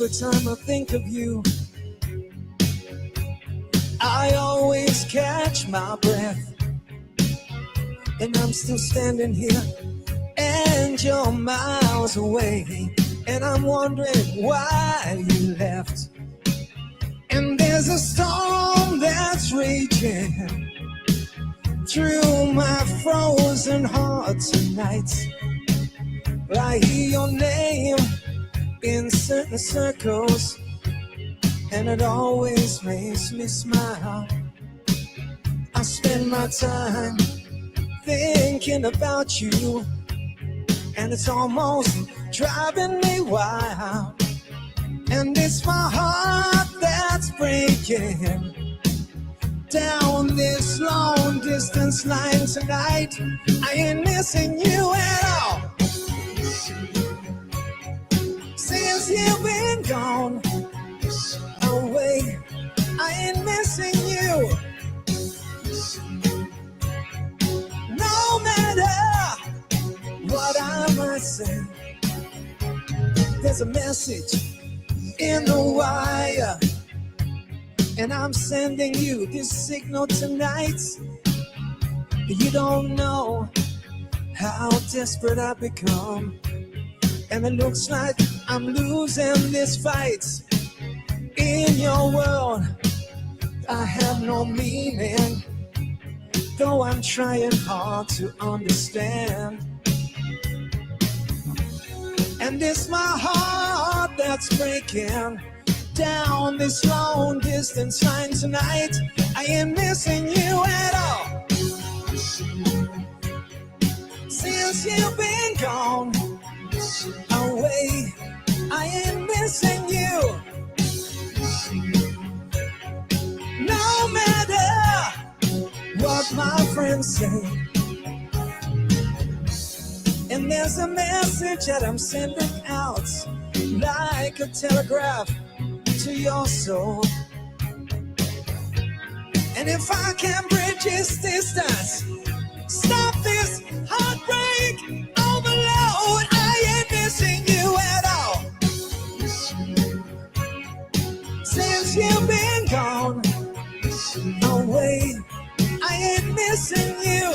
every time I think of you, I always catch my breath. And I'm still standing here, and you're miles away. And I'm wondering why you left. And there's a storm that's raging through my frozen heart tonight. I hear your name in certain circles, and it always makes me smile. I spend my time thinking about you, and it's almost driving me wild. And it's my heart that's breaking down this long distance line tonight. I ain't missing you at all. Since you've been gone away, I ain't missing you. No matter what I might say, there's a message in the wire, and I'm sending you this signal tonight. You don't know how desperate I've become, and it looks like I'm losing this fight. In your world, I have no meaning, though I'm trying hard to understand. And it's my heart that's breaking down this long distance line tonight. I ain't missing you at all. Since you've been gone away, I ain't missing you. No matter what my friends say. And there's a message that I'm sending out, like a telegraph to your soul. And if I can bridge this distance, stop this heartbreak overload, I ain't missing you at all. Since you've been gone away, I ain't missing you.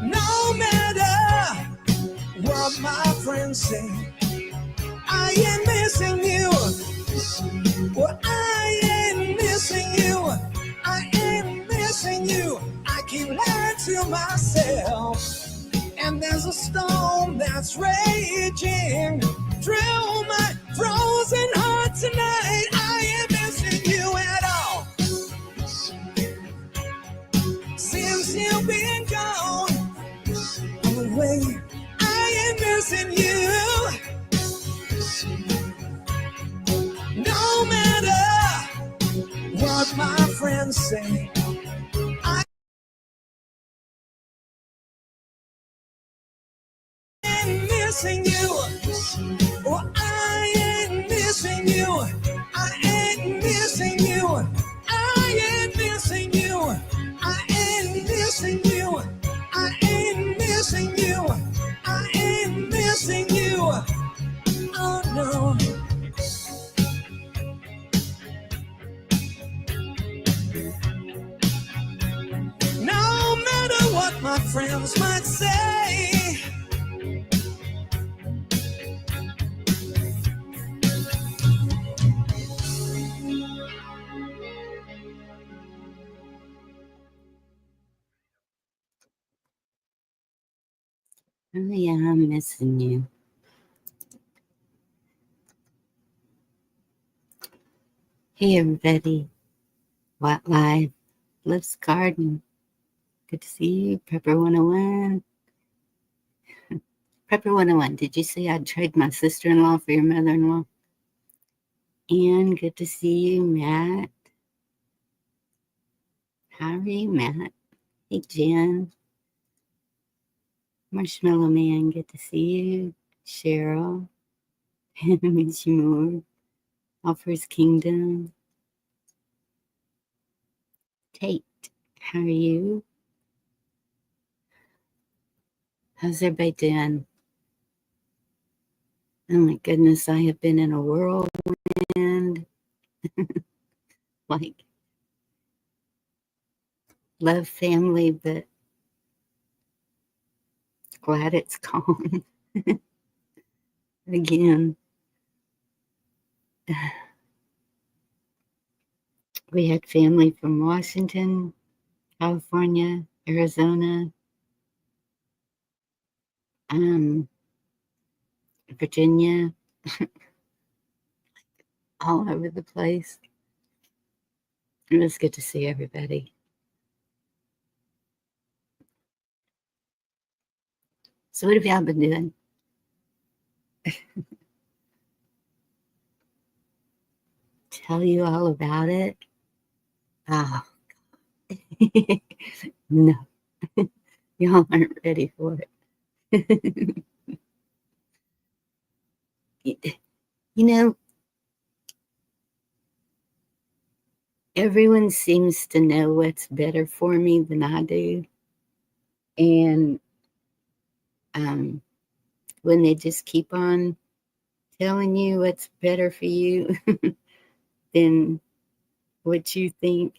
No matter what my friends say, I ain't missing you. Well, I ain't missing you. I ain't missing you. I keep lying to myself. And there's a storm that's raging through my frozen heart tonight. I ain't missing you at all. Since you've been gone away, I ain't missing you. No matter what my friends say, I ain't missing you. Oh, I ain't missing you. I ain't missing you. I ain't missing you. I ain't missing you. I ain't missing you. I ain't missing you. Oh no. No matter what my friends might say, oh yeah, I'm missing you. Hey everybody, What Life Lives Garden. Good to see you, Prepper 101. Prepper 101, did you say I'd trade my sister-in-law for your mother-in-law? And good to see you, Matt. How are you, Matt? Hey, Jen. Marshmallow Man, good to see you. Cheryl. Miss you more. Offers Kingdom. Tate, how are you? How's everybody doing? Oh my goodness, I have been in a whirlwind. Like, love family, but glad it's gone. Again, we had family from Washington, California, Arizona, Virginia, all over the place. It was good to see everybody. So what have y'all been doing? Tell you all about it? Oh, no. Y'all aren't ready for it. You know, everyone seems to know what's better for me than I do. And when they just keep on telling you what's better for you than what you think,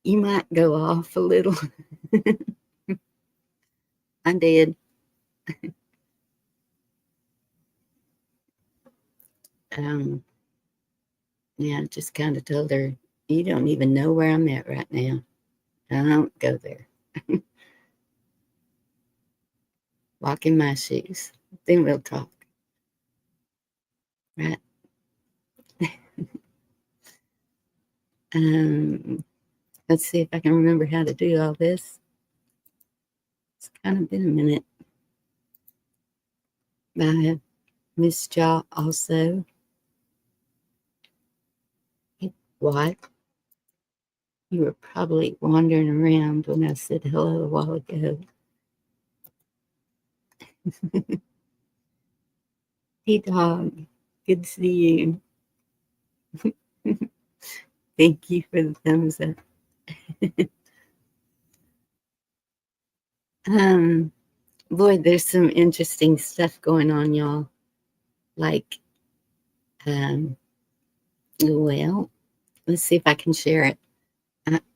you might go off a little. I did. Yeah, just kind of told her, you don't even know where I'm at right now. Don't go there. Walk in my shoes. Then we'll talk. Right? Let's see if I can remember how to do all this. It's kind of been a minute. I have missed y'all also. What? You were probably wandering around when I said hello a while ago. Hey, dog. Good to see you. Thank you for the thumbs up. Boy, there's some interesting stuff going on, y'all. Like, well, let's see if I can share it.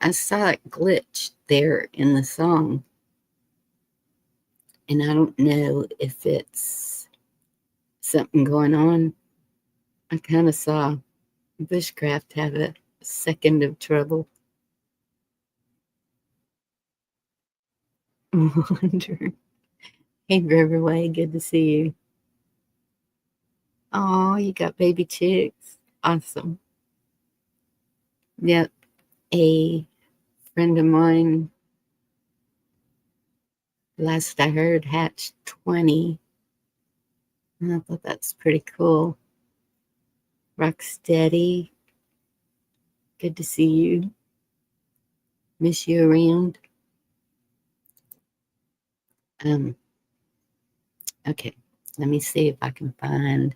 I saw it glitch there in the song, and I don't know if it's something going on. I kind of saw Bushcraft have a second of trouble. Wonder. Hey, Riverway, good to see you. Oh, you got baby chicks. Awesome. Yep. A friend of mine, last I heard, hatched 20. And I thought that's pretty cool. Rocksteady, good to see you. Miss you around. Okay, let me see if I can find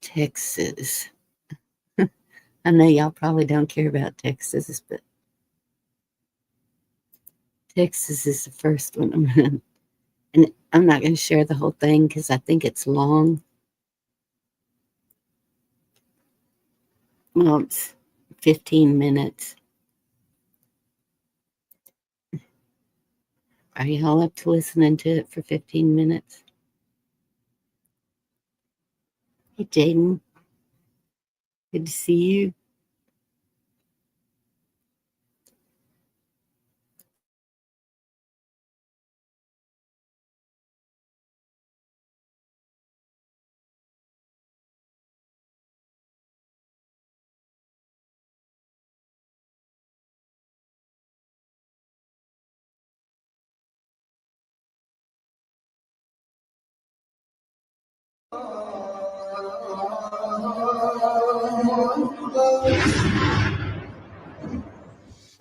Texas. I know y'all probably don't care about Texas, but Texas is the first one. And I'm not going to share the whole thing because I think it's long. Well, it's 15 minutes. Are y'all up to listening to it for 15 minutes? Hey, Jaden. Good to see you.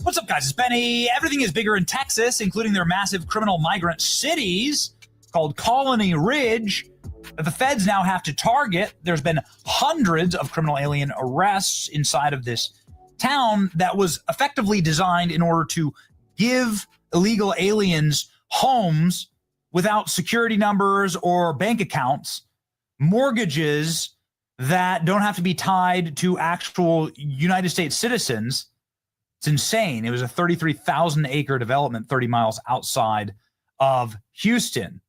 What's up, guys? It's Benny. Everything is bigger in Texas, including their massive criminal migrant cities called Colony Ridge that the feds now have to target. There's been hundreds of criminal alien arrests inside of this town that was effectively designed in order to give illegal aliens homes without security numbers or bank accounts, mortgages that don't have to be tied to actual United States citizens. It's insane. It was a 33,000 acre development 30 miles outside of Houston.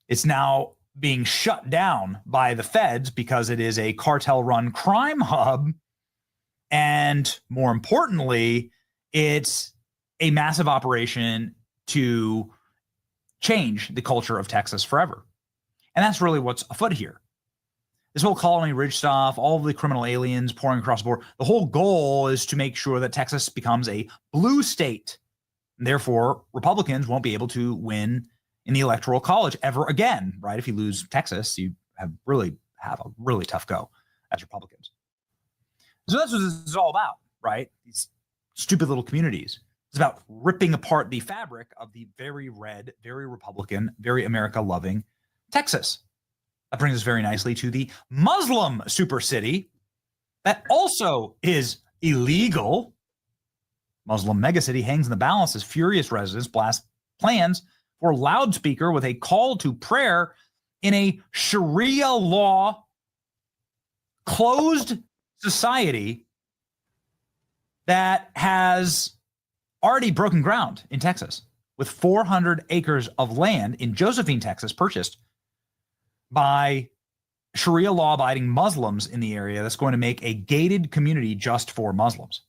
It's now being shut down by the feds because it is a cartel-run crime hub. And more importantly, it's a massive operation to change the culture of Texas forever. And that's really what's afoot here. This whole Colony Ridge stuff, all of the criminal aliens pouring across the board, the whole goal is to make sure that Texas becomes a blue state. And therefore, Republicans won't be able to win in the Electoral College ever again, right? If you lose Texas, you have a really tough go as Republicans. So that's what this is all about, right? These stupid little communities. It's about ripping apart the fabric of the very red, very Republican, very America-loving Texas. That brings us very nicely to the Muslim super city that also is illegal. Muslim megacity hangs in the balance as furious residents blast plans for loudspeaker with a call to prayer in a Sharia law closed society that has already broken ground in Texas, with 400 acres of land in Josephine, Texas, purchased by Sharia law-abiding Muslims in the area. That's going to make a gated community just for Muslims.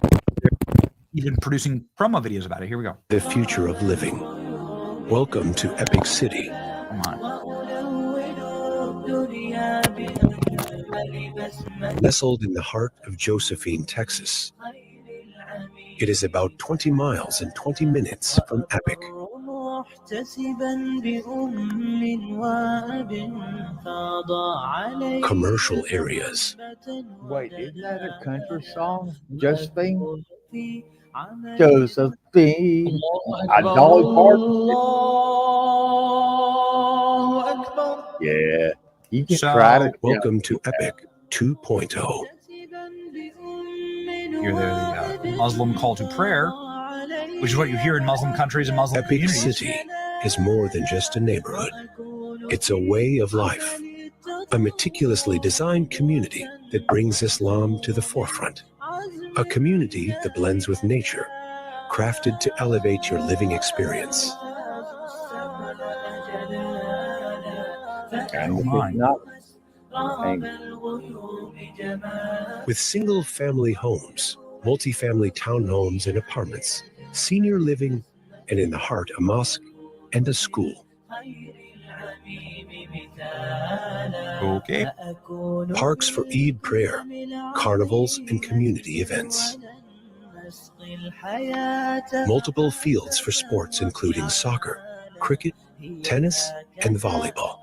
They're even producing promo videos about it. Here we go. The future of living. Welcome to Epic City. Come on. Nestled in the heart of Josephine, Texas. It is about 20 miles and 20 minutes from Epic. Commercial areas. Wait, isn't that a country song? Josephine? Josephine. A Dolly Parton. Yeah. You can try to. Welcome to Epic 2.0. Here they're the Muslim call to prayer, which is what you hear in Muslim countries and Muslim Epic communities. City is more than just a neighborhood. It's a way of life, a meticulously designed community that brings Islam to the forefront, a community that blends with nature, crafted to elevate your living experience. With single-family homes, multi-family townhomes and apartments, senior living, and in the heart a mosque and a school. Okay. Parks for Eid prayer, carnivals, and community events. Multiple fields for sports including soccer, cricket, tennis, and volleyball.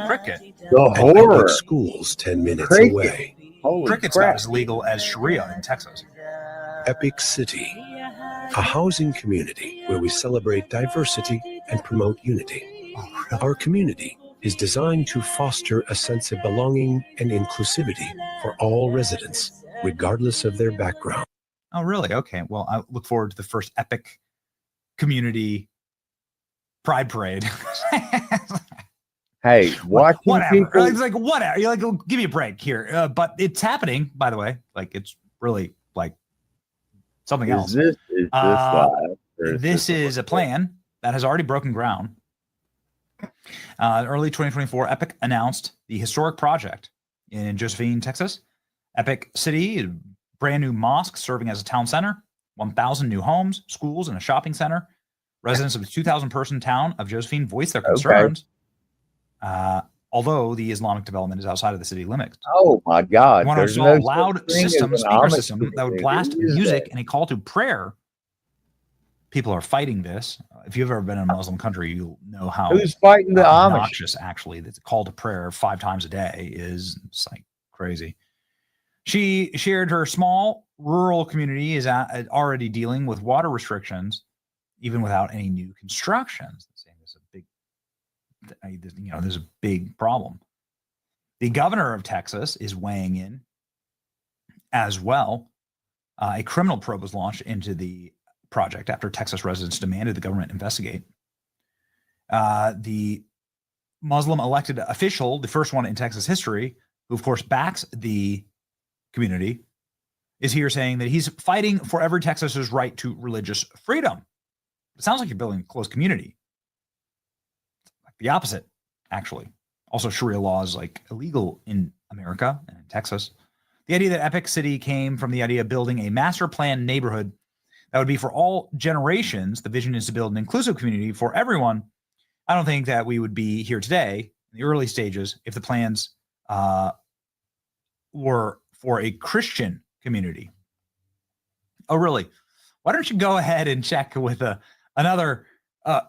Cricket. The And horror. Epic schools 10 minutes Cricket. away. Holy Cricket's crap. not as legal as Sharia in Texas. Epic City, a housing community where we celebrate diversity and promote unity. Our community is designed to foster a sense of belonging and inclusivity for all residents, regardless of their background. Oh, really? Okay. Well, I look forward to the first epic community pride parade. Hey, watching Whatever. people. It's like, whatever. You're like, oh, give me a break here. But it's happening, by the way. Like, it's really like something else. Is this live? Or This is a plan that has already broken ground. Early 2024, Epic announced the historic project in Josephine, Texas. Epic City, a brand new mosque serving as a town center, 1,000 new homes, schools, and a shopping center. Residents of the 2,000-person town of Josephine voiced their concerns. Although the Islamic development is outside of the city limits. Oh my God! One There's install no a loud such thing as system, an speaker Amish system that would community. blast Who is music that? and a call to prayer. People are fighting this. If you've ever been in a Muslim country, you'll know how Who's fighting the Amish? obnoxious actually the call to prayer 5 times a day is. It's like crazy. She shared her small rural community is already dealing with water restrictions, even without any new constructions. Saying there's a big problem. The governor of Texas is weighing in as well. A criminal probe was launched into the project after Texas residents demanded the government investigate. The Muslim elected official, the first one in Texas history, who of course backs the community, is here saying that he's fighting for every Texaser's right to religious freedom. It sounds like you're building a close community. Like the opposite, actually. Also, Sharia law is like illegal in America and in Texas. The idea that Epic City came from the idea of building a master planned neighborhood that would be for all generations. The vision is to build an inclusive community for everyone. I don't think that we would be here today in the early stages if the plans were for a Christian community. Oh, really? Why don't you go ahead and check with another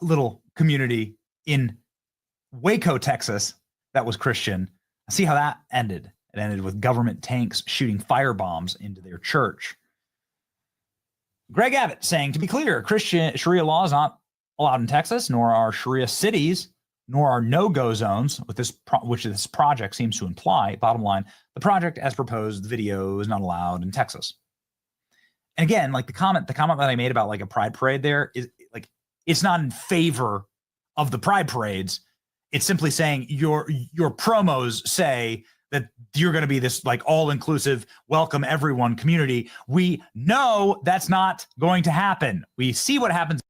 little community in Waco, Texas, that was Christian. See how that ended. It ended with government tanks shooting firebombs into their church. Greg Abbott saying, to be clear, Christian Sharia law is not allowed in Texas, nor are Sharia cities, nor are no-go zones, which this project seems to imply. Bottom line, the project as proposed, the video is not allowed in Texas. And again, like the comment that I made about like a pride parade there is like, it's not in favor of the pride parades. It's simply saying your promos say that you're going to be this like all-inclusive, welcome everyone community. We know that's not going to happen. We see what happens.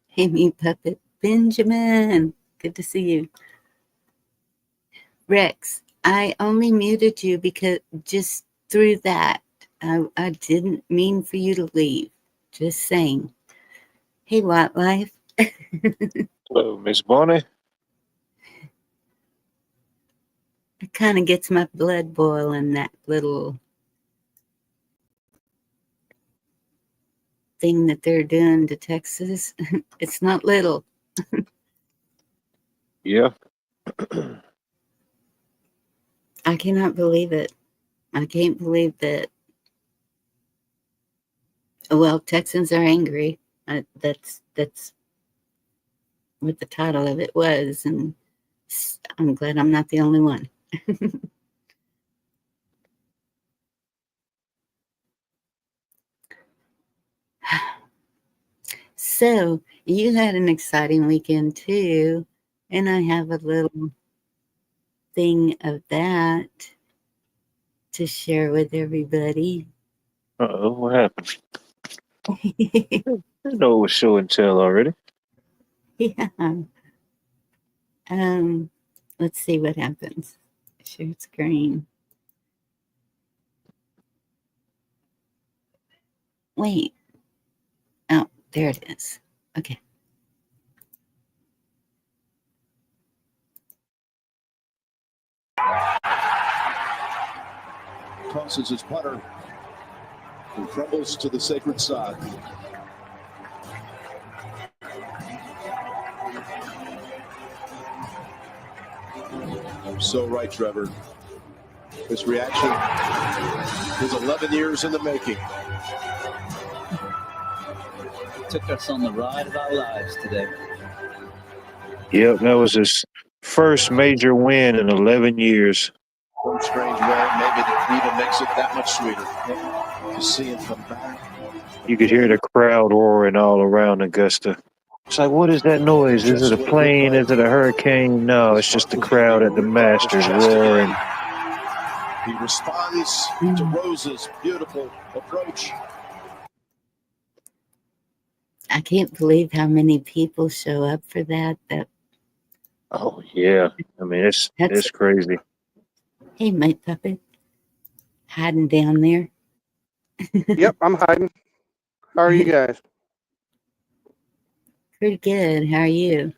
Hey, me puppet Benjamin. Good to see you. Rex, I only muted you because just through that. I didn't mean for you to leave. Just saying. Hey, Wildlife. Hello, Miss Bonnie. It kind of gets my blood boiling, that little thing that they're doing to Texas. It's not little. Yeah. I cannot believe it. I can't believe that. Well, Texans are angry. That's what the title of it was, and I'm glad I'm not the only one. So you had an exciting weekend too, and I have a little thing of that to share with everybody. Uh-oh, what happened? I know it was show and tell already. Yeah. Let's see what happens. Share screen. Wait. Oh, there it is. Okay. Tosses his putter and crumbles to the sacred sod. So right, Trevor. This reaction is 11 years in the making. Took us on the ride of our lives today. Yep, that was his first major win in 11 years. One strange way, maybe the even makes it that much sweeter. To see him come back. You could hear the crowd roaring all around Augusta. It's like, what is that noise? Is it a plane? Is it a hurricane? No, it's just the crowd at the Masters roaring. He responds to Rose's beautiful approach. I can't believe how many people show up for that. Oh, yeah. I mean, it's crazy. Hey, my puppet. Hiding down there. Yep, I'm hiding. How are you guys? Pretty good. How are you?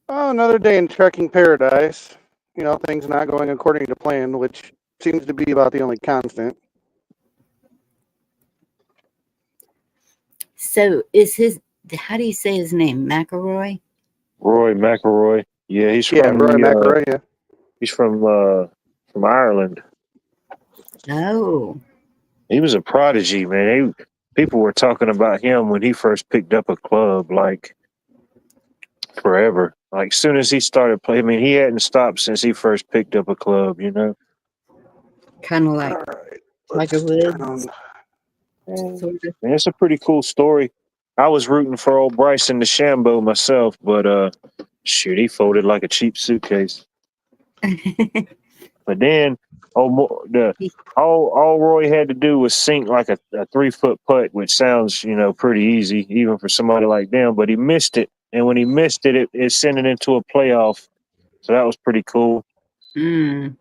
Oh, another day in trekking paradise. You know, things not going according to plan, which seems to be about the only constant. So how do you say his name? McElroy? Roy McElroy. Yeah, he's from Roy McElroy, yeah. He's from Ireland. Oh. He was a prodigy, man. People were talking about him when he first picked up a club, like forever. Like, soon as he started playing, I mean, he hadn't stopped since he first picked up a club, you know? Kind of like All right, Tiger let's turn on. Woods, sort of. And it's a pretty cool story. I was rooting for old Bryson DeChambeau myself, but shoot, he folded like a cheap suitcase. But then, all Roy had to do was sink like a 3-foot putt, which sounds, pretty easy, even for somebody like them. But he missed it, and when he missed it, it sent it into a playoff. So that was pretty cool. Mm.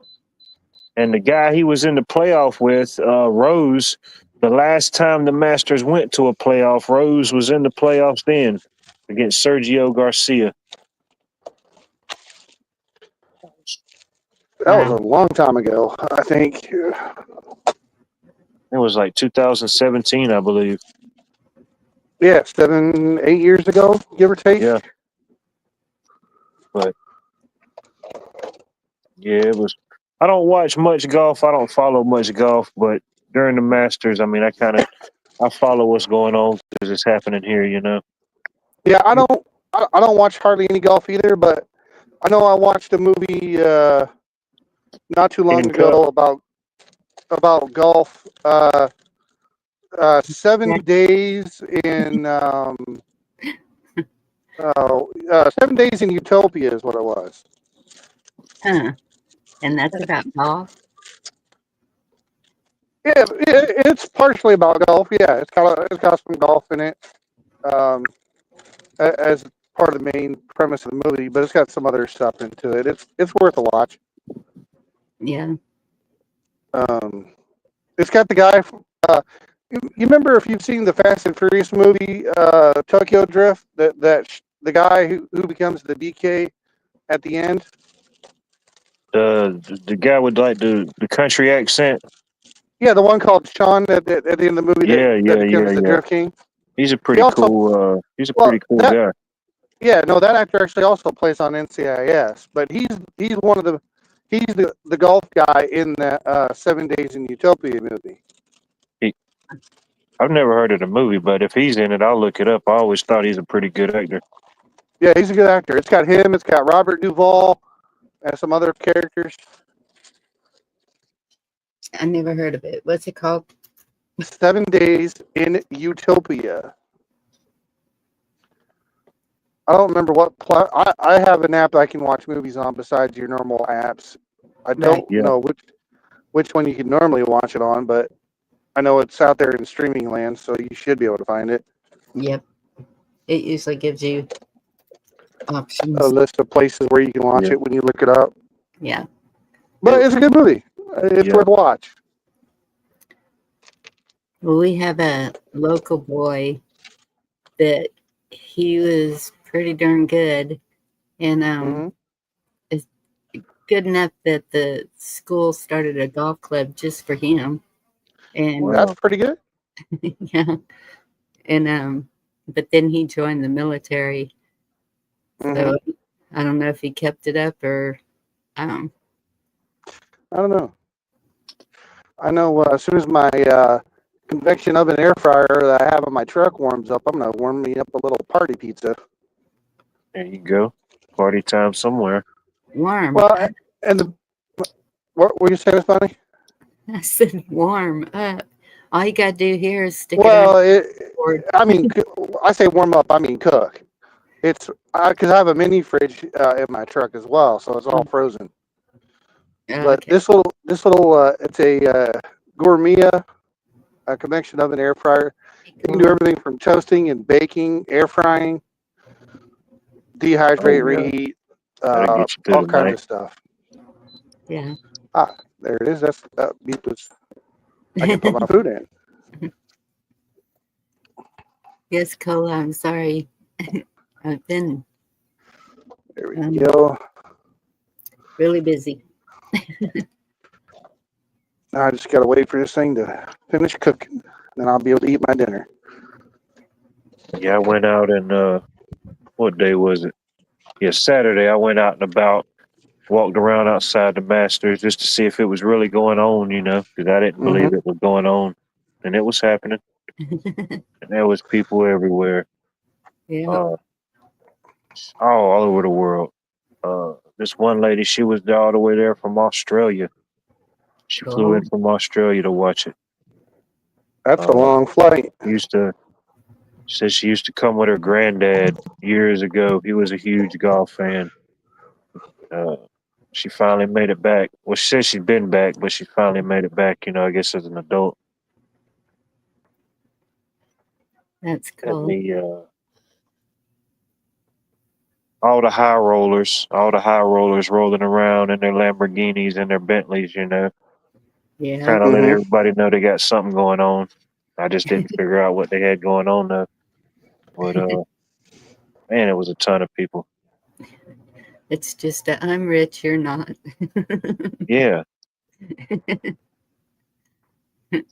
And the guy he was in the playoff with, Rose, the last time the Masters went to a playoff, Rose was in the playoffs then against Sergio Garcia. That was Wow. a long time ago, I think. It was like 2017, I believe. Yeah, 7, 8 years ago, give or take. Yeah. But yeah, it was. I don't watch much golf. I don't follow much golf, but during the Masters, I mean, I follow what's going on because it's happening here, Yeah, I don't watch hardly any golf either, but I know I watched a movie not too long Kingdom Cup. ago about golf. 7 days in 7 days in Utopia is what it was. Huh. And that's about golf. Yeah, it's partially about golf. Yeah, it's got some golf in it, as part of the main premise of the movie. But it's got some other stuff into it. It's worth a watch. Yeah. It's got the guy. You remember, if you've seen the Fast and Furious movie, Tokyo Drift, that the guy who becomes the DK at the end. The guy with like the country accent. Yeah, the one called Sean at the end of the movie that becomes the Drift King. He's a pretty cool. He's a pretty cool guy. Yeah, no, that actor actually also plays on NCIS, but he's the golf guy in the 7 Days in Utopia movie. I've never heard of the movie, but if he's in it, I'll look it up. I always thought he's a pretty good actor. Yeah, he's a good actor. It's got him. It's got Robert Duvall and some other characters. I never heard of it. What's it called? 7 Days in Utopia. I don't remember what I have an app I can watch movies on besides your normal apps. I don't know which one you can normally watch it on, but I know it's out there in streaming land, so you should be able to find it. Yep. It usually gives you options. A list of places where you can watch it when you look it up. Yeah. But it's a good movie. It's worth a watch. Well, we have a local boy that he was pretty darn good, and it's good enough that the school started a golf club just for him. And that's pretty good. Yeah. And but then he joined the military. So I don't know if he kept it up or I don't know. I know as soon as my convection oven air fryer that I have in my truck warms up, I'm gonna warm me up a little party pizza. There you go. Party time somewhere. Warm. Well, and what were you saying, Funny? I said warm up. All you gotta do here is stick it on. I mean, I say warm up. I mean cook. It's because I have a mini fridge in my truck as well, so it's all frozen. But this little, it's a Gourmet convection oven air fryer. You can do everything from toasting and baking, air frying, dehydrate, reheat, all kinds of stuff. Yeah. There it is. That's beep was. I can put my food in. Yes, Cola. I'm sorry. I've been. There we go. Really busy. I just gotta wait for this thing to finish cooking, then I'll be able to eat my dinner. Yeah, I went out and what day was it? Yeah, Saturday. I went out and about, walked around outside the Masters just to see if it was really going on, because I didn't believe it was going on, and it was happening. And there was people everywhere. Yeah. all over the world. This one lady, she was all the way there from Australia. She flew in from Australia to watch it. That's a long flight. Said she used to come with her granddad years ago. He was a huge golf fan. She finally made it back. Well, she said she'd been back, but she finally made it back, I guess as an adult. That's cool. And all the high rollers rolling around in their Lamborghinis and their Bentleys, Yeah. Trying to let everybody know they got something going on. I just didn't figure out what they had going on though. But man, it was a ton of people. It's just that I'm rich, you're not. Yeah.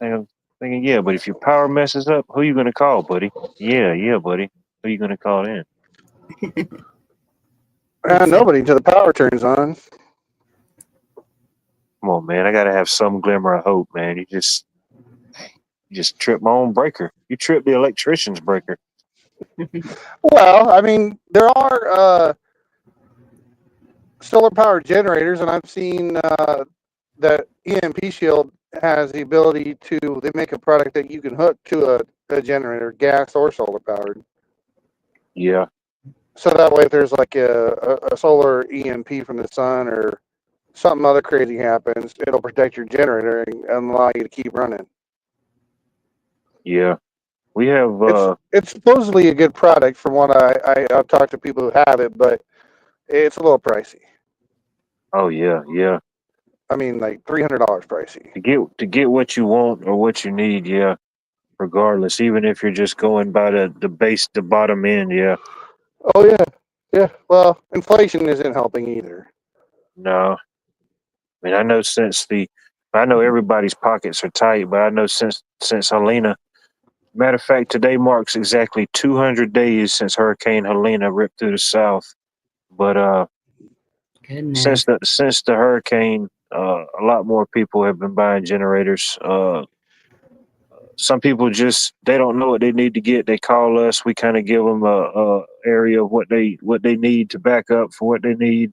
I'm thinking, yeah, but if your power messes up, who you gonna call, buddy? Yeah, buddy. Who you gonna call in? Nobody until the power turns on. Come on, man. I gotta have some glimmer of hope, man. You just trip my own breaker. You trip the electrician's breaker. Well, I mean, there are solar power generators, and I've seen that EMP Shield has the ability to. They make a product that you can hook to a generator, gas or solar powered. Yeah. So that way, if there's like a solar EMP from the sun or something other crazy happens, it'll protect your generator and allow you to keep running. Yeah. We have. It's supposedly a good product from what I've talked to people who have it, but it's a little pricey. Oh yeah. I mean, like $300 pricey. To get what you want or what you need, yeah. Regardless, even if you're just going by the bottom end, yeah. Oh yeah. Well, inflation isn't helping either. No. I mean, I know everybody's pockets are tight, but I know since Helena. Matter of fact, today marks exactly 200 days since Hurricane Helena ripped through the South. But since the hurricane, a lot more people have been buying generators. Some people they don't know what they need to get. They call us. We kind of give them a area of what they need to back up for what they need.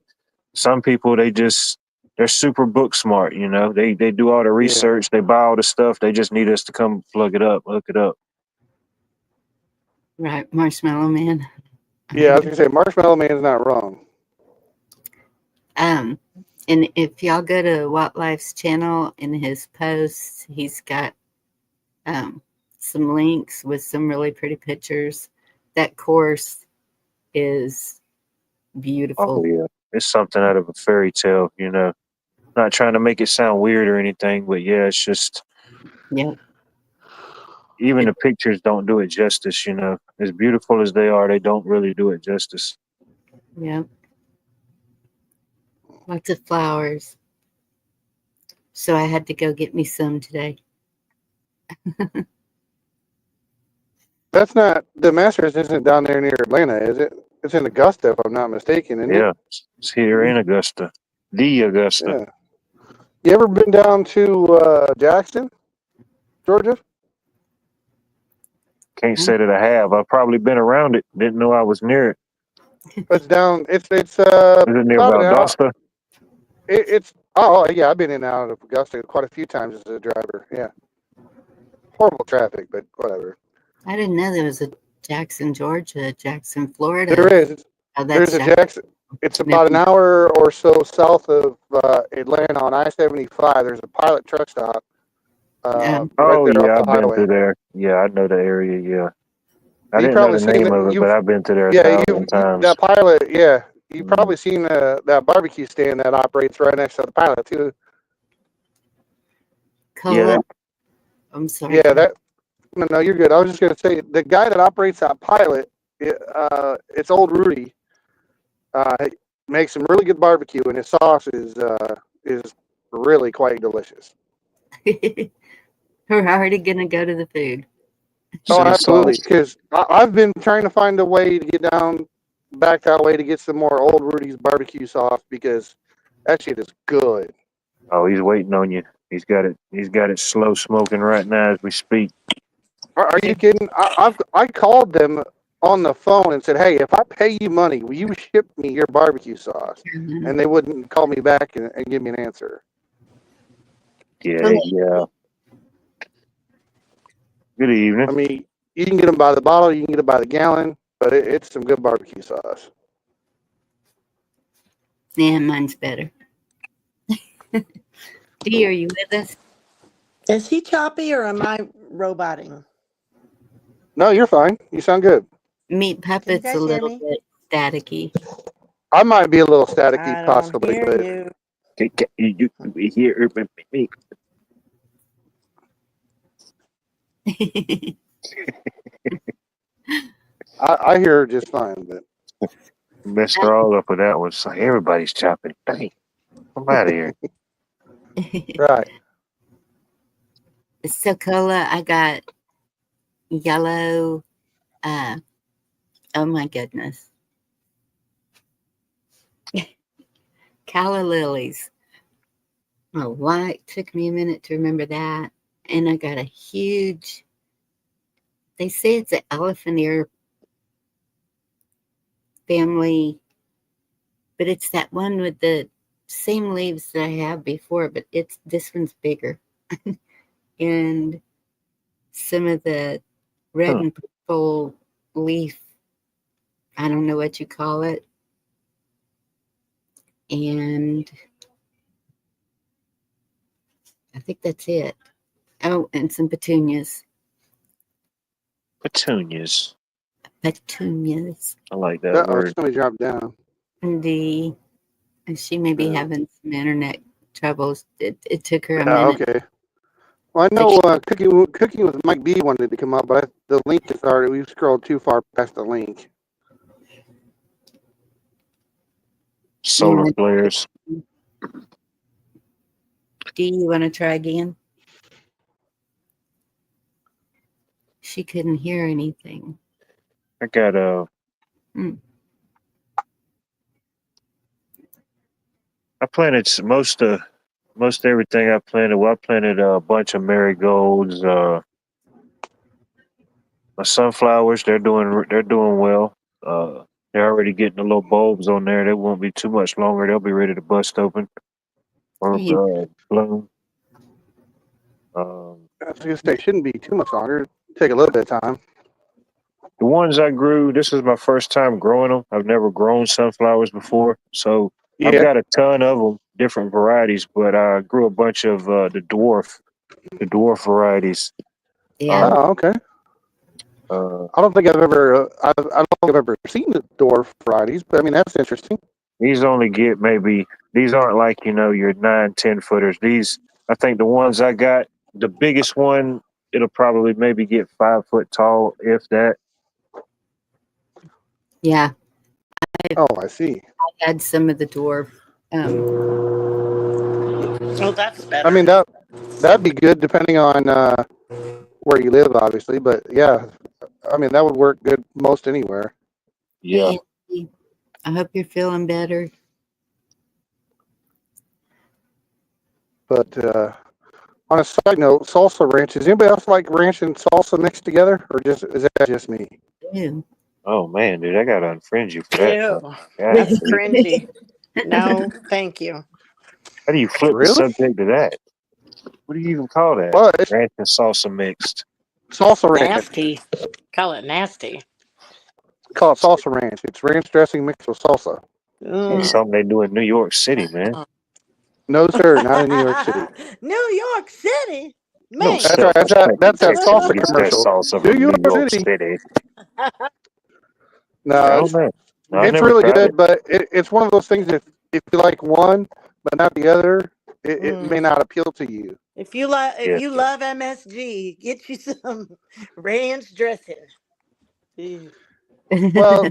Some people they're super book smart. They do all the research. They buy all the stuff. They just need us to come plug it up, hook it up. Right, Marshmallow Man. Yeah, I was gonna say Marshmallow Man's not wrong. And if y'all go to Wildlife's channel, in his posts, he's got some links with some really pretty pictures. That course is beautiful. Oh yeah, it's something out of a fairy tale. Not trying to make it sound weird or anything, but yeah, it's just. Yeah. Even the pictures don't do it justice, As beautiful as they are, they don't really do it justice. Yeah. Lots of flowers. So I had to go get me some today. That's not the Masters. Isn't down there near Atlanta, is it? It's in Augusta, if I'm not mistaken. Isn't it? It's here in Augusta, the Augusta. Yeah. You ever been down to Jackson, Georgia? Can't say that I have. I've probably been around it. Didn't know I was near it. It's down. It's Is it near Valdosta? It's yeah. I've been in and out of Augusta quite a few times as a driver. Yeah. Horrible traffic, but whatever. I didn't know there was a Jackson, Georgia, Jackson, Florida. There is. There's a Jackson. It's about an hour or so south of Atlanta on I-75. There's a Pilot truck stop. I've been to there. Yeah, I know the area. Yeah, I didn't know the name of it, but I've been to there 1,000 times. That Pilot, yeah, you've probably seen that barbecue stand that operates right next to the Pilot too. Yeah, I'm sorry. Yeah, no, you're good. I was just gonna say the guy that operates that Pilot, it's old Rudy. Makes some really good barbecue, and his sauce is really quite delicious. We're already gonna go to the food. Oh, absolutely! Because I've been trying to find a way to get down back that way to get some more old Rudy's barbecue sauce because that shit is good. Oh, he's waiting on you. He's got it slow smoking right now as we speak. Are you kidding? I called them on the phone and said, "Hey, if I pay you money, will you ship me your barbecue sauce?" Mhm. And they wouldn't call me back and give me an answer. Yeah, yeah. Good evening. I mean, you can get them by the bottle, you can get it by the gallon, but it's some good barbecue sauce. Yeah, mine's better. Dee, are you with us? Is he choppy or am I roboting? No, you're fine. You sound good. Meat Can you Puppet's a guys hear little me? bit staticky. I might be a little staticky, I don't possibly, hear but you. You hear me? I hear her just fine. But Messed her all up with that one. So everybody's chopping. Dang, I'm out of here. right, So, Cola, I got yellow. Oh my goodness. Calla lilies. Oh, why? It took me a minute to remember that. And I got a huge, they say it's an elephant ear family, but it's that one with the same leaves that I have before, but this one's bigger. And some of the red and purple leaf, I don't know what you call it. And I think that's it. Oh, and some petunias. Petunias. Petunias. I like that word. somebody dropped down. And she may be Yeah. having some internet troubles. It took her a Yeah, minute. okay. Well, I know cooking with Mike B wanted to come up, but the link is already. We've scrolled too far past the link. Solar flares. Do you want to try again? She couldn't hear anything. I got I planted most everything I planted. Well, I planted a bunch of marigolds. My sunflowers, they're doing well. They're already getting the little bulbs on there. They won't be too much longer. They'll be ready to bust open or bloom. I was gonna say, shouldn't be too much longer. Take a little bit of time. The ones I grew, this is my first time growing them. I've never grown sunflowers before, so Yeah. I've got a ton of them, different varieties. But I grew a bunch of the dwarf varieties. Yeah. Oh, okay. I don't think I've ever. I don't think I've ever seen the dwarf varieties, but I mean that's interesting. These only get these aren't like your 9-10 footers. These, I think the ones I got, the biggest one, it'll probably maybe get 5 foot tall, if that. Yeah. I see. I had some of the dwarf. Oh, that's better. I mean that'd be good depending on where you live, obviously. But yeah, I mean that would work good most anywhere. Yeah. I hope you're feeling better. But on a side note, salsa ranch. Does anybody else like ranch and salsa mixed together, or is that just me? Ew. Oh man, dude, I gotta unfriend you for that. Ew. That's cringy. No, thank you. How do you flip the Really? subject to that? What do you even call that? Well, it's Ranch and salsa mixed. salsa ranch. Nasty. Call it nasty. Call it salsa ranch. It's ranch dressing mixed with salsa. That's something they do in New York City, man. No, sir, not in New York City. New York City? No, Man. That's right. That's that salsa gets commercial. that salsa New from York New York City. City. No, it's really good, but it's one of those things that if you like one but not the other, it may not appeal to you. If you love MSG, get you some ranch dressing. Well,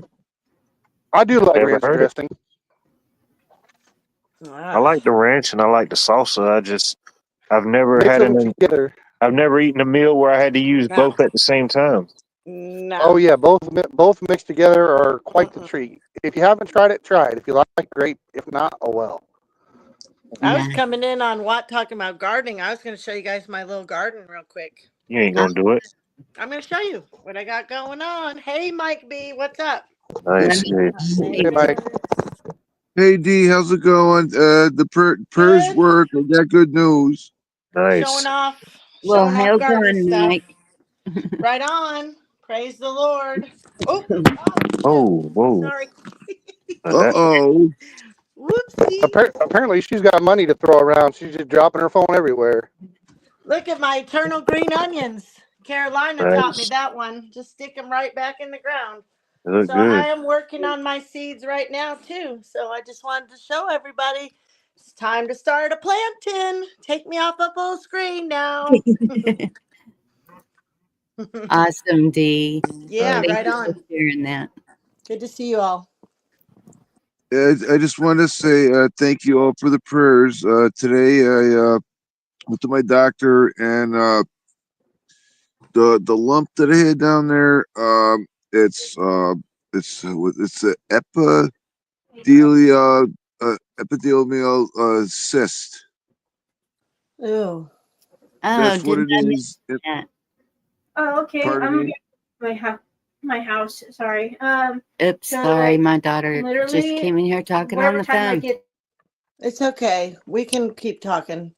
I do like Never ranch heard it. dressing. I like the ranch and I like the salsa. I've never Mix had them together. I've never eaten a meal where I had to use both at the same time. No. Oh yeah, both mixed together are quite the treat. If you haven't tried it, try it. If you like it, great. If not, oh well. I was coming in on talking about gardening. I was going to show you guys my little garden real quick. You ain't gonna do it. I'm going to show you what I got going on. Hey, Mike B, what's up? Nice. Hey, Mike. Hey D, how's it going? The prayers Good. work. I got good news. Showing off Well, hold garden on, stuff. Mike. Right on. Praise the Lord. Oh, Whoa. sorry. Uh-oh. Whoopsie. Apparently, she's got money to throw around. She's just dropping her phone everywhere. Look at my eternal green onions. Carolina taught me Nice. that one. Just stick them right back in the ground. They look So I good. am working on my seeds right now too. So I just wanted to show everybody it's time to start a planting. Take me off a full screen now. Awesome, D. Yeah, Thank right you for on. sharing that. Good to see you all. I just want to say thank you all for the prayers. Today I went to my doctor and the lump that I had down there, it's a epithelial cyst. Ooh. That's Oh, what did it I miss is. that? Oh, okay. Pardon I'm me? my house. Sorry. Oops, So sorry. My daughter just literally came in here talking on whatever the time phone. like it. It's okay. We can keep talking.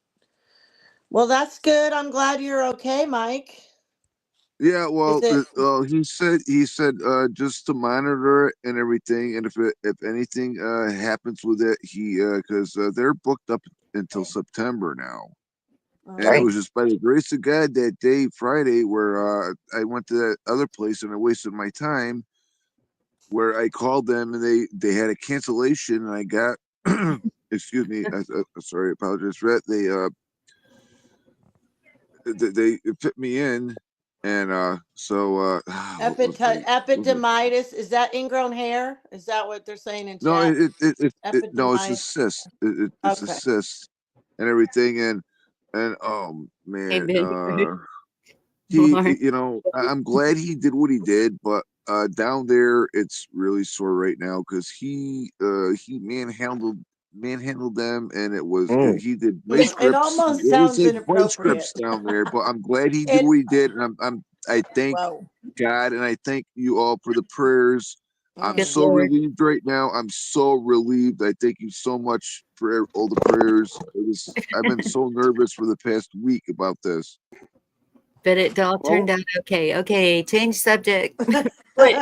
Well, that's good. I'm glad you're okay, Mike. Yeah, Is well, it he said just to monitor it and everything, and if anything happens with it, because they're booked up until September now, and it Dang. was just by the grace of God that day, Friday, where I went to that other place and I wasted my time, where I called them and they had a cancellation, and I got excuse me, sorry, I apologize for that. They fit me in, and what was my epidermitis? Is that ingrown hair? Is that what they're saying in no, chat? no, it's a Epidermitis. cyst. It's a Okay. cyst and everything, and oh Hey, man, baby. I'm glad he did what he did, but down there it's really sore right now because he manhandled them, and he did vice It grips. almost It was sounds like vice inappropriate. grips down there, but I'm glad he did It what he did, and I thank whoa. God, and I thank you all for the prayers. I'm Good so Lord. relieved right now. I'm so relieved. I thank you so much for all the prayers. I've been so nervous for the past week about this. But it all Well, turned out okay. Okay, change subject. Wait.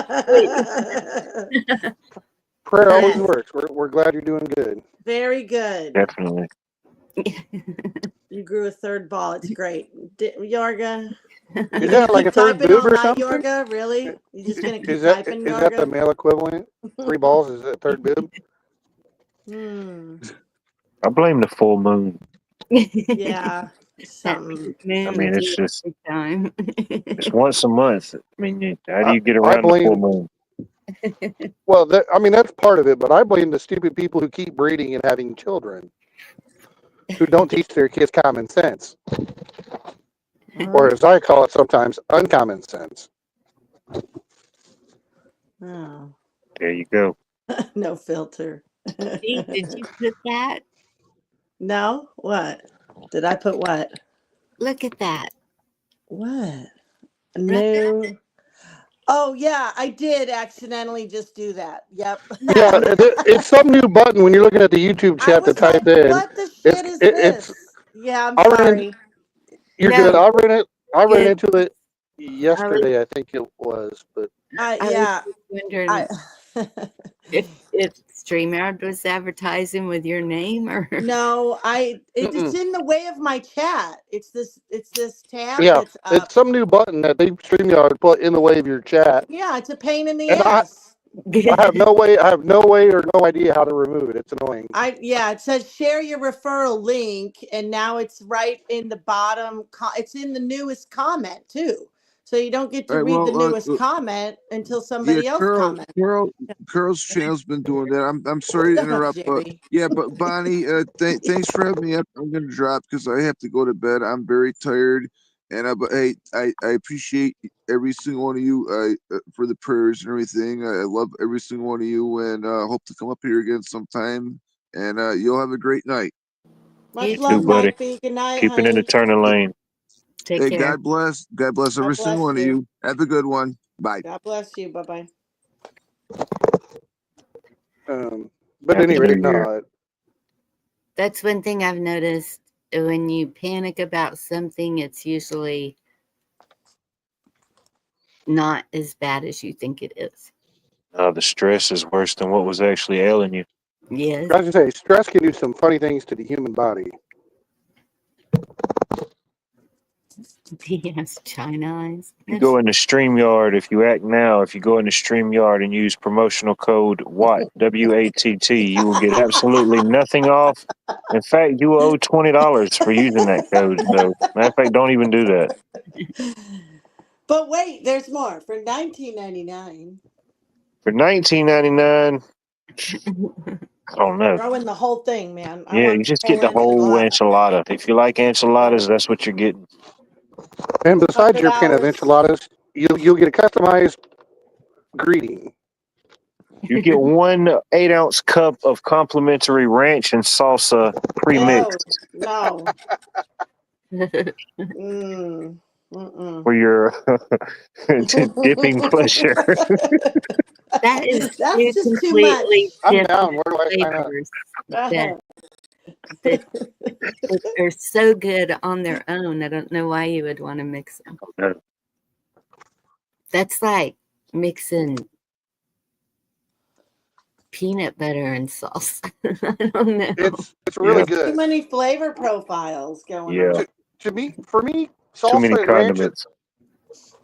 prayer always Yes. works. We're glad you're doing good. Very good. Definitely. You grew a third ball. It's great. Yorga, Is you that gonna like a keep third typing boob all or night, something? Yorga? Really? You just gonna keep Is that typing, is that the Yorga? male equivalent? 3 balls is that third boob? I blame the full moon. Yeah. That Something. I moon mean, it's thing just every time. it's once a month. I mean, how do I, you get I around the full blame. moon? Well, I mean that's part of it, but I blame the stupid people who keep breeding and having children who don't teach their kids common sense, or as I call it sometimes, uncommon sense. Oh. There you go. No filter. See, did you put that? No? What? Did I put what? Look at that. What? Right there. New. Oh yeah, I did accidentally just do that. Yep. Yeah, it's some new button when you're looking at the YouTube I chat to was like, type in. what the shit is It's. this? Yeah, I'm I ran into. sorry. You're good. No, I ran good. into it I was yesterday, I think it was, but I was Yeah. just wondering if StreamYard was advertising with your name or No, it's mm-mm. in the way of my chat. It's this tab Yeah, that's up. it's some new button that they StreamYard put in the way of your chat, Yeah, it's a pain in the and ass. I have no way or no idea how to remove it. It's annoying. It says share your referral link, and now it's right in the bottom. It's in the newest comment too, so you don't get All to right, read the well, newest comment until yeah, somebody else comments. Carol's channel's been doing that. I'm sorry to Shut up, interrupt, but Jerry. yeah, but Bonnie, thanks for having me up. I'm gonna drop because I have to go to bed. I'm very tired, and but hey, I appreciate every single one of you for the prayers and everything. I love every single one of you, and hope to come up here again sometime. And you'll have a great night. You Much you too, love, too. buddy. Mike B. Good night, Keep it in the honey. turning lane. Take Hey, care. God bless. God bless every single one of you. Have a good one. Bye. God bless you. Bye bye. But Happy anyway, New Year. no. That's one thing I've noticed. When you panic about something, it's usually not as bad as you think it is. The stress is worse than what was actually ailing you. Yes. I was gonna say, stress can do some funny things to the human body. He has China eyes. You go into StreamYard, if you act now, if you go into StreamYard and use promotional code WATT, W-A-T-T, you will get absolutely nothing off. In fact, you will owe $20 for using that code. So, matter of fact, don't even do that. But wait, there's more. For $19.99. For $19.99, I don't know. Throw in the whole thing, man. I Yeah, want you just full get the whole enchilada. enchilada. If you like enchiladas, that's what you're getting. And besides your pan of $100. enchiladas, you'll get a customized greeting. You get one 8-ounce cup of complimentary ranch and salsa Ew, pre-mixed no. Mm-mm. for your dipping pleasure. That is That's two just too completely much. I'm different down. Where do I sign up? flavors that are so good on their own. I don't know why you would want to mix them. That's like mixing peanut butter and salsa. I don't know. It's really Yeah. Too good. many flavor profiles going Yeah. on. For me, Too many salsa and ranch. condiments.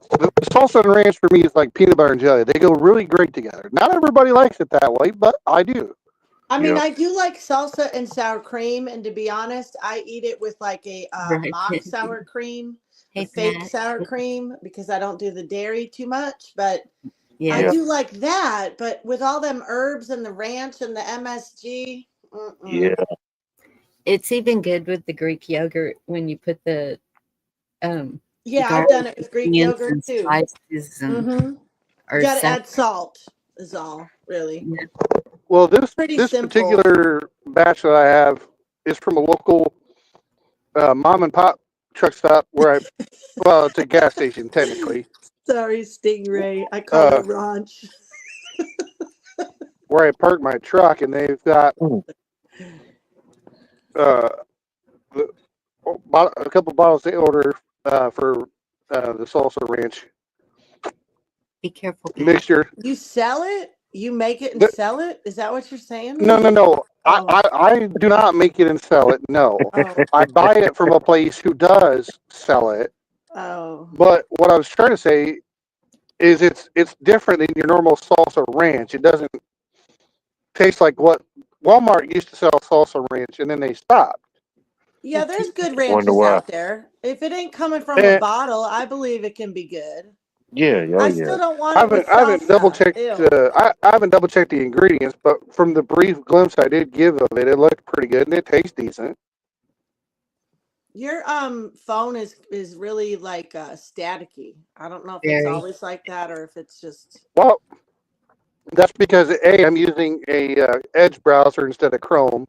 The salsa and ranch for me is like peanut butter and jelly. They go really great together. Not everybody likes it that way, but I do. I mean, Yep. I do like salsa and sour cream, and to be honest, I eat it with like a Right. mock sour cream, the Hey, fake Pat. sour cream, because I don't do the dairy too much. But I Yeah. do like that. But with all them herbs and the ranch and the MSG, Yeah. It's even good with the Greek yogurt when you put the yeah, I've garlic done it with Greek onions yogurt and too. spices and You or got to sour. add salt, is all really. Yeah. Well, Pretty this simple. particular batch that I have is from a local mom and pop truck stop where it's a gas station technically. Sorry, Stingray. I called it ranch. Where I park my truck, and they've got a couple bottles they order for the salsa ranch Be careful, Pat. mixture. You sell it? You make it and sell it? Is that what you're saying? No. Oh. I do not make it and sell it. No, Oh. I buy it from a place who does sell it. Oh. But what I was trying to say is it's different than your normal salsa ranch. It doesn't taste like what Walmart used to sell salsa ranch, and then they stopped. Yeah, there's good Wonder ranches why. out there. If it ain't coming from a bottle, I believe it can be good. Yeah. Oh, I yeah. still don't want it with salsa. I haven't double checked. Ew. I haven't double checked the ingredients, but from the brief glimpse I did give of it, it looked pretty good and it tastes decent. Your phone is really like staticky. I don't know if it's Very. always like that or if it's just. Well, that's because A, I'm using a Edge browser instead of Chrome,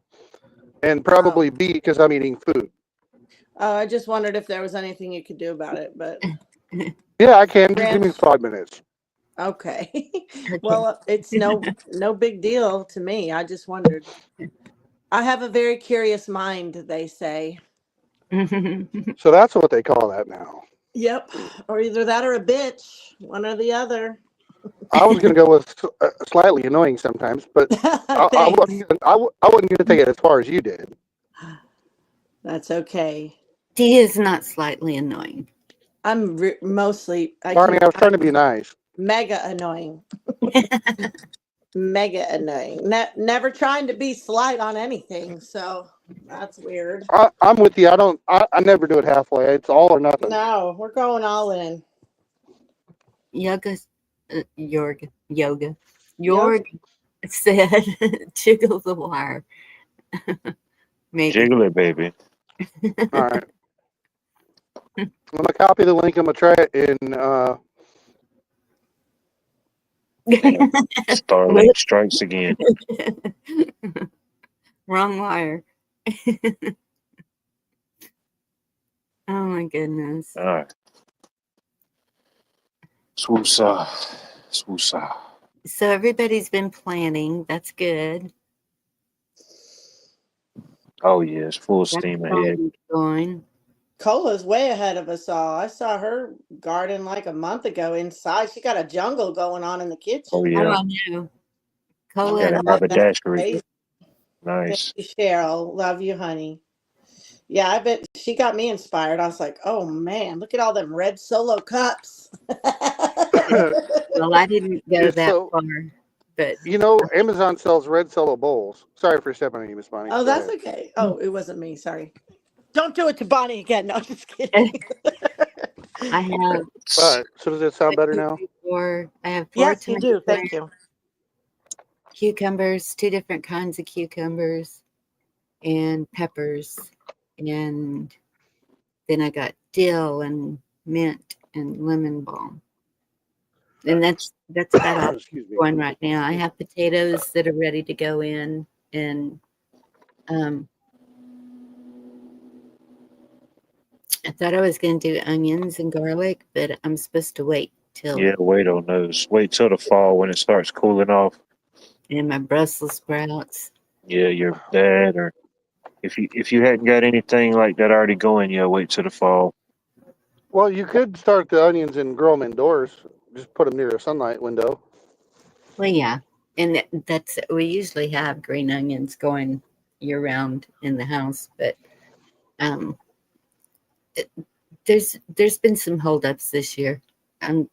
and probably B, because I'm eating food. I just wondered if there was anything you could do about it, but Yeah, I can. Just give me 5 minutes. okay. Well, it's no big deal to me. I just wondered. I have a very curious mind, they say. So that's what they call that now. Yep. Or either that or a bitch. One or the other. I was going to go with slightly annoying sometimes, but I wasn't going to take it as far as you did. That's okay. He is not slightly annoying. I'm mostly. Barney, I was trying to be nice. Mega annoying. Mega annoying. Never trying to be slight on anything, so that's weird. I'm with you. I never do it halfway. It's all or nothing. No, we're going all in. Yoga said, jiggle the wire. Maybe. Jiggle it, baby. All right. I'm going to copy the link. I'm going to try it in. Starlink strikes again. Wrong wire. Oh my my goodness. All right. Swoosa. Swoosa. So everybody's been planning. That's good. Oh, yes. Full That's steam all ahead. going. Cola's way ahead of us all. I saw her garden like a month ago inside. She got a jungle going on in the kitchen. Oh, Oh, yeah. I know. Cola Got a and haberdashery. Amazing. Thank Nice. you, Cheryl. Love you, honey. Yeah, I bet she got me inspired. I was like, oh man, look at all them red solo cups. well, I didn't go that So far, but you know, Amazon sells red Solo bowls. Sorry for stepping on you, Miss Bonnie. Oh, Go that's ahead. okay. Oh, it wasn't me. Sorry. Don't do it to Bonnie again. No, just kidding. I have All right. So does it sound better now? I have 4 Yes, you tiny do. Thank you. cucumbers, 2 different kinds of cucumbers, and peppers, and then I got dill and mint and lemon balm, and that's about all Excuse me. going right now. I have potatoes that are ready to go in, and I thought I was going to do onions and garlic, but I'm supposed to wait till Yeah, wait on those. Wait till the fall when it starts cooling off. and my Brussels sprouts. Yeah, you're bad. Or if you hadn't got anything like that already going, yeah, wait till the fall. Well, you could start the onions and grow them indoors. Just put them near a sunlight window. Well, yeah, and that's we usually have green onions going year round in the house, but um, there's been some holdups this year. I'm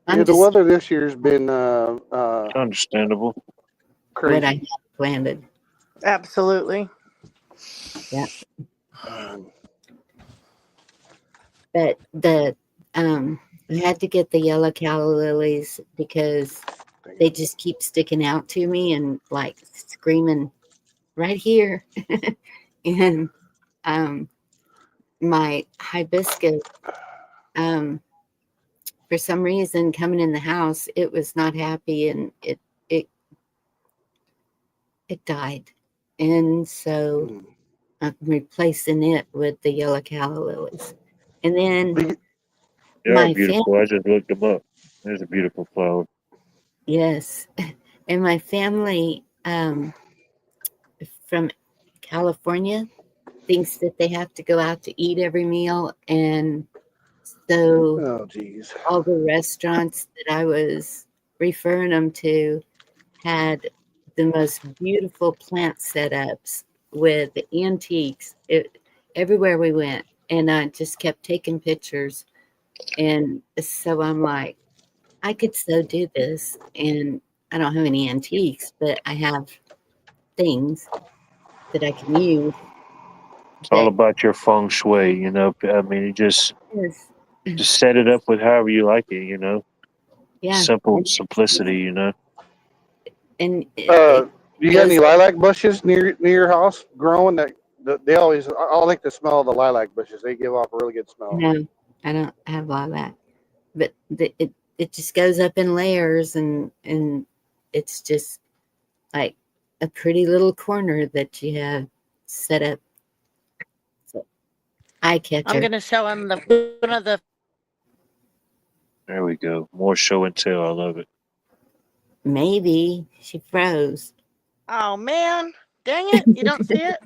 Yeah, the just weather this year's been Understandable. what I crazy. have planted. Absolutely. Yeah, but I had to get the yellow calla lilies because they just keep sticking out to me and like screaming right here. And my hibiscus, for some reason, coming in the house, it was not happy and it died. And so I'm replacing it with the yellow calla lilies. And then They are my beautiful. family, I just looked them up. There's a beautiful flower. yes, and my family from California thinks that they have to go out to eat every meal, and so Oh, geez. all the restaurants that I was referring them to had the most beautiful plant setups with antiques everywhere we went, and I just kept taking pictures. And so I'm like, I could so do this, and I don't have any antiques, but I have things that I can use. It's all That about your feng shui, you know. I mean, you just set it up with however you like it, you know. yeah, Simple simplicity, you know. and You got any lilac bushes near your house growing? They always. I like the smell of the lilac bushes. They give off a really good smell. No, I don't have all that, but it just goes up in layers, and it's just like a pretty little corner that you have set up. So, eye catcher. I'm gonna show him one of the. There we go. More show and tell. I love it. Maybe she froze. Oh man, dang it! You don't see it?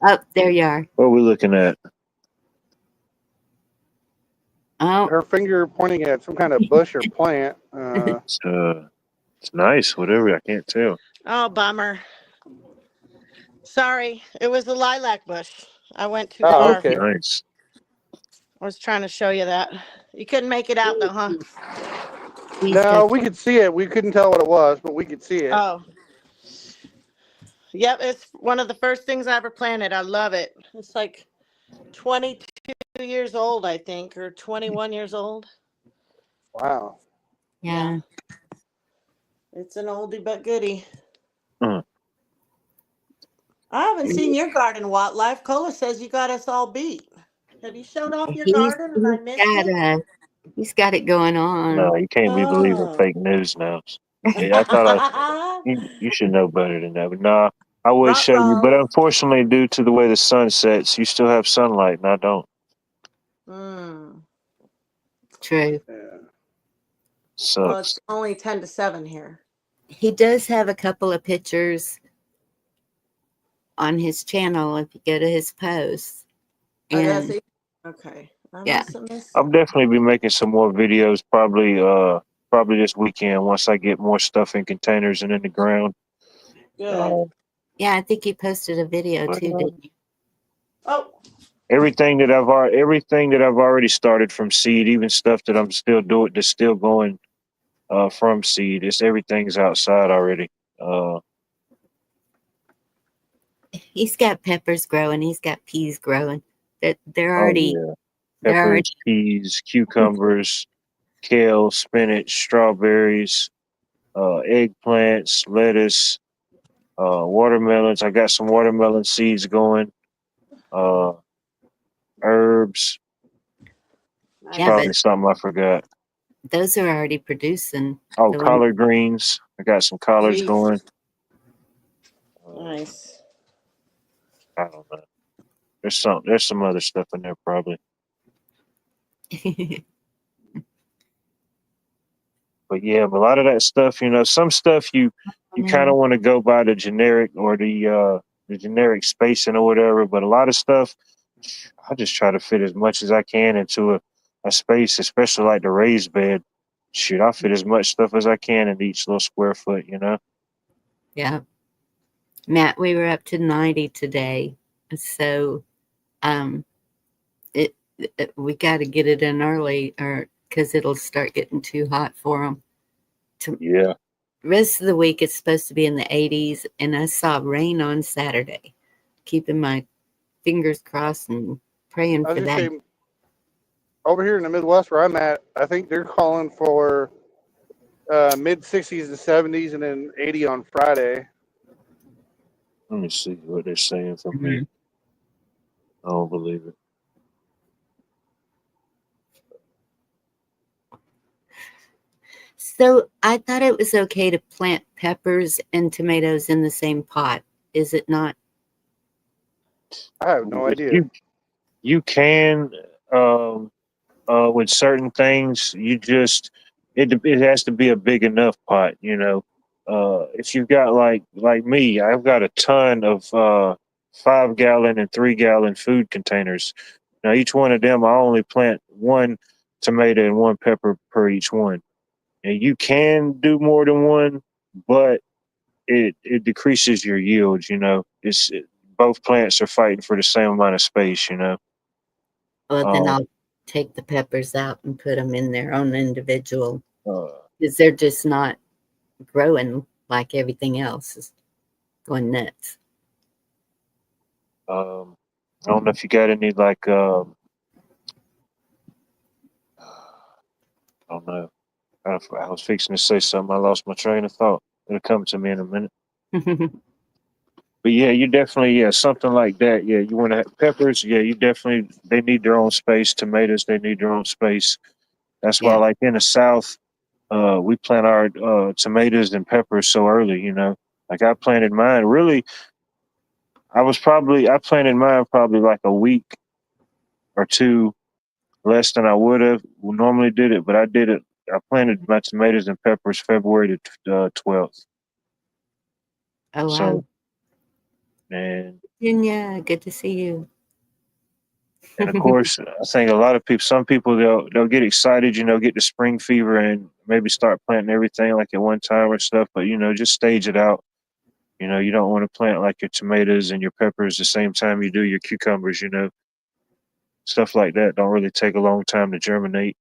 Oh, there you are. What are we looking at? Oh, Her finger pointing at some kind of bush or plant. It's nice. Whatever. I can't tell. Oh, bummer. Sorry, it was a lilac bush. I went too Oh, far. okay. Nice. I was trying to show you that. You couldn't make it out though, huh? No, we could see it. We couldn't tell what it was, but we could see it. Oh. Yep, it's one of the first things I ever planted. I love it. It's like 22 years old, I think, or 21 years old. Wow. Yeah. It's an oldie but goodie. Uh-huh. I haven't seen your garden wildlife. Cola says you got us all beat. Have you showed off your He's garden and I missed it? He's got it going on. No, you can't be believing Oh. fake news now. Yeah, I thought you should know better than that. But nah, I would show you. But Ruh-roh. unfortunately, due to the way the sun sets, you still have sunlight, and I don't. Mm. True. Yeah. Well, it's Sucks. only 10 to 7 here. He does have a couple of pictures on his channel if you go to his posts. Oh, does And he? Okay. I yeah, must have missed. I'll definitely be making some more videos probably this weekend once I get more stuff in containers and in the ground. Good. yeah, I think he posted a video But too, didn't you? Oh, everything that I've already started from seed, even stuff that I'm still doing that's still going from seed. Everything's outside already. He's got peppers growing. He's got peas growing. They're Oh already yeah. they're Peppers, already peas, cucumbers, kale, spinach, strawberries, eggplants, lettuce, watermelons. I got some watermelon seeds going. Uh, herbs. It's yeah, but probably something I forgot. those are already producing. Oh, The one collard greens. I got some collards geez. going. Nice. I don't know. There's some other stuff in there probably. But yeah, but a lot of that stuff, some stuff you kind of want to go by the generic or the generic spacing or whatever. But a lot of stuff, I just try to fit as much as I can into a space, especially like the raised bed. Shoot, I fit as much stuff as I can in each little square foot, Yeah. Matt, we were up to 90 today. So it we got to get it in early or because it'll start getting too hot for them. Yeah. Rest of the week it's supposed to be in the 80s, and I saw rain on Saturday. Keeping my fingers crossed and praying I was for just that. saying, over here in the Midwest where I'm at, I think they're calling for mid 60s to 70s and then 80 on Friday. Let me see what they're saying for me. I don't believe it. So I thought it was okay to plant peppers and tomatoes in the same pot. Is it not? I have no If idea. you can, with certain things, it has to be a big enough pot. If you've got like me, I've got a ton of 5 gallon and 3 gallon food containers. Now each one of them, I only plant one tomato and one pepper per each one. And you can do more than one, but it decreases your yield. Both plants are fighting for the same amount of space. Well, then Um, I'll take the peppers out and put them in their own individual uh, because they're just not growing like everything else is going nuts. I don't know if you got any like I don't know. I was fixing to say something. I lost my train of thought. It'll come to me in a minute. But yeah, you definitely something like that. Yeah, you want to have peppers. Yeah, they need their own space. Tomatoes, they need their own space. That's why, Yeah. like in the South, we plant our tomatoes and peppers so early. Like I planted mine. Really, I planted mine probably like a week or two less than I would have normally did it, but I did it. I planted my tomatoes and peppers February the 12th. Oh, So, wow. and Virginia, good to see you. of course, I think some people they'll get excited, get the spring fever and maybe start planting everything like at one time or stuff. But just stage it out. You don't want to plant like your tomatoes and your peppers the same time you do your cucumbers. Stuff like that don't really take a long time to germinate.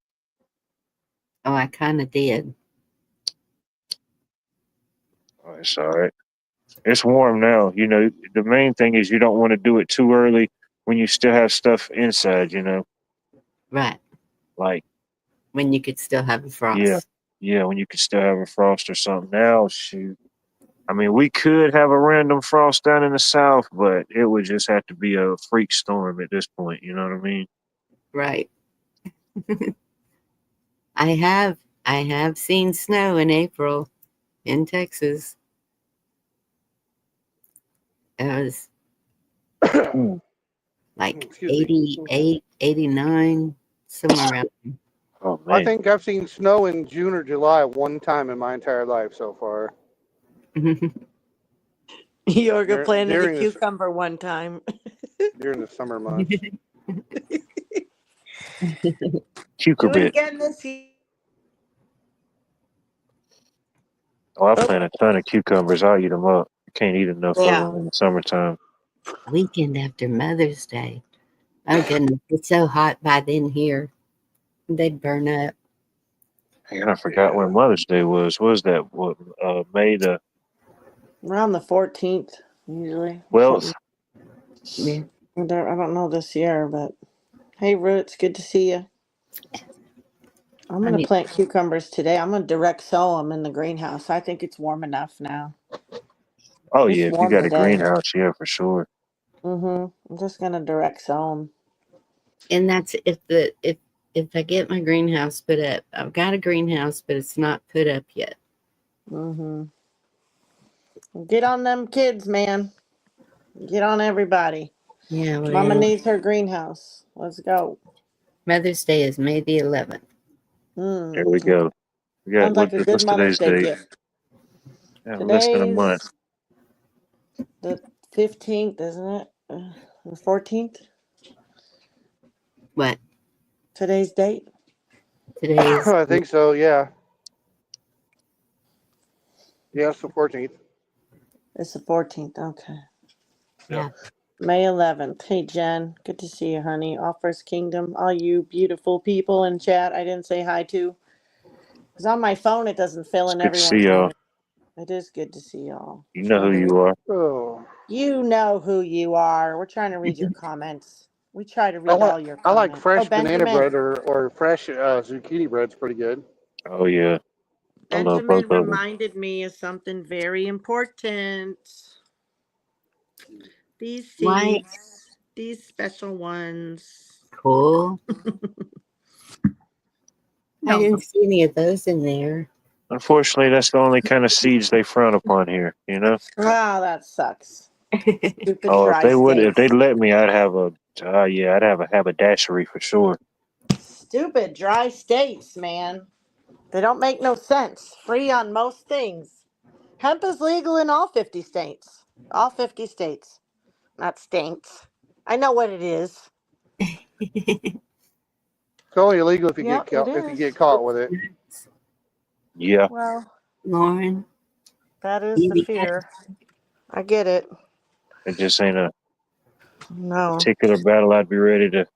Oh, I kind of did. Oh, it's all right. It's warm now. The main thing is you don't want to do it too early when you still have stuff inside. Right. Like When you could still have a yeah, frost. yeah, when you could still have a frost or something. Now, shoot. I mean, we could have a random frost down in the south, but it would just have to be a freak storm at this point. You know what I mean? Right. I have seen snow in April in Texas. It was Hmm. like Excuse me. 88, 89, somewhere around. Oh I man, think I've seen snow in June or July one time in my entire life so far. Yorga planted a During this cucumber one time. during the summer months. cucumber Do it bit. again this year. Oh, I plant a ton of cucumbers. I'll eat them up. I can't eat enough of Yeah. them in the summertime. Weekend after Mother's Day. Oh goodness, it's so hot by then here. They'd burn up. Hey, I forgot when Mother's Day was. Was that what May the Around the 14th, usually. 12th? Yeah. I don't know this year, but hey, Roots, good to see you. I'm I going to mean, plant cucumbers today. I'm going to direct sow them in the greenhouse. I think it's warm enough now. Oh yeah, It's if you warm got a today. greenhouse, yeah, for sure. I'm just going to direct sow them. and that's if I get my greenhouse put up. I've got a greenhouse, but it's not put up yet. Get on them kids, man. Get on everybody. Yeah, Mama well, needs her greenhouse. Let's go. Mother's Day is May the 11th. There we go. We got Sounds like a good what's Mother's today's Day date? gift. Yeah, less than a month. Today's the 15th, isn't it? The 14th? What? Today's date? Today's I think so. Yeah. Yeah, it's the 14th. It's the 14th. Okay. yeah. May 11th. Hey, Jen. Good to see you, honey. Offers Kingdom. All you beautiful people in chat I didn't say hi to. Because on my phone, it doesn't fill It's in good to see everyone's y'all. name. It is good to see y'all. You know Trying who to you are. Oh. You know who you are. We're trying to read your comments. We try to I read like all your I like comments. fresh Oh, banana Benjamin. bread or fresh zucchini bread's pretty good. Oh yeah, I love both Benjamin of them. reminded me of something very important. These Why? seeds, these special ones. Cool. I No. didn't see any of those in there. Unfortunately, that's the only kind of seeds they frown upon here. You know. Wow, that sucks. Stupid Oh, if dry they would, if states. they'd let me, I'd have a. Yeah, I'd have a haberdashery for sure. Stupid dry states, man. They don't make no sense. Free on most things. Hemp is legal in all 50 states. All 50 states. Not states. I know what it is. It's only illegal if you Yep, it get is. caught with it. Yeah, Well, Lauren, that is the you fear. I get it. it just ain't a No. particular battle I'd be ready to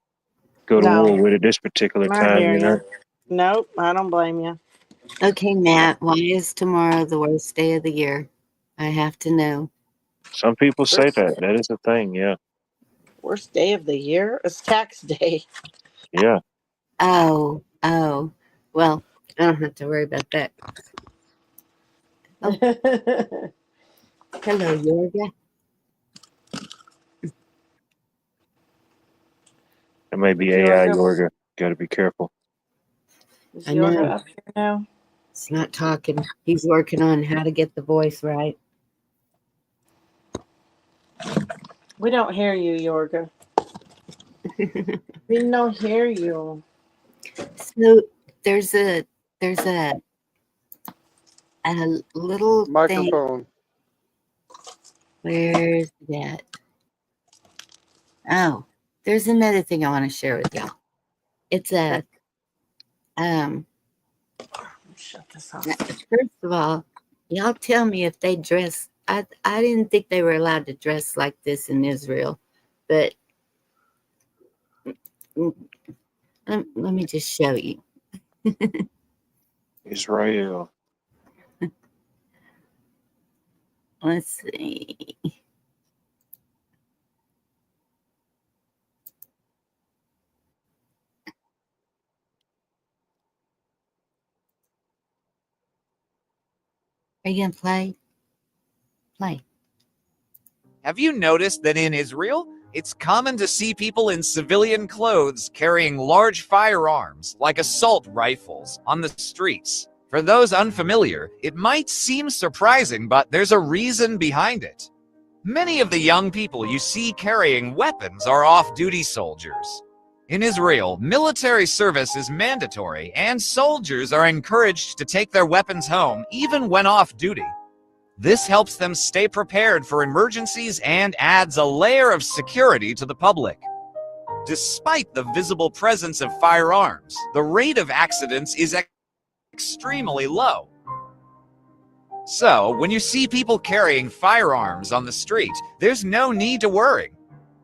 go to war No. with at this particular I time. hear You know. you. Nope, I don't blame you. okay, Matt, why is tomorrow the worst day of the year? I have to know. Some people say Worst, that. That is a thing. Yeah. worst day of the year? It's tax day. Yeah. Oh. Well, I don't have to worry about that. Oh, hello, Yorga. It may be Is AI Yorga, Yorga. Got to be careful. is I Yorga know. up here now? It's not talking. He's working on how to get the voice right. We don't hear you, Yorga. We don't hear you. So there's a little thing. Microphone. Where's that? Oh, there's another thing I want to share with y'all. It's a Shut this off. first of all, y'all tell me if they dress. I didn't think they were allowed to dress like this in Israel, but let me just show you. Israel. Let's see. Are you gonna play? Play. Have you noticed that in Israel, it's common to see people in civilian clothes carrying large firearms, like assault rifles, on the streets? For those unfamiliar, it might seem surprising, but there's a reason behind it. Many of the young people you see carrying weapons are off-duty soldiers. In Israel, military service is mandatory, and soldiers are encouraged to take their weapons home even when off duty. This helps them stay prepared for emergencies and adds a layer of security to the public. Despite the visible presence of firearms, the rate of accidents is extremely low. So, when you see people carrying firearms on the street, there's no need to worry.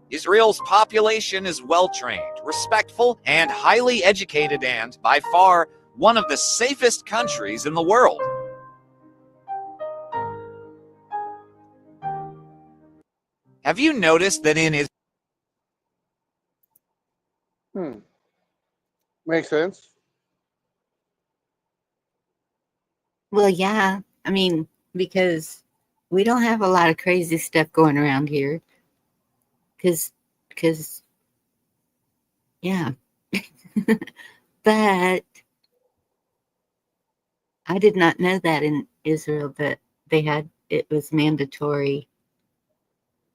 Israel's population is well-trained, respectful, and highly educated, and, by far, one of the safest countries in the world. Have you noticed that in Israel... Makes sense. Well, yeah. I mean, because we don't have a lot of crazy stuff going around here. Because, yeah. But I did not know that in Israel that it was mandatory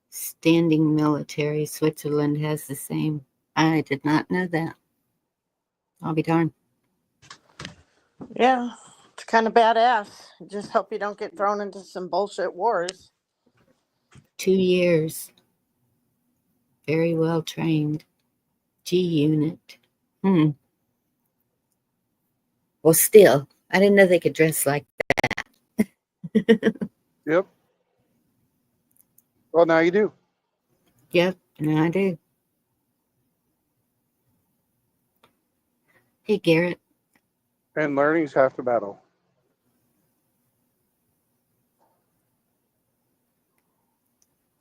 standing military. Switzerland has the same. I did not know that. I'll be darned. Yeah, it's kind of badass. Just hope you don't get thrown into some bullshit wars. 2 years. Very well trained. G unit. Well, still, I didn't know they could dress like that. Yep. Well, now you do. Yep, now I do. Hey, Garrett. And learning's half the battle.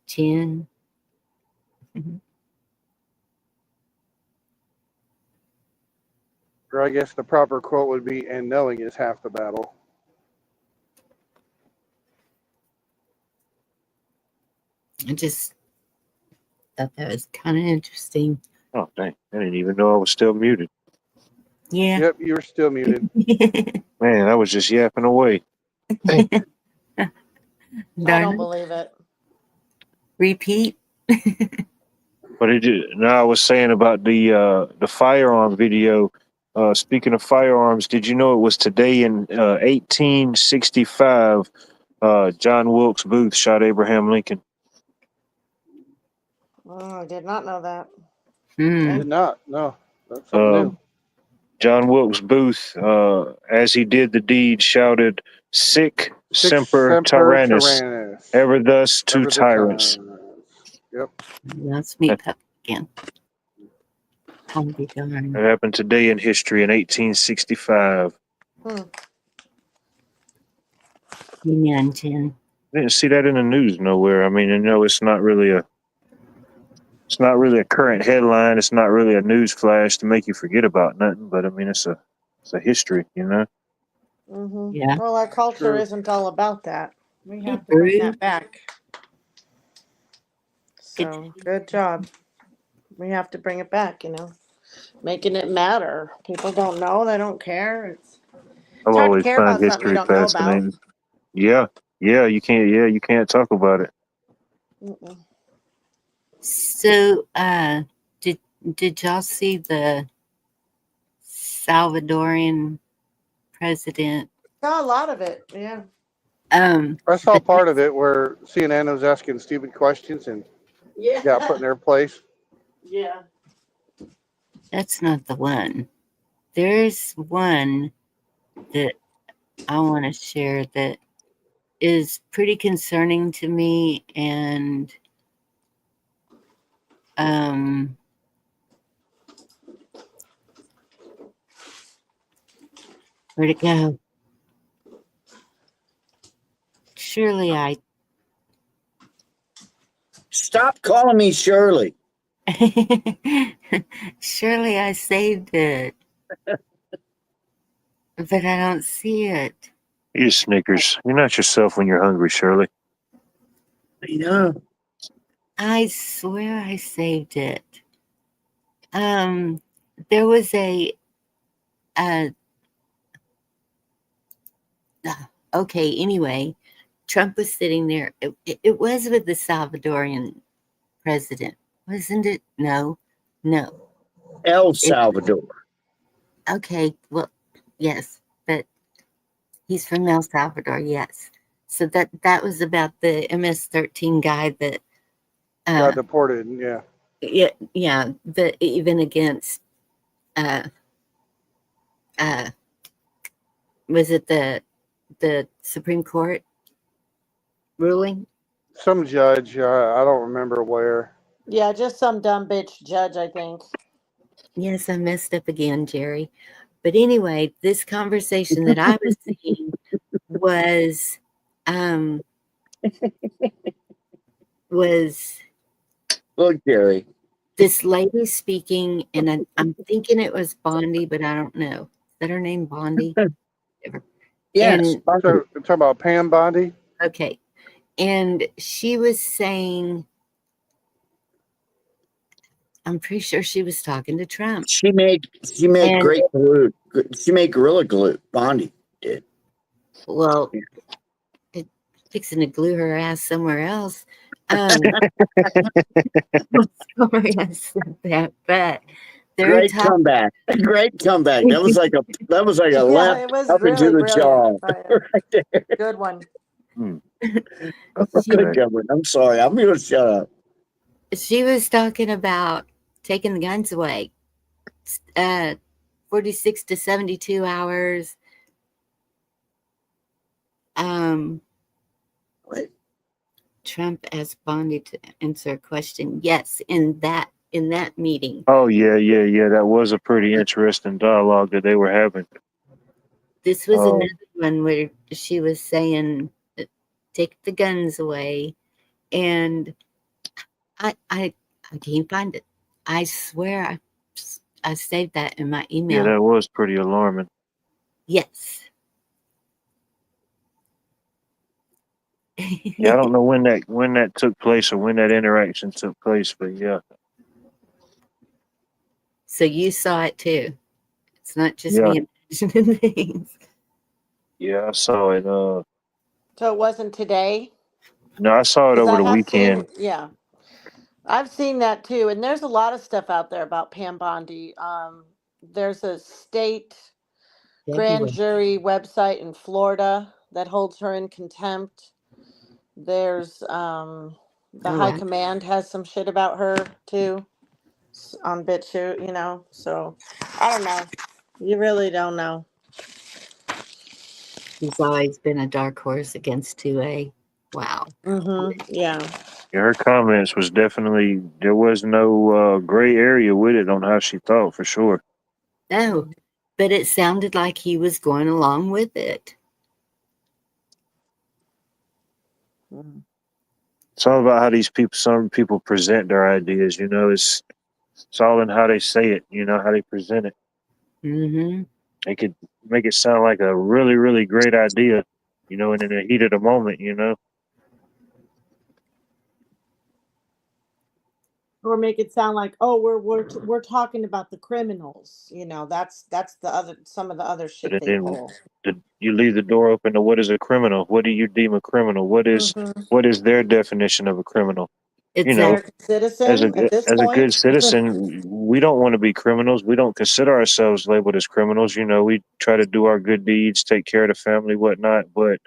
Jen. Or I guess the proper quote would be, and knowing is half the battle. I just thought that was kind of interesting. Oh, dang. I didn't even know I was still muted. Yeah. Yep, you were still muted. Man, I was just yapping away. I don't believe it. Repeat. But it did. Now I was saying about the firearm video. Speaking of firearms, did you know it was today in 1865? John Wilkes Booth shot Abraham Lincoln. I did not know that. Did not. No, that's something new. John Wilkes Booth, as he did the deed, shouted, "Sic semper tyrannis, ever thus to tyrants." Yep. Let's meet up again. I'll be darned. That happened today in history in 1865. Amen, Jen. I didn't see that in the news nowhere. I mean, it's not really a current headline. It's not really a news flash to make you forget about nothing. But I mean, it's a history, Yeah. Well, our culture isn't all about that. We have to bring that back. So good job. We have to bring it back. Making it matter. People don't know. They don't care. It's I've hard to always care found about something you history don't know about. fascinating. Yeah, you can't talk about it. So, did y'all see the Salvadorian president? Saw a lot of it. Yeah. I saw part of it where CNN was asking stupid questions and got put in their place. Yeah. That's not the one. There's one that I want to share that is pretty concerning to me, and where'd it go? Stop calling me Shirley. Surely I saved it, but I don't see it. You Snickers. You're not yourself when you're hungry, Shirley. I know. I swear I saved it. There was okay, anyway, Trump was sitting there. It was with the Salvadorian president, wasn't it? No. El Salvador. Okay, well, yes, but he's from El Salvador, yes. So that was about the MS-13 guy that got deported. Yeah. Yeah. But even against was it the Supreme Court ruling? Some judge. I don't remember where. Yeah, just some dumb bitch judge, I think. Yes, I messed up again, Jerry. But anyway, this conversation that I was seeing was Look, Jerry. This lady speaking, and I'm thinking it was Bondi, but I don't know. Is that her name, Bondi? Yes. And So, talking about Pam Bondi. okay, and she was saying, I'm pretty sure she was talking to Trump. She made And- great glue. She made Gorilla Glue. Bondi did. Well, fixing to glue her ass somewhere else. Sorry I said that, but Great comeback. Great comeback. That was like a Yeah, left it was up really into the jaw. brilliant. Right there. Good one. Good government. I'm sorry. I'm going to shut up. She was talking about taking the guns away. 46 to 72 hours. What? Trump asked Bondi to answer a question. Yes, in that meeting. Oh yeah. That was a pretty interesting dialogue that they were having. This was another one where she was saying, "Take the guns away," and I can't find it. I swear I saved that in my email. Yeah, that was pretty alarming. Yes. Yeah, I don't know when that took place or when that interaction took place, but yeah. So you saw it too. It's not just me imagining things. Yeah, I saw it. So it wasn't today? No, I saw it 'Cause over I the have weekend. seen, yeah. I've seen that too. And there's a lot of stuff out there about Pam Bondi. There's a state grand jury website in Florida that holds her in contempt. There's the high command has some shit about her too on BitChute, you know. So I don't know. You really don't know. He's always been a dark horse against 2A. Wow. Yeah. Yeah, her comments was definitely, there was no gray area with it on how she thought, for sure. No, but it sounded like he was going along with it. It's all about how some people present their ideas, you know. It's all in how they say it, you know, how they present it. Mm-hmm. They could make it sound like a really, really great idea, you know, and in the heat of the moment, you know. Or make it sound like, oh, we're talking about the criminals. You know, that's some of the other shit But they then pull. you leave the door open to what is a criminal? What do you deem a criminal? What is their definition of a criminal? It's you know, American citizen at this as a good point. citizen, we don't want to be criminals. We don't consider ourselves labeled as criminals. You know, we try to do our good deeds, take care of the family, whatnot. But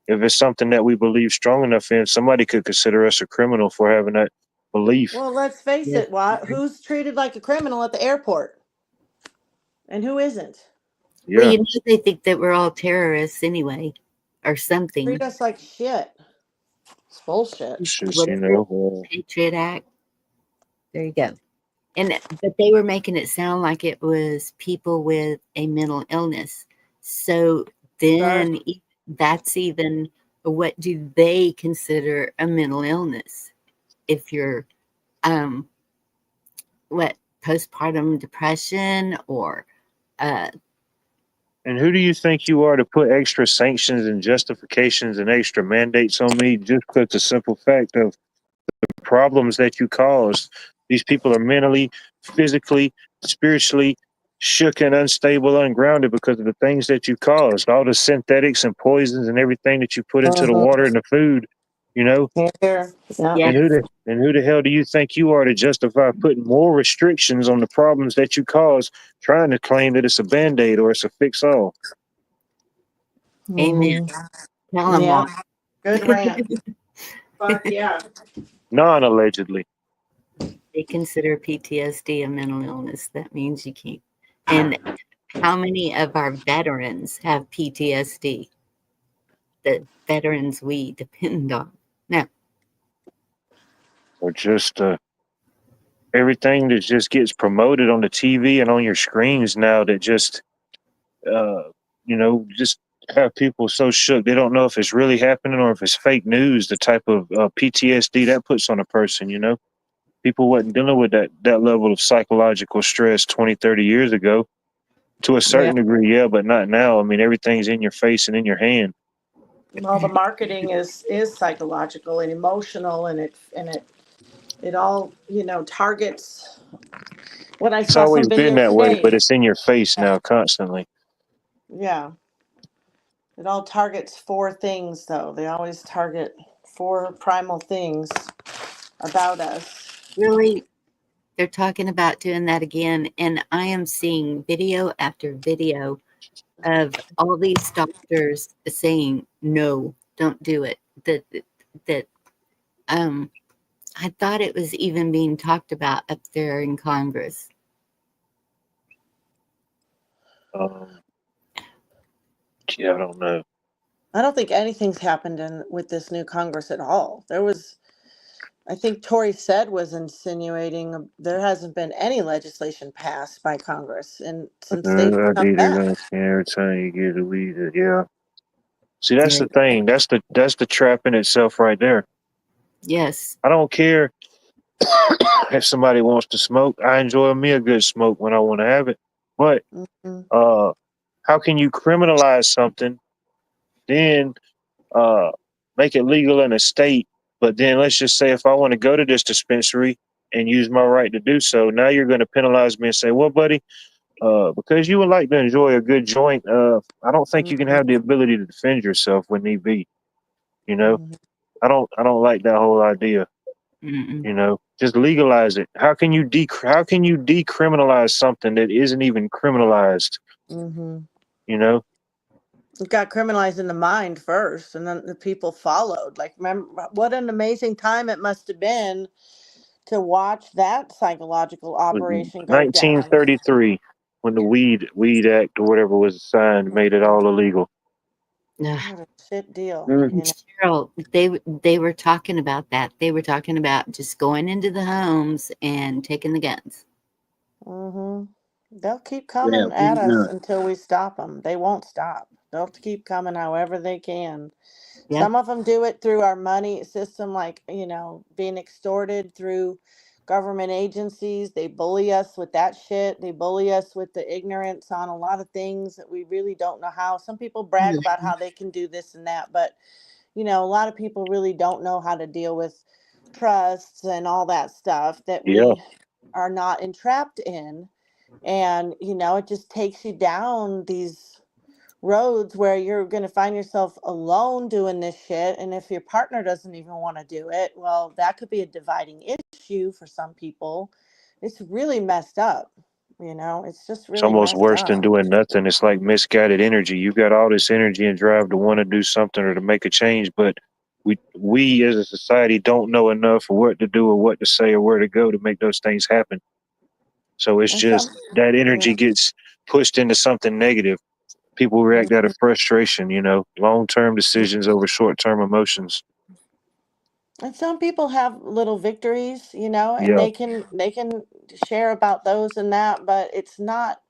if it's something that we believe strong enough in, somebody could consider us a criminal for having that belief. Well, let's face it. Who's treated like a criminal at the airport, and who isn't? Yeah. Well, you know, they think that we're all terrorists anyway, or something. Treat us like shit. It's bullshit. It's just, you know, Patriot Act. There you go. But they were making it sound like it was people with a mental illness. So then that's even, what do they consider a mental illness? If you're postpartum depression or and who do you think you are to put extra sanctions and justifications and extra mandates on me just because the simple fact of the problems that you caused? These people are mentally, physically, spiritually shook and unstable, ungrounded because of the things that you caused, all the synthetics and poisons and everything that you put into the water and the food, you know. Yeah. And who the hell do you think you are to justify putting more restrictions on the problems that you cause, trying to claim that it's a band-aid or it's a fix-all? Amen. Tell them Yeah. all. Good rant. Fuck yeah. Non-allegedly. They consider PTSD a mental illness. That means you can't. And how many of our veterans have PTSD? The veterans we depend on. No. Or just everything that just gets promoted on the TV and on your screens now that just, just have people so shook. They don't know if it's really happening or if it's fake news, the type of PTSD that puts on a person, you know. People wasn't dealing with that level of psychological stress 20, 30 years ago. To a certain degree, yeah, but not now. I mean, everything's in your face and in your hand. Well, the marketing is psychological and emotional, and it all targets. When I It's saw some always been video that way, but today, it's in your face now constantly. yeah, it all targets four things, though. They always target four primal things about us. Really? They're talking about doing that again. And I am seeing video after video of all these doctors saying, no, don't do it. That I thought it was even being talked about up there in Congress. Yeah, I don't know. I don't think anything's happened with this new Congress at all. I think Tory said was insinuating there hasn't been any legislation passed by Congress since they've I come think they're back. gonna every time you get a weed. Yeah. See, that's the thing. That's the trap in itself right there. Yes. I don't care if somebody wants to smoke. I enjoy me a good smoke when I want to have it. But how can you criminalize something, then make it legal in a state, but then let's just say if I want to go to this dispensary and use my right to do so, now you're going to penalize me and say, well, buddy, because you would like to enjoy a good joint, I don't think you can have the ability to defend yourself when need be. You know, I don't like that whole idea. You know, just legalize it. How can you decriminalize something that isn't even criminalized? Mm-hmm. You know, It got criminalized in the mind first, and then the people followed. Like, remember what an amazing time it must have been to watch that psychological it was operation go down. 1933 when the Weed Act or whatever was signed, made it all illegal. What a shit deal. Cheryl, they were talking about that. They were talking about just going into the homes and taking the guns. Mm-hmm. They'll keep coming at us until we stop them. They won't stop. They'll keep coming however they can. Yeah. Some of them do it through our money system, like, being extorted through government agencies. They bully us with that shit. They bully us with the ignorance on a lot of things that we really don't know how. Some people brag about how they can do this and that, but, a lot of people really don't know how to deal with trusts and all that stuff that we are not entrapped in. And, it just takes you down these roads where you're going to find yourself alone doing this shit. And if your partner doesn't even want to do it, well, that could be a dividing issue for some people. It's really messed up. It's just It's really almost messed worse than up. doing nothing. It's like misguided energy. You've got all this energy and drive to want to do something or to make a change, but we as a society don't know enough of what to do or what to say or where to go to make those things happen. So it's And just that energy gets pushed into something negative. People react out of frustration, long-term decisions over short-term emotions. And some people have little victories, and Yeah. they can share about those and that, but it's not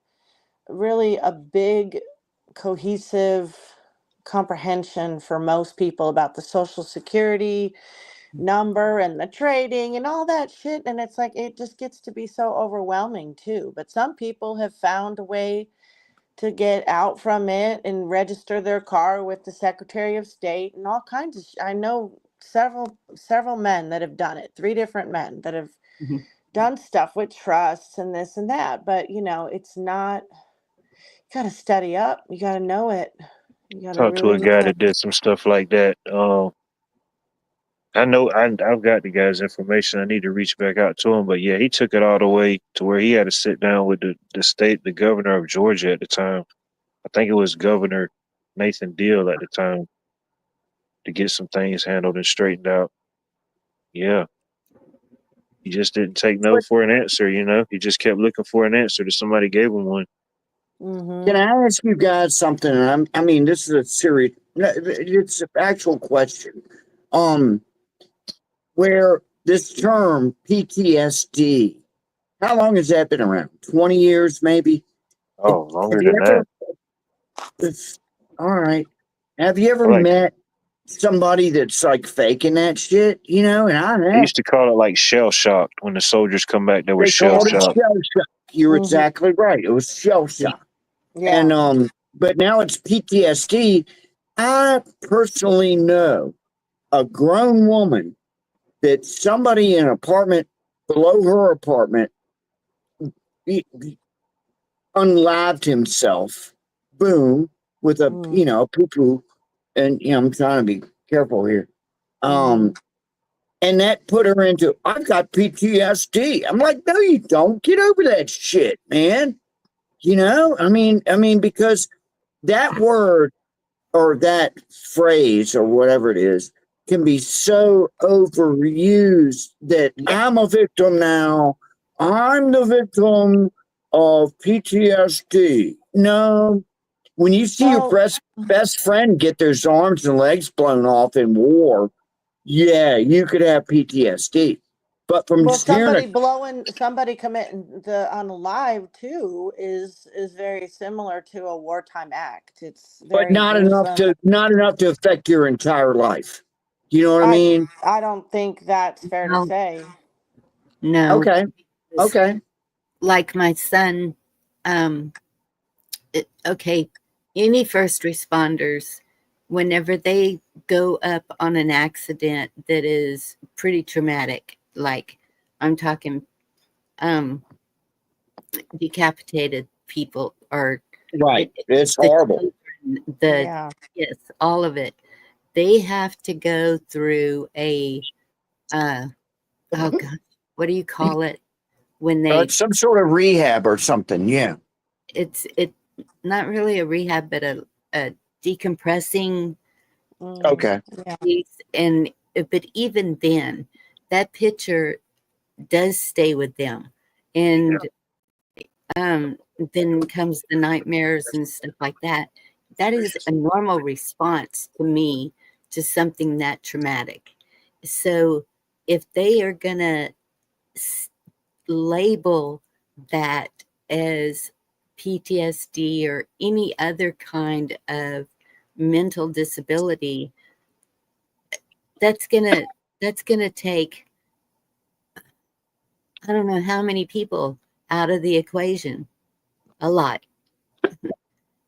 really a big cohesive comprehension for most people about the social security number and the trading and all that shit. And it's like it just gets to be so overwhelming too. But some people have found a way to get out from it and register their car with the Secretary of State and all kinds of I know several men that have done it, 3 different men that have done stuff with trusts and this and that, but you know, it's not. You got to study up. You got to know it. You got to Talked to really a know guy it. that did some stuff like that. I know I've got the guy's information. I need to reach back out to him. But yeah, he took it all the way to where he had to sit down with the governor of Georgia at the time. I think it was Governor Nathan Deal at the time to get some things handled and straightened out. Yeah. He just didn't take no for an answer, you know. He just kept looking for an answer till somebody gave him one. Can I ask you guys something? I mean, this is a serious, it's an actual question. Where this term PTSD, how long has that been around? 20 years, maybe? Oh, longer Have you than ever, that. all right. Have you ever Like met somebody that's like faking that shit? You know, and I they have. used to call it like shell shocked when the soldiers come back. They were They shell called it shocked. shell shock. You're exactly right. It was shell shock. Yeah. And but now it's PTSD. I personally know a grown woman that somebody in an apartment below her apartment unlived himself, boom, with a poo poo, and I'm trying to be careful here. And that put her into, I've got PTSD. I'm like, no, you don't. Get over that shit, man. You know, I mean, because that word or that phrase or whatever it is can be so overused that I'm a victim now. I'm the victim of PTSD. No, when you see your best friend get their arms and legs blown off in war, yeah, you could have PTSD. But from just hearing somebody committing on live too is very similar to a wartime act. It's but very not enough to affect your entire life. You know what I mean? I don't think that's fair to say. No. Okay. Like my son, okay, any first responders, whenever they go up on an accident that is pretty traumatic, like I'm talking decapitated people or right, it's horrible. Yes, all of it. They have to go through a oh god, what do you call it when they some sort of rehab or something? Yeah, it's not really a rehab, but a decompressing. Okay. And but even then, that picture does stay with them, and then comes the nightmares and stuff like that. That is a normal response to me to something that traumatic. So if they are gonna label that as PTSD or any other kind of mental disability, that's gonna take I don't know how many people out of the equation. A lot.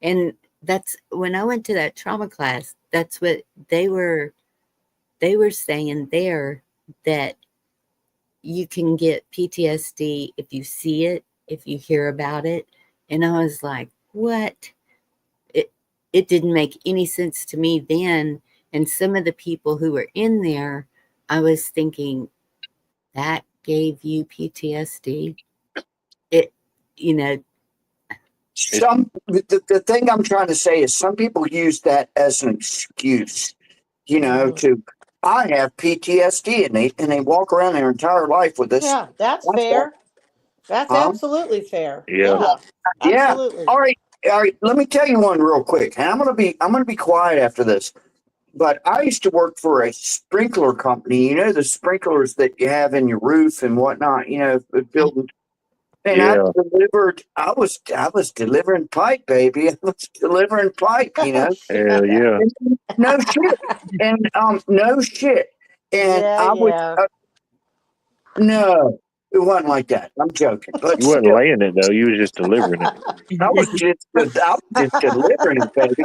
And that's when I went to that trauma class, that's what they were saying there, that you can get PTSD if you see it, if you hear about it. And I was like, what? It didn't make any sense to me then. And some of the people who were in there, I was thinking, that gave you PTSD. It, you know, the thing I'm trying to say is some people use that as an excuse, to I have PTSD, and they walk around their entire life with this. Yeah, that's fair. That's absolutely fair. Yeah. Absolutely. All right. Let me tell you one real quick. And I'm gonna be quiet after this. But I used to work for a sprinkler company. You know, the sprinklers that you have in your roof and whatnot. Building. And I was delivering pipe, baby. I was delivering pipe. Hell yeah. No shit. And no shit. And I was no. It wasn't like that. I'm joking. But You wasn't still, laying it though. You was just delivering it. I was just delivering it, baby.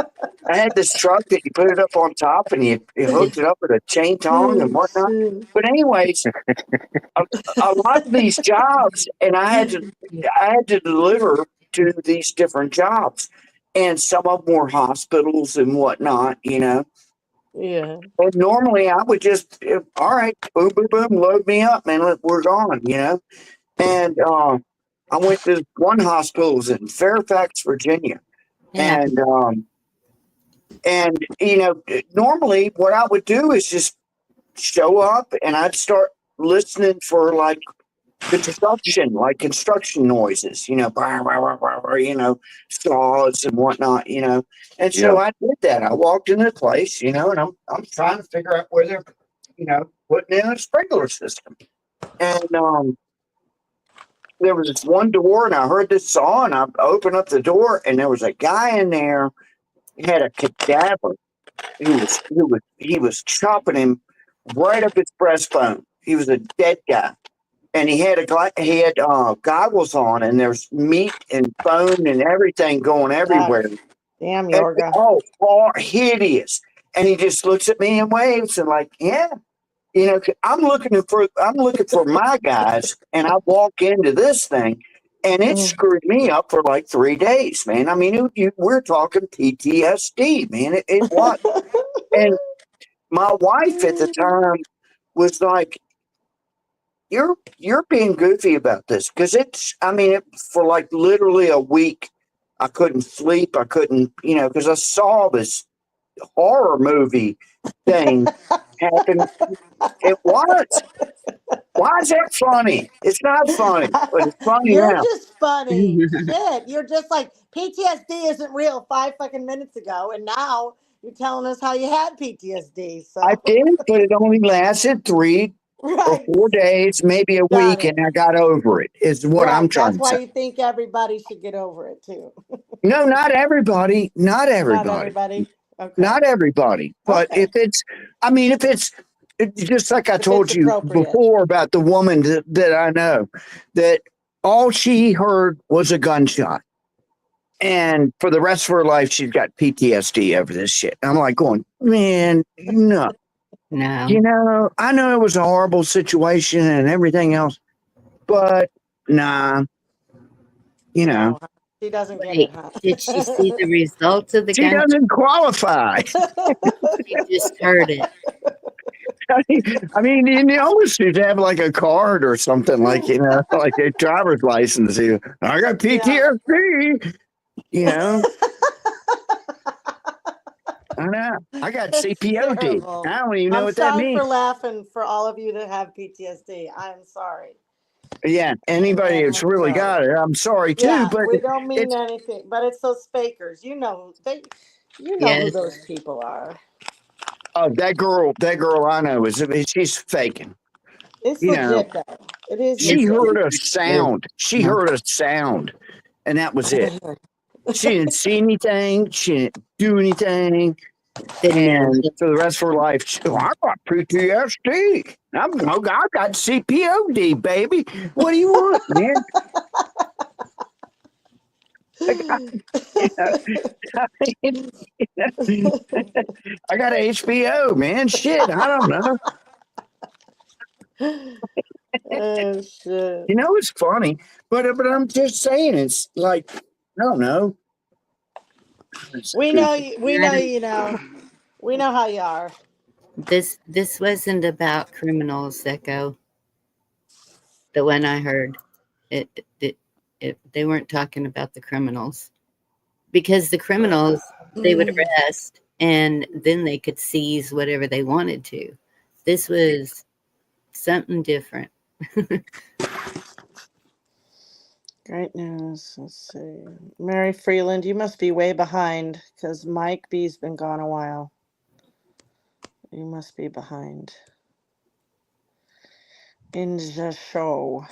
I had this truck that you put it up on top and you hooked it up with a chain tongue and Oh, whatnot. shit. But anyways, a lot of these jobs, and I had to deliver to these different jobs, and some of them were hospitals and whatnot, you know. Yeah. And normally I would just, all right, boom, boom, boom, load me up, man. We're gone, you know. And I went to one hospital, it was in Fairfax, Virginia, Yeah. and you know, normally what I would do is just show up and I'd start listening for like construction noises, you know, you know, saws and whatnot, you know. And so Yeah. I did that. I walked into the place, you know, and I'm trying to figure out where they're, you know, putting in a sprinkler system. And there was this one door, and I heard this saw, and I opened up the door, and there was a guy in there. He had a cadaver. He was chopping him right up his breastbone. He was a dead guy, and he had goggles on, and there's meat and bone and everything going God everywhere. damn, And Yorga. hideous. And he just looks at me and waves and like, yeah, you know, I'm looking for my guys, and I walk into this thing, and it screwed me up for like 3 days, man. I mean, we're talking PTSD, man. It was. And my wife at the time was like, "You're being goofy about this," because for like literally a week, I couldn't sleep. I couldn't, you know, because I saw this horror movie thing happen. It was. Why is that funny? It's not funny, but it's funny You're now. just funny. Shit. You're just like, PTSD isn't real 5 fucking minutes ago. And now you're telling us how you had PTSD. I So, did, but it only lasted 3 or right. 4 days, maybe a Got week, it. and I got over it, is what I'm Right. trying That's to why say. you think everybody should get over it too. No, not everybody. Not Not everybody. everybody. Okay. Not everybody. But Okay. if it's just like I If told it's you appropriate. before about the woman that I know, that all she heard was a gunshot. And for the rest of her life, she's got PTSD over this shit. I'm like going, man, no. No. You know, I know it was a horrible situation and everything else, but nah, you know, No, she doesn't get it, Wait, huh? did she see the results of the she gun? doesn't qualify. She just heard it. I mean, you almost should have like a card or something, like, you know, like a driver's license. I got PTSD, you know. I know. I got It's CPOD. terrible. I don't even know I'm what that sorry means. for laughing for all of you that have PTSD. I'm sorry. Yeah, anybody that's I'm really sorry. got it, I'm sorry too. Yeah, But we don't mean it's anything, but it's those fakers. You know, you know who Yes. those people are. that girl I know she's faking. It's You know, legit though. It is she Yes, legit. heard a it is. sound. She heard a sound, and that was it. She didn't see anything. She didn't do anything. Didn't even And look. for the rest of her life, I got PTSD. I got CPOD, baby. What do you want, man? I got HBO, man. Shit, I don't know. Oh shit. You know, it's funny, but I'm just saying, it's like, I don't know. We know you. We know Madam, you know. We know how you are. this wasn't about criminals, Echo. The one I heard, they weren't talking about the criminals, because the criminals they would arrest and then they could seize whatever they wanted to. This was something different. Great news. Let's see. Mary Freeland, you must be way behind because Mike B's been gone a while. You must be behind in the show.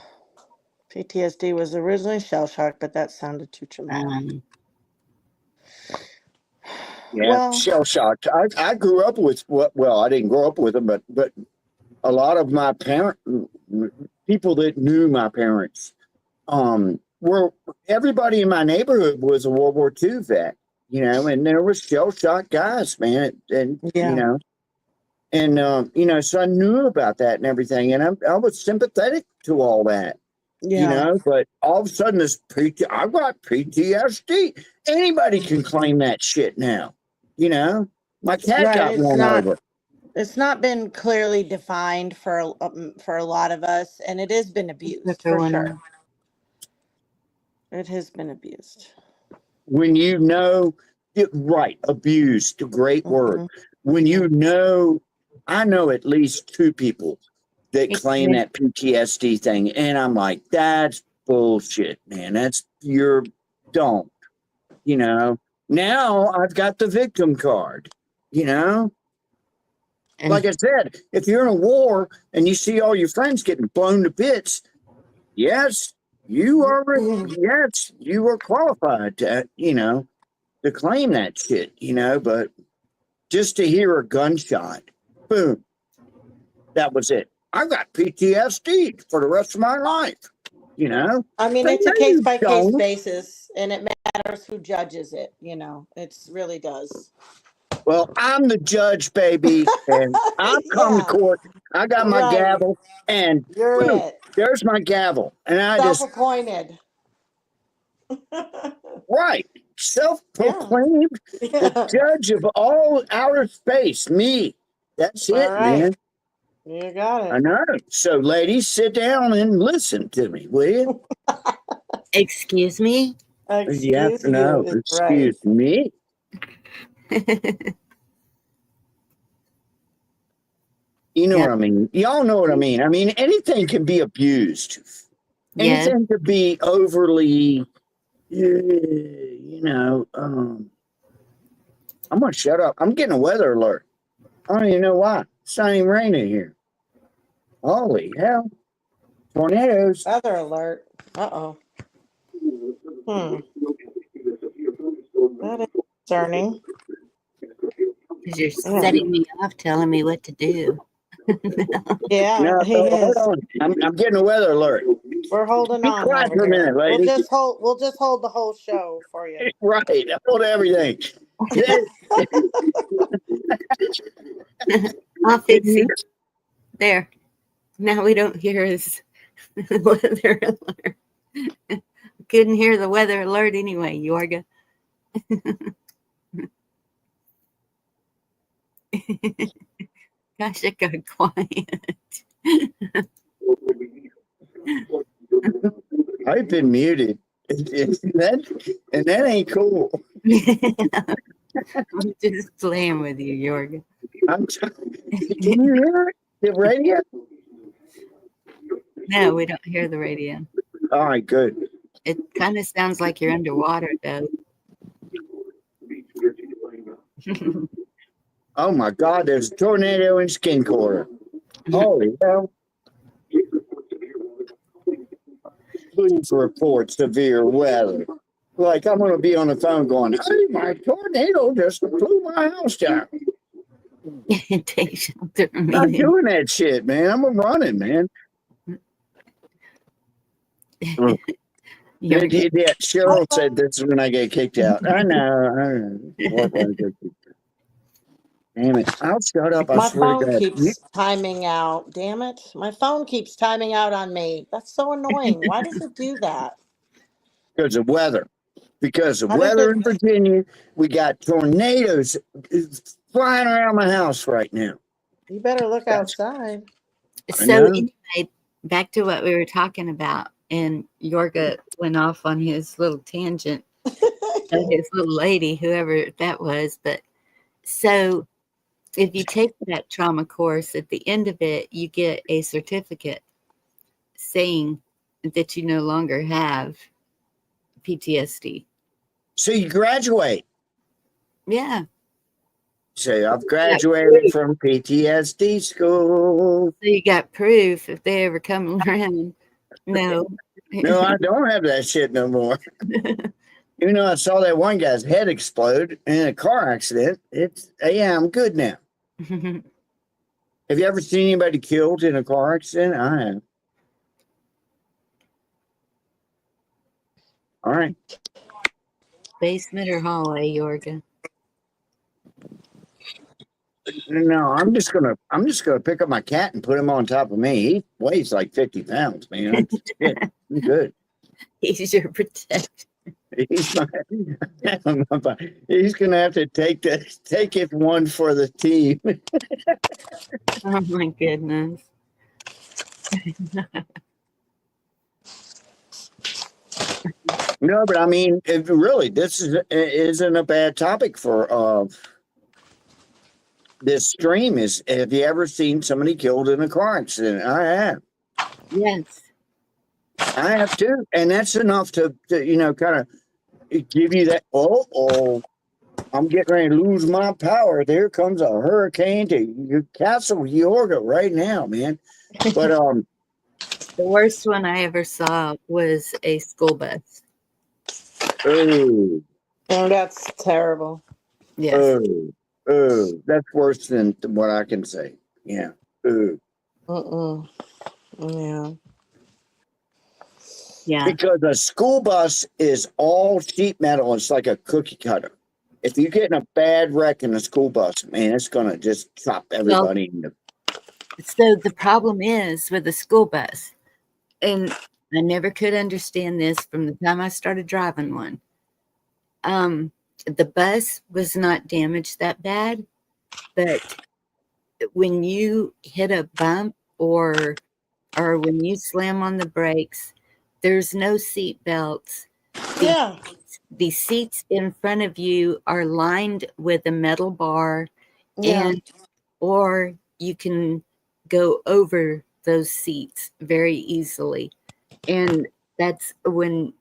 PTSD was originally shell shock, but that sounded too traumatic. Yeah, Well, shell shocked. I grew up with I didn't grow up with them, but a lot of my people that knew my parents, were everybody in my neighborhood was a World War II vet, you know, and there was shell shock guys, man, and you know, and you know, so I knew about that and everything, and I was sympathetic to all that, you know, but all of a sudden I've got PTSD. Anybody can claim that shit now, you know. My cat got run over. It's not been clearly defined for a lot of us, and it has been abused for sure. It has been abused. When you know, right, abused, a great word. When you know, I know at least 2 people that claim that PTSD thing, and I'm like, that's bullshit, man. Don't, you know. Now I've got the victim card, you know. And like I said, if you're in a war and you see all your friends getting blown to bits, yes, you are qualified to, you know, to claim that shit, you know, but just to hear a gunshot, boom, that was it. I got PTSD for the rest of my life, you know. I mean, it's a case by case basis, and it matters who judges it, you know. It really does. Well, I'm the judge, baby, and I've come to court. I got my gavel, and boom, there's my gavel, and I self-appointed. Right, self-proclaimed the judge of all outer space. Me, that's it, man. You got it. I know. So, ladies, sit down and listen to me, will you? Excuse me. Excuse me. You know what I mean? Y'all know what I mean. I mean, anything can be abused. Anything could be overly, you know. I'm going to shut up. I'm getting a weather alert. I don't even know why. It's not even raining here. Holy hell. Tornadoes. Weather alert. Uh-oh. That is concerning. Because you're setting me off, telling me what to do. Yeah, he is. Hold on. I'm getting a weather alert. We're holding on. Be quiet for a minute, lady. We'll just hold the whole show for you. Right. Hold everything. I'll fix it. There. Now we don't hear his weather alert. Couldn't hear the weather alert anyway, Yorga. Gosh, it got quiet. I've been muted. And that ain't cool. I'm just playing with you, Yorga. Can you hear it? The radio? No, we don't hear the radio. All right, good. It kind of sounds like you're underwater, though. Oh my God, there's a tornado in Skin Quarter. Holy hell. Please report severe weather. Like I'm going to be on the phone going, hey, my tornado just blew my house down. Take shelter from me. I'm doing that shit, man. I'm running, man. Yeah, Cheryl said this is when I get kicked out. I know. Damn it. I'll shut up. My phone keeps timing out. Damn it. My phone keeps timing out on me. That's so annoying. Why does it do that? Because of weather. Because of weather in Virginia. We got tornadoes flying around my house right now. You better look outside. So anyway, back to what we were talking about. And Yorga went off on his little tangent. His little lady, whoever that was. But so if you take that trauma course, at the end of it, you get a certificate saying that you no longer have PTSD. So you graduate. Yeah. So I've graduated from PTSD school. So you got proof if they ever come around. No. No, I don't have that shit no more. Even though I saw that one guy's head explode in a car accident, I'm good now. Have you ever seen anybody killed in a car accident? I have. All right. Basement or hallway, Yorga? No, I'm just gonna pick up my cat and put him on top of me. He weighs like 50 pounds, man. I'm good. He's your protector. He's my, he's gonna have to take it one for the team. Oh my goodness. No, but I mean, really, this isn't a bad topic for this stream. Is have you ever seen somebody killed in a car accident? I have. Yes. I have too, and that's enough to kind of give you that. Oh, I'm getting ready to lose my power. There comes a hurricane to Castle Yorga right now, man. But the worst one I ever saw was a school bus. Oh, that's terrible. Yes. Oh, that's worse than what I can say. Yeah. Yeah. Yeah. Because a school bus is all sheet metal. It's like a cookie cutter. If you get in a bad wreck in a school bus, man, it's gonna just chop everybody into. So the problem is with the school bus, and I never could understand this from the time I started driving one. The bus was not damaged that bad, but when you hit a bump or when you slam on the brakes, there's no seat belts. Yeah. The seats in front of you are lined with a metal bar, or you can go over those seats very easily. And that's when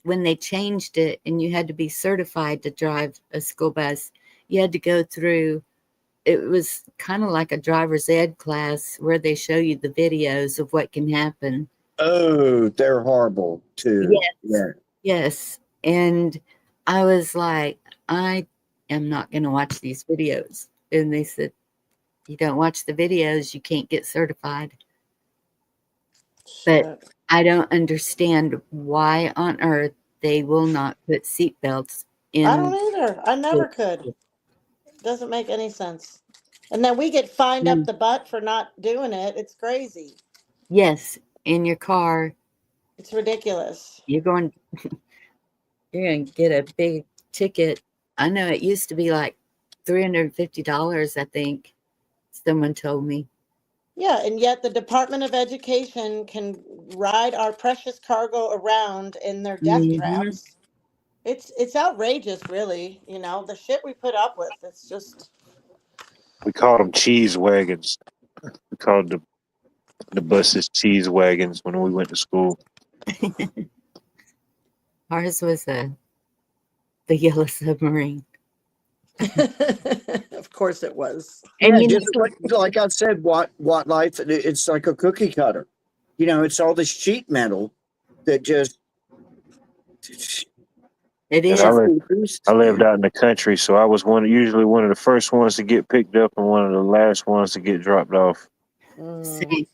they changed it and you had to be certified to drive a school bus. You had to go through, it was kind of like a driver's ed class where they show you the videos of what can happen. Oh, they're horrible too. Yes. And I was like, I am not going to watch these videos. And they said, you don't watch the videos, you can't get certified. But I don't understand why on earth they will not put seatbelts in. I don't either. I never could. Doesn't make any sense. And then we get fined up the butt for not doing it. It's crazy. Yes, in your car. It's ridiculous. You're going to get a big ticket. I know it used to be like $350, I think. Someone told me. Yeah, and yet the Department of Education can ride our precious cargo around in their death traps. It's outrageous, really. You know, the shit we put up with. It's just. We called them cheese wagons. We called the buses cheese wagons when we went to school. Ours was the Yellow Submarine. Of course it was. And just like I said, what life, it's like a cookie cutter. You know, it's all this sheet metal that just. It is. I lived out in the country, so I was usually one of the first ones to get picked up and one of the last ones to get dropped off. See,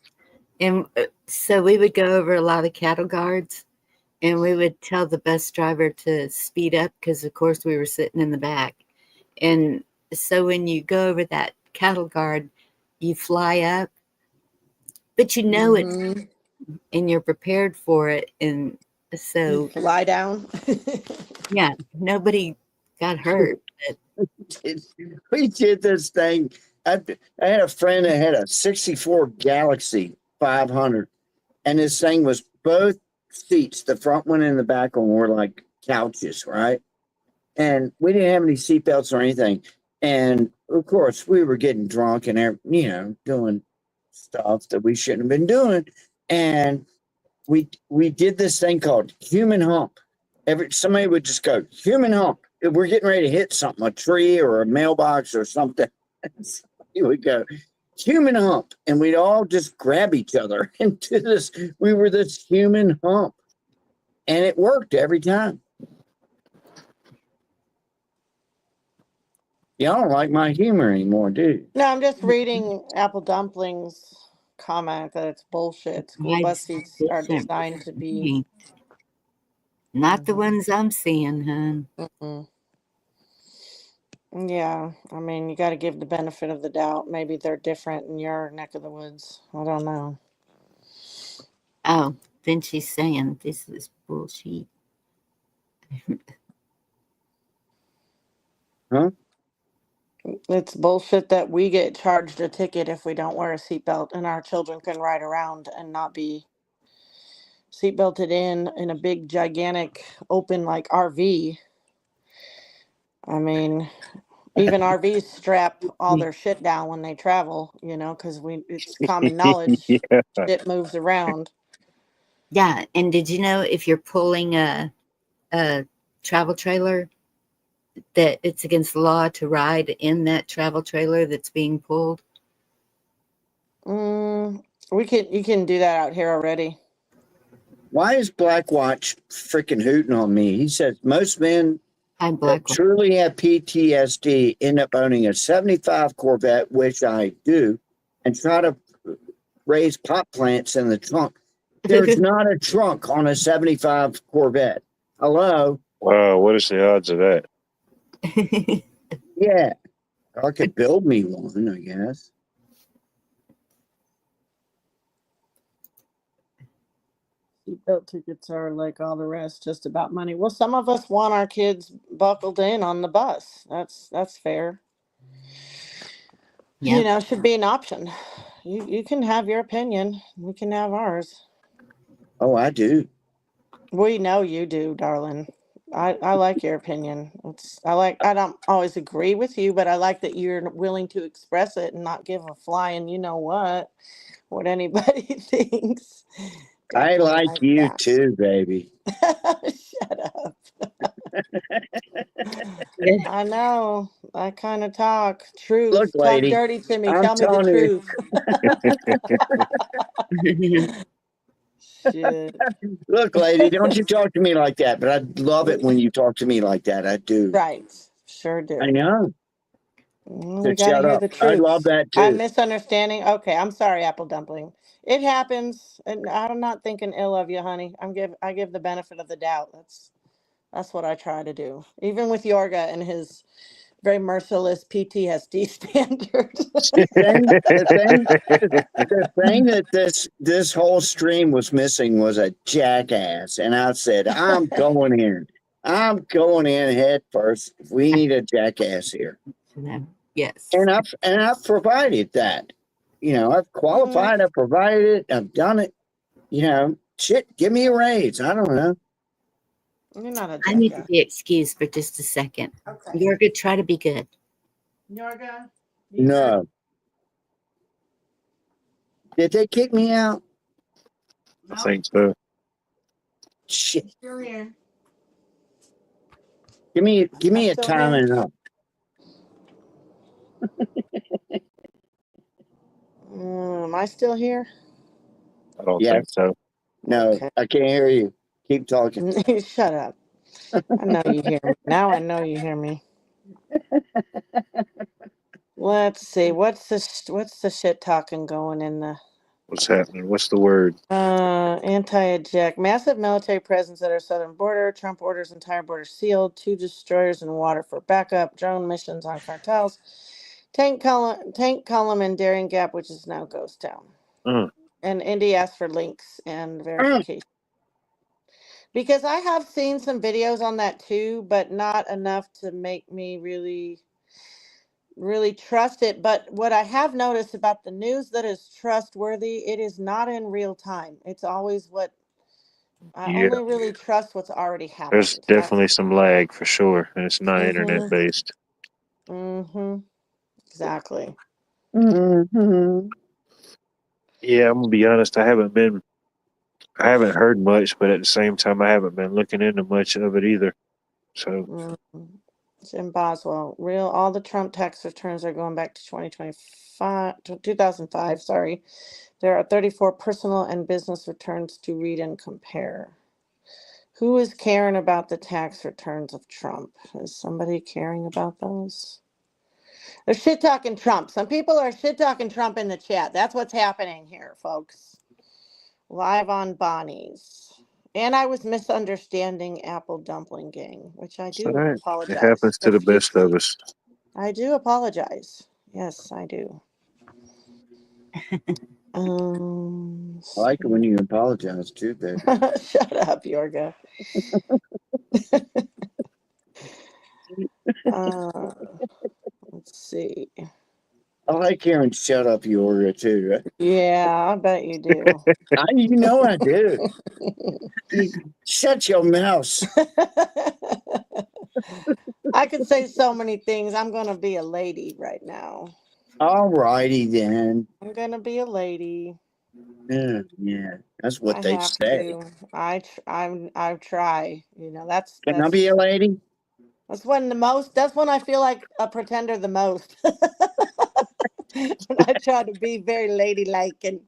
and so we would go over a lot of cattle guards, and we would tell the bus driver to speed up because, of course, we were sitting in the back. And so when you go over that cattle guard, you fly up, but you know it, and you're prepared for it. And so you fly down. Yeah, nobody got hurt. We did this thing. I had a friend that had a 64 Galaxy 500, and this thing was both seats, the front one and the back one, were like couches, right? And we didn't have any seatbelts or anything. And of course, we were getting drunk and doing stuff that we shouldn't have been doing. And we did this thing called human hump. Somebody would just go, human hump. If we're getting ready to hit something, a tree or a mailbox or something, somebody would go, human hump. And we'd all just grab each other into this. We were this human hump. And it worked every time. Y'all don't like my humor anymore, do you? No, I'm just reading Apple Dumplings comment that it's bullshit. School bus seats are designed to be. Not the ones I'm seeing, hon. Mm-mm. Yeah, I mean, you got to give the benefit of the doubt. Maybe they're different in your neck of the woods. I don't know. Oh, then she's saying this is bullshit. Huh? It's bullshit that we get charged a ticket if we don't wear a seatbelt, and our children can ride around and not be seatbelted in a big, gigantic, open like RV. I mean, even RVs strap all their shit down when they travel, because it's common knowledge Yeah. shit moves around. Yeah, and did you know if you're pulling a travel trailer that it's against the law to ride in that travel trailer that's being pulled? You can do that out here already. Why is Blackwatch freaking hooting on me? He says most men that truly have PTSD end up owning a 75 Corvette, which I do, and try to raise pot plants in the trunk. There's not a trunk on a 75 Corvette. Hello? Wow, what is the odds of that? Yeah. I could build me one, I guess. Seatbelt tickets are like all the rest, just about money. Well, some of us want our kids buckled in on the bus. That's fair. Yeah. Should be an option. You can have your opinion. We can have ours. Oh, I do. We know you do, darling. I like your opinion. I don't always agree with you, but I like that you're willing to express it and not give a flying you know what anybody thinks. I Definitely like you that. too, baby. Shut up. I know. I kind of talk. Look, Truth. Talk lady, dirty to me. I'm Tell me the telling you. truth. Shit. Look, lady, don't you talk to me like that. But I love it when you talk to me like that. I do. Right. Sure do. I know. We So got to shut hear up. the I love truth. that I'm too. misunderstanding. Okay, I'm sorry, Apple Dumpling. It happens, and I'm not thinking ill of you, honey. I give the benefit of the doubt. That's what I try to do, even with Yorga and his very merciless PTSD standard. The thing that this whole stream was missing was a jackass, and I said, I'm going in. I'm going in head first. We need a jackass here. Yes. And I've provided that. I've qualified, I've provided it, I've done it. Shit, give me a raise. I don't know. You're not a I need to jackass. be excused for just a second. Okay. You're good. Try to be good. Yorga? No. Did they kick me out? I think so. Shit. Still here. Give me a still time here. and up. Am I still here? I don't Yes. think so. No, Okay. I can't hear you. Keep talking. Shut up. I know you hear me. Now I know you hear me. Let's see. What's the shit talking going in the What's happening? What's the word? anti-eject? Massive military presence at our southern border. Trump orders entire border sealed. 2 destroyers in water for backup. Drone missions on cartels. Tank column in Darien Gap, which is now ghost town. And Indy asked for links and verification. Because I have seen some videos on that too, but not enough to make me really trust it. But what I have noticed about the news that is trustworthy, it is not in real time. It's always what I Yeah. only really trust what's already There's happened. definitely some lag for sure, and it's not internet Mhm. based. Mhm. Exactly. Mm-hmm. Yeah, I'm gonna be honest. I haven't heard much, but at the same time, I haven't been looking into much of it either. So It's in Boswell. All the Trump tax returns are going back to 2005. Sorry. There are 34 personal and business returns to read and compare. Who is caring about the tax returns of Trump? Is somebody caring about those? They're shit talking Trump. Some people are shit talking Trump in the chat. That's what's happening here, folks. Live on Bonnie's. And I was misunderstanding Apple Dumpling Gang, which I So do that it apologize happens to the best of profusely. us. I do apologize. Yes, I do. I like it when you apologize too, baby. Shut up, Yorga. Let's see. I like hearing "shut up, Yorga" too. Yeah, I bet you do. You know I do. Shut your mouth. I could say so many things. I'm going to be a lady right now. All righty then. I'm going to be a lady. Yeah, that's what I they have say. to. I try. You know, that's Can I be a lady? That's when I feel like a pretender the most. When I try to be very ladylike and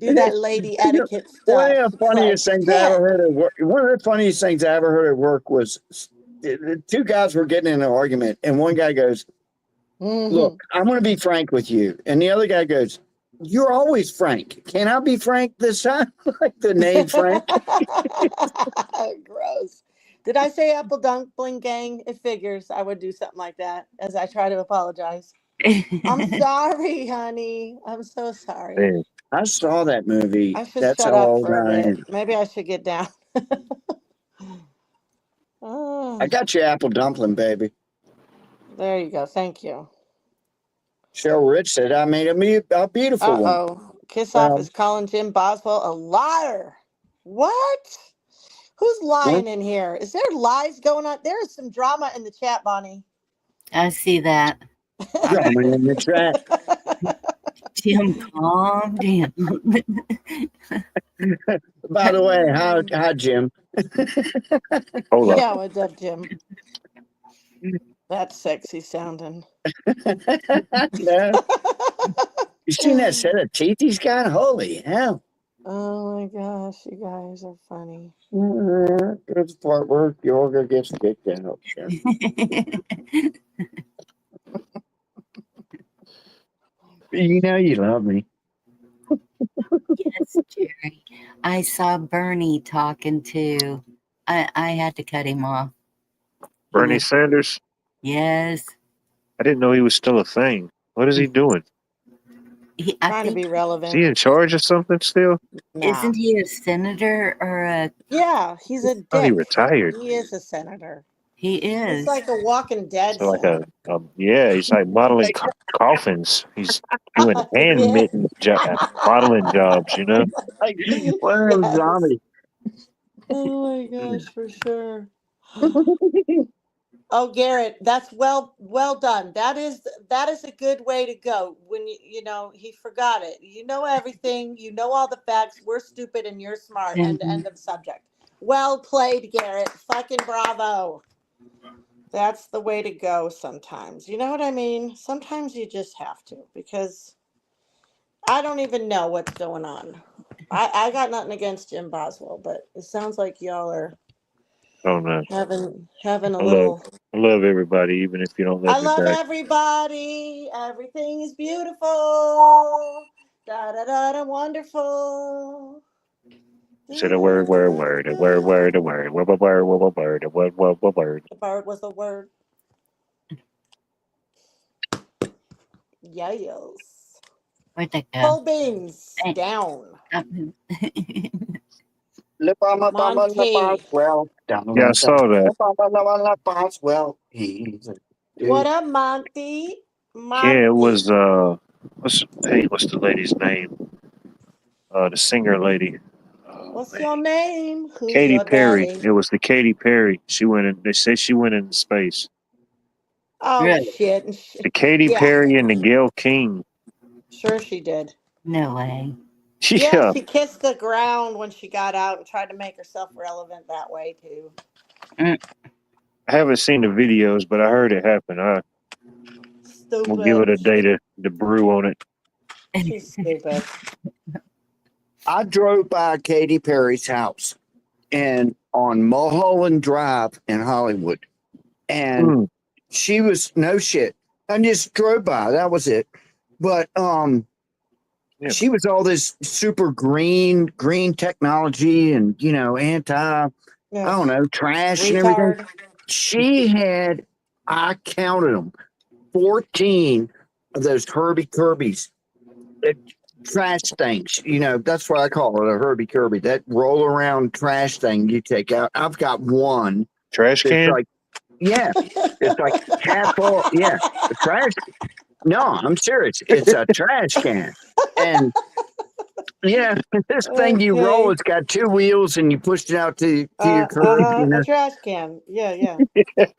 do that lady etiquette One stuff. of the It's like, funniest things I shit. ever heard at work. One of the funniest things I ever heard at work was the two guys were getting in an argument, and one guy goes, "Look, I'm going to be frank with you," and the other guy goes, "You're always frank. Can I be frank this time?" Like the name Frank. Gross. Did I say Apple Dumpling Gang? It figures I would do something like that as I try to apologize. I'm sorry, honey. I'm so sorry. Man, I saw that movie. I should That's shut how up old for a I bit. am. Maybe I should get down. Oh, I got your apple dumpling, baby. there you go. Thank you. Cheryl Rich said I made a beautiful one. Uh-oh. Kiss Off is calling Jim Boswell a liar. What? Who's lying in here? Is there lies going on? There is some drama in the chat, Bonnie. I see that. Drama in the chat. Jim, calm down. By the way, hi Jim. hold up. Yeah, what's up, Jim? That's sexy sounding. No. You seen that set of teeth he's got? Holy hell. Oh my gosh, you guys are funny. It's part where Yorga gets kicked out. Sure. You know you love me. Yes, Jerry. I saw Bernie talking to. I had to cut him off. Bernie Sanders? Yes. I didn't know he was still a thing. What is he doing? Trying to be relevant. Is he in charge of something still? Isn't he a senator or a? Yeah, he's a dick. Oh, he retired. He is a senator. He is. He's like a Walking Dead. So like yeah, he's like modeling coffins. He's doing hand mitten modeling jobs, you know? Like one of those zombies. Oh my gosh, for sure. Oh, Garrett, that's well done. That is a good way to go. When you know he forgot it. You know everything. You know all the facts. We're stupid and you're smart. And end of subject. Well played, Garrett. Fucking bravo. That's the way to go sometimes. You know what I mean? Sometimes you just have to, because I don't even know what's going on. I got nothing against Jim Boswell, but it sounds like y'all are having a little. I love everybody, even if you don't love I me love back. everybody. Everything is beautiful. Da da da da, wonderful. Said a word. The bird was the word. Yes. Where'd that go? Whole beans down. Monty. Well, yeah, I saw that. Well, What up, Monty? Yeah, it was what's the lady's name? The singer lady. What's your name? Who's Katy your Perry. daddy? It was the Katy Perry. She went in. They say she went into space. Oh shit! The Katy Perry and the Gayle King. Sure, she did. No way. Yeah, she kissed the ground when she got out and tried to make herself relevant that way too. I haven't seen the videos, but I heard it happen. We'll give it a day to brew on it. She's stupid. I drove by Katy Perry's house and on Mulholland Drive in Hollywood. And she was no shit. I just drove by. That was it. But Yeah. She was all this super green technology and, you know, I don't know, trash and everything. Retard. She had, I counted them, 14 of those Herbie Kirby's trash things. You know, that's what I call it, a Herbie Kirby. That roll around trash thing you take out. I've got one. Trash It's can? like, yeah, it's like half full. Yeah, the trash. No, I'm serious. It's a trash can. And yeah, this thing you roll, Okay. it's got two wheels and you push it out to your curb, you A know. trash can. Yeah. Yeah,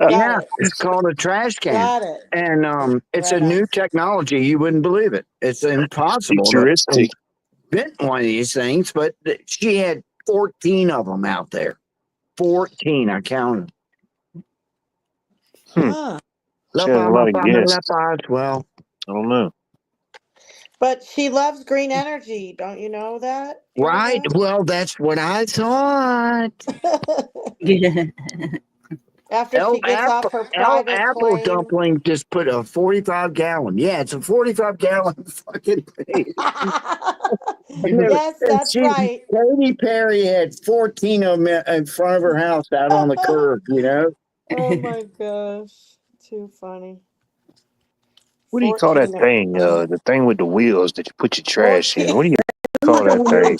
Got it. it's called a trash can. Got it. And it's Right a new on. technology. You wouldn't believe it. It's impossible to Futuristic. invent one of these things, but she had 14 of them out there. 14, I counted. Huh. She has a lot of guests. Well, I don't know. But she loves green energy. Don't you know that? right. Well, that's what I thought. Yeah. After she gets off her private Apple plane. Dumpling just put a 45-gallon. Yeah, it's a 45-gallon fucking thing. Yes, that's right. Katy Perry had 14 of them in front of her house out on the curb, you know? Oh my gosh. Too funny. What do you call that 14 of thing? them. The thing with the wheels that you put your trash 14. in. What do you call that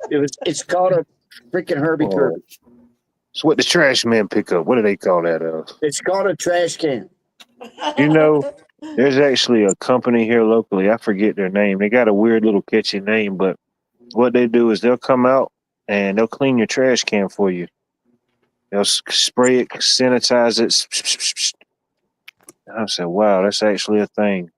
thing? It's called a freaking Herbie Kirby. It's what the trash men pick up. What do they call that? It's called a trash can. You know, there's actually a company here locally. I forget their name. They got a weird little catchy name, but what they do is they'll come out and they'll clean your trash can for you. They'll spray it, sanitize it. I said, wow, that's actually a thing.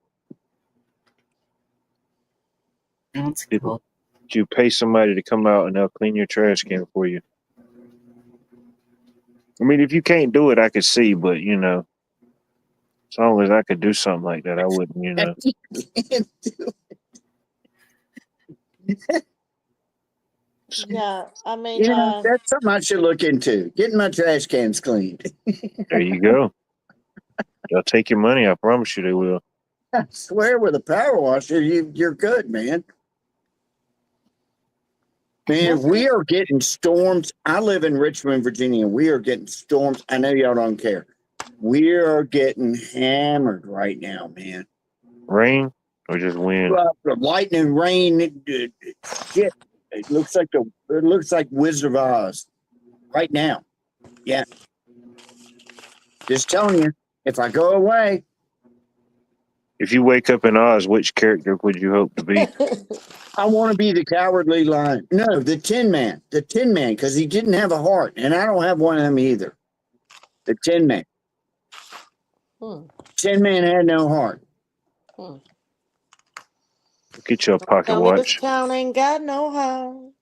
That's cool. You pay somebody to come out and they'll clean your trash can for you. I mean, if you can't do it, I could see, but you know, as long as I could do something like that, I wouldn't, you know. Yeah, I mean, Yeah, that's something I should look into. Getting my trash cans cleaned. There you go. They'll take your money. I promise you they will. I swear, with a power washer, you're good, man. Man, we are getting storms. I live in Richmond, Virginia. We are getting storms. I know y'all don't care. We are getting hammered right now, man. Rain or just wind? Lightning, rain, shit. It looks like Wizard of Oz right now. Yeah. Just telling you, if I go away. If you wake up in Oz, which character would you hope to be? I want to be the Cowardly Lion. No, the Tin Man. The Tin Man, because he didn't have a heart, and I don't have one of them either. The Tin Man. Tin Man had no heart. Get your pocket tell me this watch. town ain't got no heart.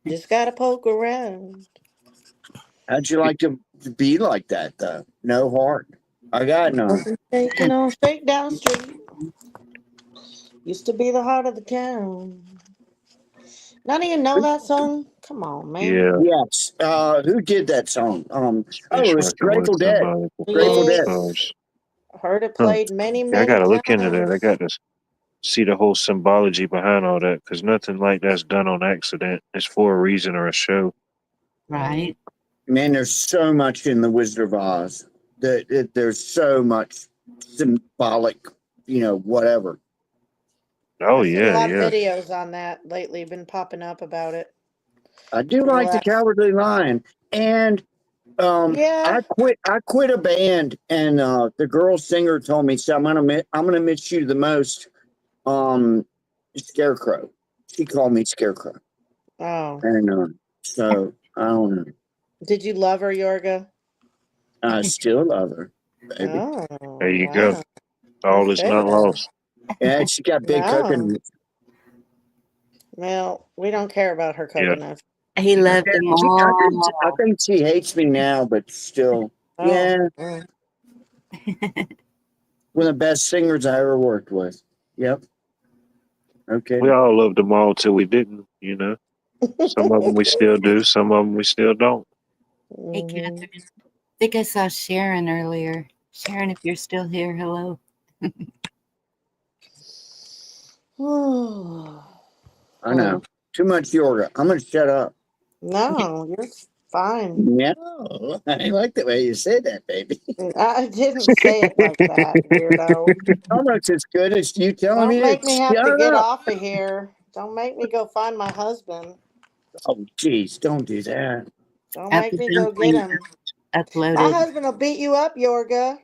Just gotta poke around. How'd you like to be like that, though? No heart. I got none. Taking on Shakedown Street. Used to be the heart of the town. None of you know that song? Come on, man. Yeah. Yes. Who did that song? It was Grateful Dead. Grateful Dead. Heard it played many I gotta times. look into that. I got to see the whole symbology behind all that because nothing like that's done on accident. It's for a reason or a show. Right. Man, there's so much in the Wizard of Oz. There's so much symbolic, whatever. Oh, I've seen a lot yeah. of videos on that lately, been popping up about it. I do like the Cowardly Lion, and I quit a band, and the girl singer told me, "So I'm gonna miss you the most." Scarecrow. She called me Scarecrow. Oh. And so I don't know. Did you love her, Yorga? I still love her, baby. Oh, there you go. All is not lost. Yeah, she got big coconuts. Well, we don't care about her coconuts. He loved them all. I think she hates me now, but still, yeah. One of the best singers I ever worked with. Yep. Okay. We all loved them all till we didn't, you know. Some of them we still do, some of them we still don't. Hey, Catherine. I think I saw Sharon earlier. Sharon, if you're still here, hello. I know. Too much yoga. I'm gonna shut up. No, you're fine. No, I like the way you said that, baby. I didn't say it like that, weirdo. Almost as good as you telling Don't me to make me have to shut get up. off of here. Don't make me go find my husband. Oh, geez, don't do that. Don't make me go get him. My Uploaded. husband will beat you up, Yorga.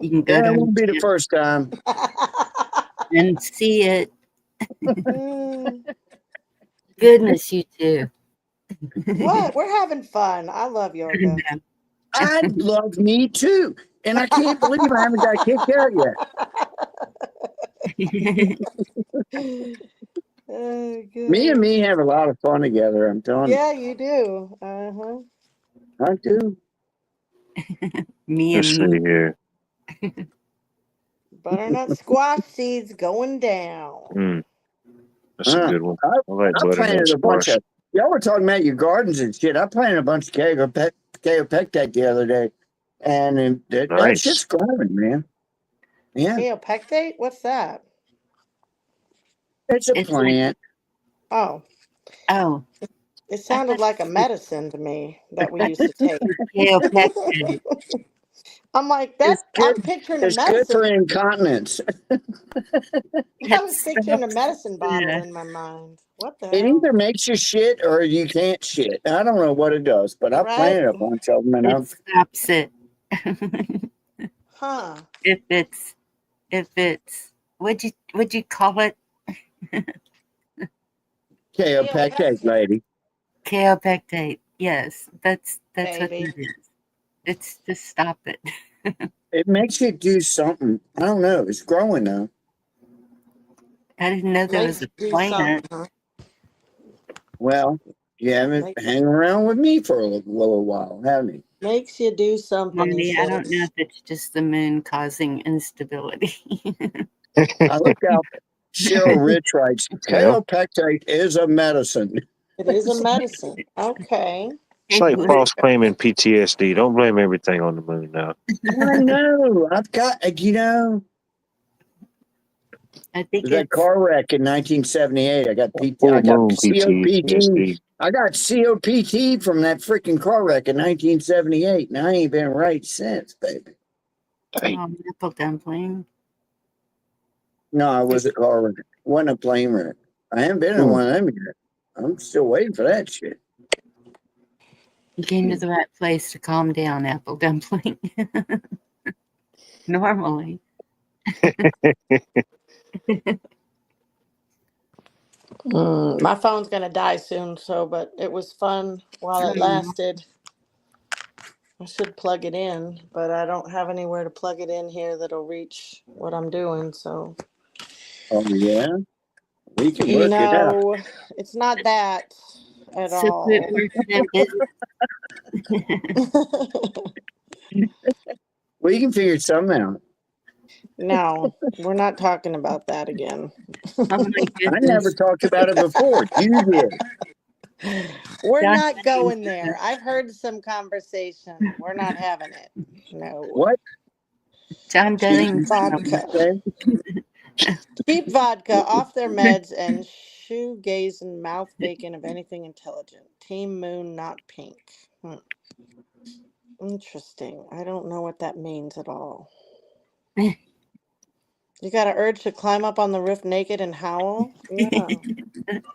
You can go Yeah, to it won't be the first time. and see it. Mm. Goodness, you too. What? We're having fun. I love Yorga. I love me too. And I can't believe I haven't got kicked out yet. Oh, Me and gosh. me have a lot of fun together, I'm telling Yeah, you do. Uh-huh. you. I do. Me Let's and see me. here. Butternut squash seeds going down. That's a good one. I like I butternut planted a bunch squash. of, y'all were talking about your gardens and shit. I planted a bunch of Kaopectate the other day. And that Nice. shit's growing, man. Yeah. Kaopectate? What's that? It's a plant. Oh. Oh. It sounded like a medicine to me that we used to take. Kaopectate. I'm like, It's good. I'm picturing a It's good for medicine. incontinence. I was picturing a medicine bottle in my mind. What the It hell? either makes you shit or you can't shit. I don't know what it does, but I Right? planted a bunch of them, and It stops it. Huh. If it's what'd you call it? Kaopectate, lady. Kaopectate. Yes, that's what Baby. it is. It's to stop it. It makes you do something. I don't know. It's growing though. I didn't know there was Makes a you do plant. something, huh? Well, you haven't hang around with me for a little while, haven't you? Makes you do something, he Mommy, I don't know says. if it's just the moon causing instability. I looked out. Cheryl Rich writes, Well. Kaopectate is a medicine. It is a medicine. Okay. It's like false claiming PTSD. Don't blame everything on the moon now. I know. I've got, I think that car wreck in 1978. I got Full I got moon COPT. PTSD. I got COPT from that freaking car wreck in 1978, and I ain't been right since, baby. Apple dumpling. No, I was a car wreck. Wasn't a plane wreck. I haven't been in one of them yet. I'm still waiting for that shit. You came to the right place to calm down, Apple dumpling. Normally. My phone's gonna die soon, but it was fun while it lasted. I should plug it in, but I don't have anywhere to plug it in here that'll reach what I'm doing, so. Oh, yeah? We can work it out. It's not that at So all. quit working in business. We can figure something out. No, we're not talking about that again. Oh my I goodness. never talked about it before. You did. We're John not going there. I've heard some conversation. We're not having it. No. What? John Dunning. Vodka. Cheap vodka, off their meds, and shoegazing mouth bacon of anything intelligent. Team Moon, not pink. Interesting. I don't know what that means at all. You got an urge to climb up on the roof naked and howl? Yeah.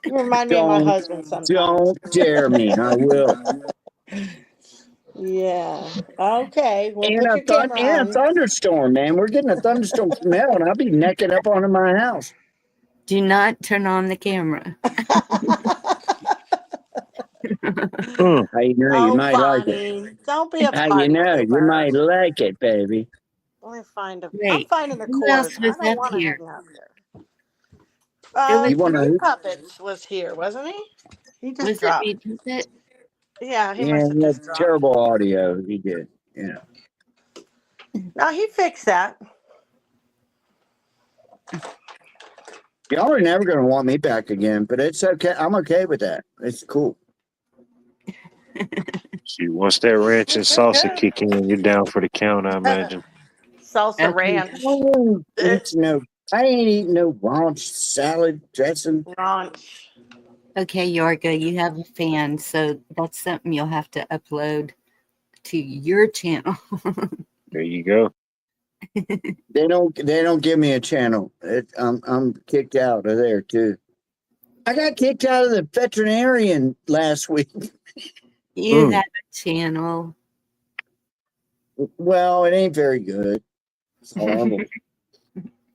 You remind me of my husband sometimes. Don't dare me. I will. Yeah. Okay. We'll And put a, your camera and a on. thunderstorm, man. We're getting a thunderstorm from hell, and I'll be necking up onto my house. Do not turn on the camera. How you know you might like it? Bonnie. Don't be a How party you know you pooper. might like it, baby? Let me find a. I'm Wait, finding a who cord. else was I don't up want to here? hang out there. You wanna Meat who? Puppets was here, wasn't he? He just Was it dropped. Meat Puppet? Yeah, he Yeah, must have that's just dropped. terrible audio. He did. Yeah. No, he fixed that. Y'all are never going to want me back again, but it's okay. I'm okay with that. It's cool. See, once that ranch and salsa kick in, you're down for the count, I imagine. Salsa ranch. Oh, it's no I ain't eating no ranch salad dressing. Ranch. Okay, Yorga, you have a fan, so that's something you'll have to upload to your channel. There you go. They don't give me a channel. I'm kicked out of there too. I got kicked out of the veterinarian last week. You have a channel. Well, it ain't very good. It's horrible.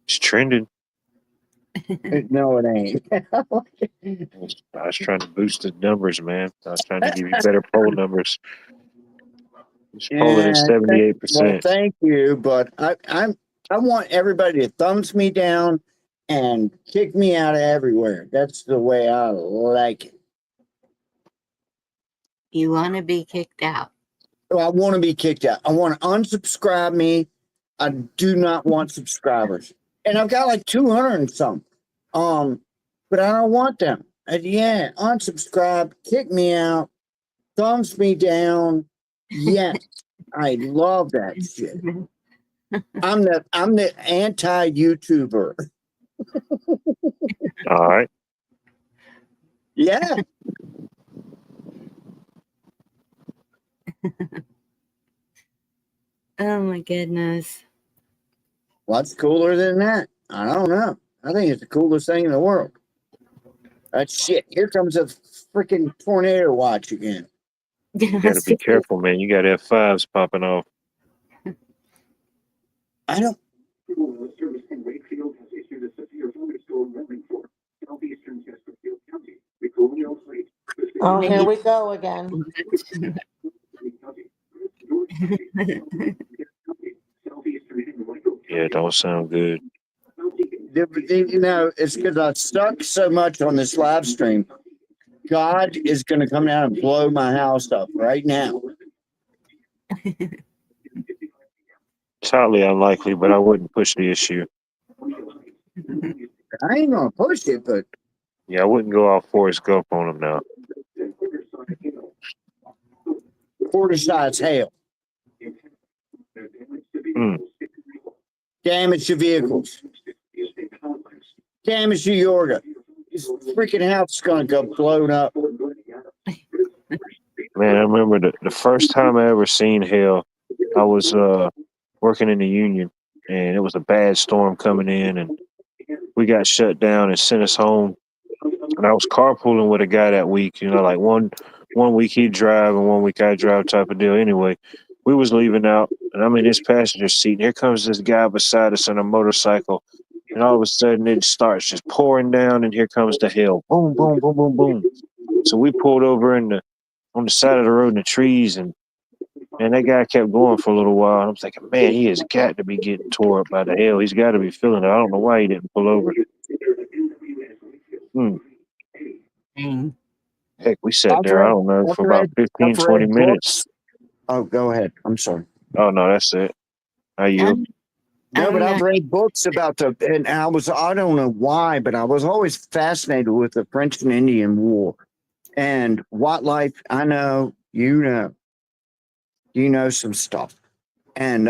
It's trending. No, it ain't. I was trying to boost the numbers, man. I was trying to give you better poll numbers. It's polling at Well, 78%. thank you, but I want everybody to thumbs me down and kick me out of everywhere. That's the way I like it. You want to be kicked out. Oh, I want to be kicked out. I want to unsubscribe me. I do not want subscribers. And I've got like 200 and some. But I don't want them. Yeah, unsubscribe, kick me out, thumbs me down. Yes, I love that shit. I'm the anti-YouTuber. All right. Yeah. Oh my goodness. What's cooler than that? I don't know. I think it's the coolest thing in the world. Shit. Here comes a freaking tornado watch again. You got to be careful, man. You got F5s popping off. I don't. Oh, here we go again. Yeah, it don't sound good. You know, it's because I stuck so much on this live stream. God is going to come down and blow my house up right now. It's highly unlikely, but I wouldn't push the issue. I ain't going to push it, but. Yeah, I wouldn't go off Forrest Gump on him now. Quarter size hail. Damage your vehicles. Damage your Yorga. This freaking house is going to go blown up. Man, I remember the first time I ever seen hail, I was working in the union, and it was a bad storm coming in, and we got shut down and sent us home. And I was carpooling with a guy that week, you know, like one week he'd drive and 1 week I'd drive type of deal. Anyway, we was leaving out, and I'm in his passenger seat, and here comes this guy beside us on a motorcycle, and all of a sudden it starts just pouring down, and here comes the hail. Boom, boom, boom, boom, boom. So we pulled over on the side of the road in the trees, and that guy kept going for a little while. And I'm thinking, man, he has got to be getting tore up by the hail. He's got to be feeling it. I don't know why he didn't pull over. Heck, we sat there, I don't know, for about 15, 20 minutes. Oh, go ahead. I'm sorry. Oh, no, that's it. How you? No, but I've read books about and I don't know why, but I was always fascinated with the French and Indian War and wildlife. I know, you know some stuff. And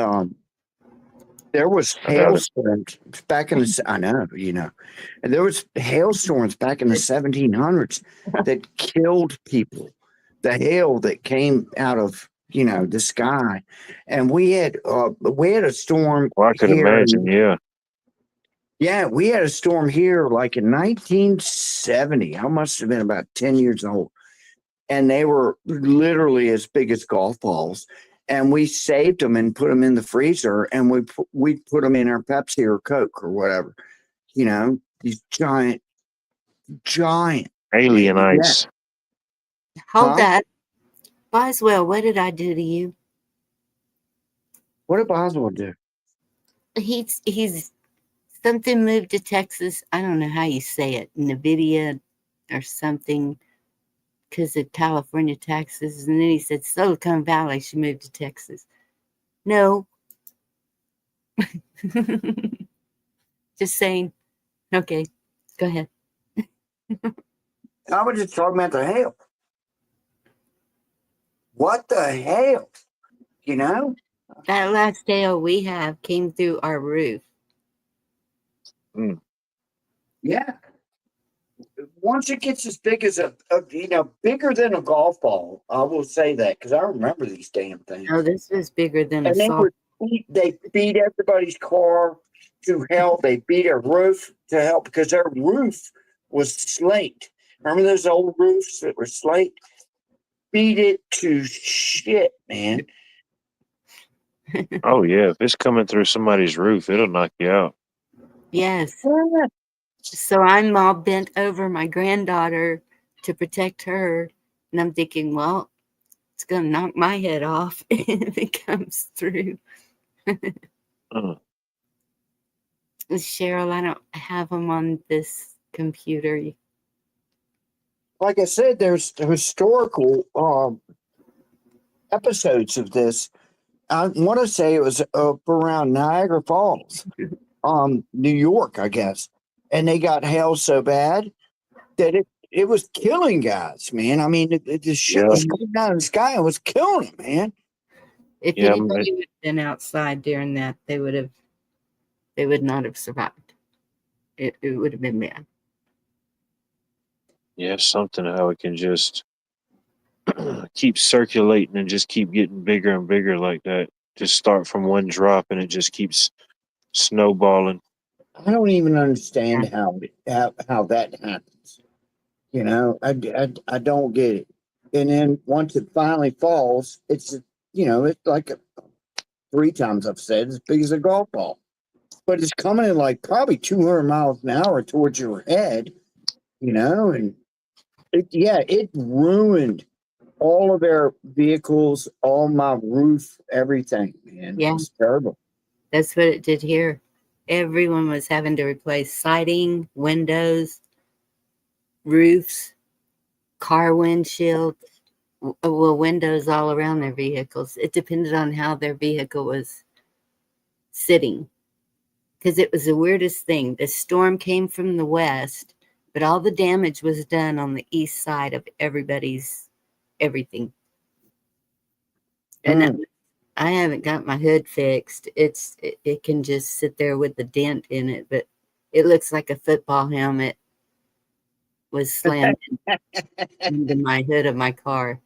there was hailstorms back in the, I know, and there was hailstorms back in the 1700s that killed people. The hail that came out of, the sky. And we had a storm. Well, I could imagine, yeah. Yeah, we had a storm here like in 1970. I must have been about 10 years old. And they were literally as big as golf balls. And we saved them and put them in the freezer, and we put them in our Pepsi or Coke or whatever. These giant alien ice. Hold that. Boswell, what did I do to you? What did Boswell do? He's something moved to Texas. I don't know how you say it, NVIDIA or something, because of California taxes. And then he said Silicon Valley should move to Texas. No. Just saying. Okay, go ahead. I was just talking about the hail. What the hell? That last hail we have came through our roof. Mm. Yeah. Once it gets as big as bigger than a golf ball, I will say that because I remember these damn things. Oh, this was bigger than a And soft. they beat everybody's car to hell. They beat a roof to hell because their roof was slate. Remember those old roofs that were slate? Beat it to shit, man. Oh yeah, if it's coming through somebody's roof, it'll knock you out. Yes. So I'm all bent over my granddaughter to protect her. And I'm thinking, well, it's going to knock my head off if it comes through. Cheryl, I don't have them on this computer. Like I said, there's historical episodes of this. I want to say it was up around Niagara Falls, New York, I guess. And they got hail so bad that it was killing guys, man. I mean, the shit was coming down in the sky and was killing them, man. If anybody would have been outside during that, they would not have survived. It would have been bad. Yeah, something how it can just keep circulating and just keep getting bigger and bigger like that. Just start from one drop and it just keeps snowballing. I don't even understand how that happens. You know, I don't get it. And then once it finally falls, it's it's like 3 times I've said as big as a golf ball, but it's coming in like probably 200 miles an hour towards your head. And it ruined all of their vehicles, all my roof, everything. Man, Yeah, it was terrible. That's what it did here. Everyone was having to replace siding, windows, roofs, car windshields, windows all around their vehicles. It depended on how their vehicle was sitting. Because it was the weirdest thing. The storm came from the west, but all the damage was done on the east side of everybody's everything. And I haven't got my hood fixed. It can just sit there with the dent in it, but it looks like a football helmet was slammed into my hood of my car.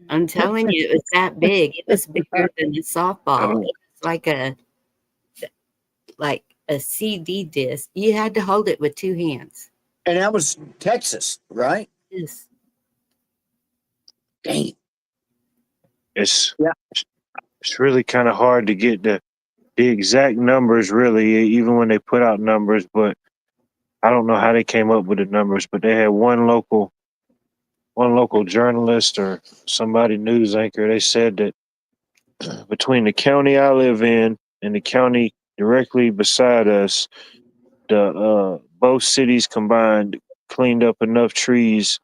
I'm telling you, it was that big. It was bigger than a softball. It was like a CD disc. You had to hold it with 2 hands. And that was Texas, right? Yes. Dang. It's really kind of hard to get the exact numbers, really, even when they put out numbers. But I don't know how they came up with the numbers. But they had one local journalist or somebody news anchor. They said that between the county I live in and the county directly beside us, both cities combined cleaned up enough trees.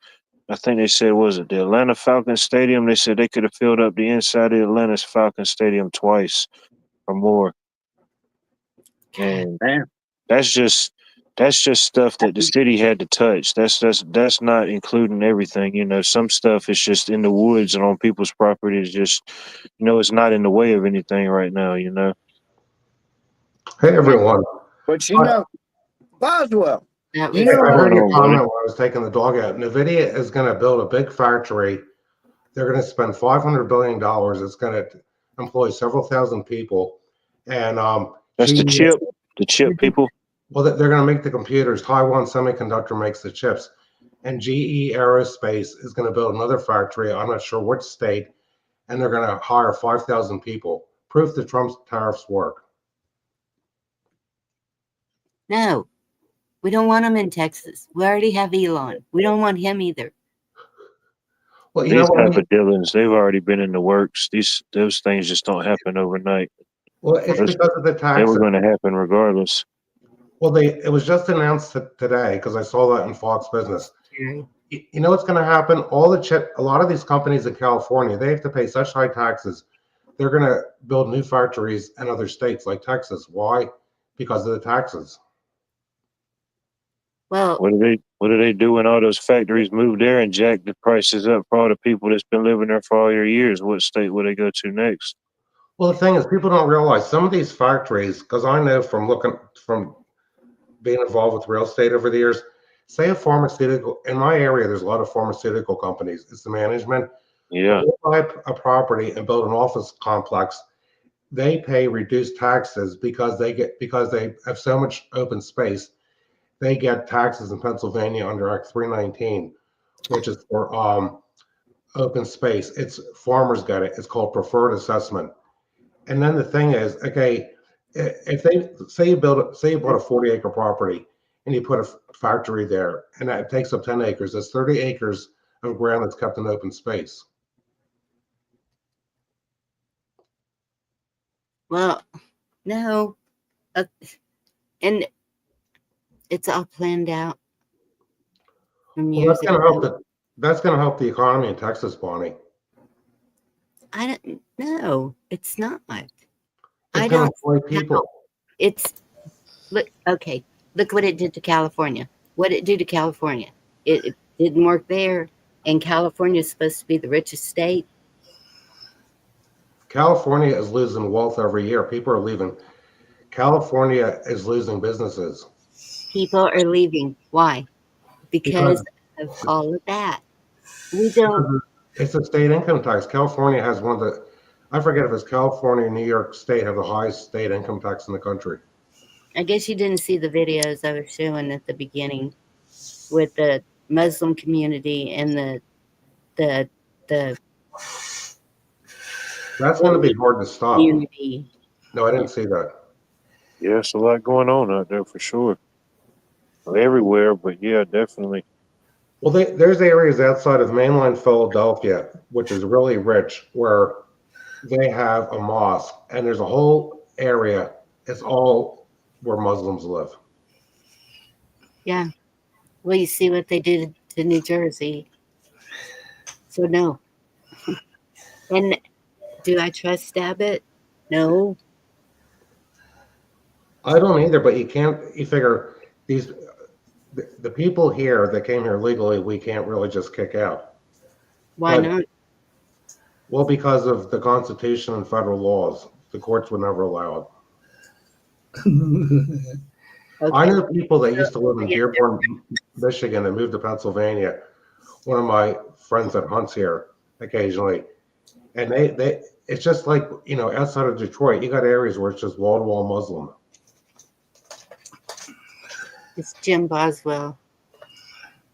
I think they said, was it the Atlanta Falcons Stadium? They said they could have filled up the inside of Atlanta's Falcons Stadium twice or more. And that's just stuff that the city had to touch. That's not including everything. Some stuff is just in the woods and on people's property. It's just, it's not in the way of anything right now. Hey everyone. But Boswell. I heard your comment when I was taking the dog out. NVIDIA is going to build a big factory. They're going to spend $500 billion. It's going to employ several thousand people. And that's the chip people. Well, they're going to make the computers. Taiwan Semiconductor makes the chips. And GE Aerospace is going to build another factory. I'm not sure which state. And they're going to hire 5,000 people. Proof that Trump's tariffs work. No, we don't want him in Texas. We already have Elon. We don't want him either. Well, these type of dealings, they've already been in the works. Those things just don't happen overnight. Well, it's because of the taxes. They were going to happen regardless. Well, it was just announced today because I saw that in Fox Business. You know what's going to happen? A lot of these companies in California, they have to pay such high taxes. They're going to build new factories in other states like Texas. Why? Because of the taxes. Well, what do they do when all those factories move there and jack the prices up for all the people that's been living there for all your years? What state will they go to next? Well, the thing is, people don't realize some of these factories, because I know from being involved with real estate over the years, say a pharmaceutical, in my area, there's a lot of pharmaceutical companies. It's the management. Yeah. If they buy a property and build an office complex, they pay reduced taxes because they have so much open space. They get taxes in Pennsylvania under Act 319, which is for open space. It's farmers get it. It's called preferred assessment. And then the thing is, okay, if they say you bought a 40-acre property and you put a factory there, and that takes up 10 acres, that's 30 acres of ground that's kept in open space. Well, no, and it's all planned out from Well, years ago. That's going to help the economy in Texas, Bonnie. I don't know. It's not. It's I going to don't employ people. know. It's look okay. Look what it did to California. What it did to California. It didn't work there, and California is supposed to be the richest state. California is losing wealth every year. People are leaving. California is losing businesses. People are leaving. Why? Because of all of that. We don't. It's a state income tax. California has one of the, I forget if it's California and New York State have the highest state income tax in the country. I guess you didn't see the videos I was showing at the beginning with the Muslim community and the That's going to be hard to stop. community. No, I didn't see that. Yeah, it's a lot going on out there for sure. Everywhere, but yeah, definitely. Well, there's areas outside of mainland Philadelphia, which is really rich, where they have a mosque, and there's a whole area. It's all where Muslims live. Yeah. Well, you see what they did to New Jersey. So no. And do I trust Abbott? No. I don't either, but you figure the people here that came here legally, we can't really just kick out. Why not? Well, because of the Constitution and federal laws, the courts would never allow it. Okay. I know people that used to live in Dearborn, Michigan, and moved to Pennsylvania. One of my friends that hunts here occasionally, and it's just like, outside of Detroit, you got areas where it's just wall to wall Muslim. It's Jim Boswell,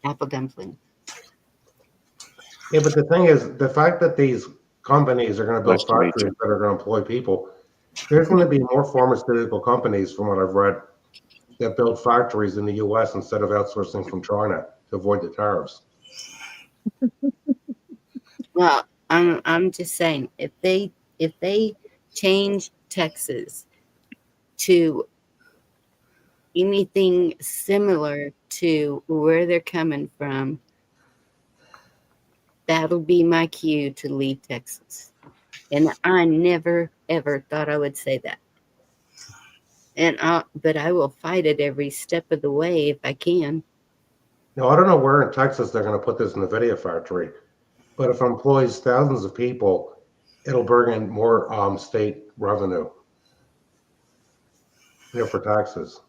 apple dumpling. Yeah, but the thing is, the fact that these companies are going to build factories that are going to employ people, there's going to be more pharmaceutical companies, from what I've read, that build factories in the U.S. instead of outsourcing from China to avoid the tariffs. Well, I'm just saying, if they change Texas to anything similar to where they're coming from, that'll be my cue to leave Texas. And I never ever thought I would say that. But I will fight it every step of the way if I can. Now, I don't know where in Texas they're going to put this in the video factory, but if it employs thousands of people, it'll bring in more state revenue, for taxes.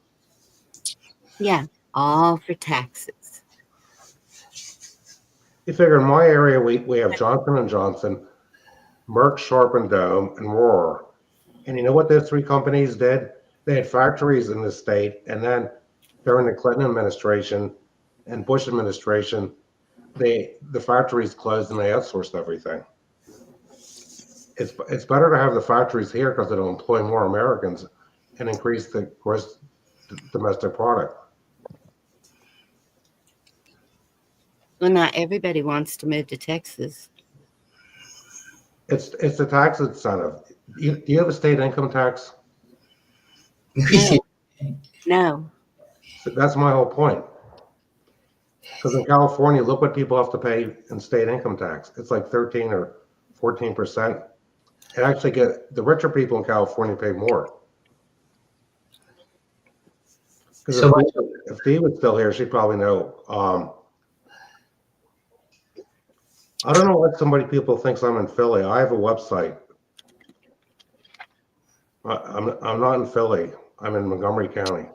Yeah, all for taxes. You figure in my area, we have Johnson & Johnson, Merck, Sharp & Dome, and Rohr. And you know what those three companies did? They had factories in the state, and then during the Clinton administration and Bush administration, the factories closed and they outsourced everything. It's better to have the factories here because it'll employ more Americans and increase the gross domestic product. Well, not everybody wants to move to Texas. It's a tax incentive. Do you have a state income tax? No. So that's my whole point. Because in California, look what people have to pay in state income tax. It's like 13 or 14%. And actually, the richer people in California pay more. Because if Dee was still here, she'd probably know. I don't know what people thinks I'm in Philly. I have a website. I'm not in Philly. I'm in Montgomery County.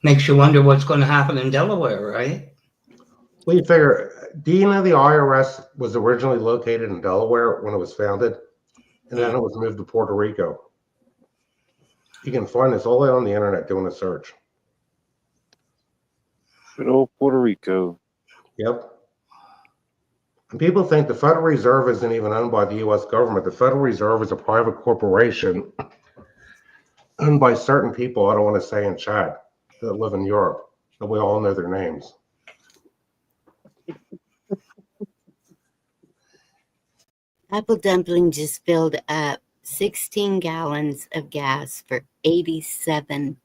Makes you wonder what's going to happen in Delaware, right? Well, you figure, do you know the IRS was originally located in Delaware when it was founded? And then it was moved to Puerto Rico. You can find this all out on the internet doing a search. Good old Puerto Rico. Yep. And people think the Federal Reserve isn't even owned by the U.S. government. The Federal Reserve is a private corporation owned by certain people, I don't want to say in Chad, that live in Europe, but we all know their names. Apple Dumpling just filled up 16 gallons of gas for $87.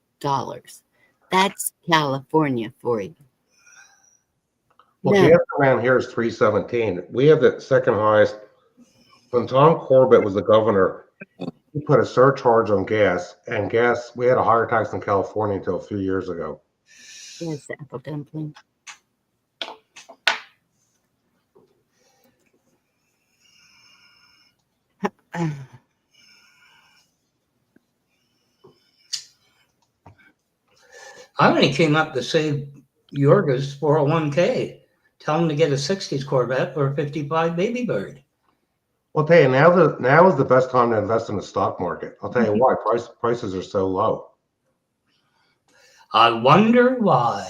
That's California for you. Well, No. gas around here is $3.17. We have the second highest. When Tom Corbett was the governor, he put a surcharge on gas, and gas, we had a higher tax in California until a few years ago. Yes, Apple Dumpling. I only came up to save Yorga's 401k. Tell him to get a 60s Corvette or a 55 Baby Bird. I'll tell you, now is the best time to invest in the stock market. I'll tell you why. Prices are so low. I wonder why.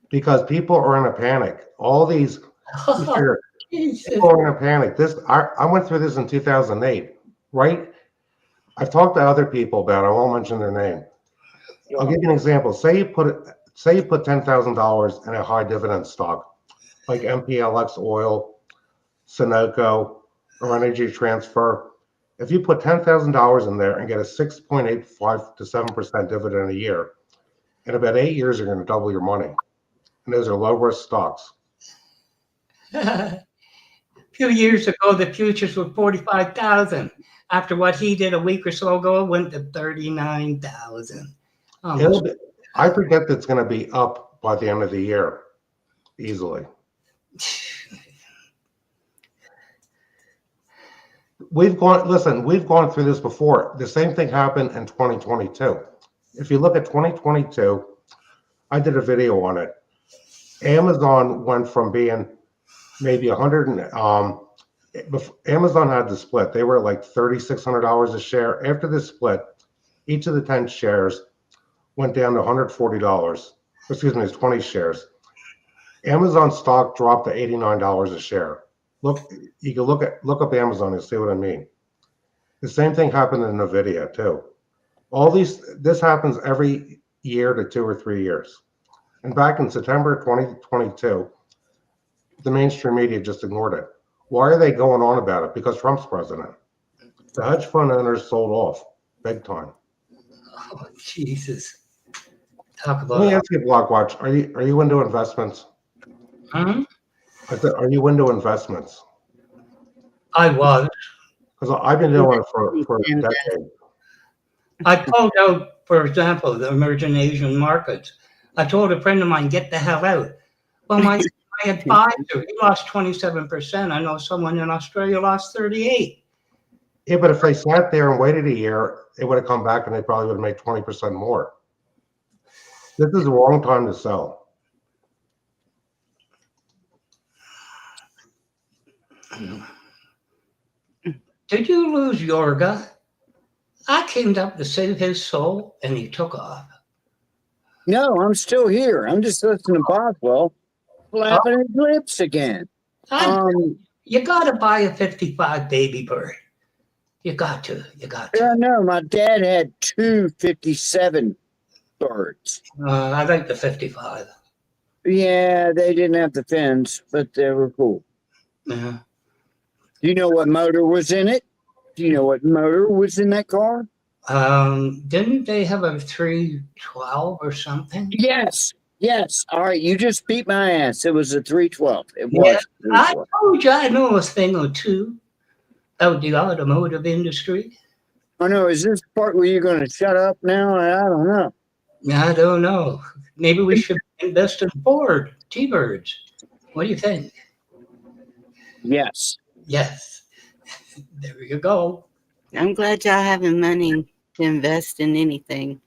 Because people are in a panic. All these people are in a panic. I went through this in 2008, right? I've talked to other people about it. I won't mention their name. I'll give you an example. Say you put $10,000 in a high dividend stock, like MPLX Oil, Sunoco, or Energy Transfer. If you put $10,000 in there and get a 6.85 to 7% dividend a year, in about 8 years, you're going to double your money. And those are low risk stocks. A few years ago, the futures were 45,000. After what he did a week or so ago, it went to 39,000. I predict it's going to be up by the end of the year, easily. We've gone through this before. The same thing happened in 2022. If you look at 2022, I did a video on it. Amazon went from being maybe 100 Amazon had the split. They were like $3,600 a share. After the split, each of the 10 shares went down to $140. Excuse me, it's 20 shares. Amazon stock dropped to $89 a share. Look, you can look up Amazon and see what I mean. The same thing happened in Nvidia too. This happens every year to 2 or 3 years. And back in September 2022, the mainstream media just ignored it. Why are they going on about it? Because Trump's president. The hedge fund owners sold off big time. Oh, Jesus. Talk about Let me ask you, Blockwatch, are you into investments? Hmm? I said, are you into investments? I was. Because I've been doing it for a decade. I pulled out, for example, the emerging Asian markets. I told a friend of mine, get the hell out. Well, my advisor, he lost 27%. I know someone in Australia lost 38%. Yeah, but if they sat there and waited a year, it would have come back and they probably would have made 20% more. This is the wrong time to sell. Did you lose Yorga? I came up to save his soul, and he took off. No, I'm still here. I'm just listening to Boswell flapping his lips again. You got to buy a 55 Baby Bird. You got to. Yeah, no, my dad had 2 57 birds. I like the 55. Yeah, they didn't have the fins, but they were cool. Yeah. Do you know what motor was in it? Do you know what motor was in that car? Didn't they have a 312 or something? Yes. All right, you just beat my ass. It was a 312. It Yeah, was. I told you I know a thing or two about the automotive industry. I know. Is this part where you're going to shut up now? I don't know. I don't know. Maybe we should invest in Ford T-Birds. What do you think? Yes. Yes. There you go. I'm glad y'all having money to invest in anything.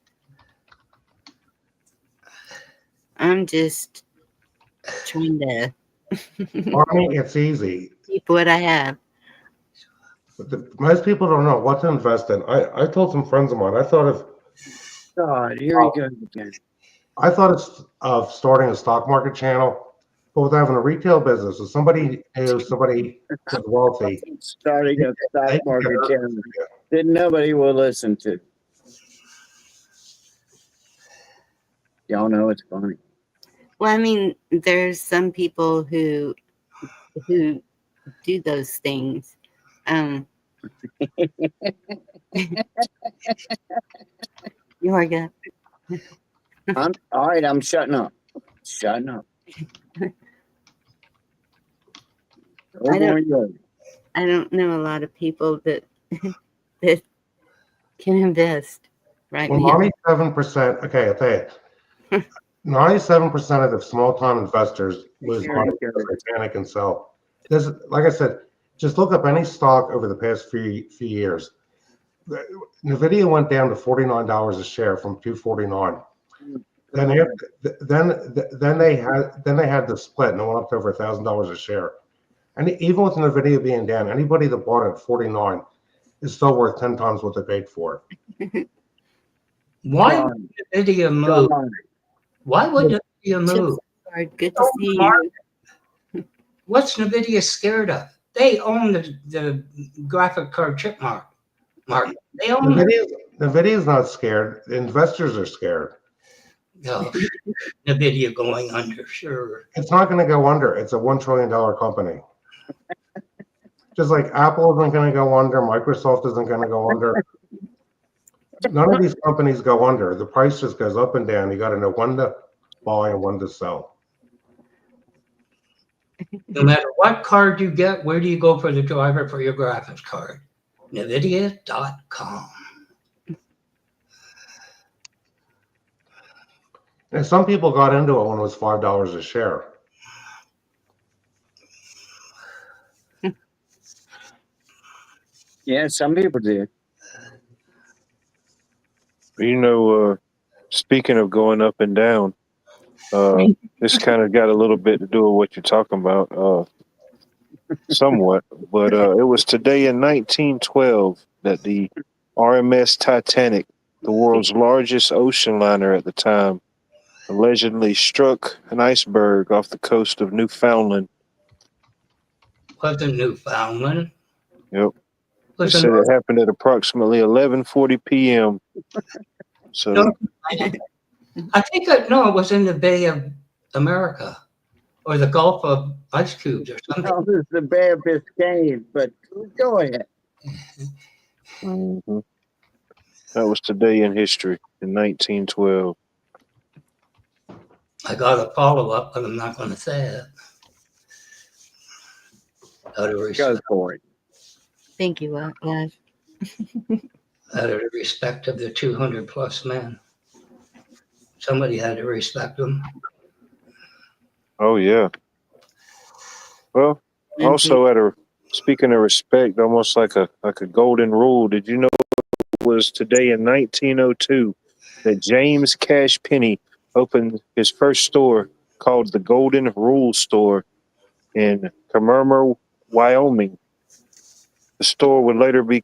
I'm just trying to Army, it's easy. keep what I have. But most people don't know what to invest in. I told some friends of mine, I thought of God, here he goes again. I thought of starting a stock market channel, but with having a retail business, if somebody who's wealthy, Starting a stock they can get market hurt. channel that nobody will listen to. Y'all know it's funny. Well, I mean, there's some people who do those things. Yorga. I'm all right. I'm shutting up. Shutting up. I don't know a lot of people that that can invest right Well, now. 97%. Okay, I'll tell you. 97% of the small-time investors lose Here money you because they panic and sell. This, like I said, just look up any stock over the past few years. Nvidia went down to $49 a share from $249. Then they had the split and it went up to over $1,000 a share. And even with Nvidia being down, anybody that bought it at 49 is still worth 10 times what they paid for it. Why would Nvidia move? Why would Nvidia move? Good to see you. What's Nvidia scared of? They own the graphic card chip market. They own it. Nvidia's not scared. The investors are scared. No, Nvidia going under, sure. It's not going to go under. It's a $1 trillion company. Just like Apple isn't going to go under, Microsoft isn't going to go under. None of these companies go under. The price just goes up and down. You got to know when to buy and when to sell. No matter what card you get, where do you go for the driver for your graphics card? NVIDIA.com. And some people got into it when it was $5 a share. Yeah, some people do. You know, speaking of going up and down, this kind of got a little bit to do with what you're talking about, somewhat. But it was today in 1912 that the RMS Titanic, the world's largest ocean liner at the time, allegedly struck an iceberg off the coast of Newfoundland. Wasn't Newfoundland? Yep. They Listen, said it happened at approximately 11:40 p.m. So no, I think it was in the Bay of America or the Gulf of Ice Cubes or something. No, it's the Bay of Biscayne, but go ahead. Mhm. That was today in history in 1912. I got a follow-up, but I'm not going to say it. Go for it. Thank you, Lash. Out of the respect of the 200 plus men. Somebody had to respect them. Oh yeah. Well, also speaking of respect, almost like a golden rule. Did you know it was today in 1902 that James Cash Penney opened his first store called the Golden Rule Store in Commermer, Wyoming. The store would later be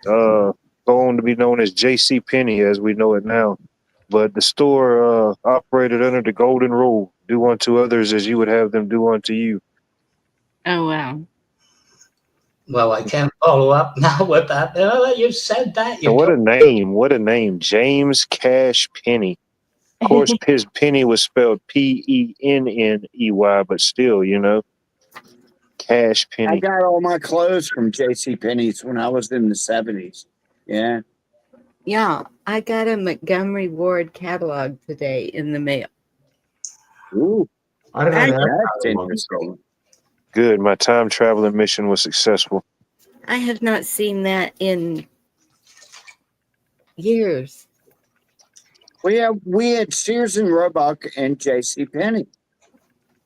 go on to be known as J.C. Penney as we know it now. But the store operated under the Golden Rule: do unto others as you would have them do unto you. Oh wow. Well, I can't follow up now with that. Oh, you said that. So what a name! What a name! James Cash Penney. Of course, his penny was spelled Penney, but still, Cash Penney. I got all my clothes from J.C. Penney's when I was in the 70s. Yeah. Yeah, I got a Montgomery Ward catalog today in the mail. Ooh, I didn't know that's interesting. Good. My time traveling mission was successful. I have not seen that in years. We had Sears and Roebuck and J.C. Penney.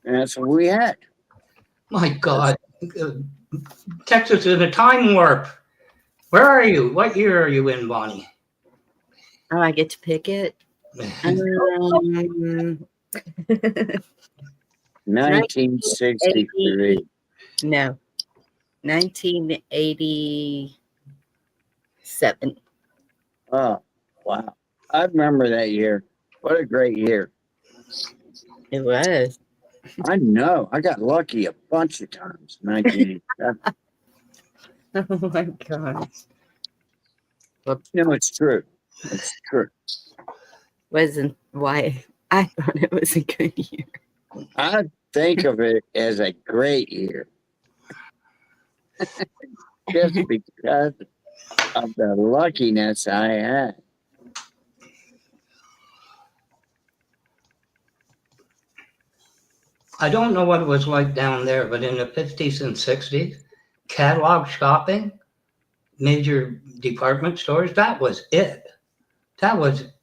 And that's what we had. My God, Texas is in a time warp. Where are you? What year are you in, Bonnie? Oh, I get to pick it. 1963. No, 1987. Oh, wow. I remember that year. What a great year. It was. I know. I got lucky a bunch of times. 1987. Oh my gosh. No, it's true. It's true. Wasn't why I thought it was a good year. I think of it as a great year. Just because of the luckiness I had. I don't know what it was like down there, but in the 50s and 60s, catalog shopping, major department stores, that was it.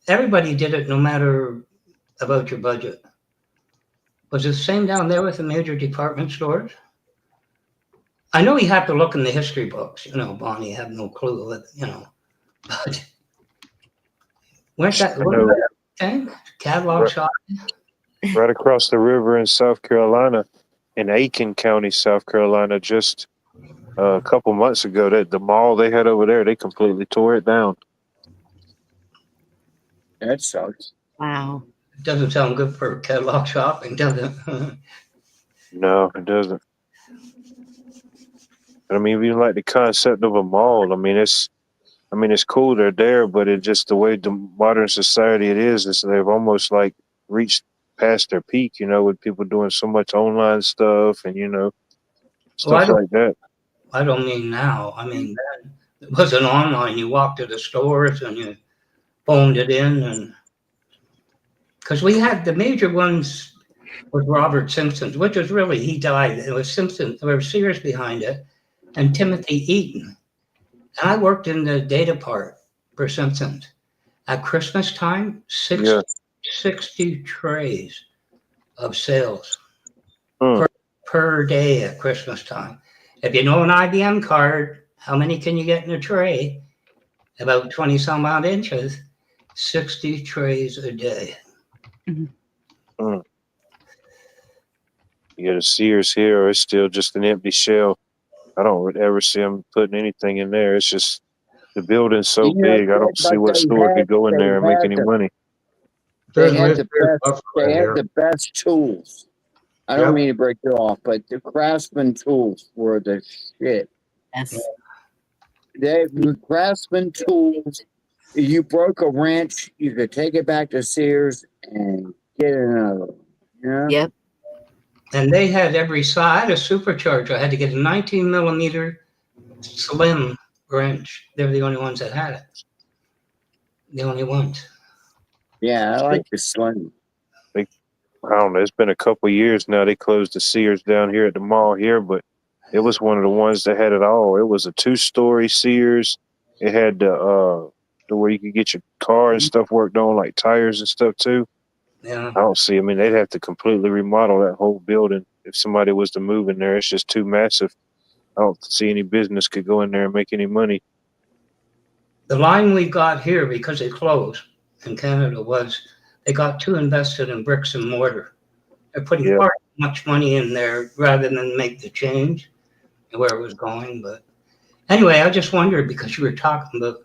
Everybody did it no matter about your budget. Was it the same down there with the major department stores? I know you have to look in the history books, Bonnie, have no clue, but weren't that thing? Catalog shopping? Right across the river in South Carolina, in Aiken County, South Carolina, just a couple months ago, that the mall they had over there, they completely tore it down. That sucks. Wow. It doesn't sound good for catalog shopping, does it? No, it doesn't. But I mean, even like the concept of a mall, it's cool they're there, but it just the way the modern society it is they've almost like reached past their peak, with people doing so much online stuff and stuff like that. I don't mean now. I mean then. It wasn't online. You walked to the stores and you phoned it in, and because we had the major ones with Robert Simpson's, which was really he died. It was Simpson. There were Sears behind it, and Timothy Eaton. And I worked in the data part for Simpsons. At Christmas time, 60 trays of sales per day at Christmas time. If you know an IBM card, how many can you get in a tray? About 20 some odd inches, 60 trays a day. You get a Sears here, or it's still just an empty shell. I don't ever see them putting anything in there. It's just the building's so big. I don't see what store could go in there and make any money. They had the best tools. I don't mean to break you off, but the Craftsman tools were the shit. Yes. The Craftsman tools, you broke a wrench, you could take it back to Sears and get another one. Yeah. Yep. And they had every size. I had a supercharger. I had to get a 19 millimeter slim wrench. They were the only ones that had it. The only ones. Yeah, I like the slim. I don't know. It's been a couple of years now. They closed the Sears down here at the mall here, but it was one of the ones that had it all. It was a 2-story Sears. It had the where you could get your car and stuff worked on, like tires and stuff too. Yeah. I don't see. I mean, they'd have to completely remodel that whole building if somebody was to move in there. It's just too massive. I don't see any business could go in there and make any money. The line we got here, because it closed in Canada, was they got too invested in bricks and mortar. They're putting far too much money in there rather than make the change where it was going. But anyway, I just wondered because you were talking about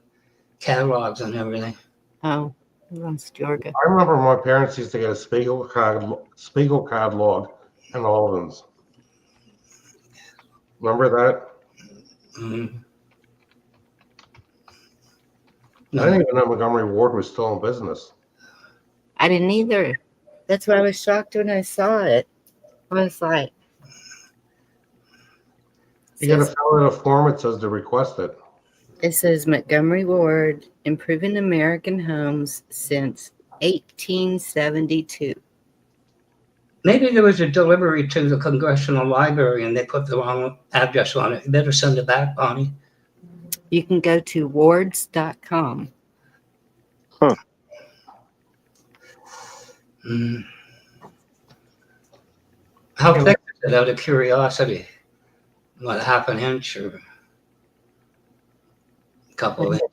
catalogs and everything. Oh, lost Georgia. I remember my parents used to get a Spiegel catalog and Alden's. Remember that? Mm-hmm. I didn't even know Montgomery Ward was still in business. I didn't either. That's why I was shocked when I saw it. I was like, You got to fill out a form. It says to request it. It says Montgomery Ward improving American homes since 1872. Maybe there was a delivery to the Congressional Library and they put the wrong address on it. You better send it back, Bonnie. You can go to wards.com. Huh. How thick is it, out of curiosity? what, half an inch or a couple of inches.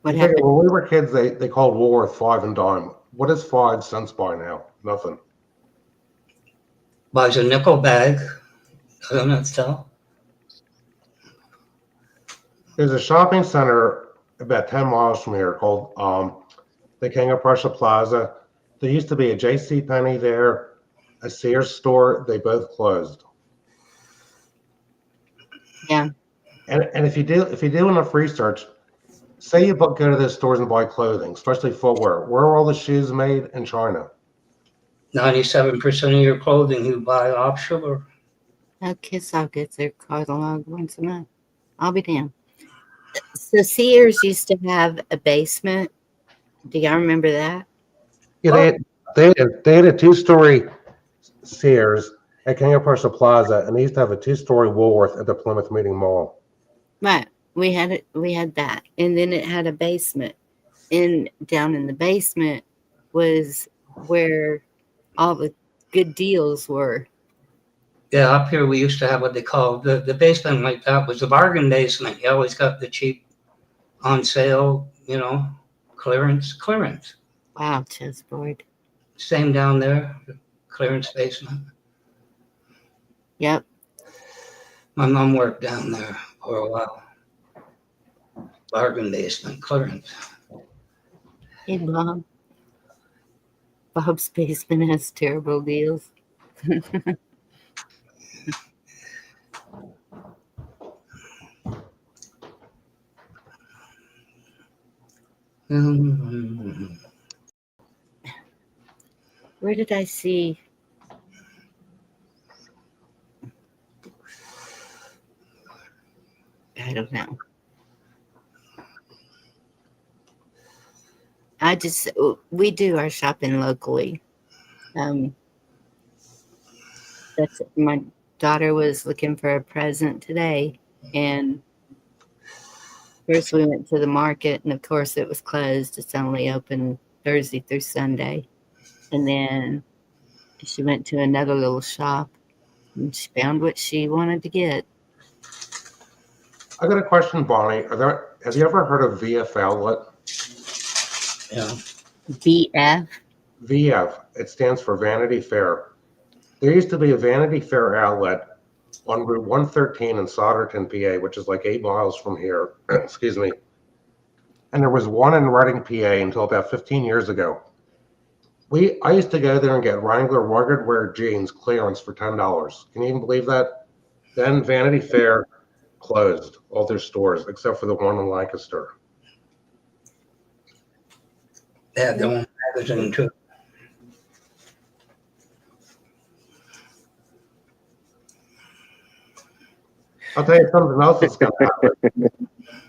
What You figure happened? when we were kids, they called Woolworth 5 and dime. What is 5 cents by now? Nothing. Buys a nickel bag. Doesn't it sell? There's a shopping center about 10 miles from here called the King of Prussia Plaza. There used to be a J.C. Penney there, a Sears store. They both closed. Yeah. And if you do enough research, say you go to those stores and buy clothing, especially footwear. Where are all the shoes made? In China. 97% of your clothing you buy offshore. Kiss I'll get their catalog once a month. I'll be damned. So Sears used to have a basement. Do y'all remember that? Yeah, they had a 2-story Sears at King of Prussia Plaza, and they used to have a 2-story Woolworth at the Plymouth Meeting Mall. Right. We had that. And then it had a basement. And down in the basement was where all the good deals were. Yeah, up here we used to have what they call the basement like that was the bargain basement. You always got the cheap on sale, clearance. Wow, chessboard. Same down there, the clearance basement. Yep. My mom worked down there for a while. Bargain basement, clearance. Hey, Bob. Bob's basement has terrible deals. Where did I see? I don't know. We do our shopping locally. That's my daughter was looking for a present today, and first we went to the market, and of course it was closed. It's only open Thursday through Sunday. And then she went to another little shop, and she found what she wanted to get. I got a question, Bonnie. Have you ever heard of VF Outlet? Yeah. VF? VF. It stands for Vanity Fair. There used to be a Vanity Fair outlet on Route 113 in Solderton, PA, which is like 8 miles from here. Excuse me. And there was one in Reading, PA until about 15 years ago. I used to go there and get Wrangler rugged wear jeans clearance for $10. Can you even believe that? Then Vanity Fair closed all their stores except for the one in Lancaster. They had their own magazine too. I'll tell you something else that's going to happen.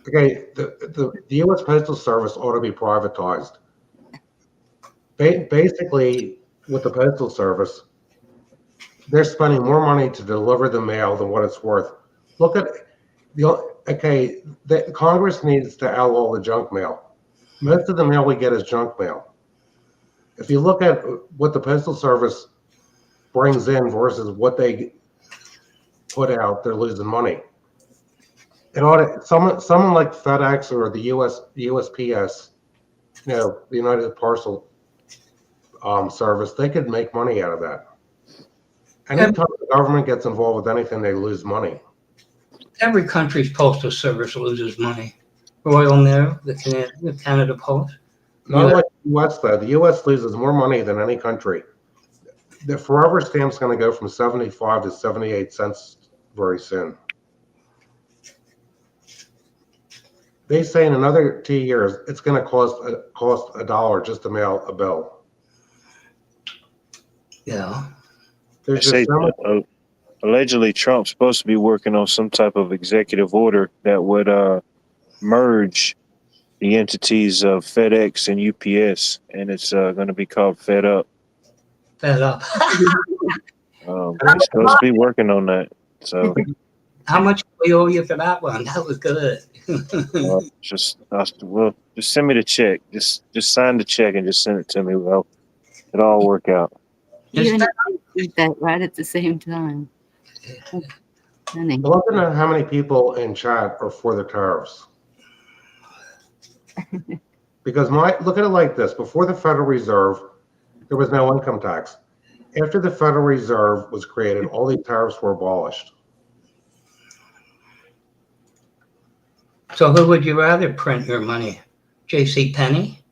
Okay, the U.S. Postal Service ought to be privatized. Basically, with the Postal Service, they're spending more money to deliver the mail than what it's worth. Look at the Congress needs to outlaw the junk mail. Most of the mail we get is junk mail. If you look at what the Postal Service brings in versus what they put out, they're losing money. Someone like FedEx or the USPS, the United Parcel Service, they could make money out of that. Anytime the government gets involved with anything, they lose money. Every country's postal service loses money. Royal Mail, the Canada Post. Not like the U.S. though. The U.S. loses more money than any country. The forever stamp's going to go from 75 to 78 cents very soon. They say in another 2 years it's going to cost $1 just to mail a bill. Yeah. They say, allegedly Trump's supposed to be working on some type of executive order that would merge the entities of FedEx and UPS, and it's going to be called Fed Up. Fed Up. He's supposed to be working on that. So, how much we owe you for that one? That was good. just send me the check. Just sign the check and just send it to me. Well, it'll all work out. You and I did that right at the same time. Funny. Look at how many people in chat are for the tariffs. Because look at it like this: before the Federal Reserve, there was no income tax. After the Federal Reserve was created, all these tariffs were abolished. So who would you rather print your money? J.C. Penney?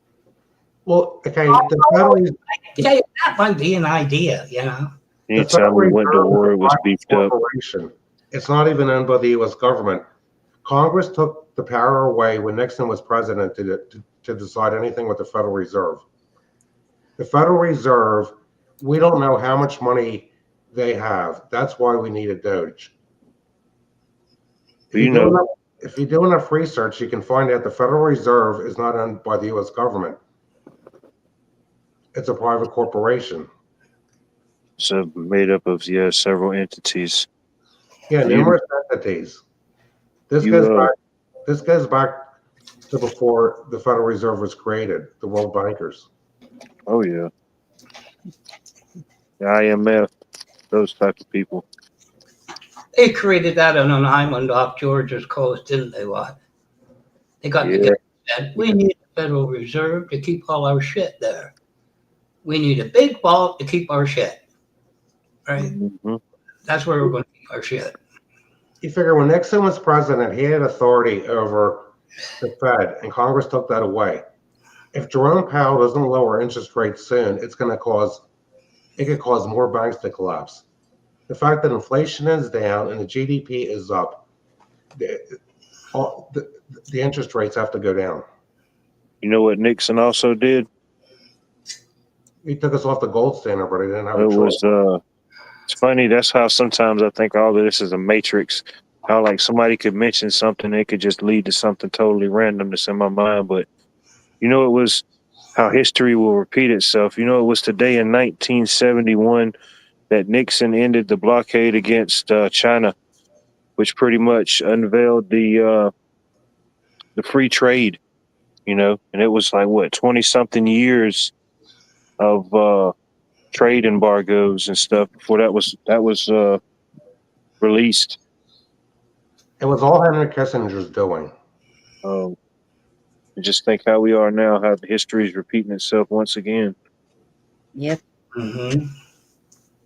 Well, okay, the Federal Reserve, that might be an idea, you know. the Federal Anytime we went to Reserve is war, a it was private beefed up. corporation. It's not even owned by the U.S. government. Congress took the power away when Nixon was president to decide anything with the Federal Reserve. The Federal Reserve, we don't know how much money they have. That's why we need a Doge. If you do enough research, you can find out the Federal Reserve is not owned by the U.S. government. It's a private corporation. So made up of several entities. Yeah, numerous entities. This goes back to before the Federal Reserve was created, the world bankers. Oh yeah. The IMF, those type of people. They created that on an island off Georgia's coast, didn't they? What? They got together and said, we need a Federal Reserve to keep all our shit there. We need a big vault to keep our shit. Right? Mm-hmm. That's where we're going to keep our shit. You figure when Nixon was president, he had authority over the Fed, and Congress took that away. If Jerome Powell doesn't lower interest rates soon, it could cause more banks to collapse. The fact that inflation is down and the GDP is up, the interest rates have to go down. You know what Nixon also did? He took us off the gold standard, but he didn't have a choice. It's funny. That's how sometimes I think all of this is a matrix. How like somebody could mention something, it could just lead to something totally random that's in my mind. But it was how history will repeat itself. It was today in 1971 that Nixon ended the blockade against China, which pretty much unveiled the free trade. And it was like 20-something years of trade embargoes and stuff before that was released. It was all Henry Kissinger's doing. Just think how we are now, how history is repeating itself once again. Yep. Mm-hmm.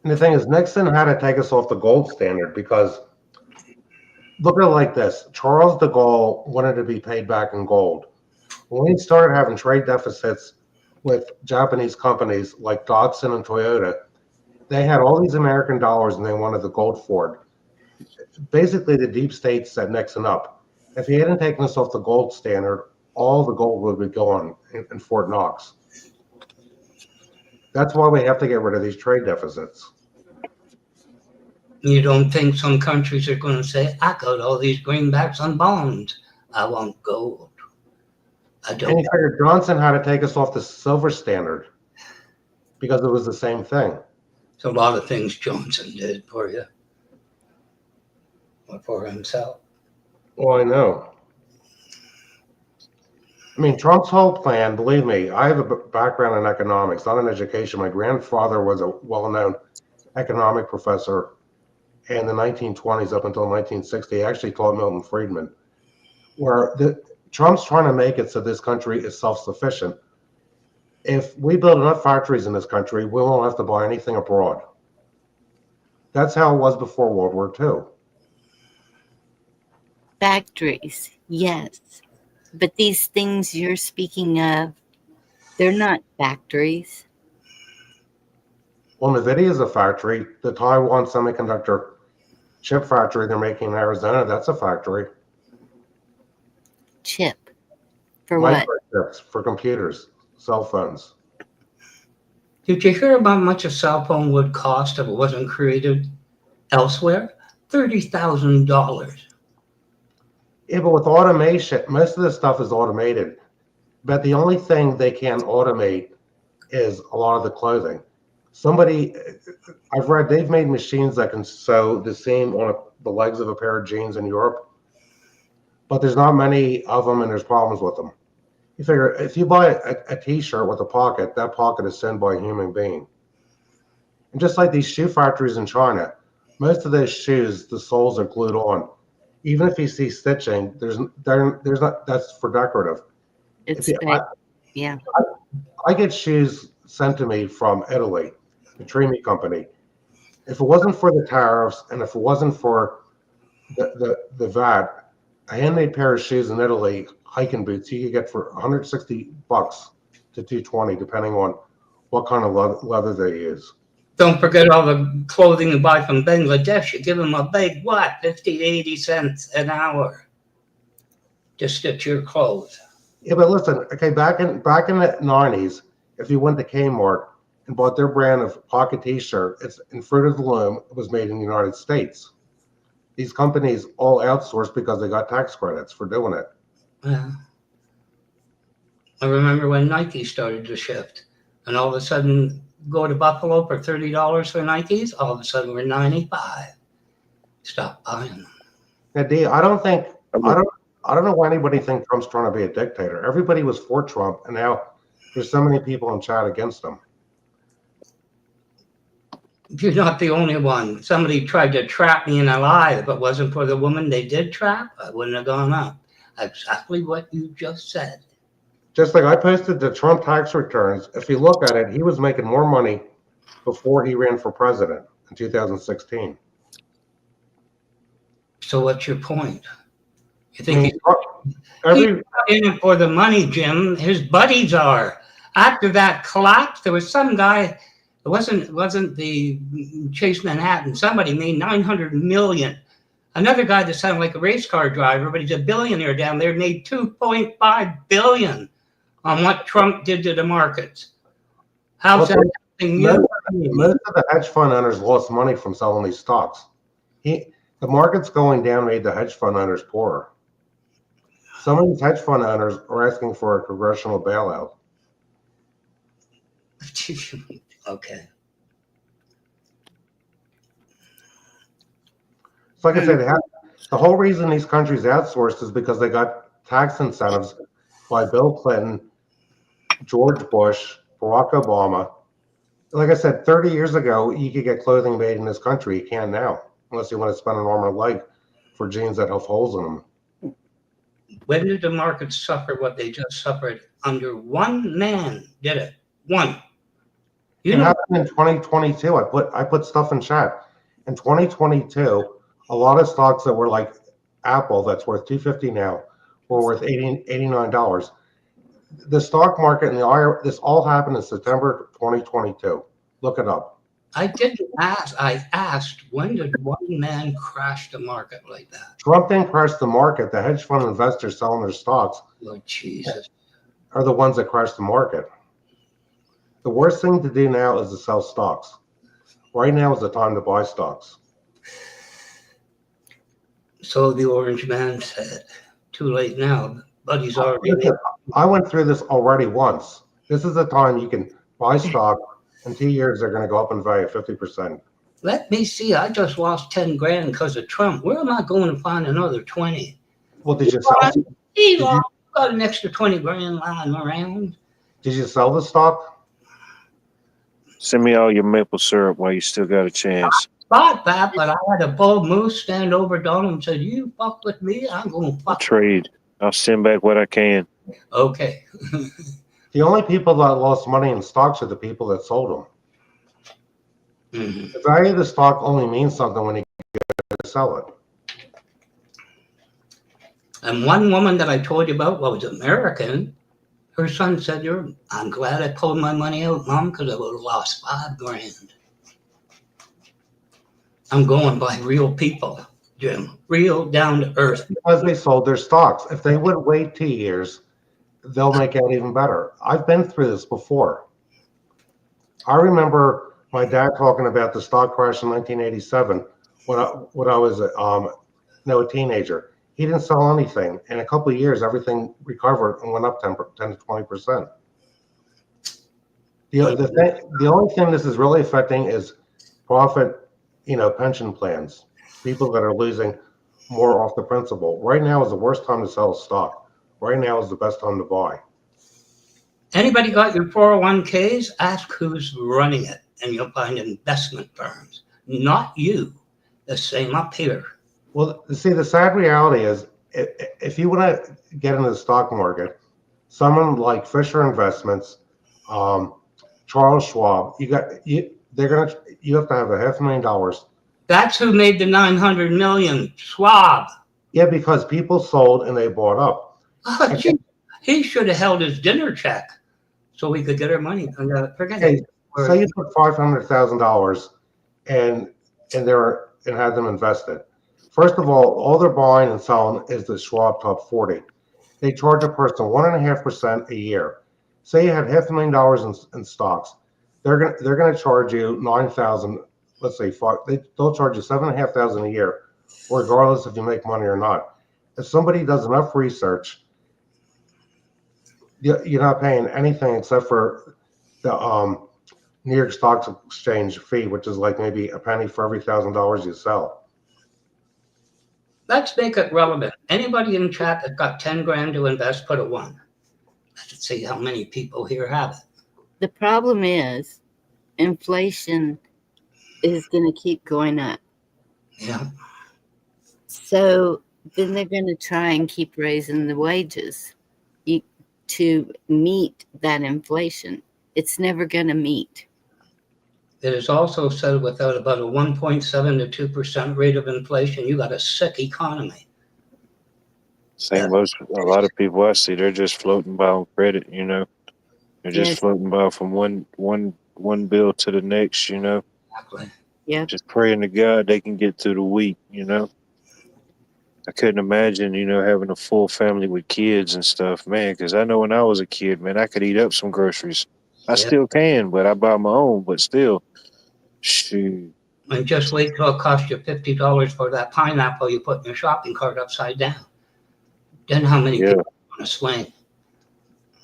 And the thing is, Nixon had to take us off the gold standard because look at it like this. Charles de Gaulle wanted to be paid back in gold. When we started having trade deficits with Japanese companies like Datsun and Toyota, they had all these American dollars and they wanted the gold for it. Basically, the deep state set Nixon up. If he hadn't taken us off the gold standard, all the gold would be gone in Fort Knox. That's why we have to get rid of these trade deficits. You don't think some countries are going to say, I got all these greenbacks on bonds. I want gold. I don't. And you figured Johnson had to take us off the silver standard because it was the same thing. It's a lot of things Johnson did for you. Or for himself. Well, I know. I mean, Trump's whole plan, believe me, I have a background in economics, not in education. My grandfather was a well-known economic professor in the 1920s up until 1960. He actually taught Milton Friedman, where Trump's trying to make it so this country is self-sufficient. If we build enough factories in this country, we won't have to buy anything abroad. That's how it was before World War II. Factories, yes. But these things you're speaking of, they're not factories. Well, NVIDIA is a factory. The Taiwan semiconductor chip factory they're making in Arizona, that's a factory. Chip. For what? Microchips for computers, cell phones. Did you hear about how much a cell phone would cost if it wasn't created elsewhere? $30,000. Yeah, but with automation, most of this stuff is automated. But the only thing they can't automate is a lot of the clothing. I've read they've made machines that can sew the seam on the legs of a pair of jeans in Europe, but there's not many of them and there's problems with them. You figure if you buy a t-shirt with a pocket, that pocket is sewn by a human being. And just like these shoe factories in China, most of those shoes, the soles are glued on. Even if you see stitching, there's not. That's for decorative. It's If you, fake. Yeah. I get shoes sent to me from Italy, the Trimi company. If it wasn't for the tariffs and if it wasn't for the VAT, a handmade pair of shoes in Italy, hiking boots, you could get for $160 to $220, depending on what kind of leather they use. Don't forget all the clothing you buy from Bangladesh. You give them a big, 50, 80 cents an hour to stitch your clothes. Yeah, but listen, okay, back in the 90s, if you went to Kmart and bought their brand of pocket T-shirt, it's in Fruit of the Loom. It was made in the United States. These companies all outsourced because they got tax credits for doing it. Yeah. I remember when Nike started to shift, and all of a sudden, go to Buffalo for $30 for Nikes. All of a sudden, we're $95. Stop buying them. Now, D, I don't know why anybody thinks Trump's trying to be a dictator. Everybody was for Trump, and now there's so many people in chat against him. You're not the only one. Somebody tried to trap me in a lie. If it wasn't for the woman they did trap, I wouldn't have gone up. Exactly what you just said. Just like I posted the Trump tax returns, if you look at it, he was making more money before he ran for president in 2016. So what's your point? You I think mean, he's not in it for the money, Jim? His buddies are. After that collapse, there was some guy. It wasn't the Chase Manhattan. Somebody made $900 million. Another guy that sounded like a race car driver, but he's a billionaire down there, made $2.5 billion on what Trump did to the markets. How's that helping you? Most of the hedge fund owners lost money from selling these stocks. The market's going down made the hedge fund owners poorer. Some of these hedge fund owners are asking for a congressional bailout. Okay. So like I said, the whole reason these countries outsourced is because they got tax incentives by Bill Clinton, George Bush, Barack Obama. Like I said, 30 years ago, you could get clothing made in this country. You can't now, unless you want to spend an arm and a leg for jeans that have holes in them. When did the market suffer what they just suffered? Under one man did it. One. It happened in 2022. I put stuff in chat. In 2022, a lot of stocks that were like Apple, that's worth $250 now, were worth $89. The stock market and this all happened in September 2022. Look it up. I didn't ask. I asked, when did one man crash the market like that? Trump didn't crash the market. The hedge fund investors selling their stocks Lord Jesus. are the ones that crashed the market. The worst thing to do now is to sell stocks. Right now is the time to buy stocks. So the orange man said, too late now. Buddy's already. I went through this already once. This is the time you can buy stock. In 2 years, they're going to go up in value 50%. Let me see. I just lost 10 grand because of Trump. Where am I going to find another 20? Well, did you sell? Elon got an extra 20 grand lying around. Did you sell the stock? Send me all your maple syrup while you still got a chance. Bought that, but I had a bull moose stand over Donald and said, "You fuck with me, I'm going to fuck." Trade. I'll send back what I can. Okay. The only people that lost money in stocks are the people that sold them. Mm-hmm. The value of the stock only means something when you get to sell it. And one woman that I told you about was American. Her son said, I'm glad I pulled my money out, Mom, because I would have lost 5 grand. I'm going by real people, Jim. Real down to earth. Because they sold their stocks. If they would wait 2 years, they'll make out even better. I've been through this before. I remember my dad talking about the stock crash in 1987 when I was a teenager. He didn't sell anything. In a couple of years, everything recovered and went up 10 to 20%. The only thing this is really affecting is profit, pension plans. People that are losing more off the principal. Right now is the worst time to sell a stock. Right now is the best time to buy. Anybody got your 401ks? Ask who's running it, and you'll find investment firms. Not you. The same up here. Well, see, the sad reality is, if you want to get into the stock market, someone like Fisher Investments, Charles Schwab, you have to have $500,000. That's who made the 900 million. Schwab. Yeah, because people sold and they bought up. Oh, he should have held his dinner check so we could get our money. Forget it. Say you put $500,000 and had them invested. First of all they're buying and selling is the Schwab Top 40. They charge a person 1.5% a year. Say you had $500,000 in stocks, they're gonna charge you 9,000. Let's say they'll charge you 7,500 a year, regardless if you make money or not. If somebody does enough research, you're not paying anything except for the New York Stock Exchange fee, which is like maybe a penny for every $1,000 you sell. Let's make it relevant. Anybody in chat that got 10 grand to invest, put a 1. Let's see how many people here have it. The problem is inflation is going to keep going up. Yeah. So then they're going to try and keep raising the wages to meet that inflation. It's never going to meet. It is also said without about a 1.7 to 2% rate of inflation, you got a sick economy. A lot of people I see, they're just floating by on credit, They're just floating by from one bill to the next, Exactly. Yeah. Just praying to God they can get through the week, I couldn't imagine, having a full family with kids and stuff, man, because I know when I was a kid, man, I could eat up some groceries. I still can, but I buy my own, but still. Shoot. And just wait till it costs you $50 for that pineapple you put in your shopping cart upside down. Then how many people want to swing?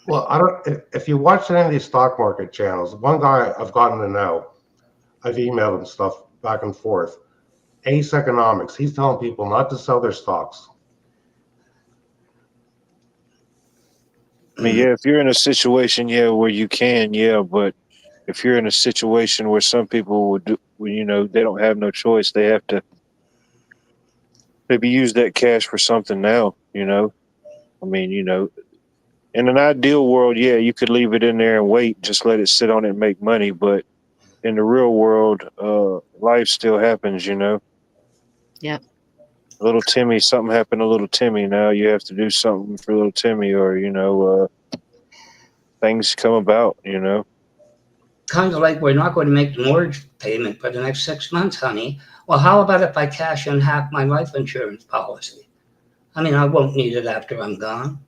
Well, if you watch any of these stock market channels, one guy I've gotten to know, I've emailed him stuff back and forth. Ace Economics, he's telling people not to sell their stocks. I mean, if you're in a situation, where you can, but if you're in a situation where some people would do, they don't have no choice, they have to maybe use that cash for something now, I mean, in an ideal world, you could leave it in there and wait, just let it sit on it and make money. But in the real world, life still happens, Yep. Little Timmy, something happened to little Timmy. Now you have to do something for little Timmy, or, things come about, Kind of like we're not going to make the mortgage payment for the next 6 months, honey. Well, how about if I cash in half my life insurance policy? I mean, I won't need it after I'm gone.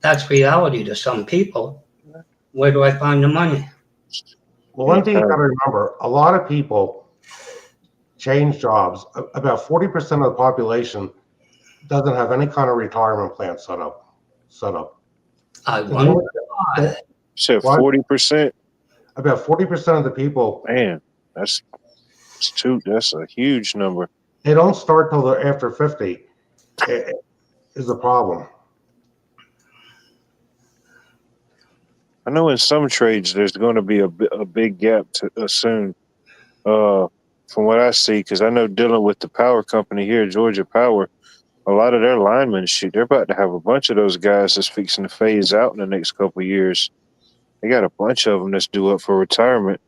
That's reality to some people. Where do I find the money? Well, one thing you got to remember, a lot of people change jobs. About 40% of the population doesn't have any kind of retirement plan set up. I wonder why. So 40%? About 40% of the people. Man, that's a huge number. They don't start till they're after 50. Is the problem. I know in some trades there's going to be a big gap soon. From what I see, because I know dealing with the power company here, Georgia Power, a lot of their linemen, they're about to have a bunch of those guys that's fixing to phase out in the next couple of years. They got a bunch of them that's due up for retirement.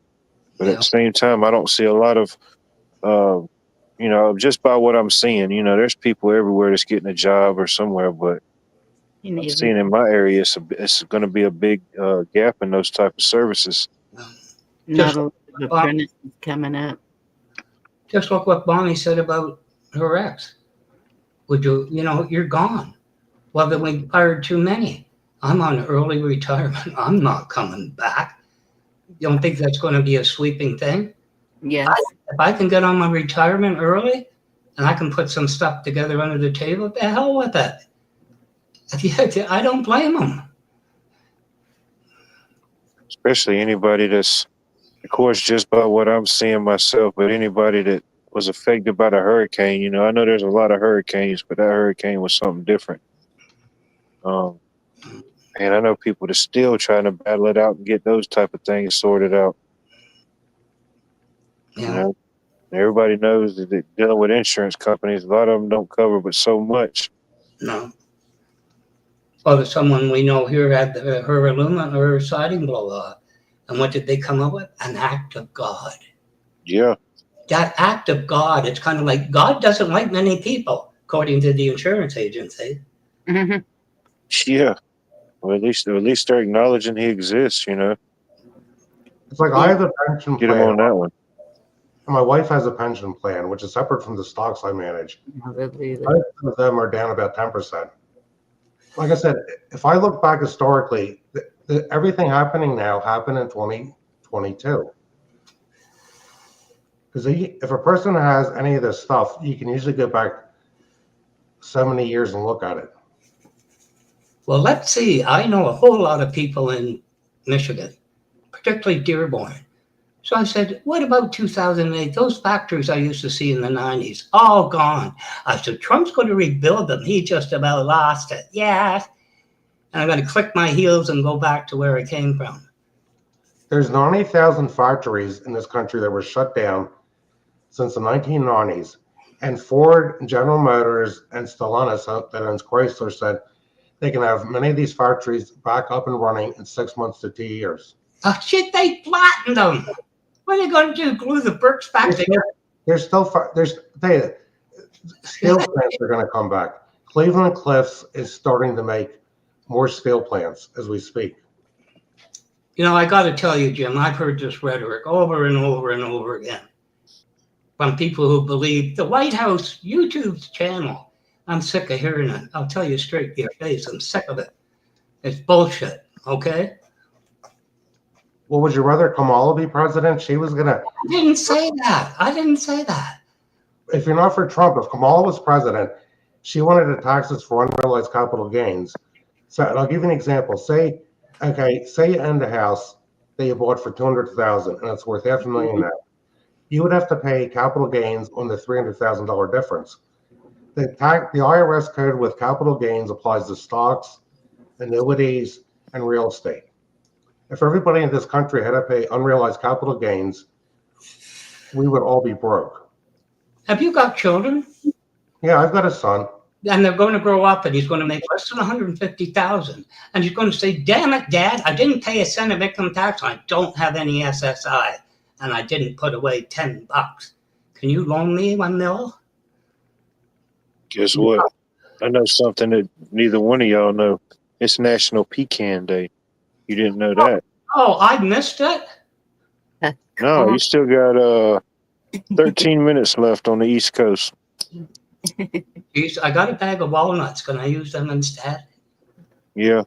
But at the same time, I don't see a lot of, just by what I'm seeing, there's people everywhere that's getting a job or somewhere, but I'm seeing in my area, it's going to be a big gap in those type of services. Not a lot of apprentices coming up. Just look what Bonnie said about her ex. Would you, you're gone. Well, then we hired too many. I'm on early retirement. I'm not coming back. You don't think that's going to be a sweeping thing? Yes. If I can get on my retirement early and I can put some stuff together under the table, the hell with it. I don't blame them. Especially anybody that's, of course, just by what I'm seeing myself, but anybody that was affected by the hurricane, I know there's a lot of hurricanes, but that hurricane was something different. And I know people that's still trying to battle it out and get those type of things sorted out. Yeah. Everybody knows that they're dealing with insurance companies. A lot of them don't cover but so much. No. Well, there's someone we know here had her siding blow up. And what did they come up with? An act of God. Yeah. That act of God, it's kind of like God doesn't like many people, according to the insurance agency. Mm-hmm. Yeah. Well, at least they're acknowledging he exists, you know. It's like I have a pension Get him plan. on that one. And my wife has a pension plan, which is separate from the stocks I manage. Both of them are down about 10%. Like I said, if I look back historically, everything happening now happened in 2022. Because if a person has any of this stuff, you can usually go back so many years and look at it. Well, let's see. I know a whole lot of people in Michigan, particularly Dearborn. So I said, what about 2008? Those factories I used to see in the 90s, all gone. I said, Trump's going to rebuild them. He just about lost it. Yeah. And I'm going to click my heels and go back to where I came from. There's 90,000 factories in this country that were shut down since the 1990s. And Ford, and General Motors, and Stellantis, that owns Chrysler, said they can have many of these factories back up and running in 6 months to 2 years. Oh, shit, they flattened them. What are they going to do? Glue the bricks back together? There's steel plants are going to come back. Cleveland Cliffs is starting to make more steel plants as we speak. You know, I got to tell you, Jim, I've heard this rhetoric over and over and over again from people who believe the White House YouTube channel. I'm sick of hearing it. I'll tell you straight to your face. I'm sick of it. It's bullshit. Okay? Well, would you rather Kamala be president? She was going to. I didn't say that. I didn't say that. If you're not for Trump, if Kamala was president, she wanted the taxes for unrealized capital gains. So, and I'll give you an example. Say you owned a house that you bought for $200,000 and it's worth $500,000 now. You would have to pay capital gains on the $300,000 difference. The IRS code with capital gains applies to stocks, annuities, and real estate. If everybody in this country had to pay unrealized capital gains, we would all be broke. Have you got children? Yeah, I've got a son. And they're going to grow up and he's going to make less than $150,000. And he's going to say, damn it, Dad, I didn't pay a cent of income tax. I don't have any SSI. And I didn't put away $10. Can you loan me $1 million? Guess what? I know something that neither one of y'all know. It's National Pecan Day. You didn't know that? Oh, I missed it? No, you still got 13 minutes left on the East Coast. I got a bag of walnuts. Can I use them instead? Yeah.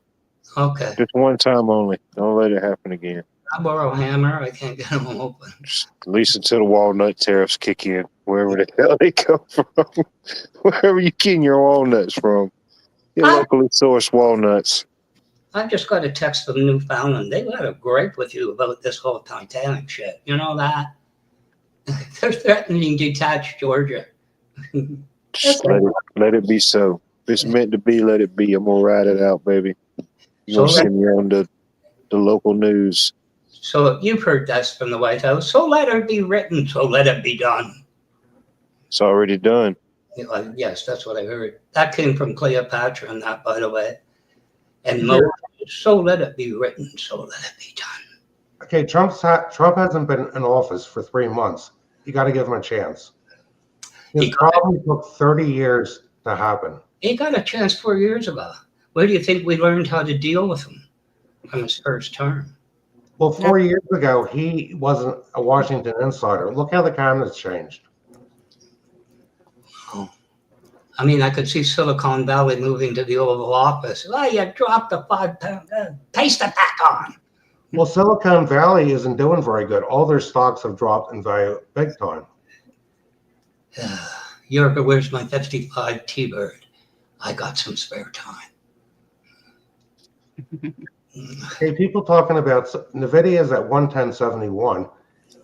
Okay. Just one time only. Don't let it happen again. I borrow a hammer. I can't get them open. At least until the walnut tariffs kick in, wherever the hell they come from. Wherever you get your walnuts from. Your locally sourced walnuts. I just got a text from Newfoundland. They got a gripe with you about this whole Titanic shit. You know that? They're threatening to detach Georgia. Just let it be so. If it's meant to be, let it be. I'm going to ride it out, baby. You're going to send me on the local news. So you've heard this from the White House. So let it be written. So let it be done. It's already done. Yes, that's what I heard. That came from Cleopatra and that, by the way. And Moses, so let it be written. So let it be done. Okay, Trump hasn't been in office for 3 months. You got to give him a chance. This probably took 30 years to happen. He got a chance 4 years ago. Where do you think we learned how to deal with him from his first term? Well, 4 years ago, he wasn't a Washington insider. Look how the cabinet's changed. I mean, I could see Silicon Valley moving to the Oval Office. Oh, you dropped the 5 pound. Paste it back on. Well, Silicon Valley isn't doing very good. All their stocks have dropped in value big time. Yorker, where's my 55 T-Bird? I got some spare time. Hey, people talking about NVIDIA is at 110.71.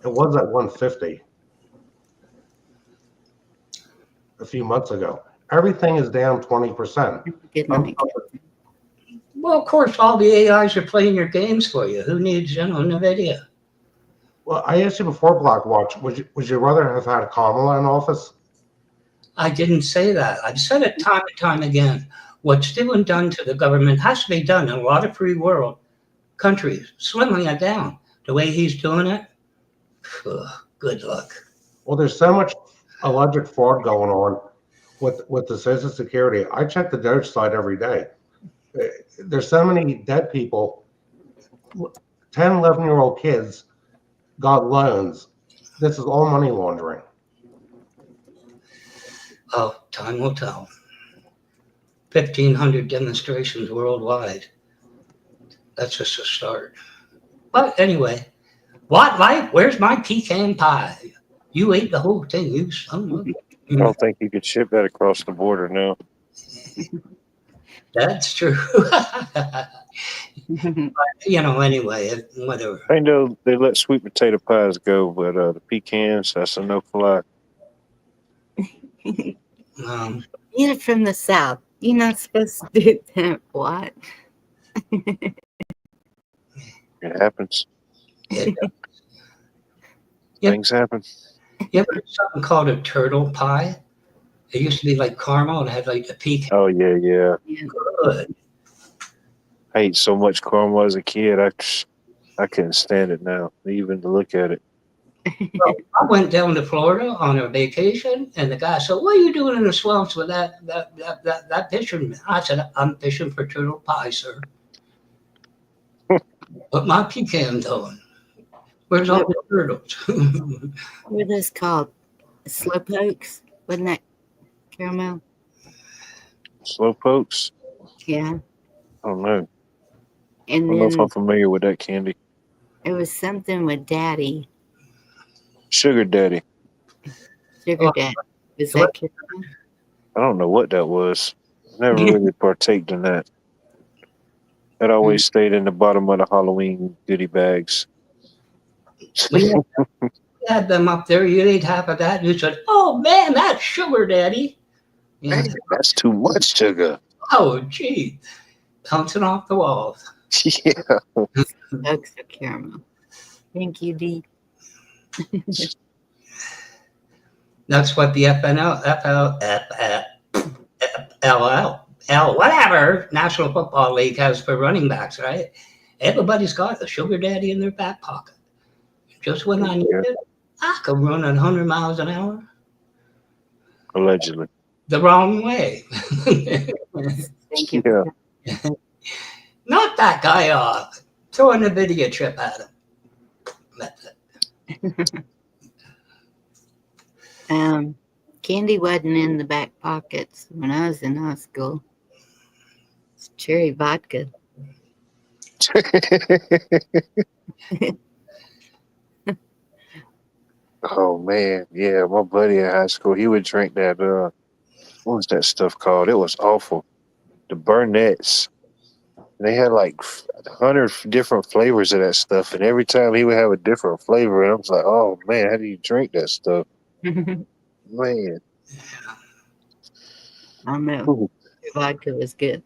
It was at 150 a few months ago. Everything is down 20%. Well, of course, all the AIs are playing your games for you. Who needs, NVIDIA? Well, I asked you before, Blackwatch, would you rather have had Kamala in office? I didn't say that. I've said it time and time again. What's still been done to the government has to be done in a lot of free world countries, slimming it down. The way he's doing it, good luck. Well, there's so much alleged fraud going on with the Social Security. I check the Doge site every day. There's so many dead people. 10, 11-year-old kids got loans. This is all money laundering. Oh, time will tell. 1,500 demonstrations worldwide. That's just a start. But anyway, what life? Where's my pecan pie? You ate the whole thing, you son of I don't think you could ship that across the border now. That's true. But, anyway, whatever. I know they let sweet potato pies go, but the pecans, that's a no fly. You're from the South. You're not supposed to do that. What? It happens. Things happen. You ever heard something called a turtle pie? It used to be like caramel and it had like a pecan. Oh, yeah. Good. I ate so much caramel as a kid. I couldn't stand it now, even to look at it. Well, I went down to Florida on a vacation, and the guy said, "What are you doing in the swamps with that fishing?" I said, "I'm fishing for turtle pie, sir." What my pecans on? Where's all the turtles? What are those called? Slowpokes? Wasn't that caramel? Slowpokes? Yeah. I don't know. And I don't know if then I'm familiar with that candy. it was something with Daddy. Sugar Daddy. Sugar Daddy. Is that caramel? I don't know what that was. Never really partaked in that. That always stayed in the bottom of the Halloween goodie bags. We had them up there. You'd eat half of that. You said, "Oh man, that's sugar, Daddy." Man, that's too much sugar. Oh, gee, bouncing off the walls. Yeah. Smokes of caramel. Thank you, Dee. That's what the whatever National Football League has for running backs, right? Everybody's got a sugar daddy in their back pocket. Just when I need it, I could run at 100 miles an hour. Allegedly. The wrong way. Thank you. Yeah. Knock that guy off. Throw an video chip at him. That's it. Candy wasn't in the back pockets when I was in high school. It's cherry vodka. Oh man, yeah, my buddy in high school, he would drink that what was that stuff called? It was awful. The Burnett's. They had like 100 different flavors of that stuff, and every time he would have a different flavor, and I was like, "Oh man, how do you drink that stuff?" Man, I know. Vodka was good.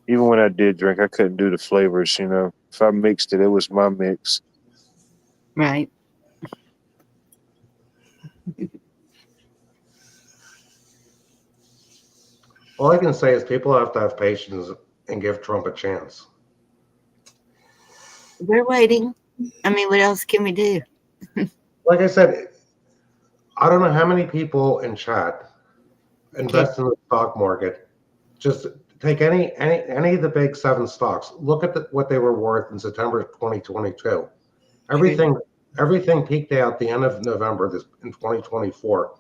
Even when I did drink, I couldn't do the flavors. If I mixed it, it was my mix. Right. All I can say is people have to have patience and give Trump a chance. We're waiting. I mean, what else can we do? Like I said, I don't know how many people in chat invest in the stock market. Just take any of the big 7 stocks. Look at what they were worth in September 2022. Everything peaked out the end of November in 2024,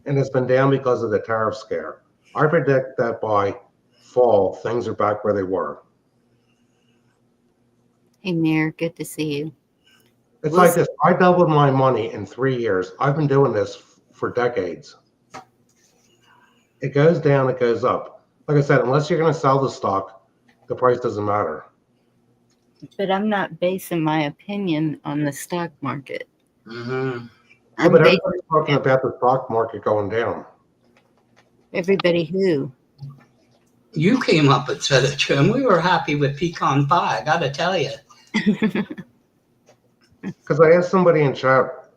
and it's been down because of the tariff scare. I predict that by fall, things are back where they were. Hey, Mayor, good to see you. It's like this. I doubled my money in 3 years. I've been doing this for decades. It goes down, it goes up. Like I said, unless you're going to sell the stock, the price doesn't matter. But I'm not basing my opinion on the stock market. Yeah, but everybody's talking about the stock market going down. Everybody who? You came up with the trim. We were happy with pecan pie, I gotta tell you. Because I asked somebody in chat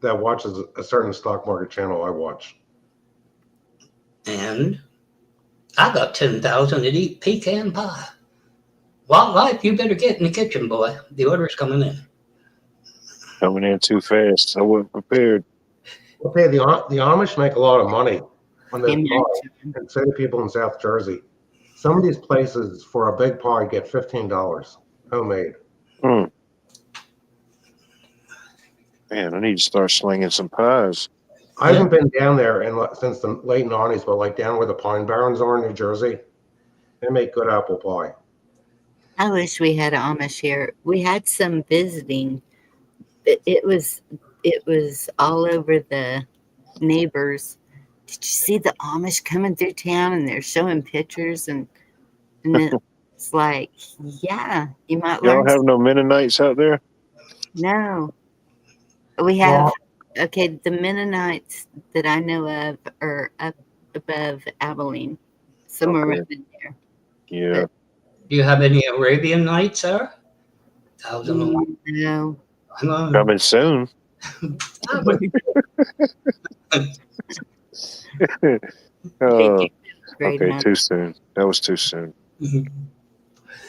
that watches a certain stock market channel I watch. And I got 10,000 to eat pecan pie. Wildlife, you better get in the kitchen, boy. The order's coming in. Coming in too fast. I wasn't prepared. Okay, the Amish make a lot of money on this pie, and so do people in South Jersey. Some of these places for a big pie get $15 homemade. Man, I need to start slinging some pies. I haven't been down there since the late 90s, but like down where the Pine Barrens are in New Jersey, they make good apple pie. I wish we had Amish here. We had some visiting. It was all over the neighbors. Did you see the Amish coming through town and they're showing pictures and it's like, yeah, you might Y'all learn. have no Mennonites out there? No, we have. Okay, the Mennonites that I know of are up above Abilene, somewhere around in there. Yeah. But, do you have any Arabian Nights, sir? No. Coming soon. Okay, too soon. That was too soon.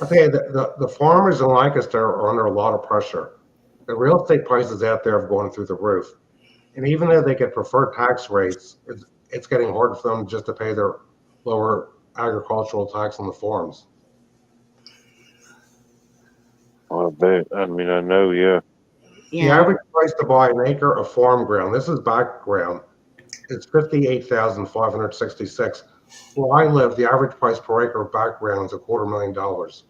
Okay, the farmers in Lancaster are under a lot of pressure. The real estate prices out there have gone through the roof. And even though they get preferred tax rates, it's getting harder for them just to pay their lower agricultural tax on the farms. Well, I bet. I mean, I know, yeah. The average price to buy an acre of farm ground, this is background, it's $58,566. Where I live, the average price per acre of background is $250,000.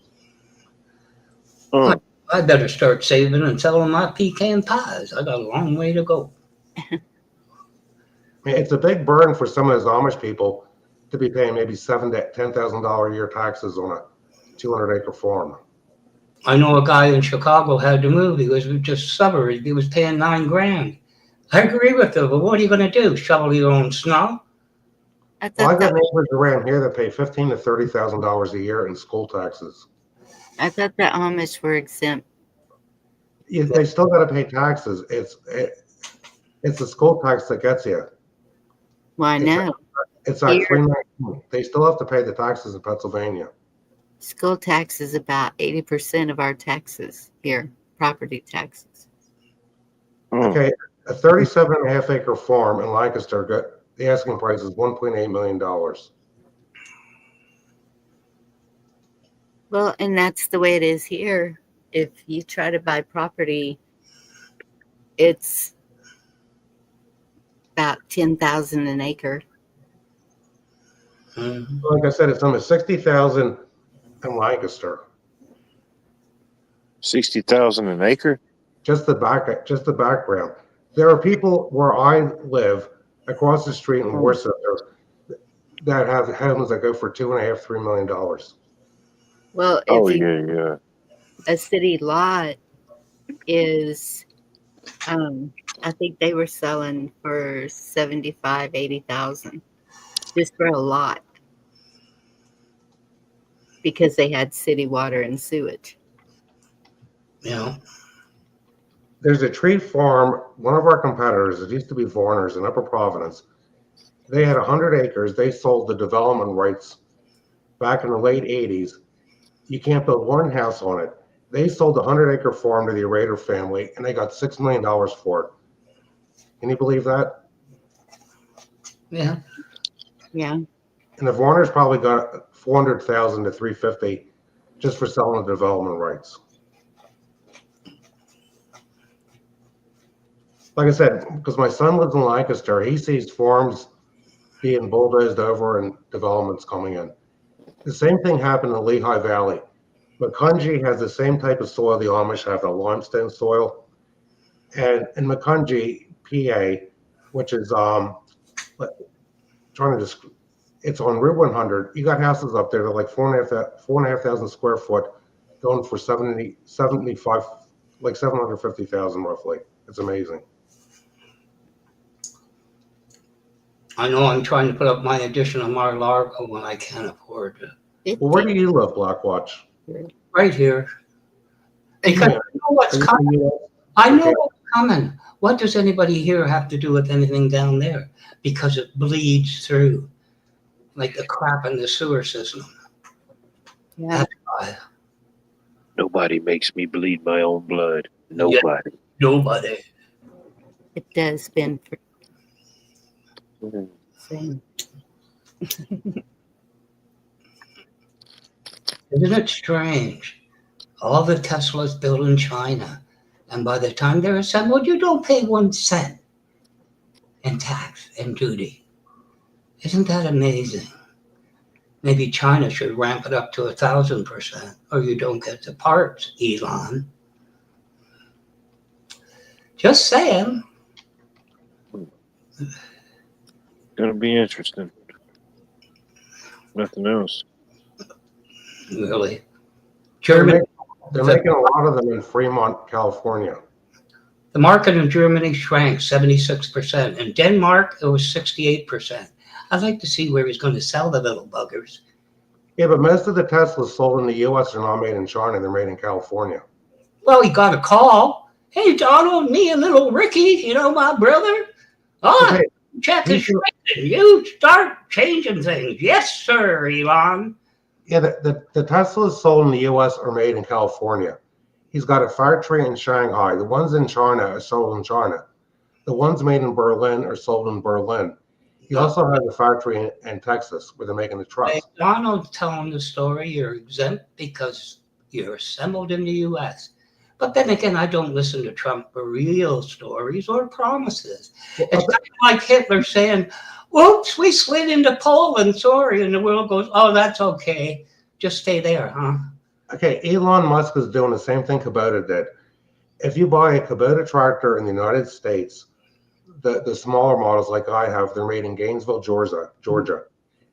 I better start saving and selling my pecan pies. I got a long way to go. It's a big burden for some of those Amish people to be paying maybe $7,000 to $10,000 a year taxes on a 200-acre farm. I know a guy in Chicago had to move. He was just suburbs. He was paying $9,000. I agree with him, but what are you going to do? Shovel your own snow? Well, I've got neighbors around here that pay $15,000 to $30,000 a year in school taxes. I thought the Amish were exempt. Yeah, they still got to pay taxes. It's the school tax that gets you. Well, I know. It's like $319. They still have to pay the taxes in Pennsylvania. School tax is about 80% of our taxes here, property taxes. Okay, a 37.5-acre farm in Lancaster, the asking price is $1.8 million. Well, and that's the way it is here. If you try to buy property, it's about $10,000 an acre. Like I said, it's almost $60,000 in Lancaster. $60,000 an acre? Just the background. There are people where I live across the street in Worcester that have homes that go for $2.5 to $3 million. Well, if a city lot is, I think they were selling for $75,000, $80,000 just for a lot because they had city water and sewage. Yeah. There's a tree farm, one of our competitors, it used to be Varner's in Upper Providence. They had 100 acres. They sold the development rights back in the late 80s. You can't build one house on it. They sold a 100-acre farm to the Rader family, and they got $6 million for it. Can you believe that? Yeah. Yeah. And the Varners probably got $400,000 to $350,000 just for selling the development rights. Like I said, because my son lives in Lancaster, he sees farms being bulldozed over and developments coming in. The same thing happened in Lehigh Valley. Macungie has the same type of soil the Amish have, a limestone soil. And in Macungie, PA, which is it's on Route 100. You got houses up there that are like 4,500 square foot, going for 75, like 750,000 roughly. It's amazing. I know I'm trying to put up my edition of Mar-a-Lago when I can't afford it. Well, where do you live, Blackwatch? Right here. Because Yeah. I know what's coming. I know what's coming. What does anybody here have to do with anything down there? Because it bleeds through like the crap in the sewer system. Yeah. That's why. Nobody makes me bleed my own blood. Nobody. Yeah, nobody. It does been for Mhm. same. Isn't it strange? All the Teslas built in China, and by the time they're assembled, you don't pay 1 cent in tax and duty. Isn't that amazing? Maybe China should ramp it up to 1,000%, or you don't get the parts, Elon. Just saying. Gonna be interesting. Nothing else. Really. Germany. Germany. They're making a lot of them in Fremont, California. The market in Germany shrank 76%. In Denmark, it was 68%. I'd like to see where he's going to sell the little buggers. Yeah, but most of the Teslas sold in the U.S. are not made in China. They're made in California. Well, he got a call. Hey, Donald, me and little Ricky, you know, my brother. Oh, Okay. check is shrinking. You start changing things. Yes, sir, Elon. Yeah, the Teslas sold in the U.S. are made in California. He's got a factory in Shanghai. The ones in China are sold in China. The ones made in Berlin are sold in Berlin. He also has a factory in Texas where they're making the trucks. Hey, Donald telling the story, you're exempt because you're assembled in the U.S. But then again, I don't listen to Trump for real stories or promises. It's kind of like Hitler saying, whoops, we slid into Poland, sorry. And the world goes, oh, that's okay. Just stay there, huh? Okay, Elon Musk is doing the same thing Kubota did. If you buy a Kubota tractor in the United States, the smaller models like I have, they're made in Gainesville, Georgia.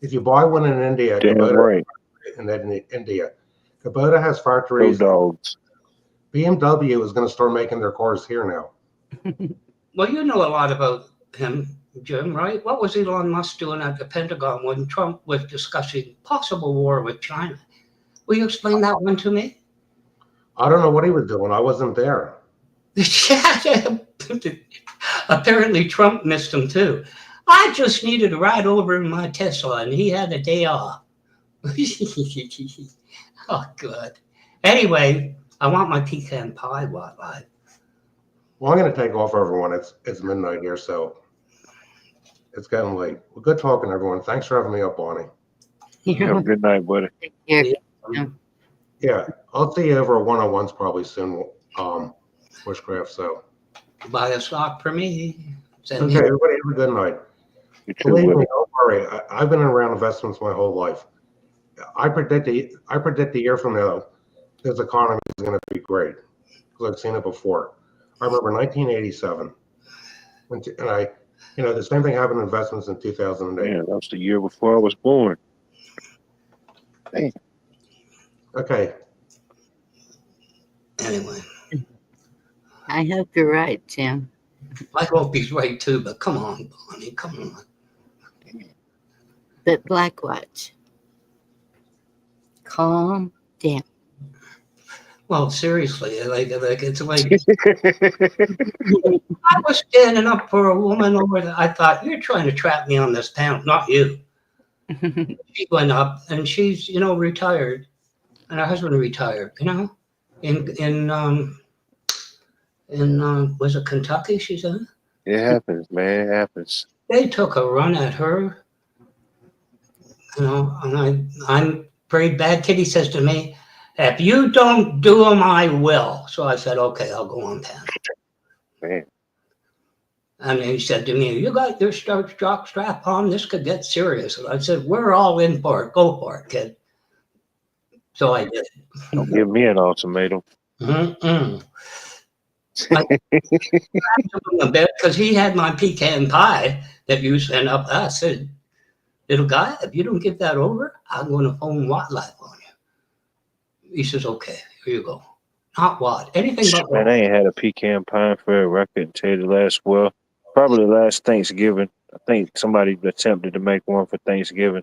If you buy one in India, Damn Kubota right. in India, Kubota has factories. Go dogs. BMW is going to start making their cars here now. Well, you know a lot about him, Jim, right? What was Elon Musk doing at the Pentagon when Trump was discussing possible war with China? Will you explain that one to me? I don't know what he was doing. I wasn't there. Apparently Trump missed him too. I just needed to ride over in my Tesla and he had a day off. Oh, good. Anyway, I want my pecan pie live. Well, I'm going to take off, everyone. It's midnight here, so it's getting late. Well, good talking, everyone. Thanks for having me up, Bonnie. Have a good night, buddy. Yeah, I'll see you over at one-on-ones probably soon, Bushcraft. So buy a stock for me. Okay, everybody have a good night. Believe me, don't worry. I've been around investments my whole life. I predict a year from now, this economy is going to be great because I've seen it before. I remember 1987, and the same thing happened in investments in 2008. Yeah, that was the year before I was born. Hey. Okay. Anyway. I hope you're right, Jim. I hope he's right too, but come on, Bonnie, come on. But Blackwatch, calm down. Well, seriously, like it's like I was standing up for a woman over there. I thought you're trying to trap me on this panel, not you. She went up and she's retired, and her husband retired. In was it Kentucky? She said. It happens, man. It happens. They took a run at her, and I'm afraid Bad Kitty says to me, if you don't do them, I will. So I said, okay, I'll go on panel. Man. And he said to me, you got your strap on, this could get serious. And I said, we're all in for it. Go for it, kid. So I did. Don't give me an ultimatum. Because he had my pecan pie that you sent up. I said, little guy, if you don't get that over, I'm going to phone wildlife on you. He says, okay, here you go. Not what? Anything but Man, I ain't had a pecan pie for a record until probably last Thanksgiving. I think somebody attempted to make one for Thanksgiving.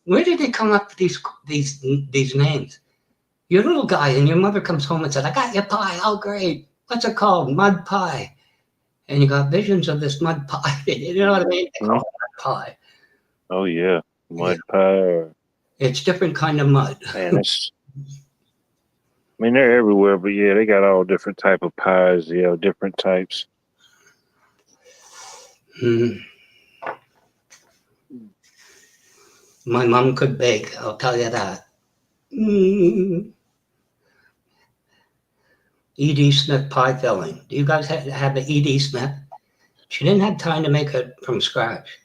Where did they come up with these names? You're a little guy, and your mother comes home and said, "I got your pie. Oh, great! What's it called? Mud pie." And you got visions of this mud pie. You know what I mean? They call it mud pie. Oh yeah, mud pie. It's different kind of mud. Man, it's. I mean, they're everywhere, but yeah, they got all different type of pies. Yeah, different types. My mom could bake. I'll tell you that. E.D. Smith pie filling. Do you guys have the E.D. Smith? She didn't have time to make it from scratch.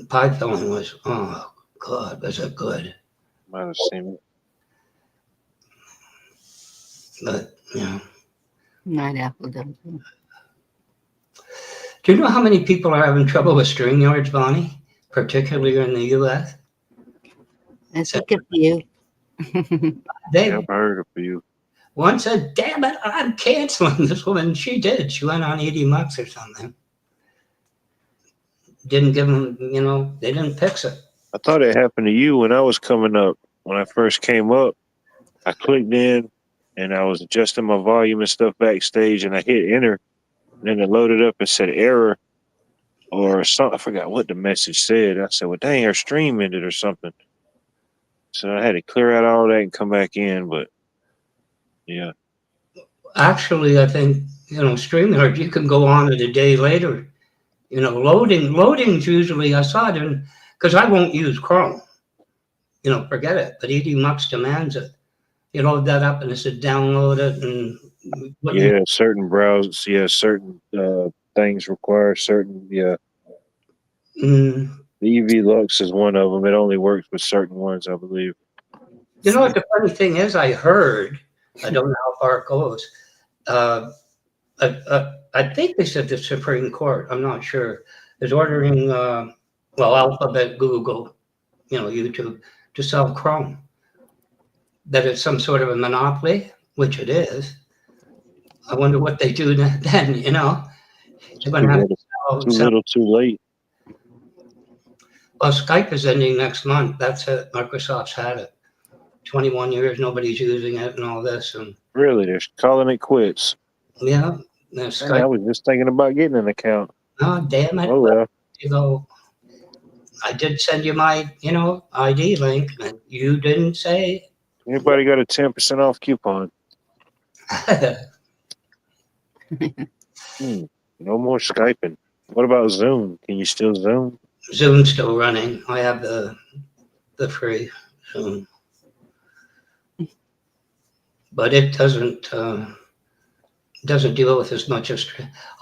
Pie filling was, oh God, was it good? Might have seen it. But, yeah. Not apple dumpling. Do you know how many people are having trouble with StreamYards, Bonnie? Particularly in the U.S.? I think a few. I've heard a few. One said, "Damn it, I'm canceling this woman." She did. She went on ED Mux or something. Didn't give them, they didn't fix it. I thought it happened to you when I was coming up. When I first came up, I clicked in and I was adjusting my volume and stuff backstage, and I hit enter. And then it loaded up and said error or something. I forgot what the message said. I said, well, dang, our stream ended or something. So I had to clear out all that and come back in. But yeah. Actually, I think, StreamYard, you can go on it a day later. Loading's usually, I saw it because I won't use Chrome. Forget it. But ED Mux demands it. You load that up and it said download it. And certain browsers, certain things require certain, The EV Lux is one of them. It only works with certain ones, I believe. You know what the funny thing is? I heard, I don't know how far it goes. I think they said the Supreme Court, I'm not sure, is ordering, Alphabet, Google, YouTube, to sell Chrome. That it's some sort of a monopoly, which it is. I wonder what they do then, They're going to have to too little, too late. Well, Skype is ending next month. That's it. Microsoft's had it. 21 years, nobody's using it and all this. And really, they're calling it quits. Yeah. Skype, I was just thinking about getting an account. Oh, damn it. Oh, well. I did send you my, ID link, and you didn't say. Anybody got a 10% off coupon? No more Skyping. What about Zoom? Can you still Zoom? Zoom's still running. I have the free Zoom. But it doesn't deal with as much as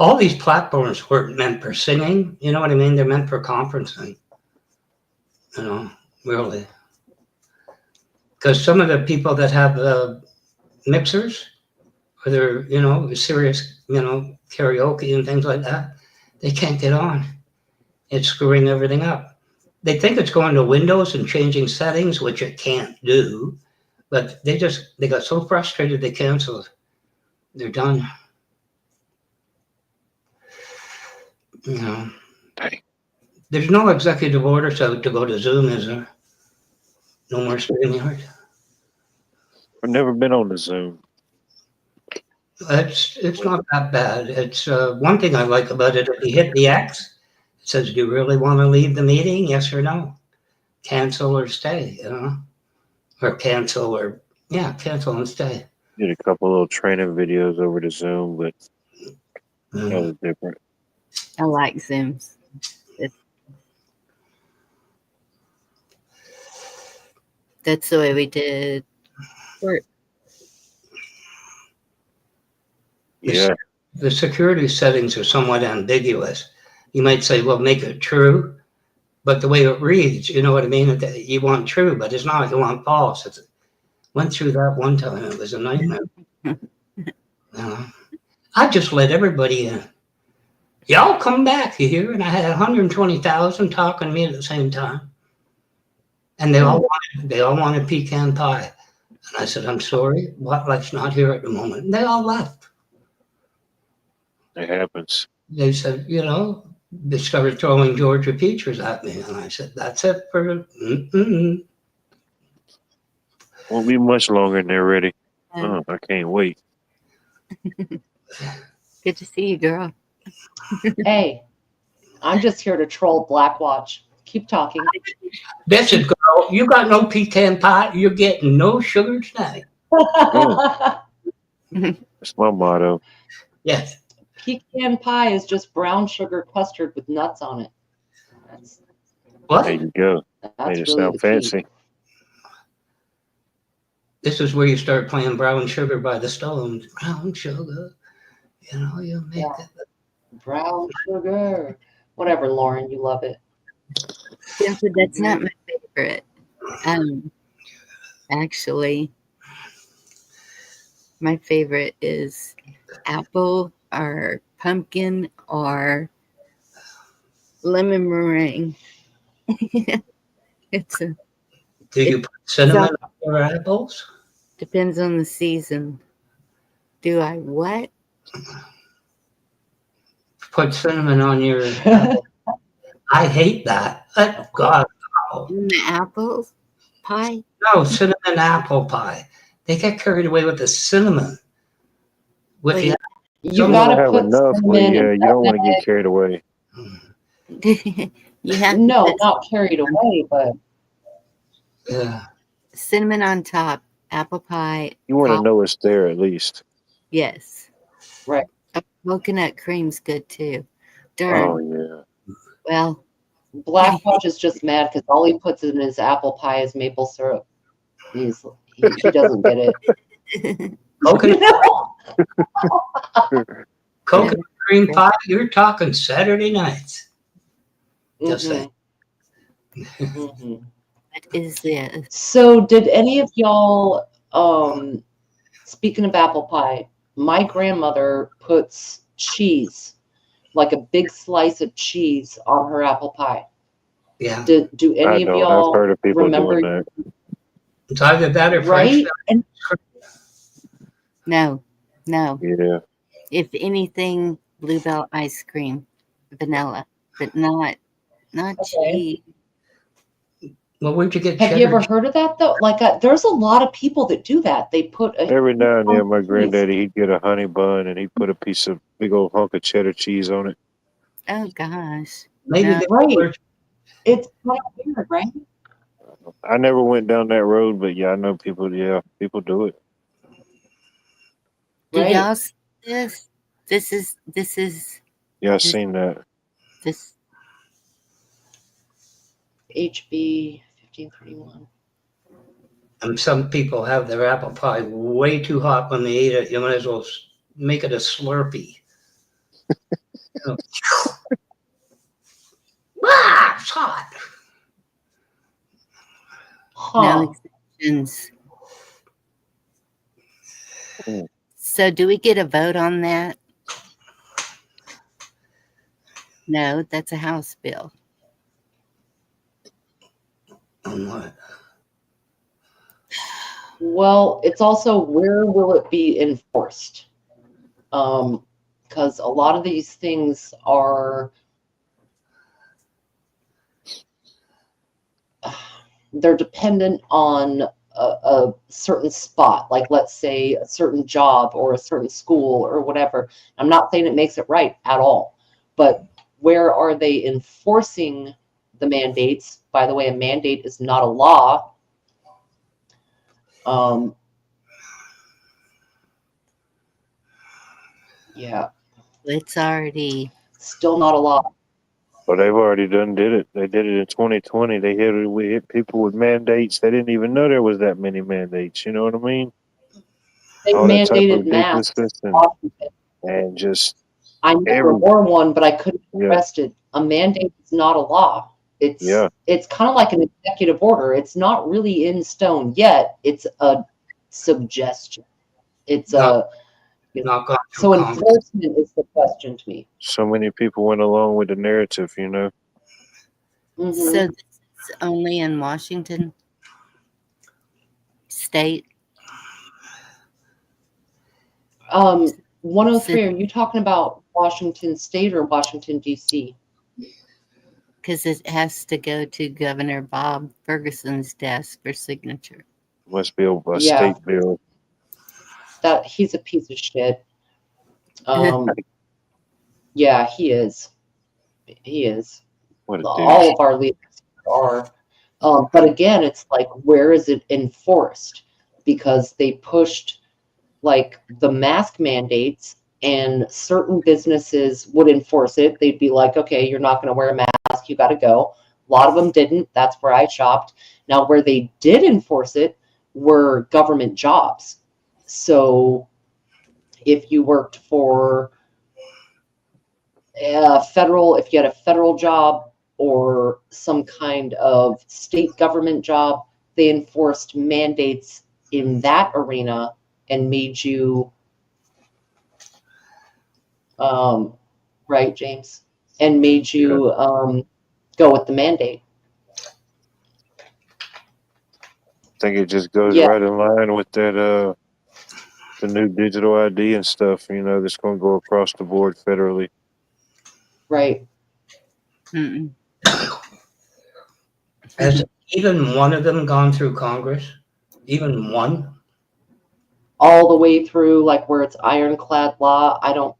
all these platforms weren't meant for singing. You know what I mean? They're meant for conferencing. Really. Because some of the people that have mixers, or they're, serious, karaoke and things like that, they can't get on. It's screwing everything up. They think it's going to Windows and changing settings, which it can't do. But they got so frustrated they canceled. They're done. There's no executive order to go to Zoom, is there? No more StreamYard. I've never been on the Zoom. It's not that bad. It's one thing I like about it. If you hit the X, it says, "Do you really want to leave the meeting? Yes or no? Cancel or stay." Or cancel cancel and stay. Did a couple little training videos over to Zoom, but that was different. I like Zooms. That's the way we did work. The security settings are somewhat ambiguous. You might say, well, make it true. But the way it reads, you know what I mean? You want true, but it's not. You want false. Went through that one time. It was a nightmare. I just let everybody in. Y'all come back, you hear? And I had 120,000 talking to me at the same time. And they all wanted pecan pie. And I said, I'm sorry, Wildlife's not here at the moment. And they all left. It happens. they said, they started throwing Georgia peaches at me, and I said, "That's it for." Won't be much longer and they're ready. Um, I can't wait. Good to see you, girl. Hey, I'm just here to troll Blackwatch. Keep talking. This is girl. You got no pecan pie. You're getting no sugar tonight. That's my motto. Yes. Pecan pie is just brown sugar custard with nuts on it. That's What? There you go. That's Made it really sound the key. fancy. This is where you start playing Brown Sugar by the Stones. Brown sugar, you make it. Brown sugar. Whatever, Lauren, you love it. Spencer, that's not my favorite. Actually, my favorite is apple or pumpkin or lemon meringue. Do you put cinnamon on your apples? Depends on the season. Do I what? Put cinnamon on your apple. I hate that. God. The apples pie? No, cinnamon apple pie. They get carried away with the cinnamon. With the You gotta have put enough, but cinnamon yeah, and you don't want to nutmeg. get carried away. You have No, not carried away, but cinnamon on top, apple pie. You want to know it's there at least. Yes. Right. Coconut cream's good too. Darn. Oh yeah. Well, Blackwatch is just mad because all he puts in his apple pie is maple syrup. He doesn't get it. Coconut cream pie, you're talking Saturday nights. Just saying. What is this? So did any of y'all, speaking of apple pie, my grandmother puts cheese, like a big slice of cheese on her apple pie. Yeah. Do any of y'all I've heard of people remember? doing that. It's either that or Right? French. No. Yeah. If anything, Bluebell ice cream, vanilla, but not cheese. Well, where'd you get Have you ever heard of that though? Like, there's a lot of people that do that. They put Every now and then, my cheese. granddaddy, he'd get a honey bun and he'd put a piece of big old hunk of cheddar cheese on it. Oh gosh. Maybe No. they Right. It's kind of weird, right? I never went down that road, but yeah, I know people. Yeah, people do it. Do Right. y'all see this? This is Yeah, I've seen that. this. HB 1531. And some people have their apple pie way too hot when they eat it. You might as well make it a Slurpee. It's hot. No exceptions. So do we get a vote on that? No, that's a House bill. On what? Well, it's also where will it be enforced? Because a lot of these things are they're dependent on a certain spot, like let's say a certain job or a certain school or whatever. I'm not saying it makes it right at all, but where are they enforcing the mandates? By the way, a mandate is not a law. Yeah. It's already still not a law. But they've already did it. They did it in 2020. They hit people with mandates. They didn't even know there was that many mandates. You know what I mean? They All that type of mandated masks. and just I never wore one, but I couldn't be arrested. A mandate is not a law. It's kind of like an executive order. It's not really in stone yet. It's a suggestion. It's so enforcement is the question to me. So many people went along with the narrative, you know. Mm-hmm. So this is only in Washington State. 103. Are you talking about Washington State or Washington, D.C.? Because it has to go to Governor Bob Ferguson's desk for signature. Must be a Yeah. state bill. That he's a piece of shit. Yeah, he is. He is. What a All douche. of our leaders are. But again, it's like, where is it enforced? Because they pushed like the mask mandates, and certain businesses would enforce it. They'd be like, okay, you're not going to wear a mask, you got to go. A lot of them didn't. That's where I shopped. Now, where they did enforce it were government jobs. So if you worked for if you had a federal job or some kind of state government job, they enforced mandates in that arena and made you, right, James? And made you go with the mandate. I think it just goes Yeah. right in line with that the new digital ID and stuff, that's going to go across the board federally. Right. Mm-mm. Has even one of them gone through Congress? Even one? All the way through, like where it's ironclad law? I don't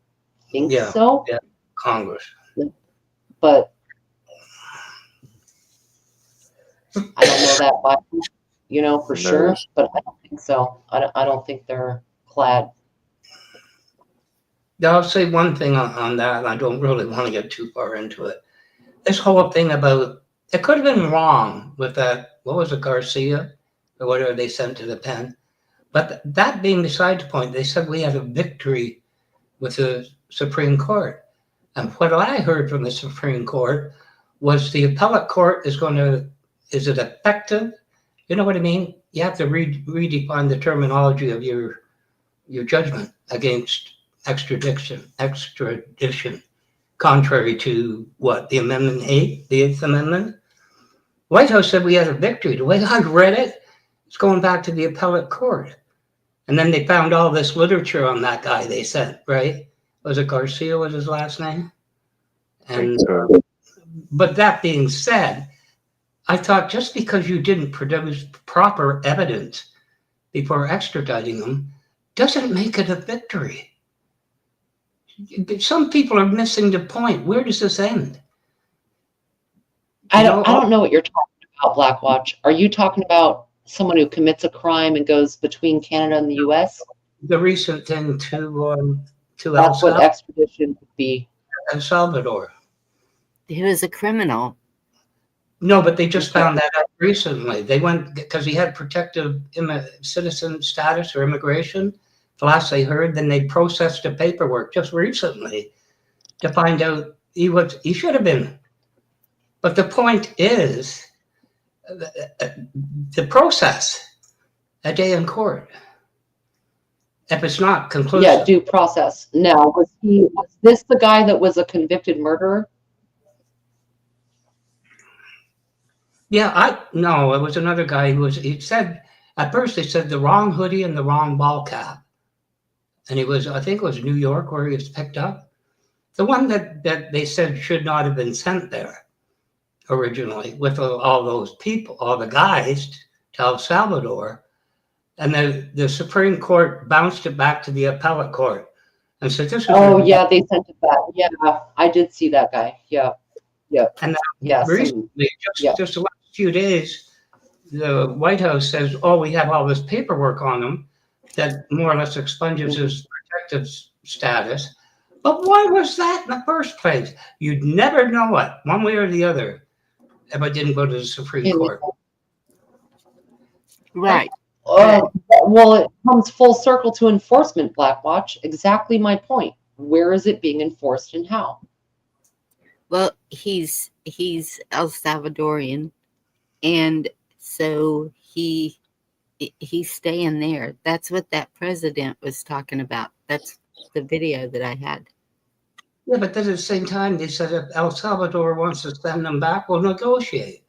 think so. Yeah, Congress. But I don't know that by, for sure, but I don't think so. I don't think they're clad. I'll say one thing on that, and I don't really want to get too far into it. This whole thing about, it could have been wrong with that, what was it, Garcia, or whatever they sent to the pen. But that being beside the point, they said we had a victory with the Supreme Court. And what I heard from the Supreme Court was the appellate court is it effective? You know what I mean? You have to redefine the terminology of your judgment against extradition, contrary to what, the Amendment 8, the 8th Amendment? White House said we had a victory. The way I read it, it's going back to the appellate court. And then they found all this literature on that guy they sent, right? Was it Garcia was his last name? And but that being said, I thought just because you didn't produce proper evidence before extraditing them doesn't make it a victory. Some people are missing the point. Where does this end? I don't know what you're talking about, Blackwatch. Are you talking about someone who commits a crime and goes between Canada and the U.S.? The recent thing to that's what extradition would be. El Salvador. He was a criminal. No, but they just found that out recently. They went because he had protective citizen status or immigration. The last they heard, then they processed the paperwork just recently to find out he should have been. But the point is, the process, a day in court. If it's not conclusive. Yeah, due process. Now, was this the guy that was a convicted murderer? Yeah, no, it was another guy he said, at first they said the wrong hoodie and the wrong ball cap. And I think it was New York where he was picked up. The one that they said should not have been sent there originally with all those people, all the guys to El Salvador. And the Supreme Court bounced it back to the appellate court and said this is. Oh, yeah, they sent it back. Yeah, I did see that guy. Yeah. Yeah. And recently, just the last few days, the White House says, oh, we have all this paperwork on him that more or less expunges his protective status. But why was that in the first place? You'd never know it, one way or the other, if I didn't go to the Supreme Court. Right. Well, it comes full circle to enforcement, Blackwatch. Exactly my point. Where is it being enforced and how? Well, he's El Salvadorian, and so he's staying there. That's what that president was talking about. That's the video that I had. Yeah, but then at the same time, they said if El Salvador wants to send them back, we'll negotiate.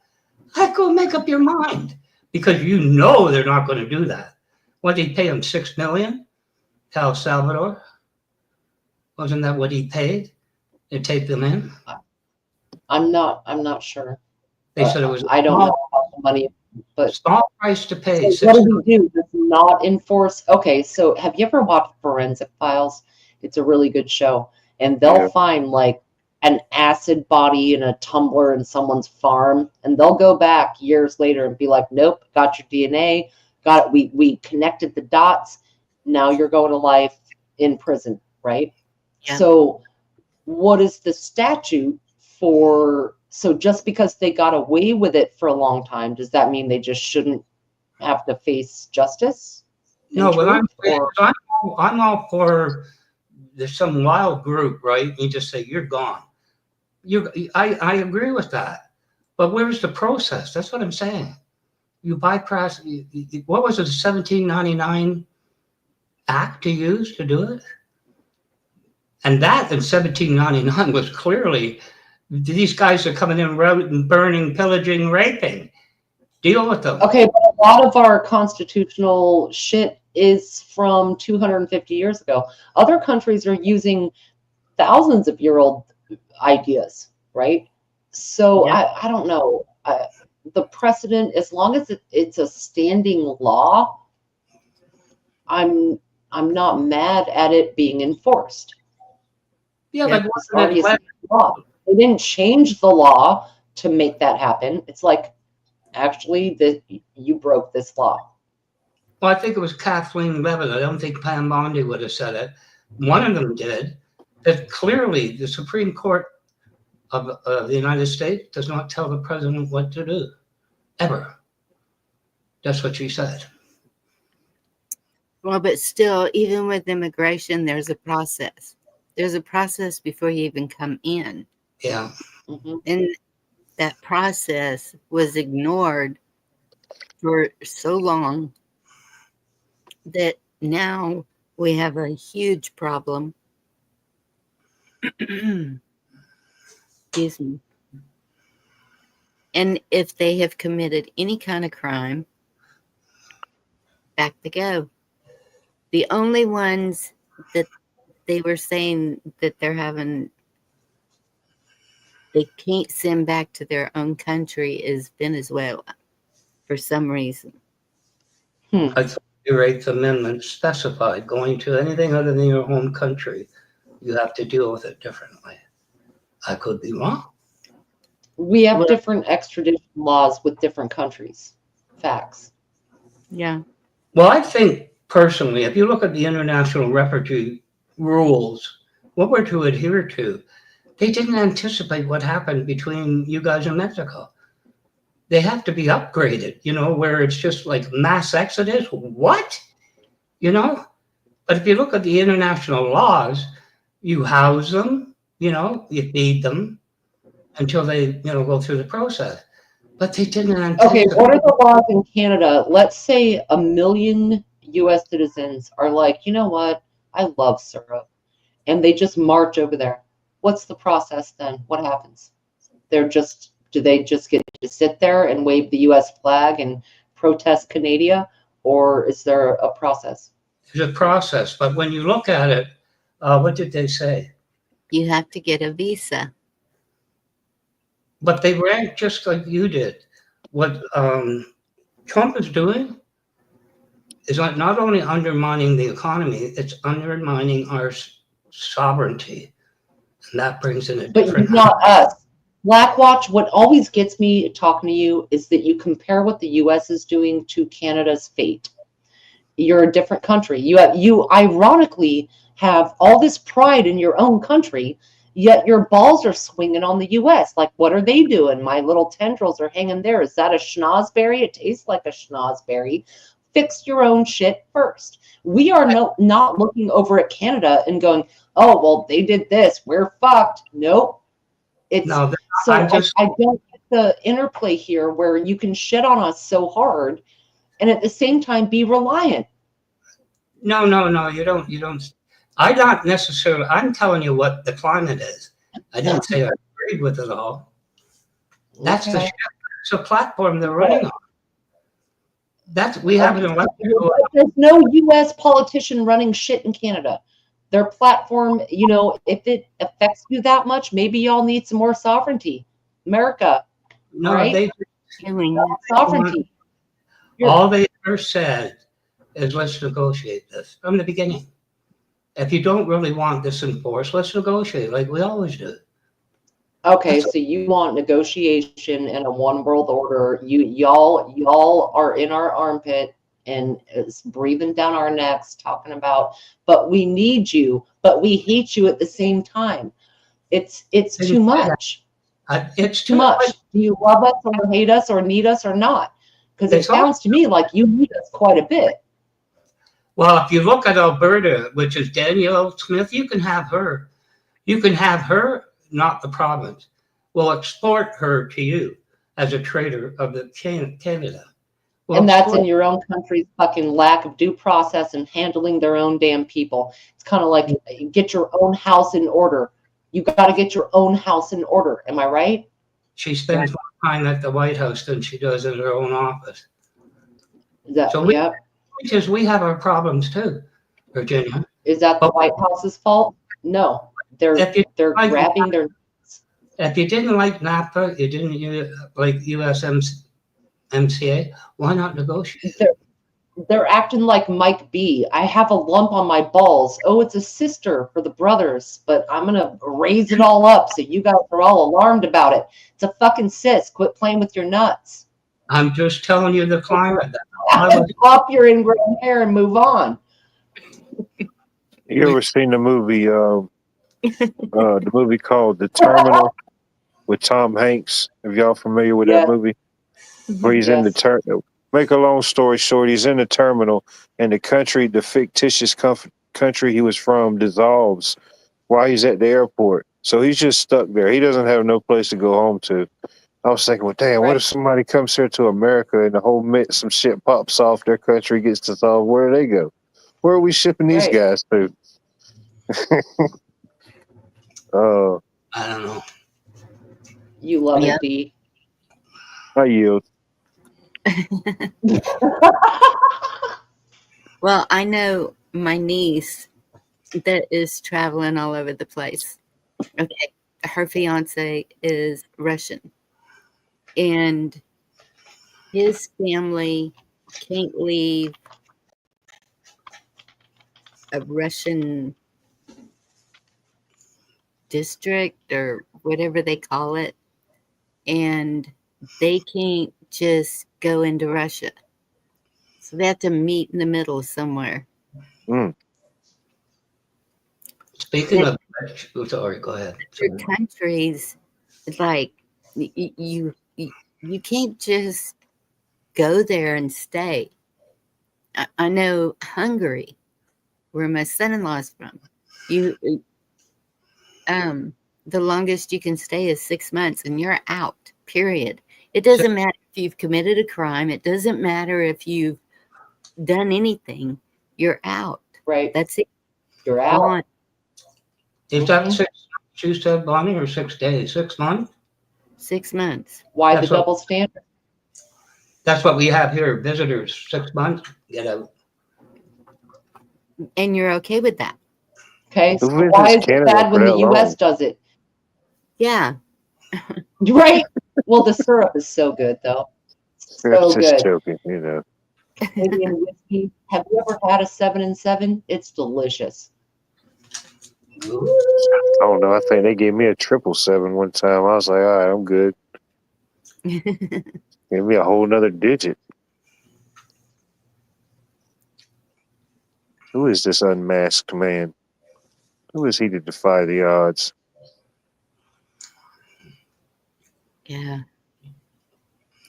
Go make up your mind, because you know they're not going to do that. What, they pay them $6 million to El Salvador? Wasn't that what he paid to take them in? I'm not sure. They said it was. I don't know about the money, but small price to pay. So what do we do? Does not enforce? Okay, so have you ever watched Forensic Files? It's a really good show, and they'll find like an acid body in a tumbler in someone's farm, and they'll go back years later and be like, "Nope, got your DNA, got it. We connected the dots. Now you're going to life in prison, right?" Yeah. So, what is the statute for? So just because they got away with it for a long time, does that mean they just shouldn't have to face justice? No, but I'm all for. There's some wild group, right? You just say you're gone. I agree with that, but where's the process? That's what I'm saying. You bypass. What was it? The 1799 Act to use to do it, and that in 1799 was clearly. These guys are coming in, burning, pillaging, raping. Deal with them. Okay, but a lot of our constitutional shit is from 250 years ago. Other countries are using thousands of year old ideas, right? So I don't know. The precedent, as long as it's a standing law, I'm not mad at it being enforced. Yeah, but it's already a standing law. They didn't change the law to make that happen. It's like, actually, you broke this law. Well, I think it was Kathleen Levitt. I don't think Pam Bondi would have said it. One of them did. That clearly the Supreme Court of the United States does not tell the president what to do, ever. That's what she said. Well, but still, even with immigration, there's a process. There's a process before you even come in. Yeah. And that process was ignored for so long that now we have a huge problem. Excuse me. And if they have committed any kind of crime, back they go. The only ones that they were saying that they can't send back to their own country is Venezuela for some reason. I thought your Eighth Amendment specified going to anything other than your home country, you have to deal with it differently. I could be wrong. We have different extradition laws with different countries. Facts. Yeah. Well, I think personally, if you look at the international refugee rules, what we're to adhere to, they didn't anticipate what happened between you guys and Mexico. They have to be upgraded, where it's just like mass exodus. What? But if you look at the international laws, you house them, you feed them until they, go through the process. But they didn't anticipate. Okay, what are the laws in Canada? Let's say 1 million U.S. citizens are like, you know what? I love syrup. And they just march over there. What's the process then? What happens? Do they just get to sit there and wave the U.S. flag and protest Canada? Or is there a process? There's a process, but when you look at it, what did they say? You have to get a visa. But they rank just like you did. What Trump is doing is not only undermining the economy, it's undermining our sovereignty. And that brings in a different... But not us. Blackwatch, what always gets me talking to you is that you compare what the U.S. is doing to Canada's fate. You're a different country. You ironically have all this pride in your own country, yet your balls are swinging on the U.S. Like, what are they doing? My little tendrils are hanging there. Is that a schnozberry? It tastes like a schnozberry. Fix your own shit first. We are not looking over at Canada and going, oh, well, they did this. We're fucked. Nope. I don't get the interplay here where you can shit on us so hard and at the same time be reliant. No, you don't. I'm telling you what the climate is. I didn't say I agreed with it all. That's the shit. It's a platform they're running on. We have an election. There's no U.S. politician running shit in Canada. their platform, you know, if it affects you that much, maybe y'all need some more sovereignty. America, No, right? they Sovereignty. all they ever said is let's negotiate this from the beginning. If you don't really want this enforced, let's negotiate like we always do. Okay, so you want negotiation and a one world order. Y'all are in our armpit and it's breathing down our necks talking about, but we need you, but we hate you at the same time. It's too much. It's too much. Do you love us or hate us or need us or not? Because it It's all- sounds to me like you need us quite a bit. Well, if you look at Alberta, which is Danielle Smith, you can have her. You can have her, not the province. We'll export her to you as a trader of the Canada. We'll And that's export- in your own country's fucking lack of due process and handling their own damn people. It's kind of like get your own house in order. You got to get your own house in order. Am I right? She spends more time at the White House than she does in her own office. So we have our problems too, Virginia. Is that the White House's fault? No, they're grabbing their. If you didn't like NAFTA, you didn't like USMCA, why not negotiate? They're acting like Mike B. I have a lump on my balls. Oh, it's a cyster for the brothers, but I'm gonna raise it all up so you guys are all alarmed about it. It's a fucking cyst. Quit playing with your nuts. I'm just telling you the climate. Pop your ingrown hair and move on. You ever seen the movie? The movie called The Terminal with Tom Hanks. If y'all familiar with that movie, where he's in the terminal. Make a long story short, he's in the terminal, and the fictitious country he was from, dissolves while he's at the airport. So he's just stuck there. He doesn't have no place to go home to. I was thinking, well, damn, what if somebody comes here to America and the whole some shit pops off, their country gets dissolved? Where do they go? Where are we shipping these guys to? I don't know. You love it, D. I yield. Well, I know my niece that is traveling all over the place. Okay. Her fiance is Russian. And his family can't leave a Russian district or whatever they call it. And they can't just go into Russia. So they have to meet in the middle somewhere. Speaking of, sorry, go ahead. Other countries, like you can't just go there and stay. I know Hungary, where my son-in-law is from. The longest you can stay is 6 months, and you're out. Period. It doesn't matter if you've committed a crime. It doesn't matter if you've done anything. You're out. Right. That's it. You're out. Is that 6 months you said, Bonnie, or 6 days? 6 months? 6 months. Why That's the double standard? That's what we have here. Visitors, 6 months, get out. And you're okay with that. Okay, so why is it bad when the U.S. does it? Yeah. Right? Well, the syrup is so good, though. So Just good. joking, you know. Canadian whiskey. Have you ever had a 7-7? It's delicious. I don't know. I think they gave me a 777 one time. I was like, all right, I'm good. Give me a whole nother digit. Who is this unmasked man? Who is he to defy the odds? Yeah.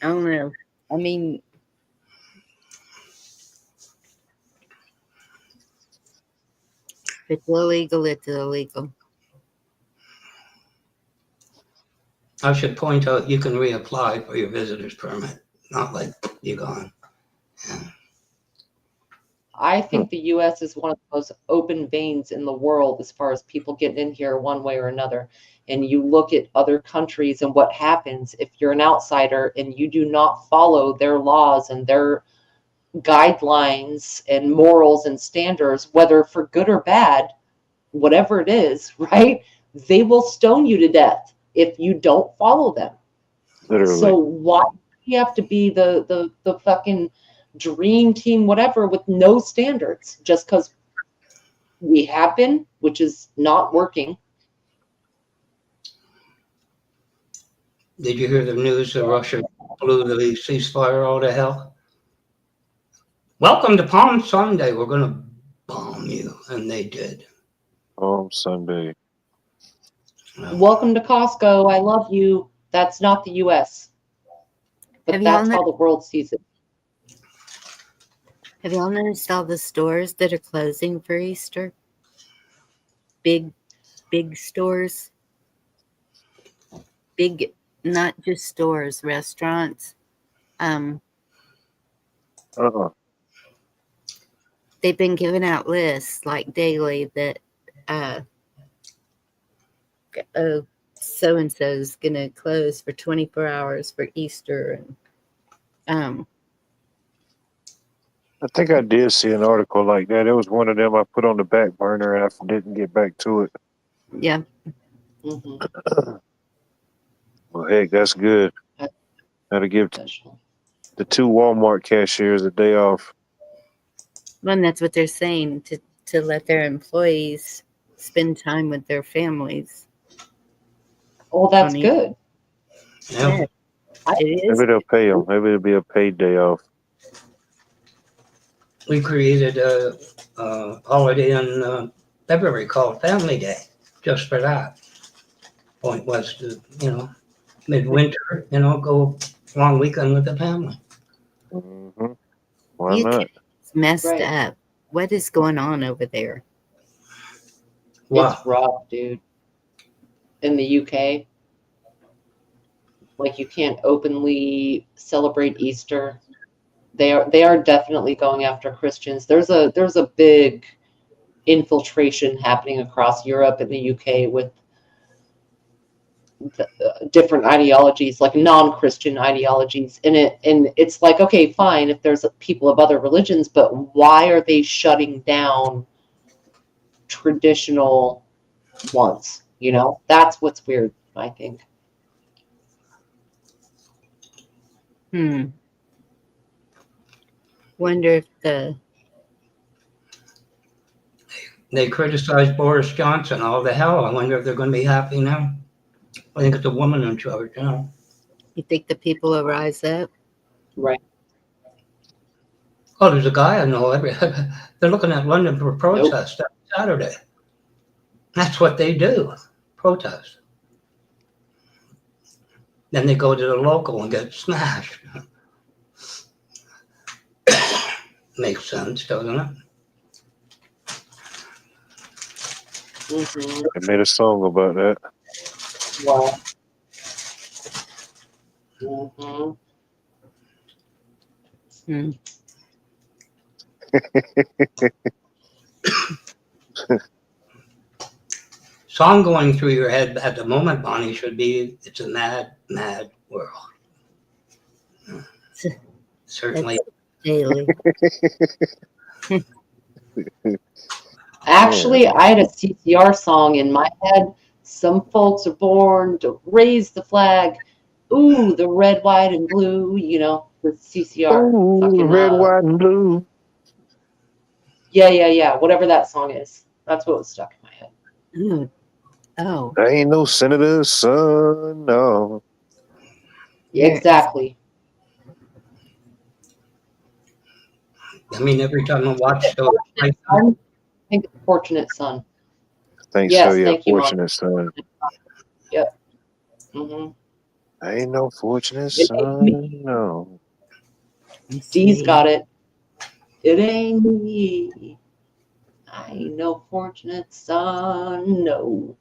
I don't know. I mean, if it's illegal, it's illegal. I should point out you can reapply for your visitor's permit. Not like you're gone. I think the U.S. is one of the most open veins in the world as far as people getting in here one way or another. And you look at other countries and what happens if you're an outsider and you do not follow their laws and their guidelines and morals and standards, whether for good or bad, whatever it is, right? They will stone you to death if you don't follow them. Literally. So why do you have to be the fucking dream team, whatever, with no standards, just because we have been, which is not working? Did you hear the news that Russia blew the ceasefire all to hell? Welcome to Palm Sunday. We're going to bomb you. And they did. Palm Sunday. Welcome to Costco. I love you. That's not the US. But that's how the world sees it. Have y'all noticed all the stores that are closing for Easter? Big stores. Big, not just stores, restaurants. They've been giving out lists like daily that so and so's gonna close for 24 hours for Easter, and I think I did see an article like that. It was one of them I put on the back burner and I didn't get back to it. yeah. Well, heck, that's good. Gotta give the 2 Walmart cashiers a day off. Well, and that's what they're saying, to let their employees spend time with their families. Oh, that's good. Yeah, it is. Maybe they'll pay them. Maybe it'll be a paid day off. We created a holiday in February called Family Day, just for that. Point was to, midwinter, go long weekend with the family. Mm-hmm. Why not? It's messed up. What is going on over there? It's rough, dude. In the UK, like, you can't openly celebrate Easter. They are definitely going after Christians. There's a big infiltration happening across Europe and the UK with different ideologies, like non-Christian ideologies, and it's like, okay, fine if there's people of other religions, but why are they shutting down traditional ones? That's what's weird, I think. Wonder if they criticized Boris Johnson all the hell. I wonder if they're going to be happy now. I think it's a woman in charge now. You think the people will rise up? Right. Oh, there's a guy I know. They're looking at London for protest Saturday. That's what they do, protest. Then they go to the local and get smashed. Makes sense, doesn't it? Mm-hmm. I made a song about that. Wow. Mm-hmm. Song going through your head at the moment, Bonnie, should be "It's a Mad, Mad World." Certainly. Daily. Actually, I had a CCR song in my head. Some folks are born to raise the flag. Ooh, the red, white, and blue. The CCR. Ooh, fucking, red, white, and blue. Yeah. Whatever that song is. That's what was stuck in my head. Oh. I ain't no senator's son, no. Exactly. I mean, every time I watch those, I think it's Fortunate Son. Think Yes, so, yeah. thank you, Mom. Fortunate son. Yep. Mm-hmm. I ain't no fortunate son, no. Dee's got it. It ain't me. I ain't no fortunate son, no.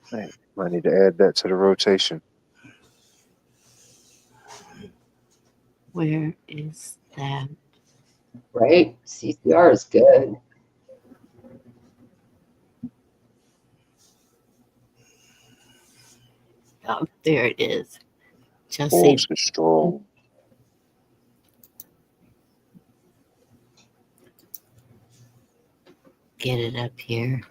Hey, might need to add that to the rotation. Where is that? Right? CCR is good. Oh, there it is. Chelsea. Force is strong. get it up here.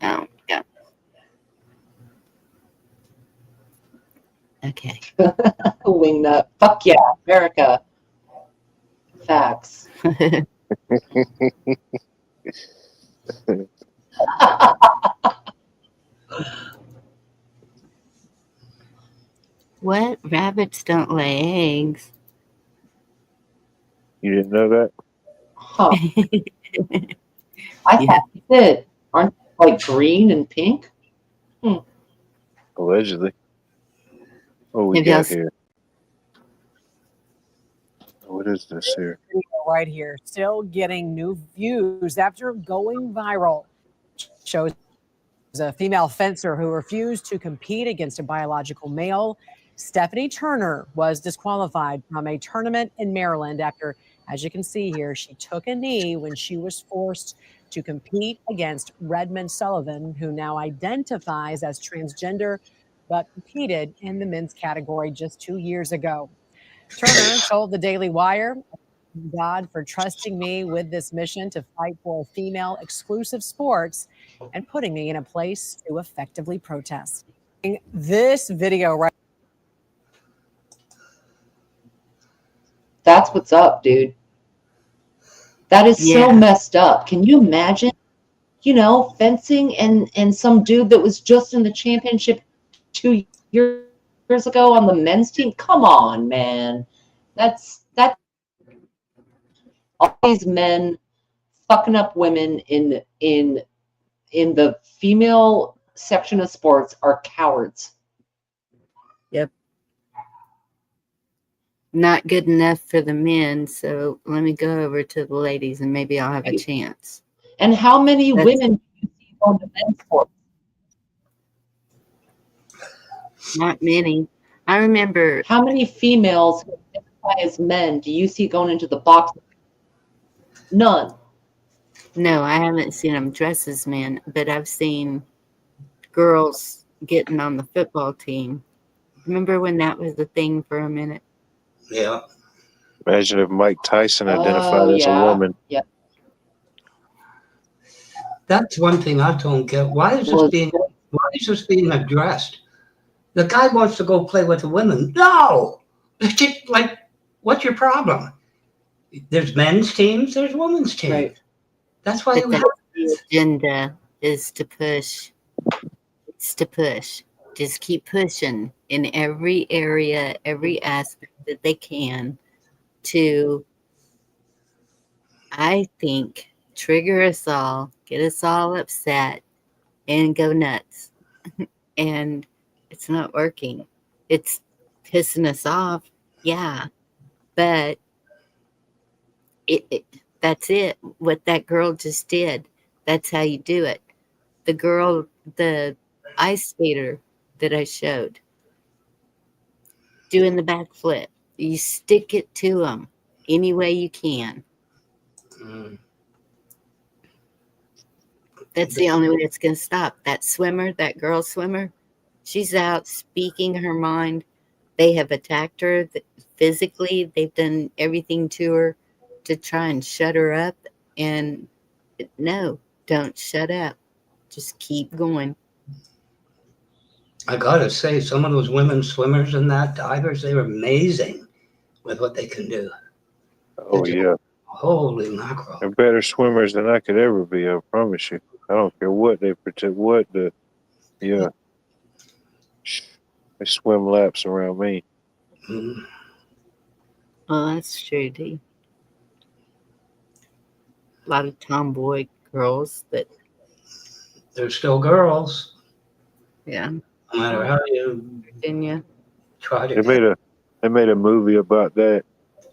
Oh, yeah. Okay. Wingnut. Fuck yeah, America. Facts. What? Rabbits don't lay eggs. You didn't know that? Huh. I thought you did. Aren't they like green and pink? Allegedly. What we Have y'all got here? What is this here? Right here, still getting new views after going viral. Shows a female fencer who refused to compete against a biological male. Stephanie Turner was disqualified from a tournament in Maryland after, as you can see here, she took a knee when she was forced to compete against Redmond Sullivan, who now identifies as transgender, but competed in the men's category just 2 years ago. Turner told the Daily Wire, "God for trusting me with this mission to fight for female exclusive sports and putting me in a place to effectively protest." This video right. That's what's up, dude. That is so messed up. Can you imagine, fencing and some dude that was just in the championship 2 years ago on the men's team? Come on, man. That's all these men fucking up women in the female section of sports are cowards. Yep. Not good enough for the men, so let me go over to the ladies and maybe I'll have a chance. And how many women do you see on the men's sports? Not many. I remember. How many females who identify as men do you see going into the box? None. No, I haven't seen them dress as men, but I've seen girls getting on the football team. Remember when that was the thing for a minute? Yeah. Imagine if Mike Tyson identified as a woman. Yeah. That's one thing I don't get. Why is this being addressed? The guy wants to go play with the women. No! Like, what's your problem? There's men's teams, there's women's teams. Right. That's why you have the agenda is to push. It's to push. Just keep pushing in every area, every aspect that they can to, I think, trigger us all, get us all upset, and go nuts. And it's not working. It's pissing us off, yeah. But that's it. What that girl just did, that's how you do it. The girl, the ice skater that I showed, doing the backflip, you stick it to them any way you can. That's the only way it's going to stop. That swimmer, that girl swimmer, she's out speaking her mind. They have attacked her physically. They've done everything to her to try and shut her up. And no, don't shut up. Just keep going. I gotta say, some of those women swimmers and that divers, they're amazing with what they can do. Oh, yeah. Holy mackerel. They're better swimmers than I could ever be, I promise you. I don't care what they pretend, yeah. They swim laps around me. Well, that's true, D. A lot of tomboy girls that. They're still girls. Yeah. No matter how you Virginia. try to. They made a movie about that.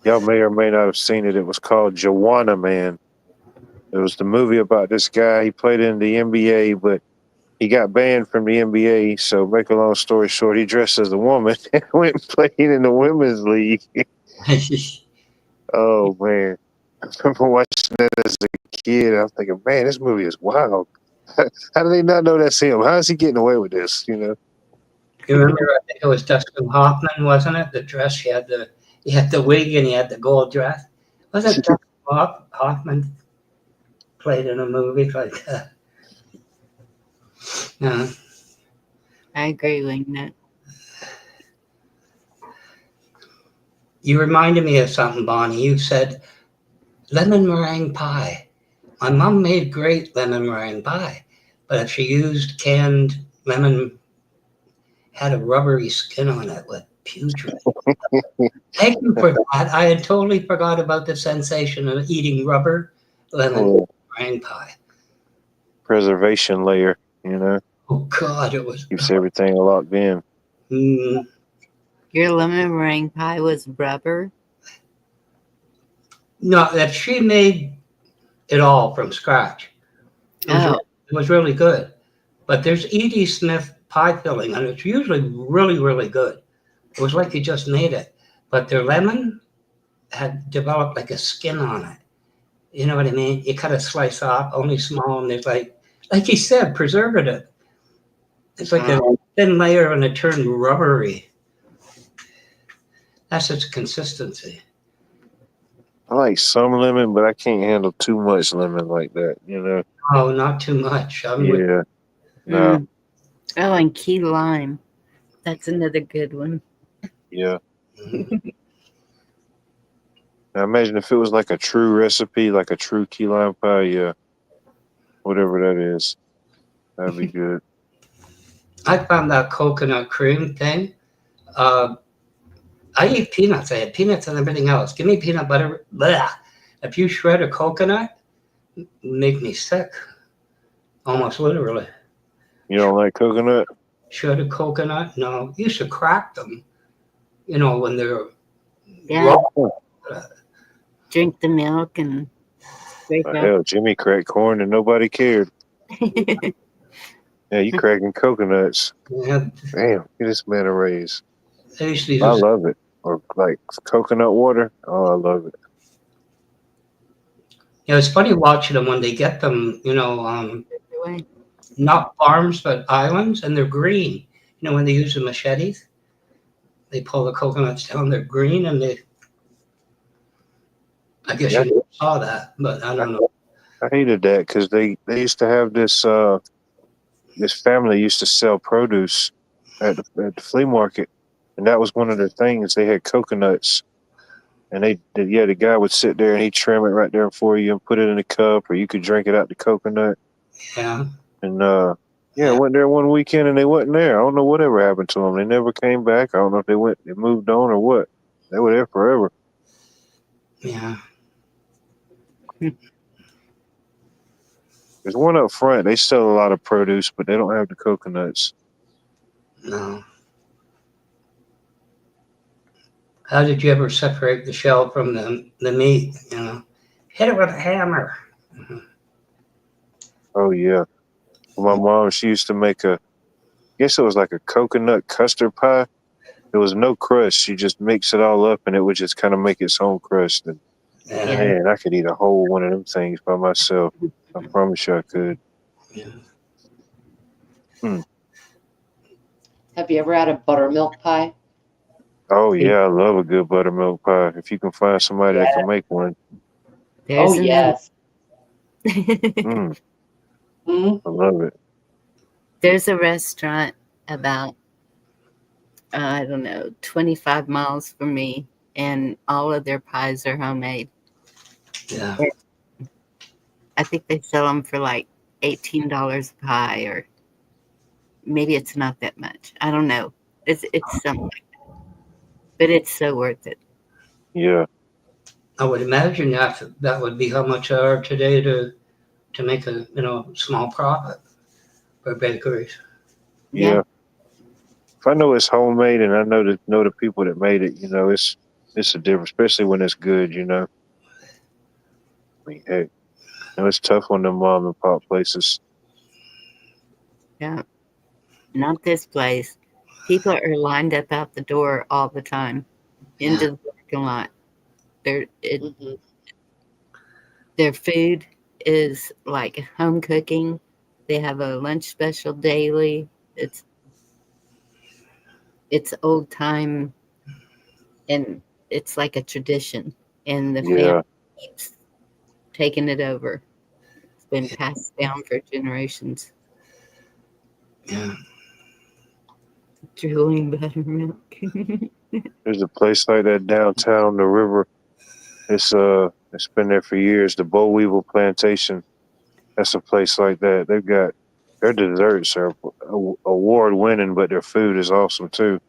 Y'all may or may not have seen it. It was called Joanna Man. It was the movie about this guy. He played in the NBA, but he got banned from the NBA. So, make a long story short, he dressed as a woman and went and played in the women's league. Oh man, I remember watching that as a kid. I'm thinking, man, this movie is wild. How do they not know that's him? How is he getting away with this? You remember, I think it was Dustin Hoffman, wasn't it? The dress, she had the He had the wig and he had the gold dress. Wasn't Dustin Hoffman played in a movie like that? Yeah. I agree with that. You reminded me of something, Bonnie. You said lemon meringue pie. My mom made great lemon meringue pie, but if she used canned lemon, had a rubbery skin on it with putrid. Thank you for that. I had totally forgot about the sensation of eating rubber lemon meringue pie. Preservation layer, you know. Oh God, it was keeps everything locked in. Your lemon meringue pie was rubber? No, that she made it all from scratch. It was really good. But there's E.D. Smith pie filling, and it's usually really, really good. It was like you just made it. But their lemon had developed like a skin on it. You know what I mean? You cut a slice off, only small, and there's like you said, preservative. It's like a thin layer and it turned rubbery. That's its consistency. I like some lemon, but I can't handle too much lemon like that, you know? Oh, not too much. Yeah. No. Oh, and key lime. That's another good one. Yeah. Now imagine if it was like a true recipe, like a true key lime pie, yeah. Whatever that is. That'd be good. I found that coconut cream thing. I eat peanuts. I had peanuts and everything else. Give me peanut butter. Blah. If you shred a coconut, make me sick. Almost literally. You don't like coconut? Shredded coconut? No. You should crack them. You know, when they're raw. Drink the milk and hell, Jimmy cracked corn and nobody cared. Yeah, you cracking coconuts. Yeah. Damn, get this man a raise. I love it. Or like coconut water. Oh, I love it. Yeah, it's funny watching them when they get them, you know, not farms, but islands, and they're green. You know, when they use the machetes, they pull the coconuts down, they're green, and I guess you saw that, but I don't know. I hated that because they used to have this this family used to sell produce at the flea market, and that was one of their things. They had coconuts, and the guy would sit there and he'd trim it right there for you and put it in a cup, or you could drink it out the coconut. Yeah. And I went there one weekend and they wasn't there. I don't know whatever happened to them. They never came back. I don't know if they moved on or what. They were there forever. Yeah. There's one up front. They sell a lot of produce, but they don't have the coconuts. No. How did you ever separate the shell from the meat? You know, hit it with a hammer. Oh yeah. My mom, she used to make I guess it was like a coconut custard pie. There was no crust. She just mixed it all up and it would just kind of make its own crust. And man, I could eat a whole one of them things by myself. I promise you I could. Yeah. Have you ever had a buttermilk pie? Oh yeah, I love a good buttermilk pie. If you can find somebody that can make one. There's yes. I love it. There's a restaurant about, I don't know, 25 miles from me, and all of their pies are homemade. Yeah. I think they sell them for like $18 a pie, or maybe it's not that much. I don't know. It's something like that. But it's so worth it. Yeah. I would imagine that would be how much they are today to make a small profit for bakeries. Yeah. If I know it's homemade and I know the people that made it, it's a difference, especially when it's good, I mean, heck, it's tough on them mom and pop places. Yeah. Not this place. People are lined up out the door all the time into the parking lot. Their food is like home cooking. They have a lunch special daily. It's old time, and it's like a tradition, and the Yeah. family keeps taking it over. It's been passed down for generations. Yeah. Drooling buttermilk. There's a place like that downtown the river. It's been there for years. The Boll Weevil Plantation. That's a place like that. They've got their desserts are award winning, but their food is awesome too.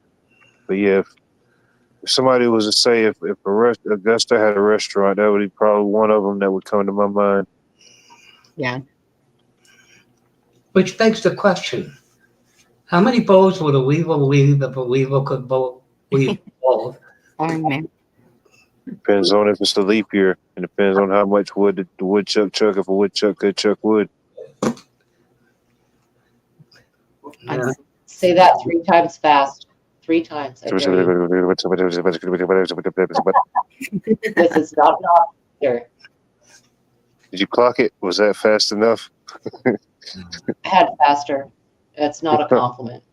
But yeah, if somebody was to say if Augusta had a restaurant, that would be probably one of them that would come to my mind. Yeah. Which begs the question: how many bowls would a weevil weave if a weevil could weave bowls? Depends on if it's a leap year. It depends on how much wood the woodchuck chuck. If a woodchuck could chuck wood. Yeah. Say that 3 times fast. 3 times. I dare you. This is not an option. Did you clock it? Was that fast enough? I had faster. That's not a compliment.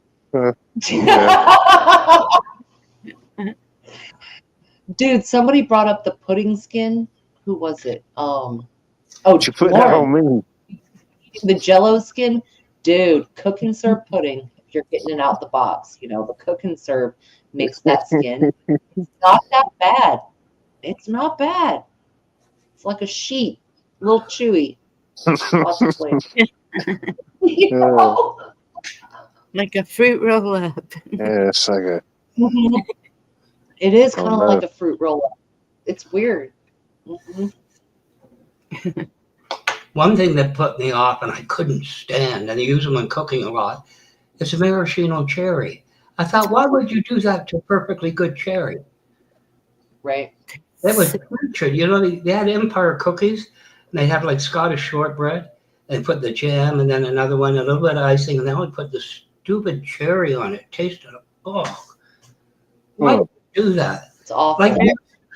Dude, somebody brought up the pudding skin. Who was it? Oh, you put that on me. The Jello skin, dude. Cook and serve pudding. If you're getting it out the box, you know the cook and serve makes that skin. It's not that bad. It's not bad. It's like a sheet, a little chewy. Lots of flavor. You know? Like a fruit roll up. Yeah, it's like a. It is Oh, kind of no. like a fruit roll up. It's weird. One thing that put me off, and I couldn't stand, and I use them when cooking a lot, is a maraschino cherry. I thought, why would you do that to perfectly good cherry? Right. That was torture. You know, they had Empire cookies, and they had like Scottish shortbread, and put the jam, and then another one, a little bit of icing, and then would put the stupid cherry on it. Tasted, oh, why would you do that? It's awful. Like,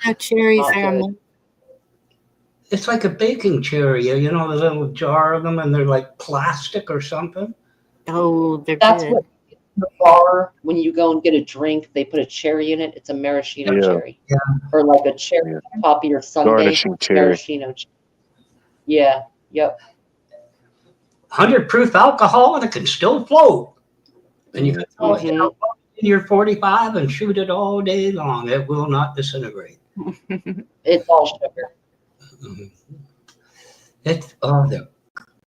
No cherries Not are good. it's like a baking cherry, you know, the little jar of them, and they're like plastic or something. Oh, they're That's good. what in the bar when you go and get a drink, they put a cherry in it. It's a maraschino Yeah. cherry. Yeah. Or like a cherry on top of your sundae. Garnishing cherry. Maraschino cherry. Yeah. Yep. 100 proof alcohol, and it can still float. And you can throw it, in your 45 and shoot it all day long. It will not disintegrate. It's all sugar.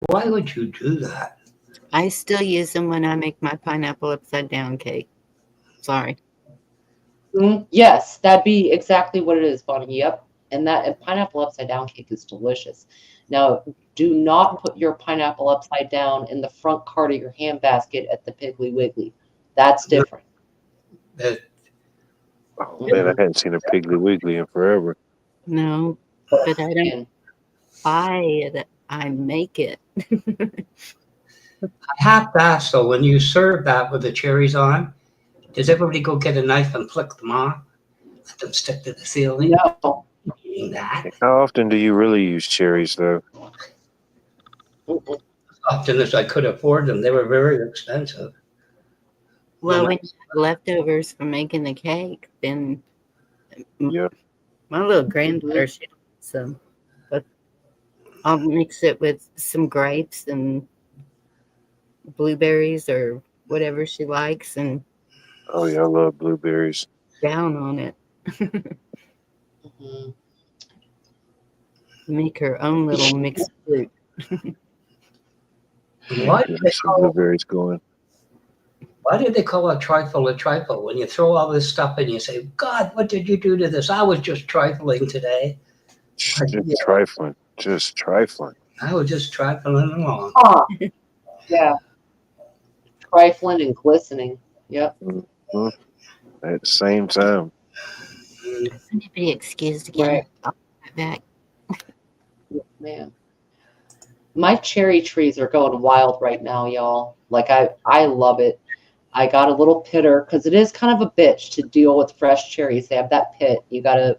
Why would you do that? I still use them when I make my pineapple upside down cake. Sorry. Yes, that'd be exactly what it is, Bonnie. Yep. And pineapple upside down cake is delicious. Now, do not put your pineapple upside down in the front cart of your handbasket at the Piggly Wiggly. That's different. Oh man, I hadn't seen a Piggly Wiggly in forever. No, but I don't buy it. I make it. I have to ask though, when you serve that with the cherries on, does everybody go get a knife and flick them off? Let them stick to the ceiling? No. Eating that. How often do you really use cherries though? As often as I could afford them. They were very expensive. Well, when you have leftovers from making the cake, then yeah, my little granddaughter, she likes some, but I'll mix it with some grapes and blueberries or whatever she likes, and oh yeah, I love blueberries. Down on it. Make her own little mixed fruit. Why did they call blueberries going? Why did they call a trifle when you throw all this stuff and you say, God, what did you do to this? I was just trifling today. Trifling. Just trifling. I was just trifling along. Yeah. Trifling and glistening. Yep. Mm-hmm. At the same time. Be excused again. Right. I'll be right back. Man. My cherry trees are going wild right now, y'all. Like I love it. I got a little pitter because it is kind of a bitch to deal with fresh cherries. They have that pit. You gotta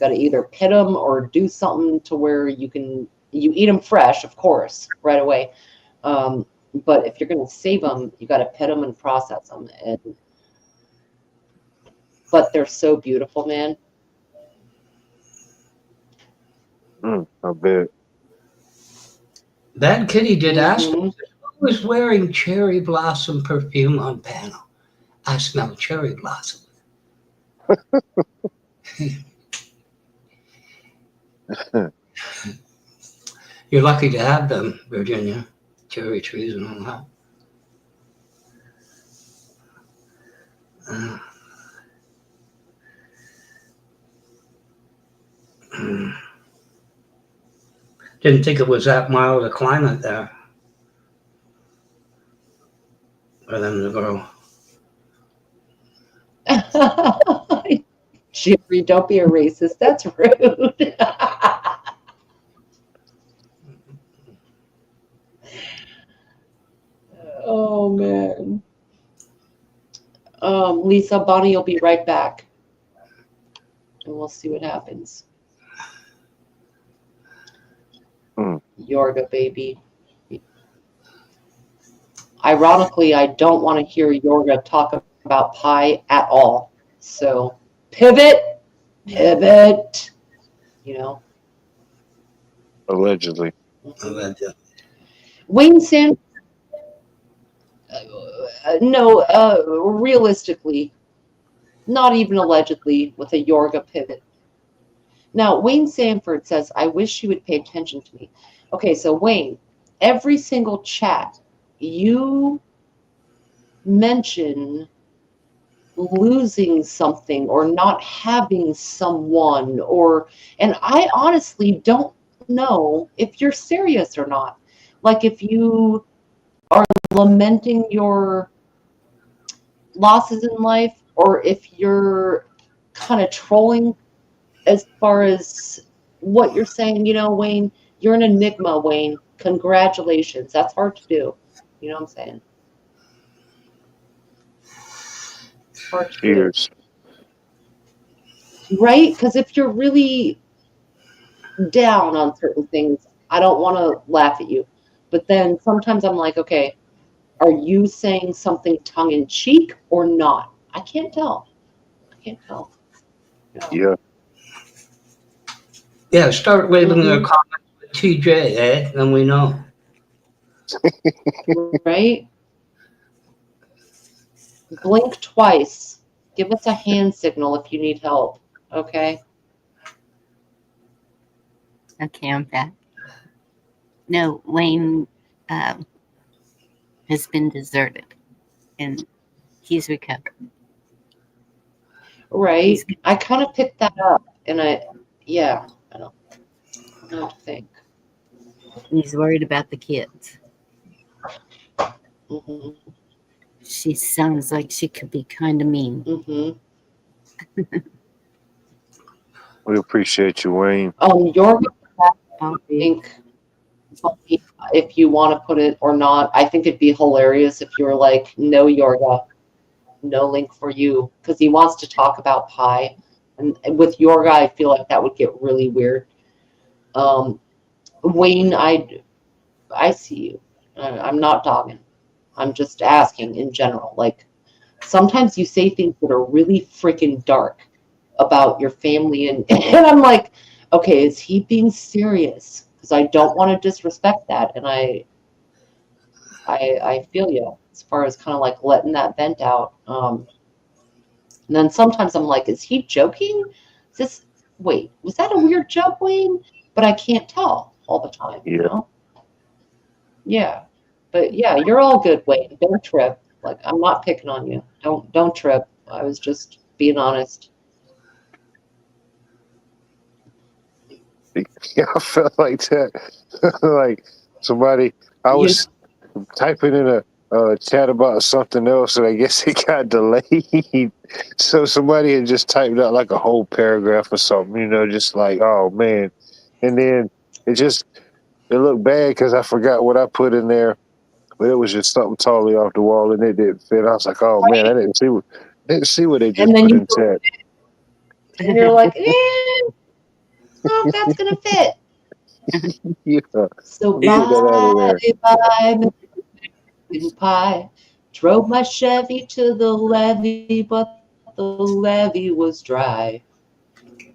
either pit them or do something to where you eat them fresh, of course, right away. But if you're gonna save them, you gotta pit them and process them. But they're so beautiful, man. I bet. That kitty did ask Mm-hmm. me, who was wearing cherry blossom perfume on panel? I smell cherry blossom. You're lucky to have them, Virginia. Cherry trees and all that. Didn't think it was that mild a climate there for them to grow. Jerry, don't be a racist. That's rude. Oh man. Lisa, Bonnie will be right back, and we'll see what happens. Yorga, baby. Ironically, I don't want to hear Yorga talk about pie at all. So pivot. You know. Allegedly. Wayne Sanford. No, realistically, not even allegedly, with a Yorga pivot. Now, Wayne Sanford says, I wish you would pay attention to me. Okay, so Wayne, every single chat, you mention losing something or not having someone, and I honestly don't know if you're serious or not. Like if you are lamenting your losses in life, or if you're kind of trolling as far as what you're saying. You know, Wayne, you're an enigma, Wayne. Congratulations. That's hard to do. You know what I'm saying? It's hard to Cheers. do. Right? Because if you're really down on certain things, I don't want to laugh at you. But then sometimes I'm like, okay, are you saying something tongue in cheek or not? I can't tell. Yeah. Yeah, start labeling their comments with TJ, eh? Then we know. Right? Blink twice. Give us a hand signal if you need help. Okay? Okay, I'm back. No, Wayne has been deserted, and he's recovered. Right. I kind of picked that up, and I don't know what to think. He's worried about the kids. Mm-hmm. She sounds like she could be kind of mean. Mm-hmm. We appreciate you, Wayne. Your think if you want to put it or not. I think it'd be hilarious if you were like, no, Yorga, no link for you, because he wants to talk about pie. And with Yorga, I feel like that would get really weird. Wayne, I see you. I'm not dogging. I'm just asking in general. Like, sometimes you say things that are really freaking dark about your family, and I'm like, okay, is he being serious? Because I don't want to disrespect that, and I feel you as far as kind of like letting that vent out. And then sometimes I'm like, is he joking? Wait, was that a weird joke, Wayne? But I can't tell all the time, you know? Yeah. But yeah, you're all good, Wayne. Don't trip. Like, I'm not picking on you. Don't trip. I was just being honest. Yeah, I felt like that. Like somebody, I was typing in a chat about something else, and I guess it got delayed. So somebody had just typed out like a whole paragraph or something, you know, just like, oh man. And then it looked bad because I forgot what I put in there, but it was just something totally off the wall, and it didn't fit. I was like, oh man, I didn't see what they just put in chat. And you're like, I don't know if that's gonna fit. Yeah. So Get that out of there. bye, pie. Drove my Chevy to the levee, but the levee was dry.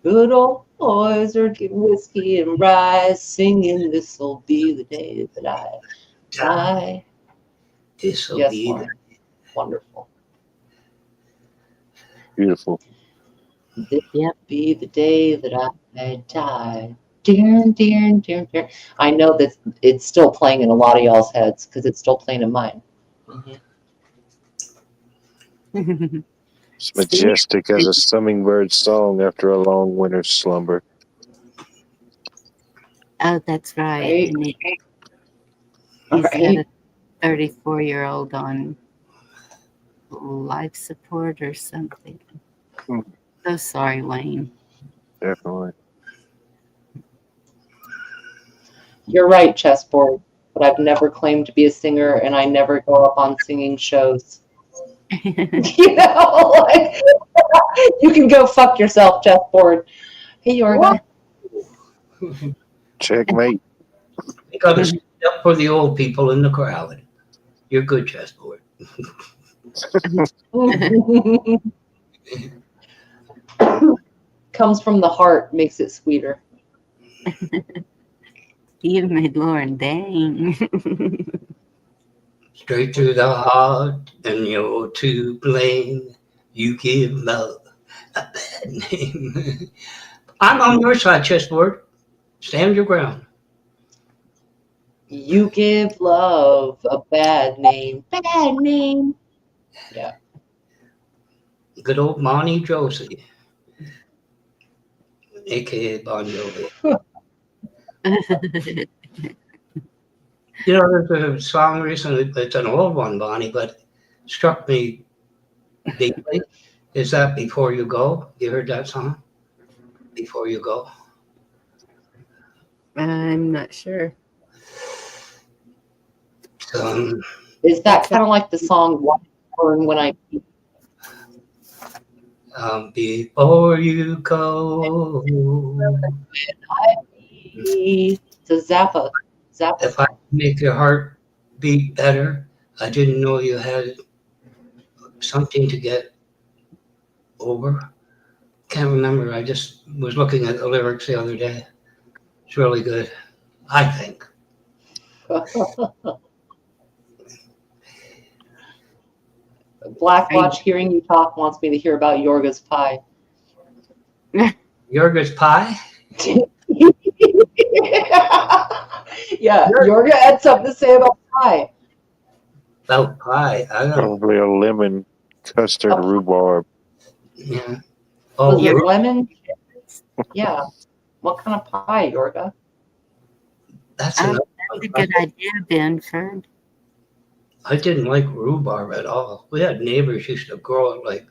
Good old boys are drinking whiskey and rye, singing, "This'll be the day that I die." This'll Yes, be Lauren. Wonderful. Beautiful. This will be the day that I die. Dear, dear, dear, dear. I know that it's still playing in a lot of y'all's heads because it's still playing in mine. It's majestic as a hummingbird song after a long winter's slumber. Oh, that's right. Right. And he's got Right. a 34-year-old on life support or something. So sorry, Wayne. Definitely. You're right, chessboard. But I've never claimed to be a singer, and I never go up on singing shows. You know, like you can go fuck yourself, chessboard. Hey, Yorga. Checkmate. You got to stand up for the old people in the crowd. You're good, chessboard. Comes from the heart, makes it sweeter. You made Lauren dang. Straight through the heart, and you're to blame. You give love a bad name. I'm on your side, chessboard. Stand your ground. You give love a bad name. Bad name. Yeah. Good old Monty Josie, a.k.a. Bon Jovi. You know, there's a song recently, it's an old one, Bonnie, but struck me deeply. Is that Before You Go? You heard that song? Before You Go? I'm not sure. Is that kind of like the song "What Burn When I Peak"? Before you go. It's a Zappa. If I could make your heart beat better, I didn't know you had something to get over. Can't remember. I just was looking at the lyrics the other day. It's really good, I think. Blackwatch, hearing you talk, wants me to hear about Yorga's pie. Yorga's pie? Yeah, Yorga had something to say about pie. About pie? I don't know. Probably a lemon custard rhubarb. Yeah. Was it lemon? Yeah. What kind of pie, Yorga? That's That's enough. a good idea, Benford. I didn't like rhubarb at all. We had neighbors used to grow it like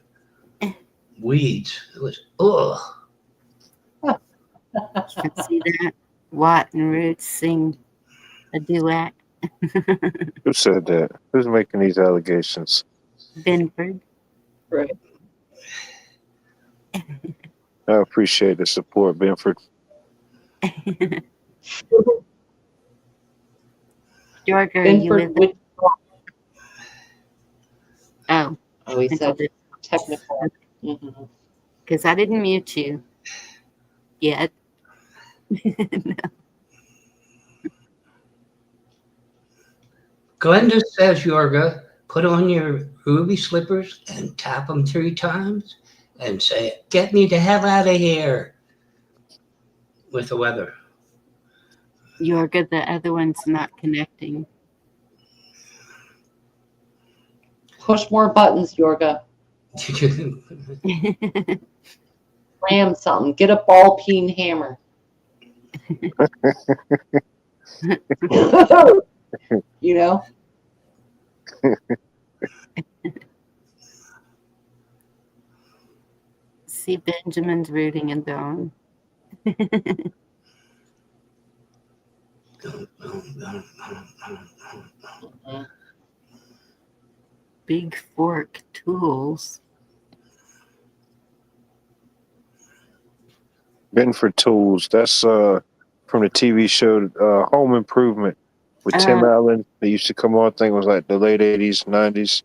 weeds. It was ugh. You can see that Watt and Roots sing a duet. Who said that? Who's making these allegations? Benford. Right. I appreciate the support, Benford. Yorga, you live Benford, Oh. Oh, he said technical. Because I didn't mute you yet. No. Glenda says, Yorga, put on your ruby slippers and tap them 3 times and say, "Get me the hell out of here," with the weather. Yorga, the other one's not connecting. Push more buttons, Yorga. Ram something. Get a ball peen hammer. You know? See, Benjamin's rooting and down. Big Fork Tools. Benford Tools. That's from the TV show Home Improvement with Tim Allen. They used to come on. I think it was like the late 80s, 90s.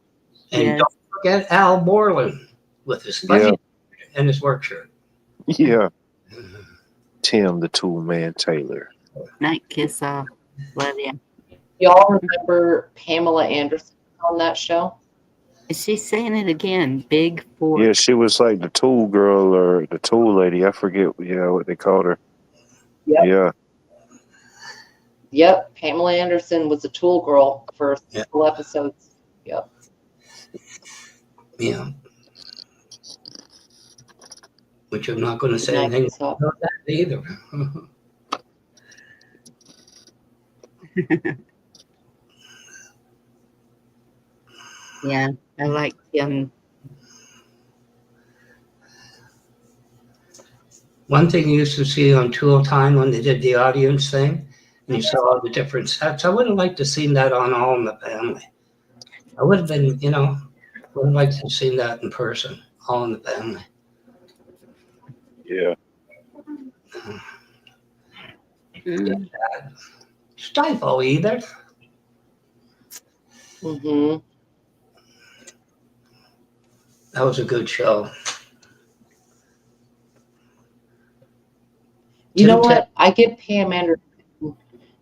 And don't forget Al Borland with his funny and his work shirt. Yeah. Tim the Tool Man Taylor. Night kiss off. Love you. Y'all remember Pamela Anderson on that show? Is she saying it again? Big four. Yeah, she was like the tool girl or the tool lady. I forget, what they called her. Yep. Yeah. Yep. Pamela Anderson was a tool girl for several episodes. Yep. Yeah. Which I'm not going to say Night anything kiss off. about that either. Yeah, I like Tim. One thing you used to see on Tool Time when they did the audience thing, and you saw all the different sets. I would have liked to seen that on All in the Family. I would have been, would have liked to have seen that in person, All in the Family. Yeah. Stifle either. Mm-hmm. That was a good show. You know what? I give Pam Anderson.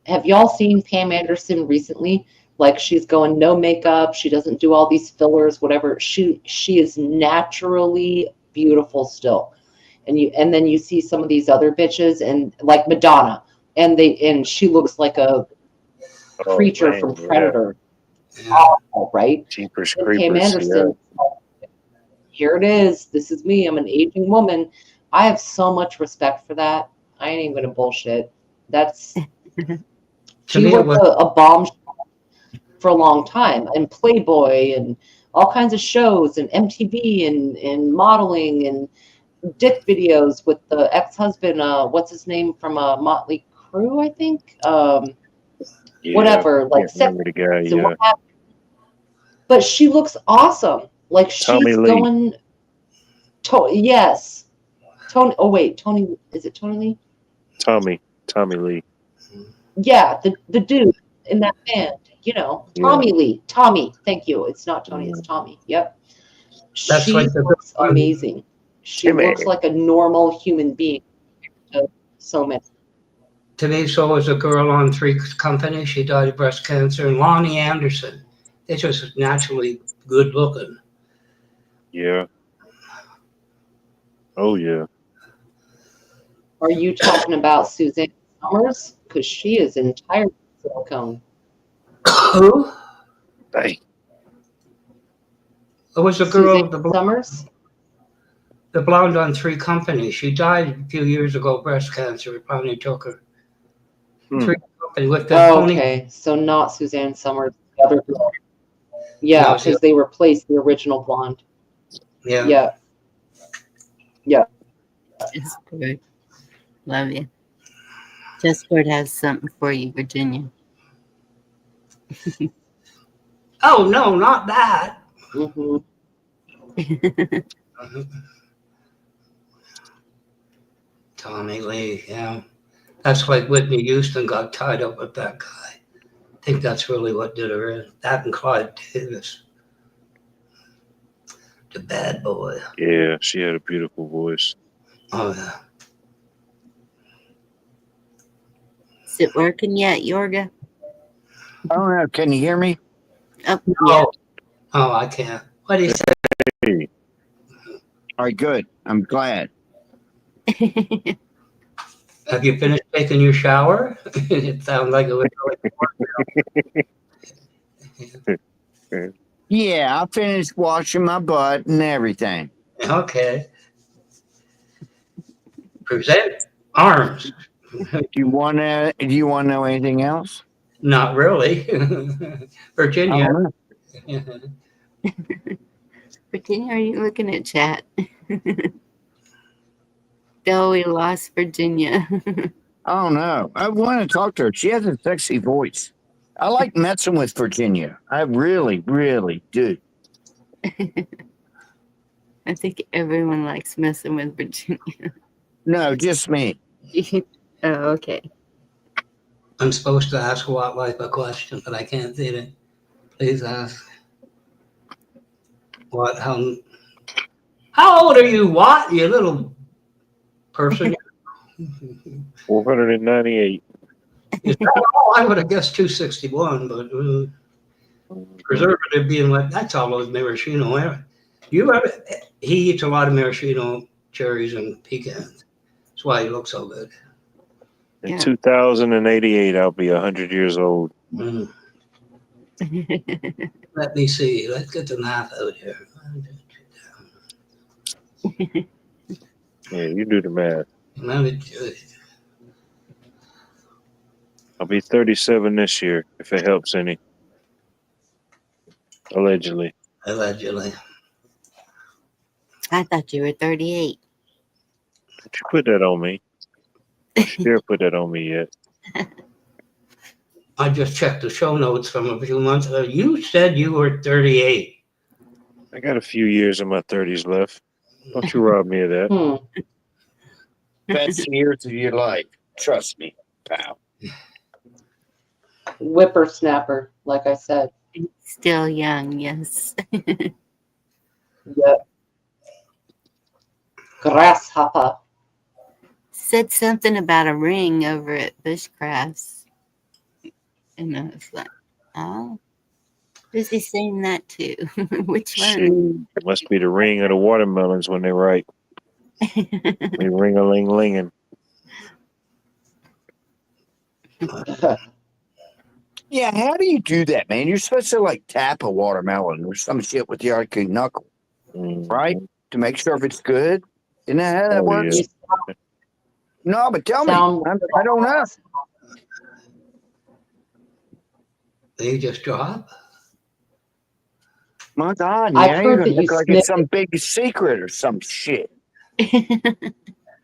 Have y'all seen Pam Anderson recently? Like she's going no makeup. She doesn't do all these fillers, whatever. She is naturally beautiful still. And then you see some of these other bitches and like Madonna, and she looks like a creature from Predator. Awful, right? Jeepers And Pam Creepers. Anderson, here it is. This is me. I'm an aging woman. I have so much respect for that. I ain't even gonna bullshit. That's she was a bombshell for a long time, and Playboy and all kinds of shows and MTV and modeling and dick videos with the ex-husband, what's his name from Motley Crue, I think. Whatever, like sex the guy, and what happened. But she looks awesome. Like Tommy she's Lee. going yes. Tony, oh wait, Tony, is it Tony Lee? Tommy Lee. Yeah, the dude in that band, Tommy Lee. Tommy, thank you. It's not Tony, it's Tommy. Yep. That's She like the looks amazing. She looks like a normal human being. So many. To me, so was a girl on Three's Company. She died of breast cancer. And Lonnie Anderson. They're just naturally good looking. Yeah. Oh, yeah. Are you talking about Suzanne Summers? Because she is entirely silicone. Who? Hey. It was a girl, Suzanne Summers? The blonde on Three Company. She died a few years ago, breast cancer. It finally took her. Three Company with the Tony. Okay, so not Suzanne Summers, the other girl. Yeah, No, because they replaced the original blonde. Yeah. Yeah. Yeah. It's good. Love you. Chessboard has something for you, Virginia. Oh, no, not that. Mm-hmm. Tommy Lee, yeah. That's like Whitney Houston got tied up with that guy. I think that's really what did her in. That and Clyde Davis. The bad boy. Yeah, she had a beautiful voice. Oh, yeah. Is it working yet, Yorga? I don't know. Can you hear me? Oh, yeah. Oh, I can't. What do you say? Hey. All right, good. I'm glad. Have you finished taking your shower? It sounds like it was really Yeah, I finished washing my butt and everything. Okay. Present arms. Do you want to know anything else? Not really. Virginia. Virginia, are you looking at chat? No, we lost Virginia. Oh no, I want to talk to her. She has a sexy voice. I like messing with Virginia. I really, really do. I think everyone likes messing with Virginia. No, just me. Oh, okay. I'm supposed to ask Watt Life a question, but I can't see it. Please ask. What? How old are you, Watt? You little person. 498. Is that all? I would have guessed 261, but preservative being like that's all those maraschino. He eats a lot of maraschino cherries and pecans. That's why he looks so good. In 2088, I'll be 100 years old. Mm. Let me see. Let's get the math out here. Yeah, you do the math. I'll be 37 this year, if it helps any. Allegedly. Allegedly. I thought you were 38. Don't you put that on me. Don't you dare put that on me yet. I just checked the show notes from a few months ago. You said you were 38. I got a few years in my 30s left. Don't you rob me of that. Best years of your life. Trust me, pal. Whippersnapper, like I said. Still young, yes. Yep. Grasshopper. Said something about a ring over at Bushcrafts. And I was like, oh, who's he saying that to? Which one? It must be the ring of the watermelons when they're ripe. They ring-a-ling-linging. Yeah, how do you do that, man? You're supposed to like tap a watermelon or some shit with your knuckle, right? To make sure if it's good. Isn't that how that works? Yeah. No, but tell me. I don't know. They just drop? My God, I've yeah, heard you're that gonna you look like sniff it's some big secret or some shit.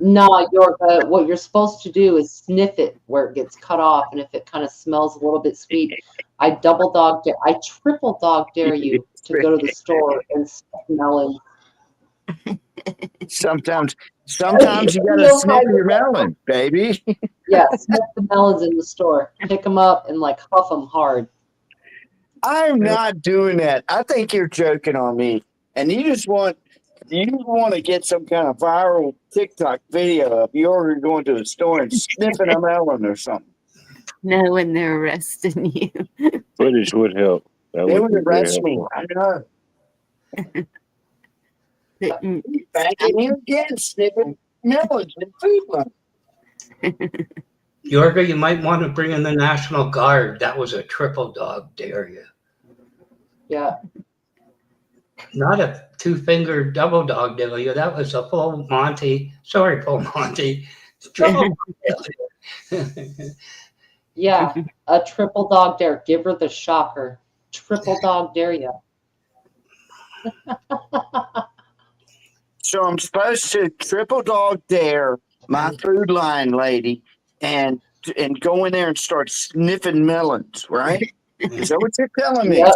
No, what you're supposed to do is sniff it where it gets cut off, and if it kind of smells a little bit sweet, I triple dog dare you to go to the store and smell it. Sometimes you gotta sniff your melon, baby. Yeah, sniff the melons in the store, pick them up, and like huff them hard. I'm not doing that. I think you're joking on me, and you want to get some kind of viral TikTok video of you're going to the store and sniffing a melon or something. No, when they're arresting you. Footage would help. That They would would be very arrest me. helpful. I know. Back in here again, sniffing melons and food. Yorga, you might want to bring in the National Guard. That was a triple dog dare you. Yeah. Not a two-finger double dog dare you. That was a full Monty. Sorry, full Monty. Triple dog. Yeah, a triple dog dare. Give her the shocker. Triple dog dare you. So I'm supposed to triple dog dare my food line lady and go in there and start sniffing melons, right? Is that what you're telling me? Yep.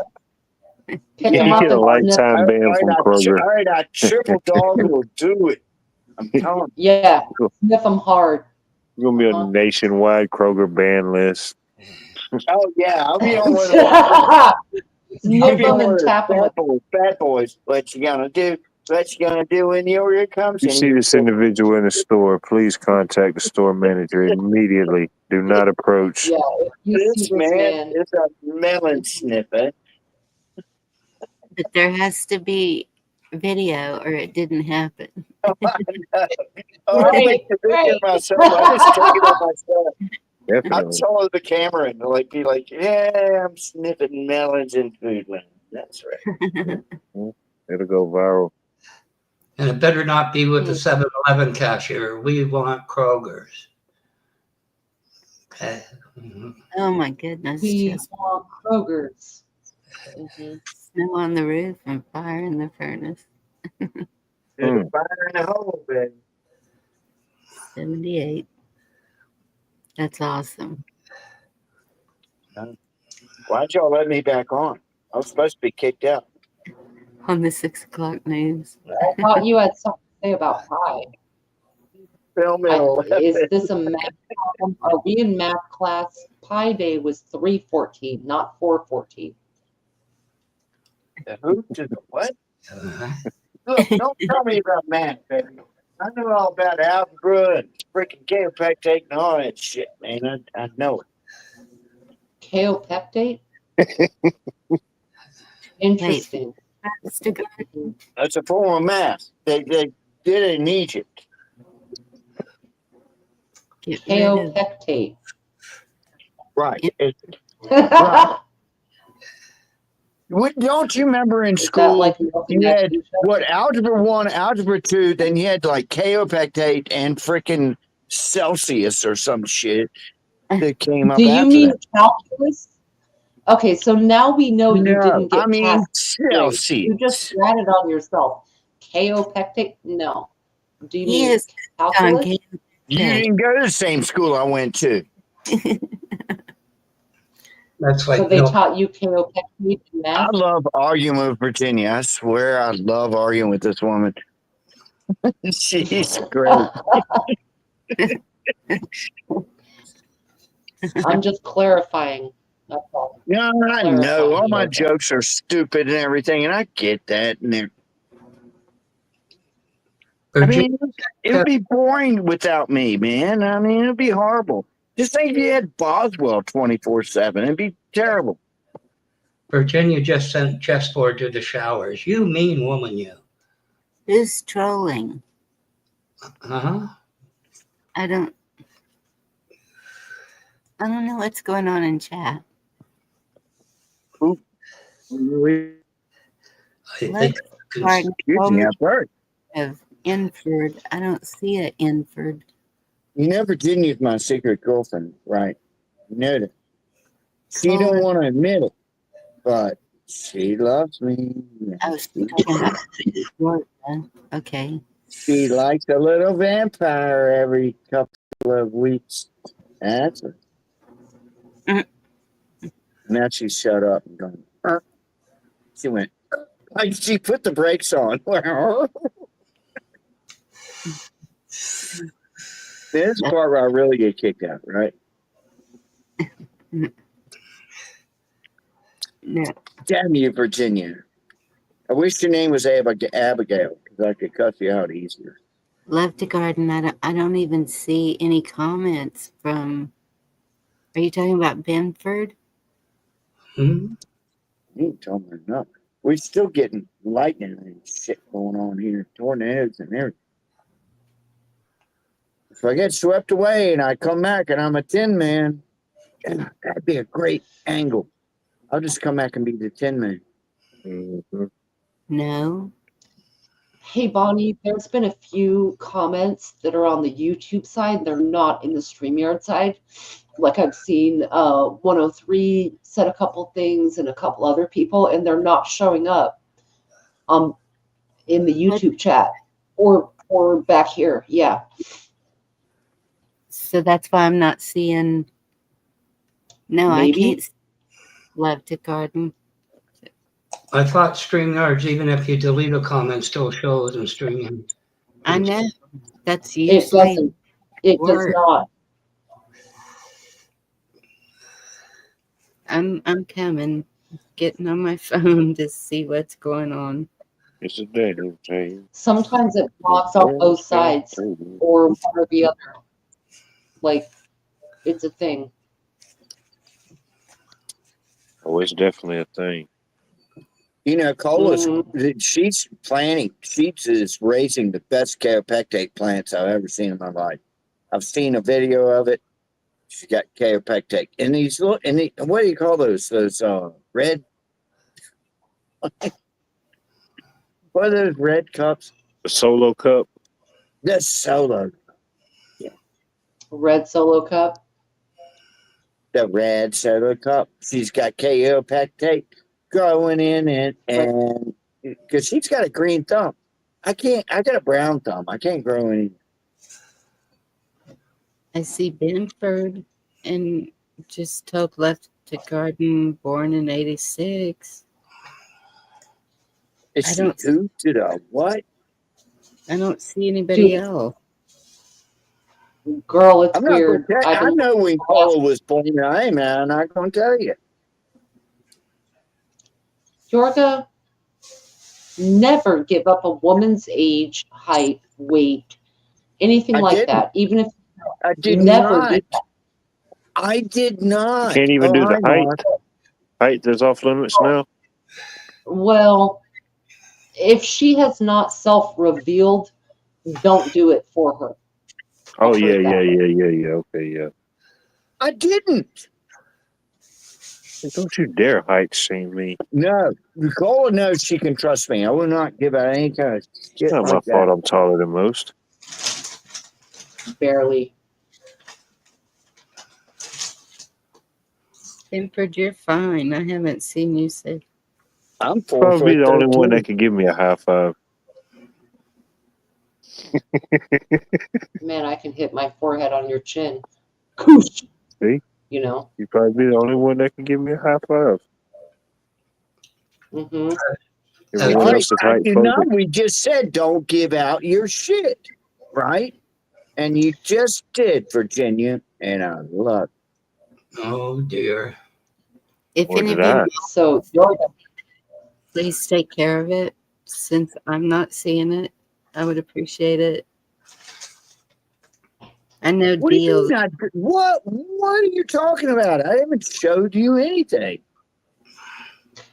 Pick them up get a and sniff. lifetime ban from Kroger. All right, I triple dog will do it. I'm telling you. Yeah, sniff them hard. You're going to be on the nationwide Kroger ban list. Oh, yeah, I'll be on one of those. Sniff them and tap them. Fat boys, what you gonna do? What you gonna do when Yorga comes? If you see this individual in the store, please contact the store manager immediately. Do not approach. Yeah, if you see This this man is a melon sniffer. But there has to be video or it didn't happen. I make the video myself. I just take it on myself. Definitely. I saw the camera and be like, yeah, I'm sniffing melons in Foodland. That's right. It'll go viral. And it better not be with the 7-Eleven cashier. We want Kroger's. Okay. Mm-hmm. Oh my goodness. We Just want Kroger's. snow on the roof and fire in the furnace. There's a fire in the hole, baby. 78. That's awesome. Why'd y'all let me back on? I was supposed to be kicked out. On the 6 o'clock news. I thought you had something to say about pie. Is this a math problem? Are we in math class? Pi Day was 314, not 414. The who to the what? Look, don't tell me about math, baby. I know all about algebra and freaking kaopectate and all that shit, man. I know it. Kaopectate? Interesting. That's a form of math. They did it in Egypt. Kaopectate. Right. Right. Don't you remember in school like you had what algebra 1, algebra 2, then you had like kaopectate and freaking Celsius or some shit that came up Do you after mean that. calculus? Okay, so now we know you No, didn't get I mean past grade. You just Celsius. ratted on yourself. Kaopectate? No. Do you He mean is calculus? You didn't go to the same school I went to. That's So like they taught you kaopectate and I math? love arguing with Virginia. I swear I love arguing with this woman. She's great. I'm just clarifying. That's all. Yeah, I know. All my jokes are stupid and everything, and I get that. And I mean, it would be boring without me, man. I mean, it'd be horrible. Just think if you had Boswell 24/7. It'd be terrible. Virginia just sent chessboard to the showers. You mean woman, you. Who's trolling? Uh-huh. I don't know what's going on in chat. Let's start of Inford. I don't see an Inford. You know Virginia's my secret girlfriend, right? You know that. She don't want to admit it, but she loves me. I was talking about Florida. Okay. She likes a little vampire every couple of weeks. That's her. Now she shut up and gone. She went. Like she put the brakes on. This is the part where I really get kicked out, right? No. Damn you, Virginia. I wish your name was Abigail, because I could cuss you out easier. Love to garden. I don't even see any comments from. Are you talking about Benford? You ain't telling me nothing. We're still getting lightning and shit going on here, tornadoes and everything. If I get swept away and I come back and I'm a Tin Man, that'd be a great angle. I'll just come back and be the Tin Man. No. Hey, Bonnie, there's been a few comments that are on the YouTube side. They're not in the StreamYard side. Like I've seen 103 said a couple things and a couple other people, and they're not showing up in the YouTube chat or back here. Yeah. So that's why I'm not seeing. No, Maybe. I can't. Love to garden. I thought StreamYards, even if you delete a comment, still shows in StreamYards. I know. That's It usually. doesn't. It does not. I'm coming. Getting on my phone to see what's going on. It's a day, okay? Sometimes it blocks out both sides or one or the other. Like, it's a thing. Oh, it's definitely a thing. You know, Cola's, she's planting. She is raising the best kaopectate plants I've ever seen in my life. I've seen a video of it. She's got kaopectate. And these look, and what do you call those? Those red. What are those red cups? The solo cup. The solo. Yeah. Red solo cup. The red solo cup. She's got kaopectate growing in it, and because she's got a green thumb. I got a brown thumb. I can't grow any. I see Benford and just told left to garden, born in 86. Is she who to the what? I don't see anybody else. Girl, it's I'm not weird. I know when Cola was born. I am not going to tell you. Georgia, never give up a woman's age, height, weight, anything I like didn't. that, even if I did never not. did that. I did not. You can't even do the I height. Mark. Height is off limits now. Well, if she has not self-revealed, don't do it for her. Oh I'll put yeah, it that way. yeah. Okay, yeah. I didn't. Don't you dare height shame me. No, Nicola knows she can trust me. I will not give out any kind of shit It's not my like fault that. I'm taller than most. Barely. Tempered, you're fine. I haven't seen you say. I'm 4 Probably foot the only one 13. that can give me a high five. Man, I can hit my forehead on your chin. Koosh! See? You know? You probably be the only one that can give me a high five. Mm-hmm. Everyone All right, else is height no, phobic. we just said don't give out your shit, right? And you just did, Virginia, and I love. Oh dear. If Or any did of you I? know, So, please take care of it. Since I'm not seeing it, I would appreciate it. I know What do you deals. mean? What are you talking about? I haven't showed you anything.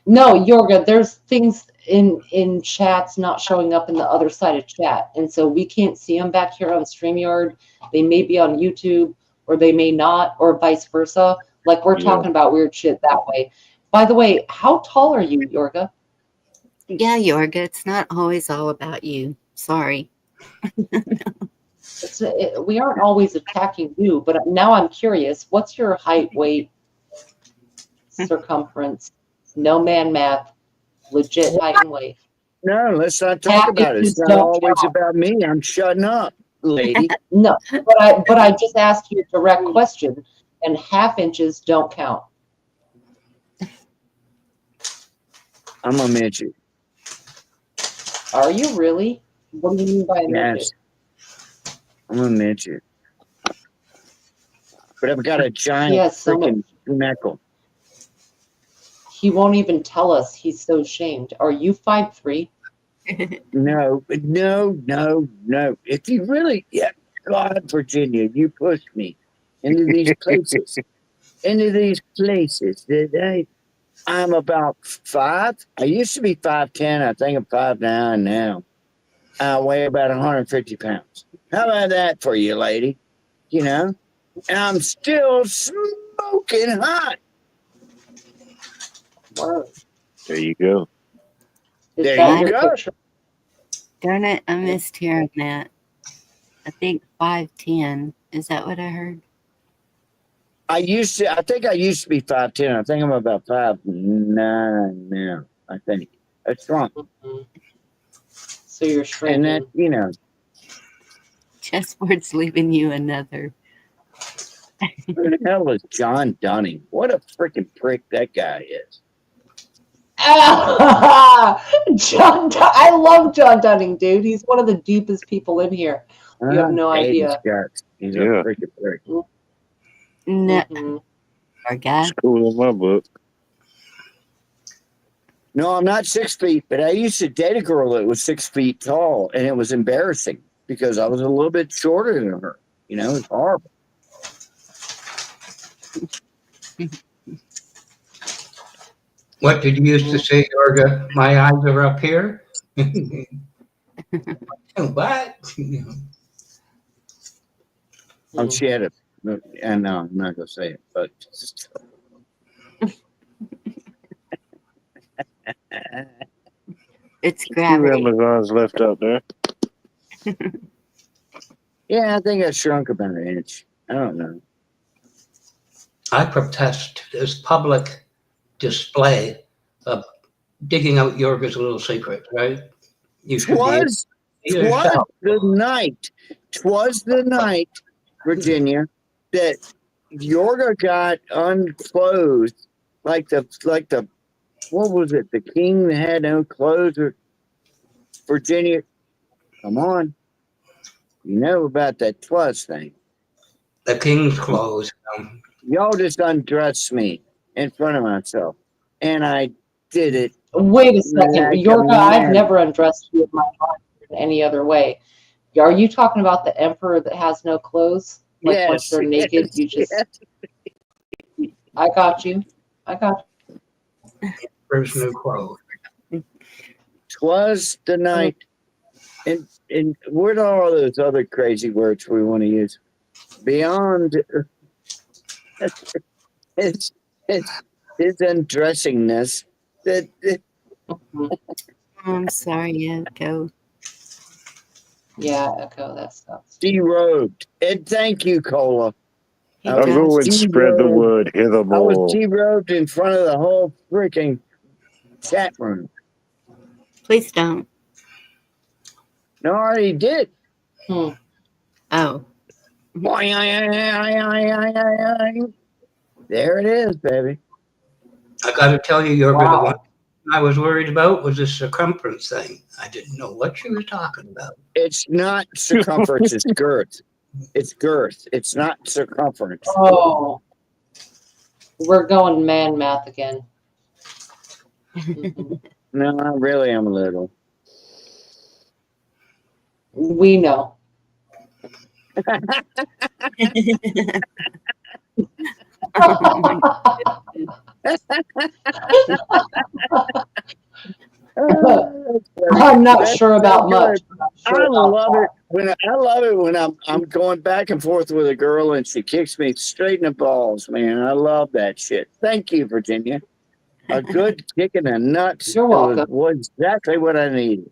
no, Yorga, there's things in chats not showing up in the other side of chat. And so we can't see them back here on StreamYard. They may be on YouTube or they may not, or vice versa. Like we're talking about weird shit that way. By the way, how tall are you, Yorga? Yeah, Yorga, it's not always all about you. Sorry. We aren't always attacking you, but now I'm curious. What's your height, weight, circumference? No man math, legit height and weight. No, let's not talk about it. It's not always about me. I'm shutting up, lady. No, but I just asked you a direct question, and half inches don't count. I'm a midget. Are you really? What do you mean by a midget? I'm a midget. But I've got a giant Yes, freaking knuckle. He won't even tell us. He's so ashamed. Are you 5'3"? No. If you really, God, Virginia, you pushed me into these places, that I'm about 5. I used to be 5'10". I think I'm 5'9" now. I weigh about 150 pounds. How about that for you, lady? You know, and I'm still smoking hot. Whoa. There you go. There you go. Darn it, I missed hearing that. I think 5'10". Is that what I heard? I think I used to be 5'10". I think I'm about 5'9" now. I think that's wrong. So you're shrinking. And that, you know, Chessboard's leaving you another. who the hell is John Dunning? What a freaking prick that guy is. I love John Dunning, dude. He's one of the deepest people in here. You have no idea. He's a freaking prick. No, our guy. It's cool in my book. No, I'm not 6 feet, but I used to date a girl that was 6 feet tall, and it was embarrassing because I was a little bit shorter than her. You know, it's horrible. What did you used to say, Yorga? My eyes are up here. What? She had and no, I'm not gonna say it, but it's gravity. 2 Amazons left out there. Yeah, I think I shrunk about an inch. I don't know. I protest this public display of digging out Yorga's little secret, right? You should Twas the night, Virginia, that Yorga got unclothed, like the what was it? The king that had no clothes, or Virginia? Come on, you know about that twas thing. The king's clothes. Y'all just undressed me in front of myself, and I did it. Wait a second, like Yorga, a I've man. never undressed you in my life in any other way. Are you talking about the emperor that has no clothes? Like once Yes, they're naked, you just. yes. I got you. I got There's no clothes. 'Twas the night. And what are all those other crazy words we want to use? Beyond his undressingness. That I'm sorry, Echo. Yeah, Echo, that sucks. derobed. And thank you, Cola. I'll go and spread the word I was hithermore. derobed in front of the whole freaking chat room. Please don't. No, I already did. Oh. There it is, baby. I got to tell you, Yorga, the Wow. one I was worried about was the circumference thing. I didn't know what she was talking about. It's not circumference, it's girth. It's girth. It's not circumference. Oh, we're going man math again. Mhm. No, not really. I'm a little. We know. I'm not sure about much. I love it when I'm going back and forth with a girl and she kicks me straight in the balls, man. I love that shit. Thank you, Virginia. A good kick in the nuts. You're welcome. Was exactly what I needed.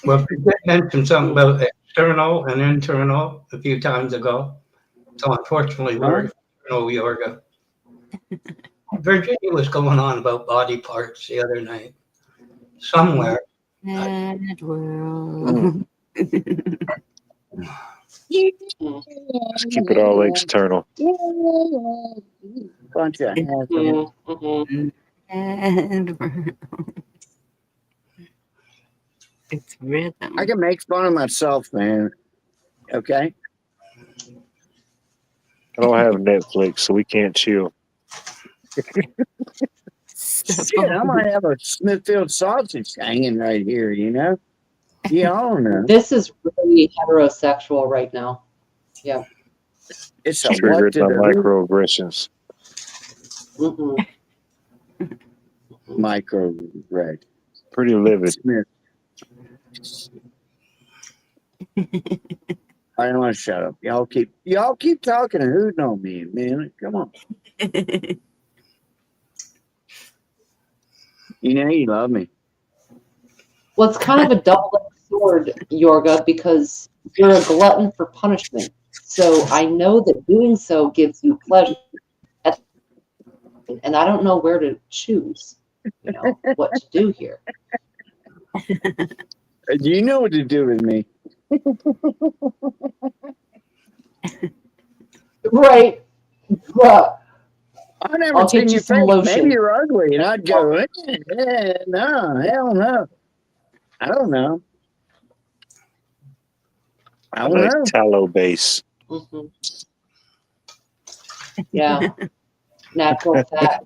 Well, you did mention something about external and internal a few times ago. So unfortunately, we're external Yorga. Virginia was going on about body parts the other night. Somewhere. Mad world. Let's keep it all external. Bunch of Mad world. It's rhythm. I can make fun of myself, man. Okay? I don't have Netflix, so we can't chill. Shit, I might have a Smithfield sausage hanging right here, you know? Yeah, I don't know. This is really heterosexual right now. Yeah. It's a Triggered by microaggressions. Micro red. Pretty livid. I don't want to shut up. Y'all keep talking and hooting on me, man. Come on. You know you love me. Well, it's kind of a double-edged sword, Yorga, because you're a glutton for punishment. So I know that doing so gives you pleasure, and I don't know where to choose. You know what to do here. You know what to do with me. Right. I never seen your face. Maybe you're ugly, and I'd go, no, hell no. I don't know. I don't know. Tallow base. Mm-hmm. Yeah. Natural fat.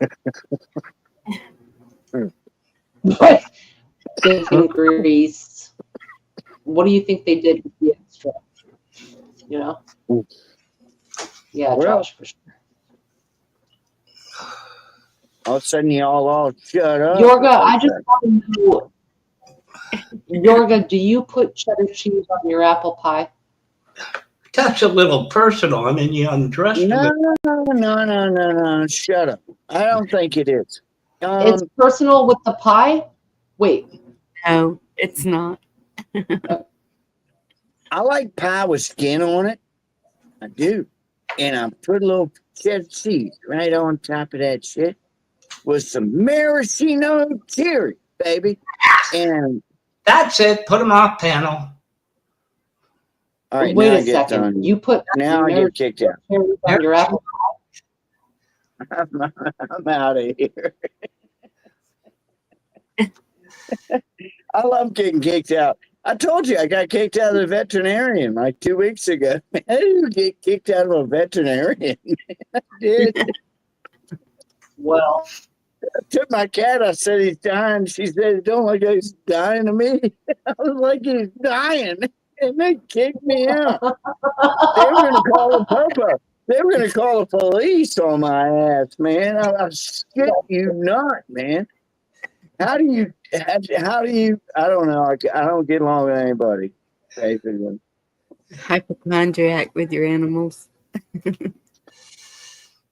Bacon grease. What do you think they did with the extra? You know? Yeah, Josh, for sure. All of a sudden, y'all all shut up. Yorga, I just want to know, Yorga, do you put cheddar cheese on your apple pie? That's a little personal. I mean, you undressed No, him. no. Shut up. I don't think it is. It's personal with the pie? Wait. No, it's not. I like pie with skin on it. I do. And I put a little cheddar cheese right on top of that shit with some maraschino cherry, baby. And that's it. Put them off panel. All right, wait now a I get second. done. You put now I get kicked out. On your apple I'm out of here. I love getting kicked out. I told you I got kicked out of the veterinarian like 2 weeks ago. I didn't get kicked out of a veterinarian. I did. Well, I took my cat. I said he's dying. She said, "It don't look like he's dying to me." I was like, "He's dying," and they kicked me out. They were gonna call the popo. They were gonna call the police on my ass, man. I shit you not, man. How do you? How do you? I don't know. I don't get along with anybody. Basically, Hypochondriac with your animals.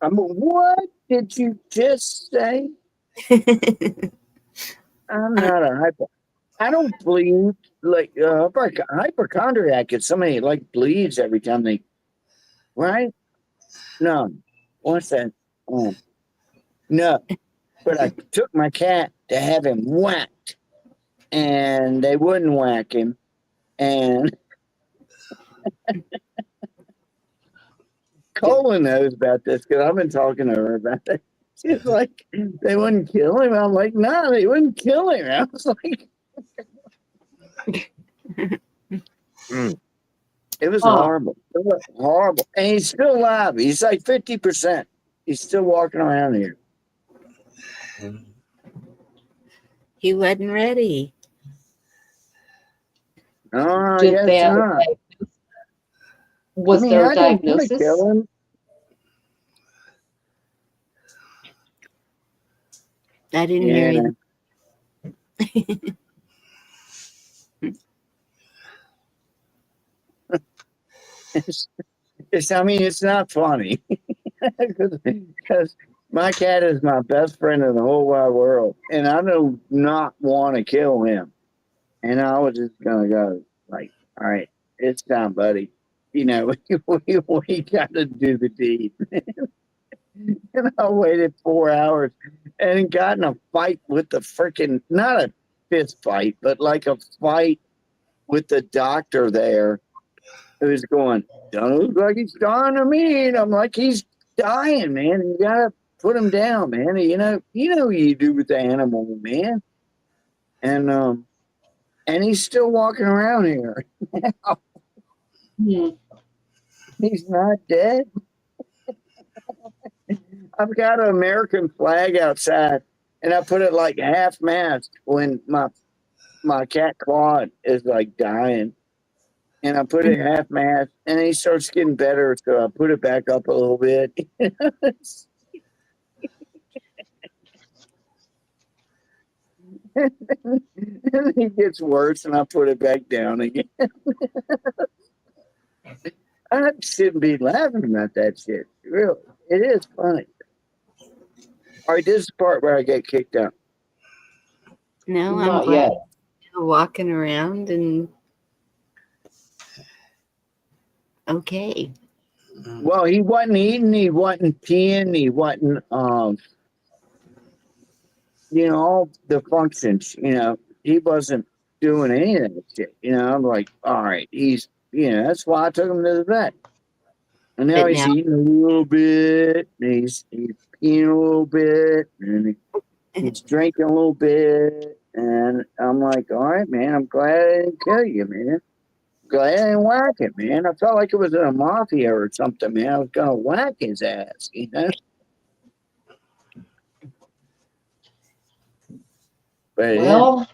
What did you just say? I'm not a hypo. I don't bleed like hypochondriac. Is somebody like bleeds every time they, right? No. What's that? Oh, no. But I took my cat to have him whacked, and they wouldn't whack him, and Cola knows about this because I've been talking to her about it. She's like, they wouldn't kill him. I'm like, no, they wouldn't kill him. I was like, it was horrible. It was horrible. And he's still alive. He's like 50%. He's still walking around here. He wasn't ready. Oh, Did yes, they not. Was there a diagnosis? Kill him. I didn't hear him. I mean, it's not funny because my cat is my best friend in the whole wide world, and I do not want to kill him. And I was just gonna go like, all right, it's time, buddy. You know, we got to do the deed. And I waited 4 hours and got in a fight with the freaking, not a fist fight, but like a fight with the doctor there who's going, don't look like he's dying to me. And I'm like, he's dying, man. You gotta put him down, man. You know what you do with the animal, man. And he's still walking around here. He's not dead. I've got an American flag outside, and I put it like half mast when my cat Claude is like dying. And I put it half mast, and he starts getting better, so I put it back up a little bit. And he gets worse, and I put it back down again. I shouldn't be laughing about that shit. Really, it is funny. All right, this is the part where I get kicked out. No, I'm Not glad yet. he's still walking around and okay. Well, he wasn't eating, he wasn't peeing, he wasn't all the functions, he wasn't doing any of that shit. I'm like, all right, he's that's why I took him to the vet. And now he's eating a little bit, and he's peeing a little bit, and he's drinking a little bit. And I'm like, all right, man, I'm glad I didn't kill you, man. Glad I didn't whack it, man. I felt like it was in a mafia or something, man. I was gonna whack his ass, But Well,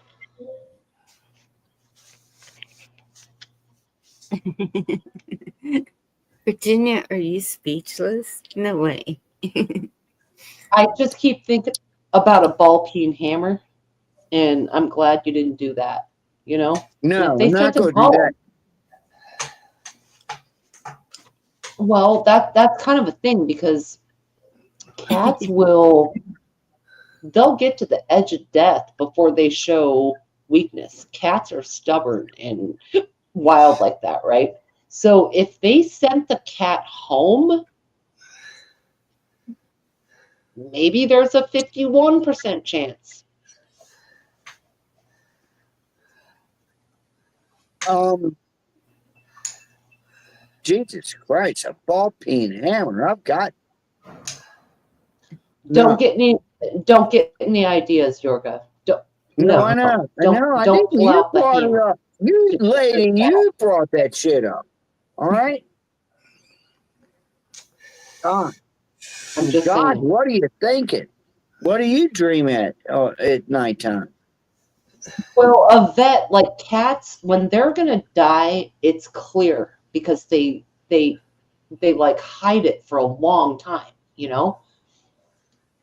Virginia, are you speechless? No way. I just keep thinking about a ball-peen hammer, and I'm glad you didn't do that. No, if they I'm not sent him gonna do home, that. well, that's kind of a thing because cats they'll get to the edge of death before they show weakness. Cats are stubborn and wild like that, right? So if they sent the cat home, maybe there's a 51% chance. Jesus Christ, a ball-peen hammer. I've got. Don't get any ideas, Yorga. No, I know. I Don't think pull you out the brought it hammer. up. You lady, you brought that shit up. All right. God, I'm just God, saying. what are you thinking? What do you dream at nighttime? Well, a vet, like cats, when they're gonna die, it's clear because they like hide it for a long time, you know?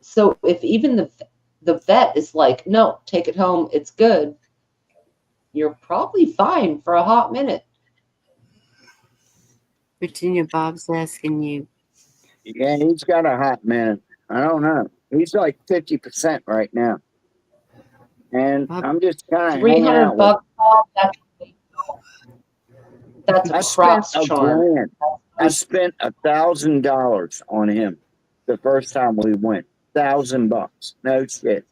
So if even the vet is like, no, take it home, it's good, you're probably fine for a hot minute. Virginia, Bob's asking you. Yeah, he's got a hot minute. I don't know. He's like 50% right now. And I'm just kind of hanging out with $300, that's a I spent crops a charm. grand. I spent $1,000 on him the first time we went. $1,000. No shit.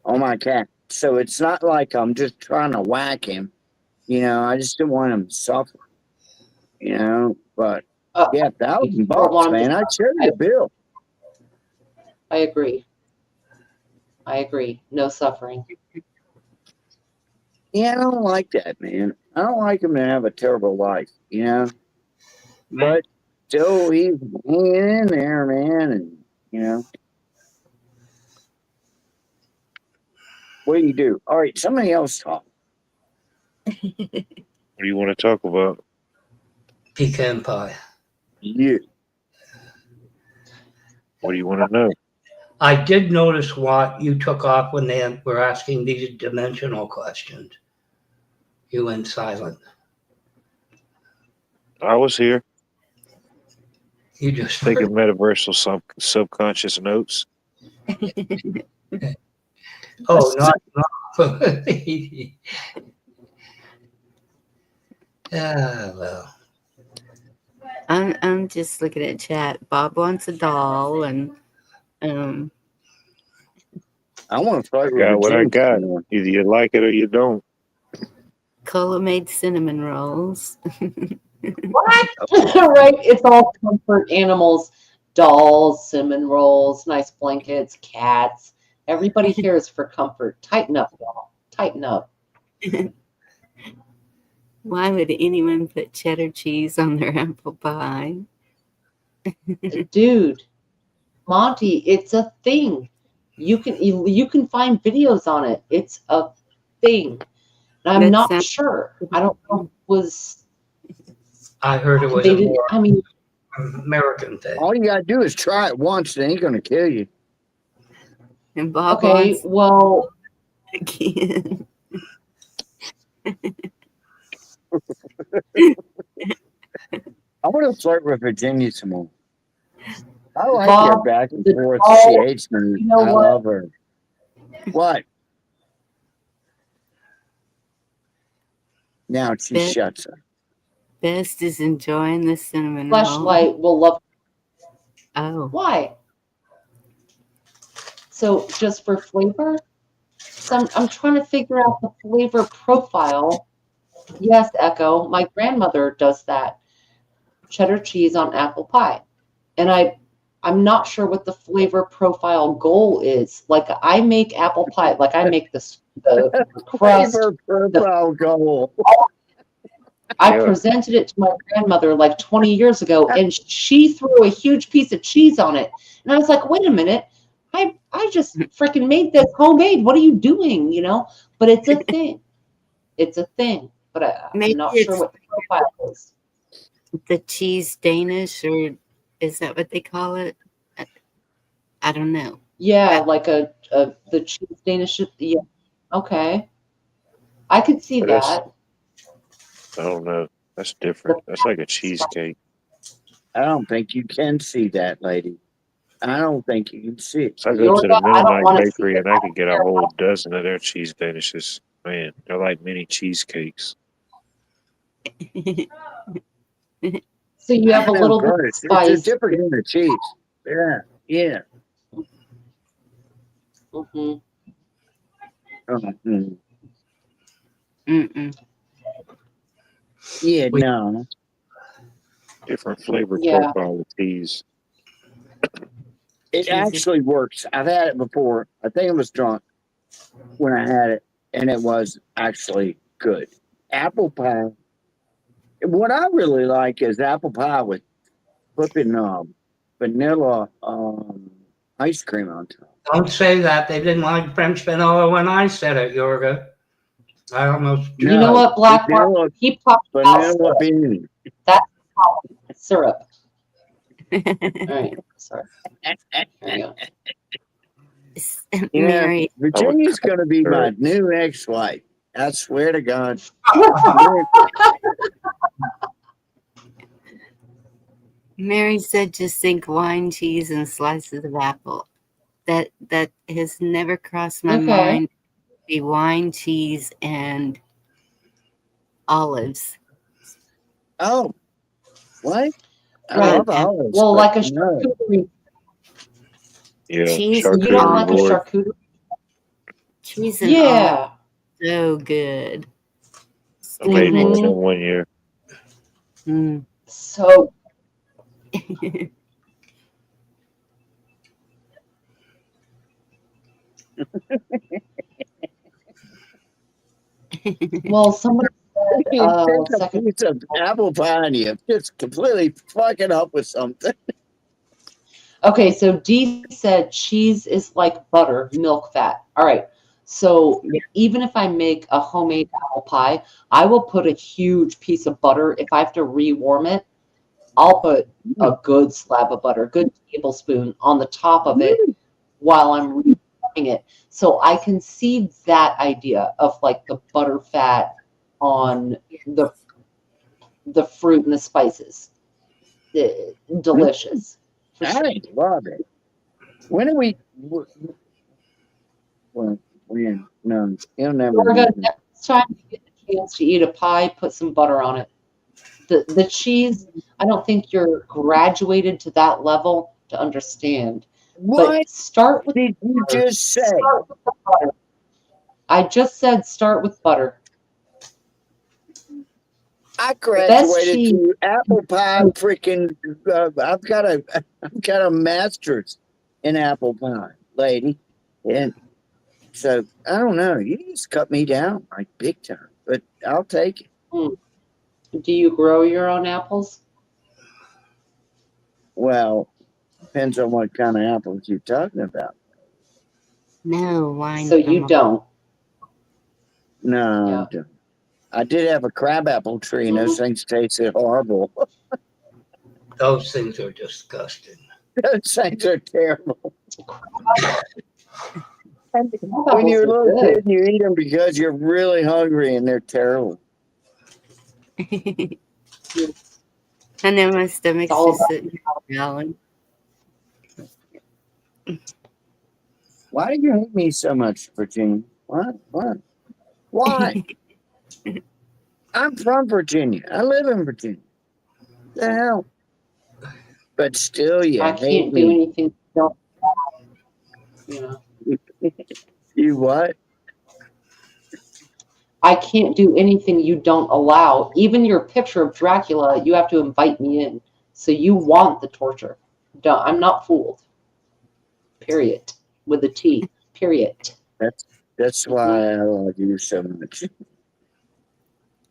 On my cat. So it's not like I'm just trying to whack him. You know, I just didn't want him to suffer. You know, but yeah, $1,000, man. I'd show you the bill. I agree. No suffering. Yeah, I don't like that, man. I don't like him to have a terrible life, you know. But still, he's hanging in there, man, and you know. What do you do? All right, somebody else talk. What do you want to talk about? Pecan pie. Yeah. What do you want to know? I did notice what you took off when they were asking these dimensional questions. You went silent. I was here. You just taking metaversal subconscious notes. Oh, not. Well. I'm just looking at chat. Bob wants a doll, and I want to start I got what I got. Either you like it or you don't. Cola made cinnamon rolls. What? Right? It's all comfort animals, dolls, cinnamon rolls, nice blankets, cats. Everybody here is for comfort. Tighten up, y'all. Tighten up. Why would anyone put cheddar cheese on their apple pie? Dude, Monty, it's a thing. You can find videos on it. It's a thing. And I'm not sure. I don't know if it was. I heard it was They a didn't- more I mean, American thing. All you gotta do is try it once. It ain't gonna kill you. And Bob okay, wants well, again. I want to flirt with Virginia some more. I like Bob, her back and the forth. doll- She hates me. you know I what? love her. What? Now she Best, shuts up. Best is enjoying the cinnamon roll. Flashlight will love. Oh. Why? So just for flavor? So I'm trying to figure out the flavor profile. Yes, Echo. My grandmother does that. Cheddar cheese on apple pie. And I'm not sure what the flavor profile goal is. Like I make apple pie, like I make the crust. Flavor profile goal. I presented it to my grandmother like 20 years ago, and she threw a huge piece of cheese on it. And I was like, wait a minute. I just freaking made this homemade. What are you doing? You know? But it's a thing. It's a thing. But I'm not sure what the profile is. The cheese Danish, or is that what they call it? I don't know. Yeah, like the cheese Danish. Yeah. Okay. I could see But that. I don't know. That's different. That's like a cheesecake. I don't think you can see that, lady. I don't think you can see it. So I go to the Mennonite bakery and I could get a whole dozen of their cheese danishes. Man, they're like mini cheesecakes. So you have a little bit of It's spice. a different kind of cheese. Yeah, yeah. Mm-hmm. Mm-mm. Yeah, no. Different flavor Yeah. profile of cheese. It actually works. I've had it before. I think I was drunk when I had it, and it was actually good. Apple pie. What I really like is apple pie with flipping vanilla ice cream on top. Don't say that. They didn't like French vanilla when I said it, Yorga. I almost. You know what, Black Mark? He talked about vanilla syrup. bean. That's syrup. All right, sorry. There you go. Yeah, Mary. Virginia's going to be my new ex-wife. I swear to God. Mary said, just think wine, cheese, and slices of apple. That has never crossed my Okay. mind. Be wine, cheese, and olives. Oh, what? I Right. love olives. Well, but like a no. charcuterie. Yeah, Cheese You charcuterie don't like a board. charcuterie? Cheese and olives. Yeah. So good. I made one of Mhm. them one year. Mm. So well, somebody said You take a second. piece of apple pie and you just completely fuck it up with something. Okay, so D said cheese is like butter, milk fat. All right. So even if I make a homemade apple pie, I will put a huge piece of butter. If I have to rewarm it, I'll put a good slab of butter, a good tablespoon on the top of it while I'm rewarming it. So I can see that idea of like the butter fat on the fruit and the spices. Delicious. For sure. I love it. When are we? Well, when? No, he'll never We're do gonna, it. next time you get a chance to eat a pie, put some butter on it. The cheese, I don't think you're graduated to that level to understand. What But start with did you butter. just say? Start with the butter. I just said start with butter. I Best graduated cheese. to apple pie. Freaking! I've got a master's in apple pie, lady, and so I don't know. You just cut me down like big time, but I'll take it. Do you grow your own apples? Well, depends on what kind of apples you're talking about. No wine. So you don't. No, Yeah. I don't. I did have a crabapple tree, and those things tasted horrible. Those things are disgusting. Those things are terrible. And when Apples you're a are little good. kid, you eat them because you're really hungry, and they're terrible. I know my stomach's all just about- sitting growling. Why do you hate me so much, Virginia? What? Why? I'm from Virginia. I live in Virginia. The hell? But still, you I hate can't do me. anything. Don't. You know. You what? I can't do anything you don't allow. Even your picture of Dracula, you have to invite me in. So you want the torture. Don't, I'm not fooled. Period. With a T. Period. That's why I love you so much.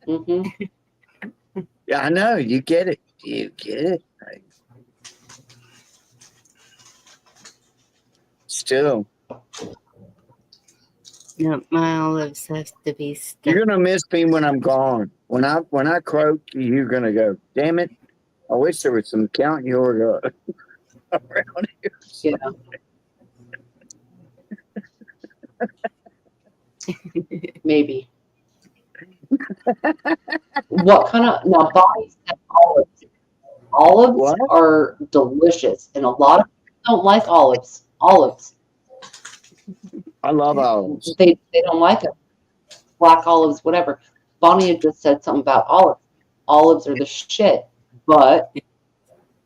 Mm-hmm. Yeah, I know. You get it. You get it. Right? Still, No, my olives have to be stuck. you're gonna miss me when I'm gone. When I croak, you're gonna go, damn it. I wish there was some Count Yorga around here. Yeah. Maybe. What kind of now Bonnie said olives. Olives What? are delicious, and a lot of people don't like olives. Olives. I love olives. They don't like them. Black olives, whatever. Bonnie had just said something about olives. Olives are the shit, but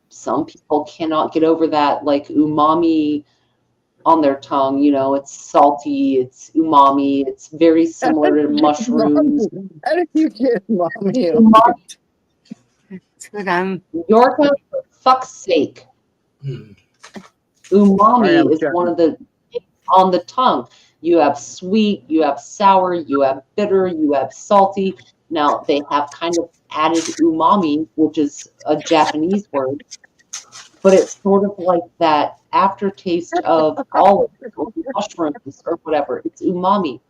some people cannot get over that like umami on their tongue. You know, it's salty, it's umami, it's very similar to mushrooms. How did you get mommy? Umami. That's what I'm. Yorka, for fuck's sake. Umami is one of the on the tongue. You have sweet, you have sour, you have bitter, you have salty. Now they have kind of added umami, which is a Japanese word. but it's sort of like that aftertaste of olives or mushrooms or whatever. It's umami.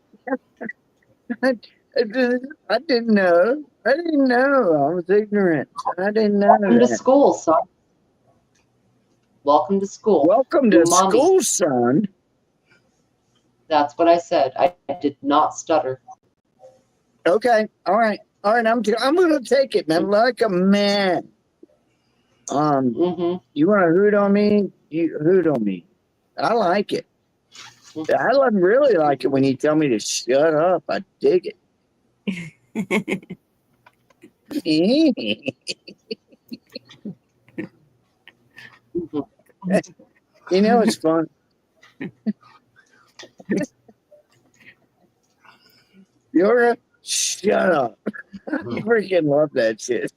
I didn't know. I didn't know. I was ignorant. I didn't know Welcome to that. school, son. Welcome to school. Welcome to Umami. school, son. That's what I said. I did not stutter. Okay. All right. All right. I'm gonna take it, man. Like a man. You want to hoot on me? You hoot on me. I like it. I really like it when you tell me to shut up. I dig it. You know, it's fun. You're shut up. I freaking love that shit.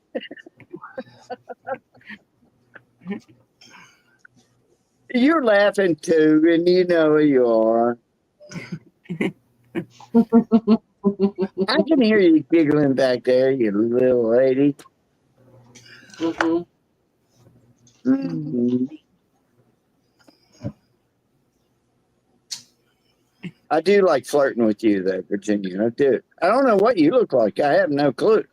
You're laughing too, and you know you are. I can hear you giggling back there, you little lady. I do like flirting with you, though, Virginia. I do. I don't know what you look like. I have no clue.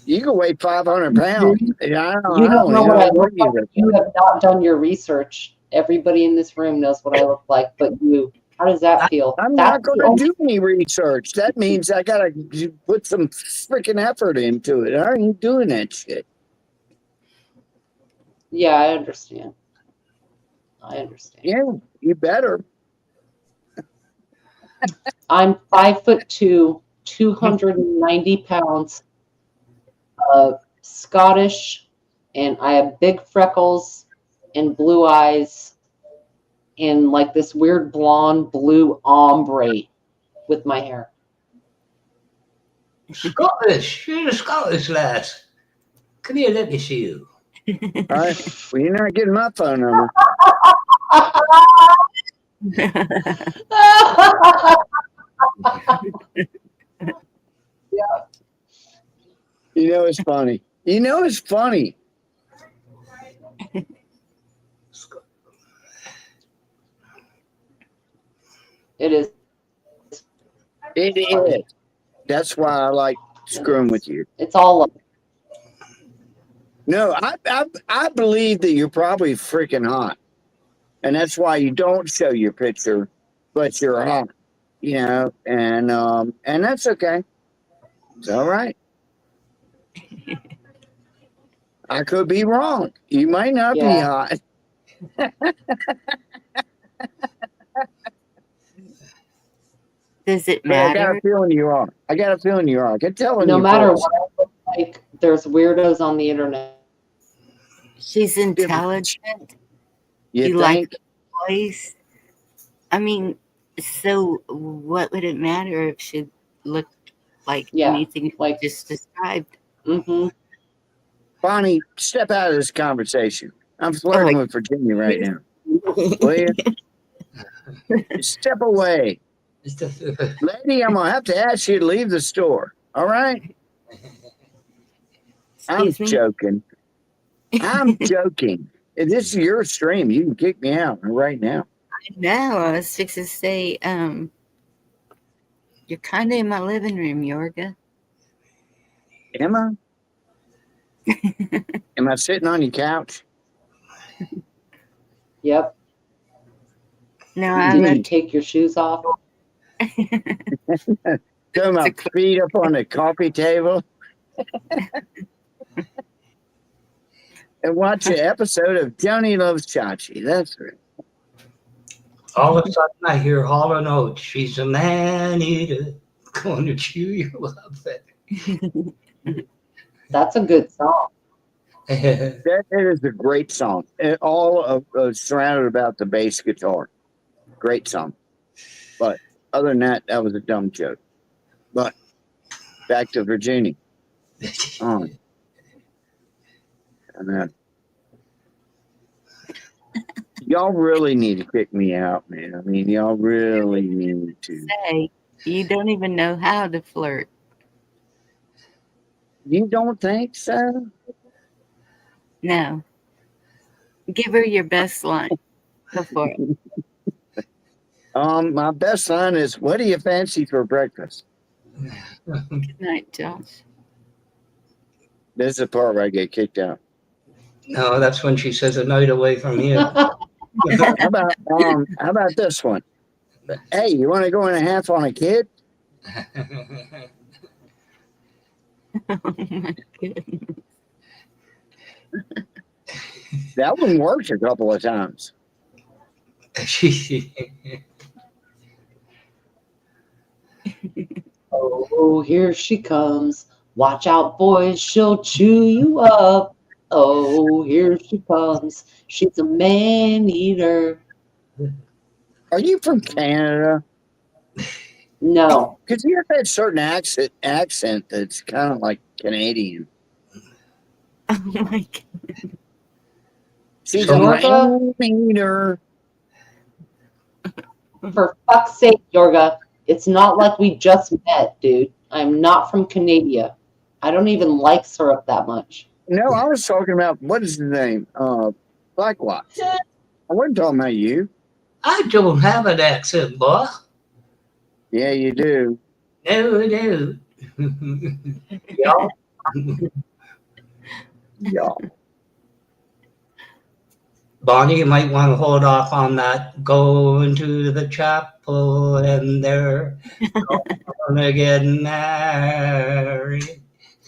You can weigh 500 pounds. You don't know what I look like. You have not done your research. Everybody in this room knows what I look like, but you. How does that feel? I'm not going to do any research. That means I got to put some freaking effort into it. I ain't doing that shit. Yeah, I understand. I understand. Yeah, you better. I'm 5'2", 290 pounds, Scottish, and I have big freckles and blue eyes and like this weird blonde blue ombre with my hair. Scottish. You're a Scottish lad. Come here, let me see you. All right. Well, you're not getting my phone number. Yeah. You know it's funny. You know it's funny. It is. It is. That's why I like screwing with you. It's all up. No, I believe that you're probably freaking hot. And that's why you don't show your picture, but you're hot. You know, and that's okay. It's all right. I could be wrong. You might not be hot. Does it But I got matter? a feeling you are. I got a feeling you are. I can tell in No your matter voice. what I look like, there's weirdos on the internet. She's intelligent. You like think? her voice. I mean, so what would it matter if she looked like anything like just described? Bonnie, step out of this conversation. I'm flirting with Virginia right now. Will you? Step away. Lady, I'm going to have to ask you to leave the store. All right? I'm joking. I'm joking. This is your stream. You can kick me out right now. I know. I was fixing to say, you're kind of in my living room, Yorga. Am I? Am I sitting on your couch? Yep. No, You need to take your shoes off. Throw my feet up on the coffee table. And watch an episode of Johnny Loves Chachi. That's right. All of a sudden, I hear Hall & Oates. She's a man-eater, going to chew your love feather. That's a good song. That is a great song. And all surrounded about the bass guitar. Great song. But other than that, that was a dumb joke. But back to Virginia. Y'all really need to kick me out, man. I mean, y'all really need to. Say, you don't even know how to flirt. You don't think so? No. Give her your best line. Go for it. My best line is, "What do you fancy for breakfast?" Good night, Josh. This is the part where I get kicked out. No, that's when she says a night away from here. How about this one? Hey, you want to go in a half on a kid? Oh my goodness. That one worked a couple of times. Oh, here she comes. Watch out, boys, she'll chew you up. Oh, here she comes. She's a man eater. Are you from Canada? No. Because you have that certain accent that's kind of like Canadian. Oh my god. She's So a Yorga? man eater. For fuck's sake, Yorga. It's not like we just met, dude. I'm not from Canada. I don't even like syrup that much. No, I was talking about, what is his name? Blackwatch. I wasn't talking about you. I don't have an accent, boy. Yeah, you do. No, no. Y'all. Y'all. Bonnie, you might want to hold off on that. Going to the chapel and they're gonna get married.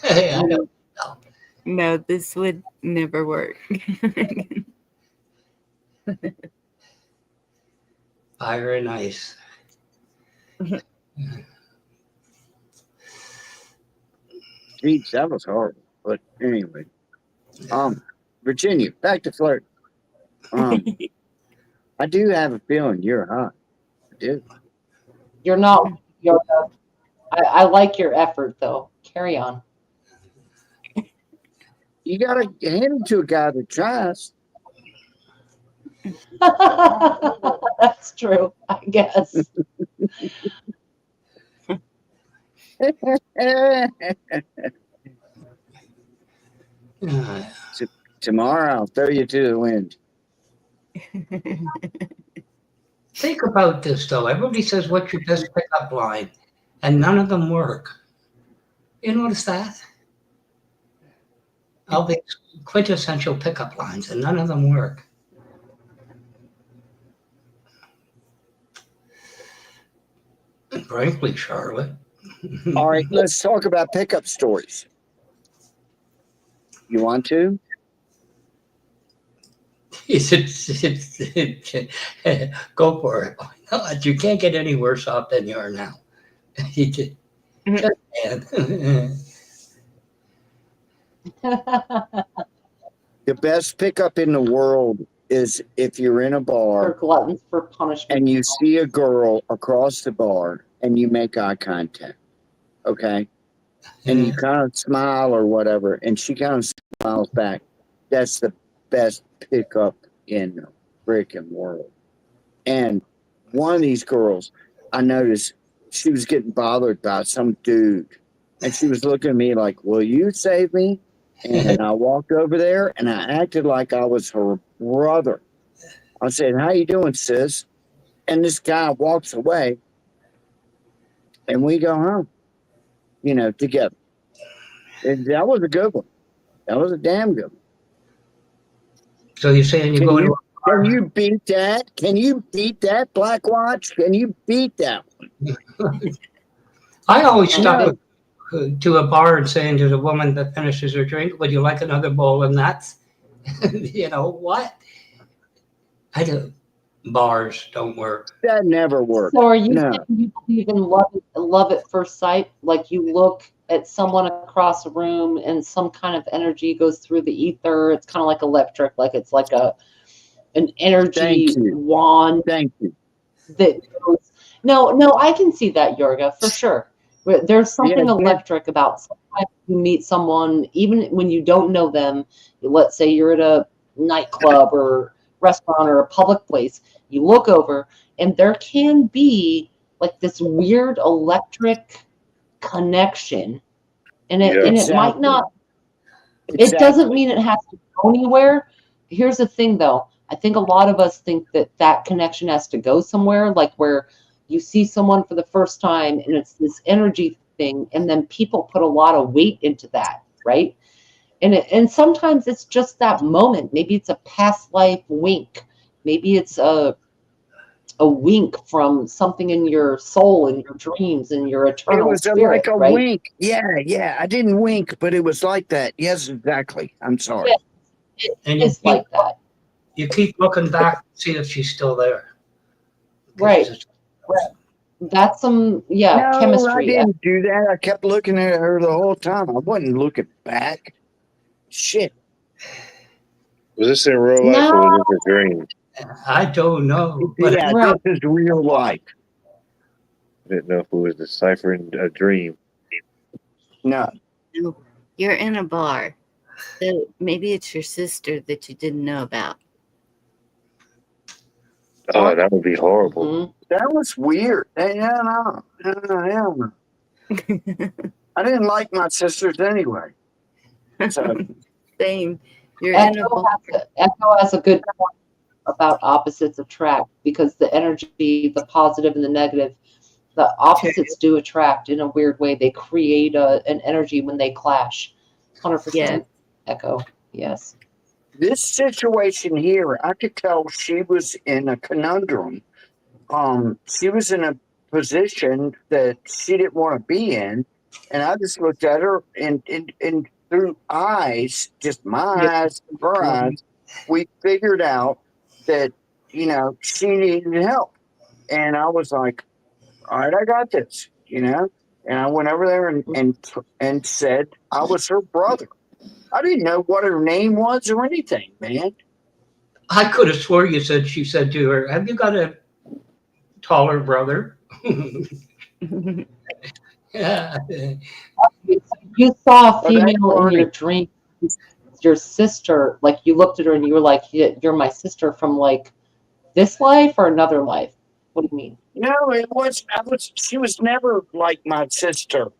I don't know. No, this would never work. Fire and ice. Jeez, that was hard. But anyway. Virginia, back to flirt. I do have a feeling you're hot. I do. You're not. I like your effort, though. Carry on. You gotta hand it to a guy that tries. That's true, I guess. Tomorrow I'll throw you to the wind. Think about this, though. Everybody says, what's your best pickup line? And none of them work. You notice that? All these quintessential pickup lines, and none of them work. And frankly, Charlotte. All right, let's talk about pickup stories. You want to? Go for it. No, you can't get any worse off than you are now. You just can't. The best pickup in the world is if you're in a bar They're gluttons for punishment. and you see a girl across the bar and you make eye contact, okay? And you kind of smile or whatever, and she kind of smiles back. That's the best pickup in the freaking world. And one of these girls, I noticed she was getting bothered by some dude. And she was looking at me like, will you save me? And I walked over there and I acted like I was her brother. I said, how you doing, sis? And this guy walks away and we go home, together. And that was a good one. That was a damn good one. So you're saying you go to a bar? Can you beat that? Can you beat that, Blackwatch? Can you beat that one? I always stop to a bar and saying to the woman that finishes her drink, would you like another bowl of nuts? What? I do. Bars don't work. That never works. So are you saying you believe in love at first sight? Like you look at someone across a room and some kind of energy goes through the ether. It's kind of like electric, like it's like an energy wand. Thank you. That goes. No, I can see that, Yorga, for sure. There's something electric about sometimes you meet someone, even when you don't know them. Let's say you're at a nightclub or restaurant or a public place. You look over, and there can be like this weird electric connection, and it might not. It doesn't mean it has to go anywhere. here's the thing though. I think a lot of us think that connection has to go somewhere, like where you see someone for the first time and it's this energy thing, and then people put a lot of weight into that, right? And sometimes it's just that moment. Maybe it's a past life wink. Maybe it's a wink from something in your soul and your dreams and your It eternal was spirit, like a right? wink. Yeah. I didn't wink, but it was like that. Yes, exactly. I'm sorry. Yeah, And it is like that. You keep looking back to see if she's still there. Right. That's some, No, I chemistry. didn't do that. I kept looking at her the whole time. I wasn't looking back. Shit. Was this in real life or was this a dream? I don't know. But Yeah, this is real life. I didn't know if it was deciphering a dream. No. You're in a bar. So maybe it's your sister that you didn't know about. Oh, that would be horrible. Mm-hmm. That was weird. No. I didn't like my sisters anyway. So. Same. You're in a bar. Echo has a good point about opposites attract, because the energy, the positive and the negative, the opposites do attract in a weird way. They create an energy when they clash. 100%. Yeah. Echo. Yes. This situation here, I could tell she was in a conundrum. She was in a position that she didn't want to be in, and I just looked at her and through eyes, just my eyes, her eyes, we figured out that she needed help, and I was like, "All right, I got this," and I went over there and said I was her brother. I didn't know what her name was or anything, man. I could have swore she said to her, "Have you got a taller brother?" Yeah. You saw a female in your dream, your sister, like you looked at her and you were like, "You're my sister from like this life or another life." What do you mean? No, she was never like my sister.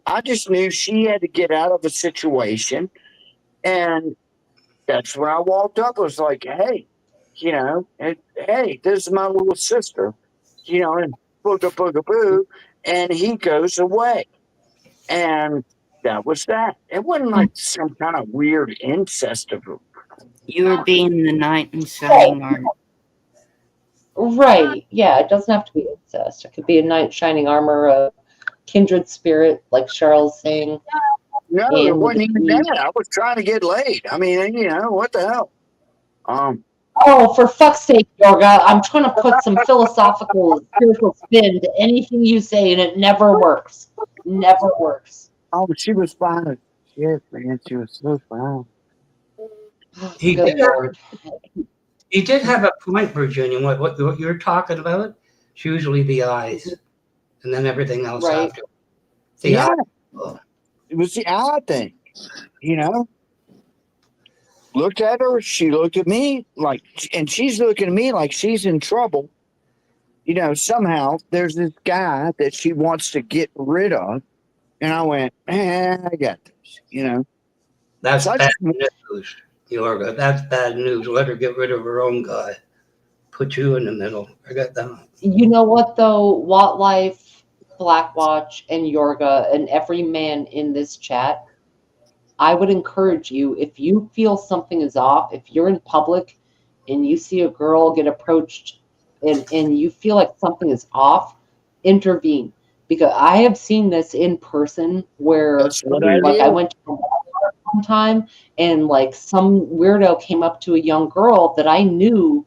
I just knew she had to get out of a situation, and that's when I walked up. I was like, "Hey, hey, this is my little sister," and booga boo, and he goes away, and that was that. It wasn't like some kind of weird incest of her. You were being the knight in shining armor. Right. Yeah, it doesn't have to be incest. It could be a knight in shining armor, a kindred spirit, like Cheryl's saying. No, it wasn't even that. I was trying to get laid. I mean, what the hell? Oh, for fuck's sake, Yorga! I'm trying to put some philosophical, spiritual spin to anything you say, and it never works. Never works. Oh, but she was fine. Yes, man, she was so fine. He Good did Lord. He did have a point, Virginia. What you're talking about? It's usually the eyes, and then everything else Right. after. Yeah, it was the eye thing. Looked at her. She looked at me and she's looking at me like she's in trouble. Somehow there's this guy that she wants to get rid of, and I went, I got this. That's So bad news, Yorga. That's bad news. Let her get rid of her own guy. Put you in the middle. I got that. You know what though? Watt Life, Blackwatch, and Yorga, and every man in this chat, I would encourage you, if you feel something is off, if you're in public and you see a girl get approached and you feel like something is off, intervene. Because I have seen this in person where I went to a Walmart one time and like some weirdo came up to a young girl that I knew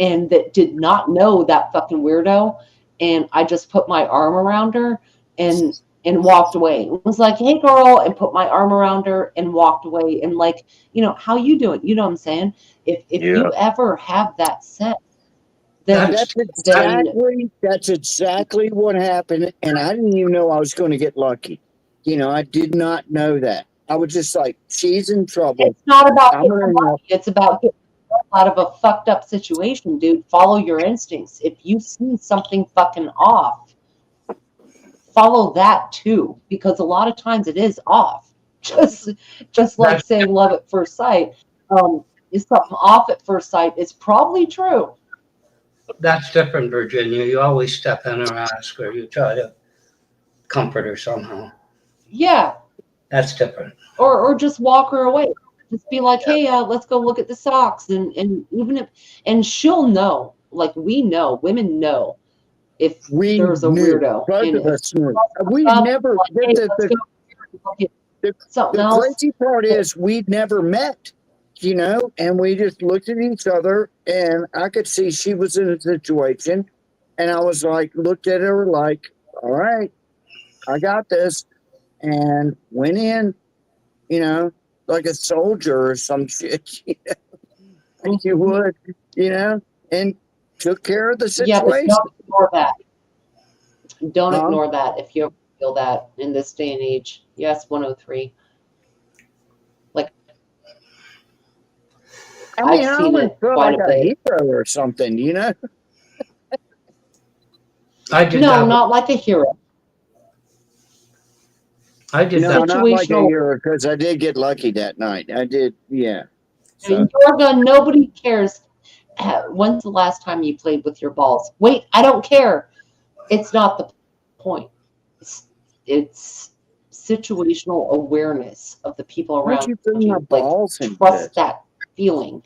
and that did not know that fucking weirdo, and I just put my arm around her and walked away. It was like, "Hey girl," and put my arm around her and walked away, and like, how you doing? You know what I'm saying? If you ever have that sense, then that's exactly what happened, and I didn't even know I was going to get lucky. I did not know that. I was just like, she's in trouble. It's not about getting lucky. It's about getting out of a fucked up situation, dude. Follow your instincts. If you see something fucking off, follow that too, because a lot of times it is off. Just like saying love at first sight. is something off at first sight, it's probably true. That's different, Virginia. You always step in or ask her. You try to comfort her somehow. Yeah. That's different. Or just walk her away. Just be like, hey, let's go look at the socks. And even if, and she'll know, like we know, women know if there's a weirdo. Both And of if us knew. something We comes up, never, like, hey, let's go look at something the else. crazy part is we'd never met, you know, and we just looked at each other, and I could see she was in a situation, and I was like, looked at her like, all right, I got this, and went in, you know, like a soldier or some shit, you know, like you would, you know, and took care of the Yeah, but situation. don't ignore that. Don't Huh? ignore that if you ever feel that in this day and age. Yes, 103. Like, I mean, I've I seen always it felt quite like a a bit. hero or something, you know? I did No, that. not like a hero. I did No, that. not like a Situational. hero, because I did get lucky that night. I did, yeah. So. Your gun, nobody cares. When's the last time you played with your balls? Wait, I don't care. It's not the point. It's situational awareness of the people Where'd around you bring my you. Like, balls into trust this? that feeling.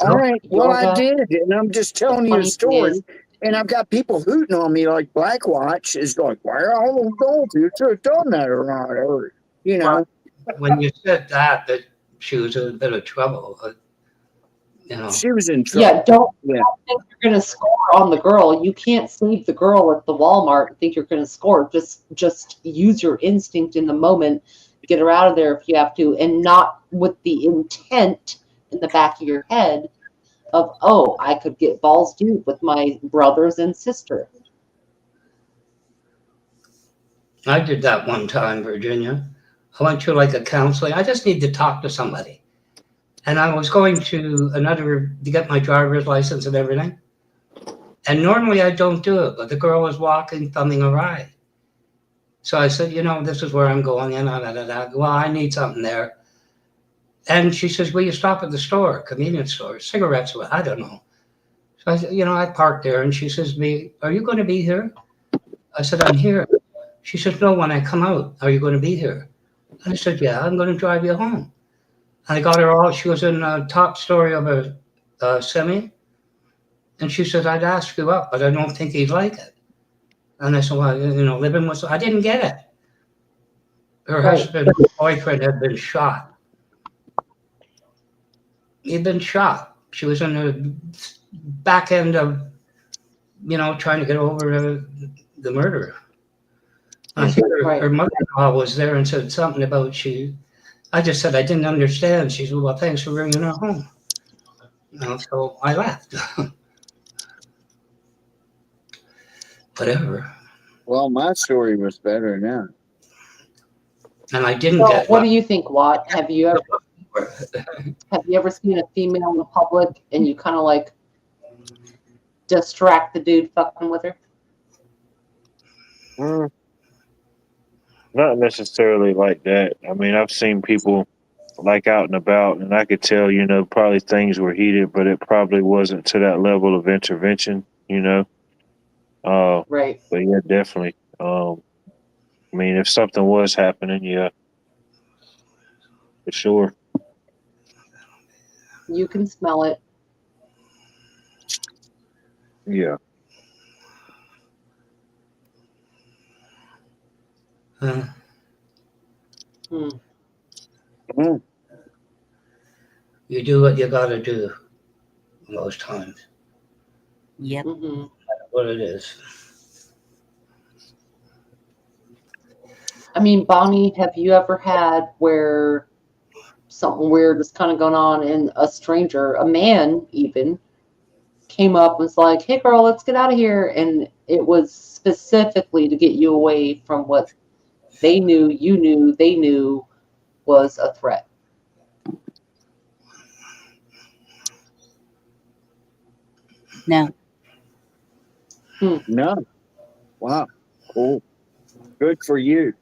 All right. Well, I Yorga, did, and I'm just telling you a funny thing story. is, And I've got people hooting on me like Blackwatch is like, why are all those goals? You should have done that or not, or you know. When you said that she was in a bit of trouble, you know. She was in trouble. yeah, don't think you're going to score on the girl. You can't save the girl at the Walmart and think you're going to score. Just use your instinct in the moment. Get her out of there if you have to, and not with the intent in the back of your head of, oh, I could get balls deep with my brothers and sister. I did that one time, Virginia. I went to like a counseling. I just need to talk to somebody. And I was going to get my driver's license and everything. And normally I don't do it, but the girl was walking, thumbing a ride. So I said, this is where I'm going. Well, I need something there. And she says, will you stop at the store, convenience store, cigarettes? I don't know. So I said, I parked there, and she says to me, are you going to be here? I said, I'm here. She says, no, when I come out, are you going to be here? And I said, yeah, I'm going to drive you home. And I got her all, she was in the top story of a semi. And she said, I'd ask you up, but I don't think he'd like it. And I said, well, living with, I didn't get it. Her husband's boyfriend had been shot. He'd been shot. She was in the back end of, trying to get over the murder. I think her mother-in-law was there and said something about I just said I didn't understand. She said, well, thanks for bringing her home. So I left. Whatever. Well, my story was better now. And I didn't So get what do you think, Watt? Have you ever seen a female in public and you kind of like distract the dude fucking with her? Not necessarily like that. I mean, I've seen people like out and about, and I could tell, probably things were heated, but it probably wasn't to that level of intervention, Right. But yeah, definitely. I mean, if something was happening, yeah, for sure. You can smell it. Yeah. You do what you got to do most times. Yep. Mm-hmm. That's what it is. I mean, Bonnie, have you ever had where something weird was kind of going on and a stranger, a man even, came up and was like, hey, girl, let's get out of here. And it was specifically to get you away from what they knew, you knew, they knew was a threat? No. No. Wow. Cool. Good for you.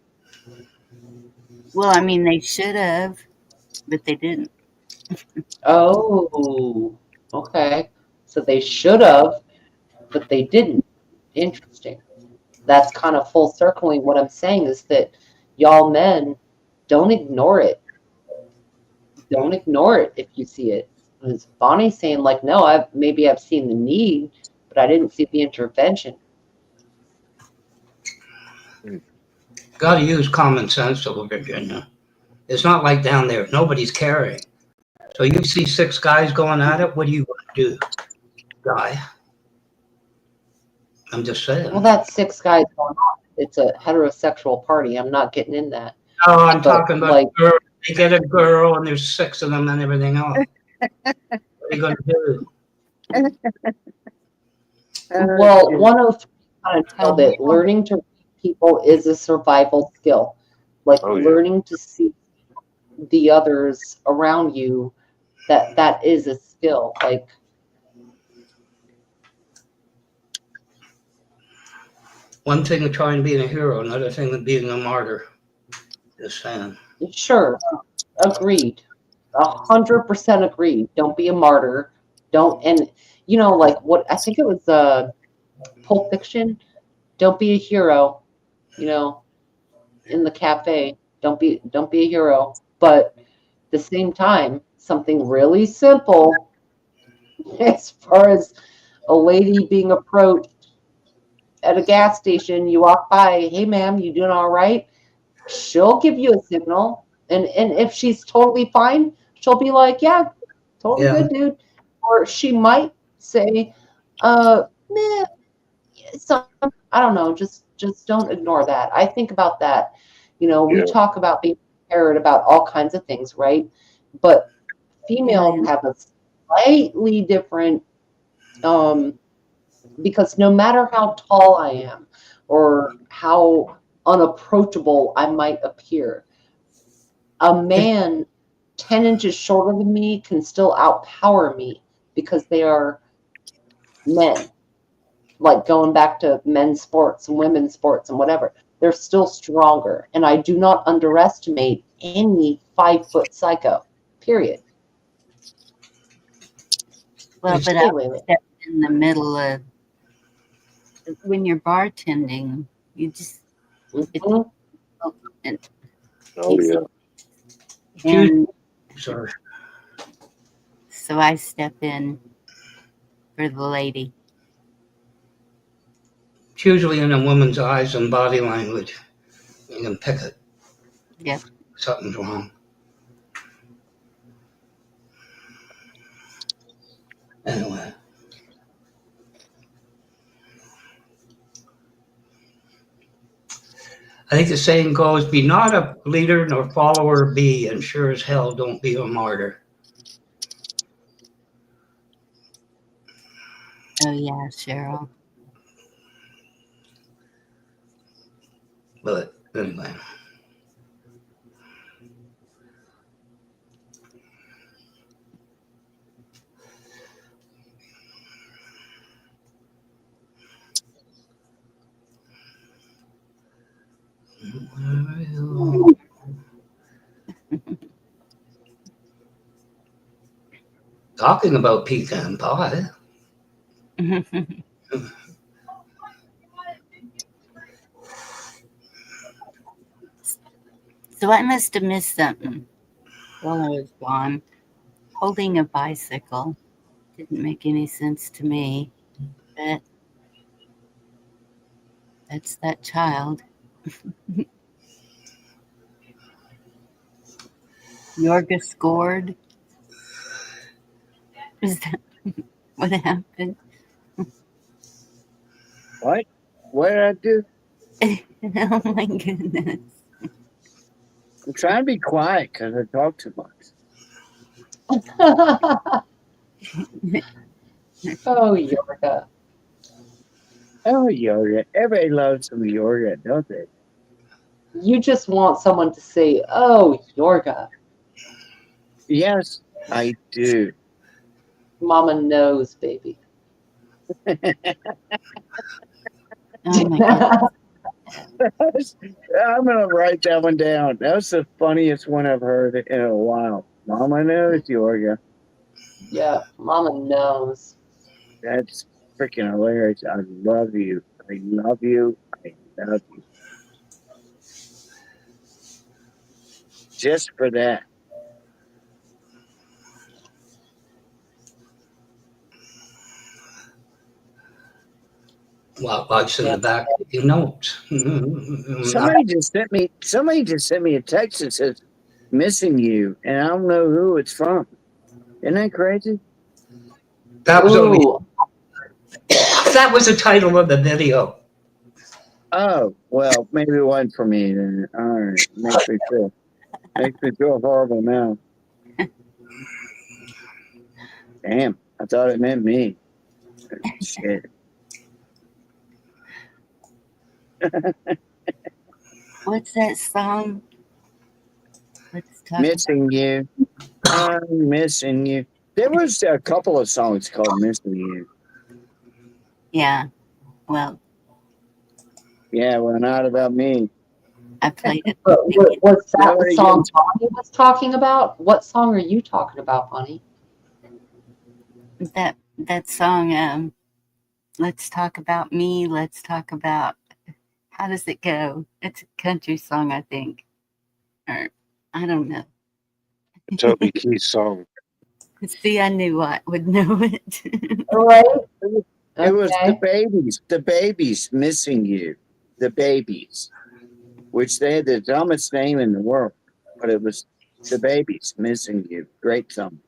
Well, I mean, they should have, but they didn't. Oh, okay. So they should have, but they didn't. Interesting. That's kind of full circling. What I'm saying is that y'all men, don't ignore it. Don't ignore it if you see it. Because Bonnie's saying, like, no, I've seen the need, but I didn't see the intervention. Got to use common sense over Virginia. It's not like down there. Nobody's caring. So you see 6 guys going at it. What do you want to do, guy? I'm just saying. Well, that's 6 guys going on. It's a heterosexual party. I'm not getting in that. No, I'm But, talking about like, girl. They get a girl, and there's 6 of them, and everything else. What are you going to do? well, 103 kind of nailed it. Learning to read people is a survival skill. Like learning to see the others around you, that is a skill. Like, One thing of trying being a hero, another thing of being a martyr. Just saying. sure, agreed. 100% agreed. Don't be a martyr. Don't, and you know, like what I think it was Pulp Fiction. Don't be a hero. You know, in the cafe. Don't be a hero. But at the same time, something really simple as far as a lady being approached at a gas station, you walk by, hey ma'am, you doing all right? She'll give you a signal. And if she's totally fine, she'll be like, yeah, totally good, dude. Or she might say, meh, some, I don't know, just don't ignore that. I think about that. You know, we talk about being prepared about all kinds of things, right? But females have a slightly different because no matter how tall I am or how unapproachable I might appear, a man 10 inches shorter than me can still outpower me because they are men. Like going back to men's sports and women's sports and whatever, they're still stronger. And I do not underestimate any 5-foot psycho, period. Well, but I was in the middle of when you're bartending, you just and Sorry. So I step in for the lady. It's usually in a woman's eyes and body language. You can pick it. Yep. Something's wrong. Anyway. I think the saying goes, be not a leader nor follower be, and sure as hell don't be a martyr. Oh yeah, Cheryl. But anyway. Talking about pecan pie. So I must have missed something while I was gone. Holding a bicycle didn't make any sense to me, but that's that child. Yorga scored. Is that what happened? What? What did I do? Oh my goodness. I'm trying to be quiet because I talk too much. Oh, yoga. Oh, yoga. Everybody loves some yoga, don't they? You just want someone to say, oh, yoga. Yes, I do. Mama knows, baby. Oh my goodness. I'm gonna write that one down. That was the funniest one I've heard in a while. Mama knows, Georgia. Yeah, Mama knows. That's freaking hilarious. I love you. I love you. I love you. Just for that. Well, Bugs in the back taking notes. Somebody just sent me a text that says missing you, and I don't know who it's from. Isn't that crazy? That was only that was the title of the video. Oh, well, maybe it wasn't for me then. All right. Makes me feel horrible now. Damn, I thought it meant me. Shit. What's that song? Let's talk Missing you. I'm missing you. There was a couple of songs called Missing You. Yeah. Well, yeah, well, not about me. I played it. Was that Nobody the song gets- Bonnie was talking about? What song are you talking about, Bonnie? That song, Let's Talk About Me, Let's Talk About, how does it go? It's a country song, I think. Or, I don't know. Toby Keith's song. See, I knew I would know it. All right. It was the babies missing you. The babies. Which they had the dumbest name in the world. But it was the babies missing you. Great song.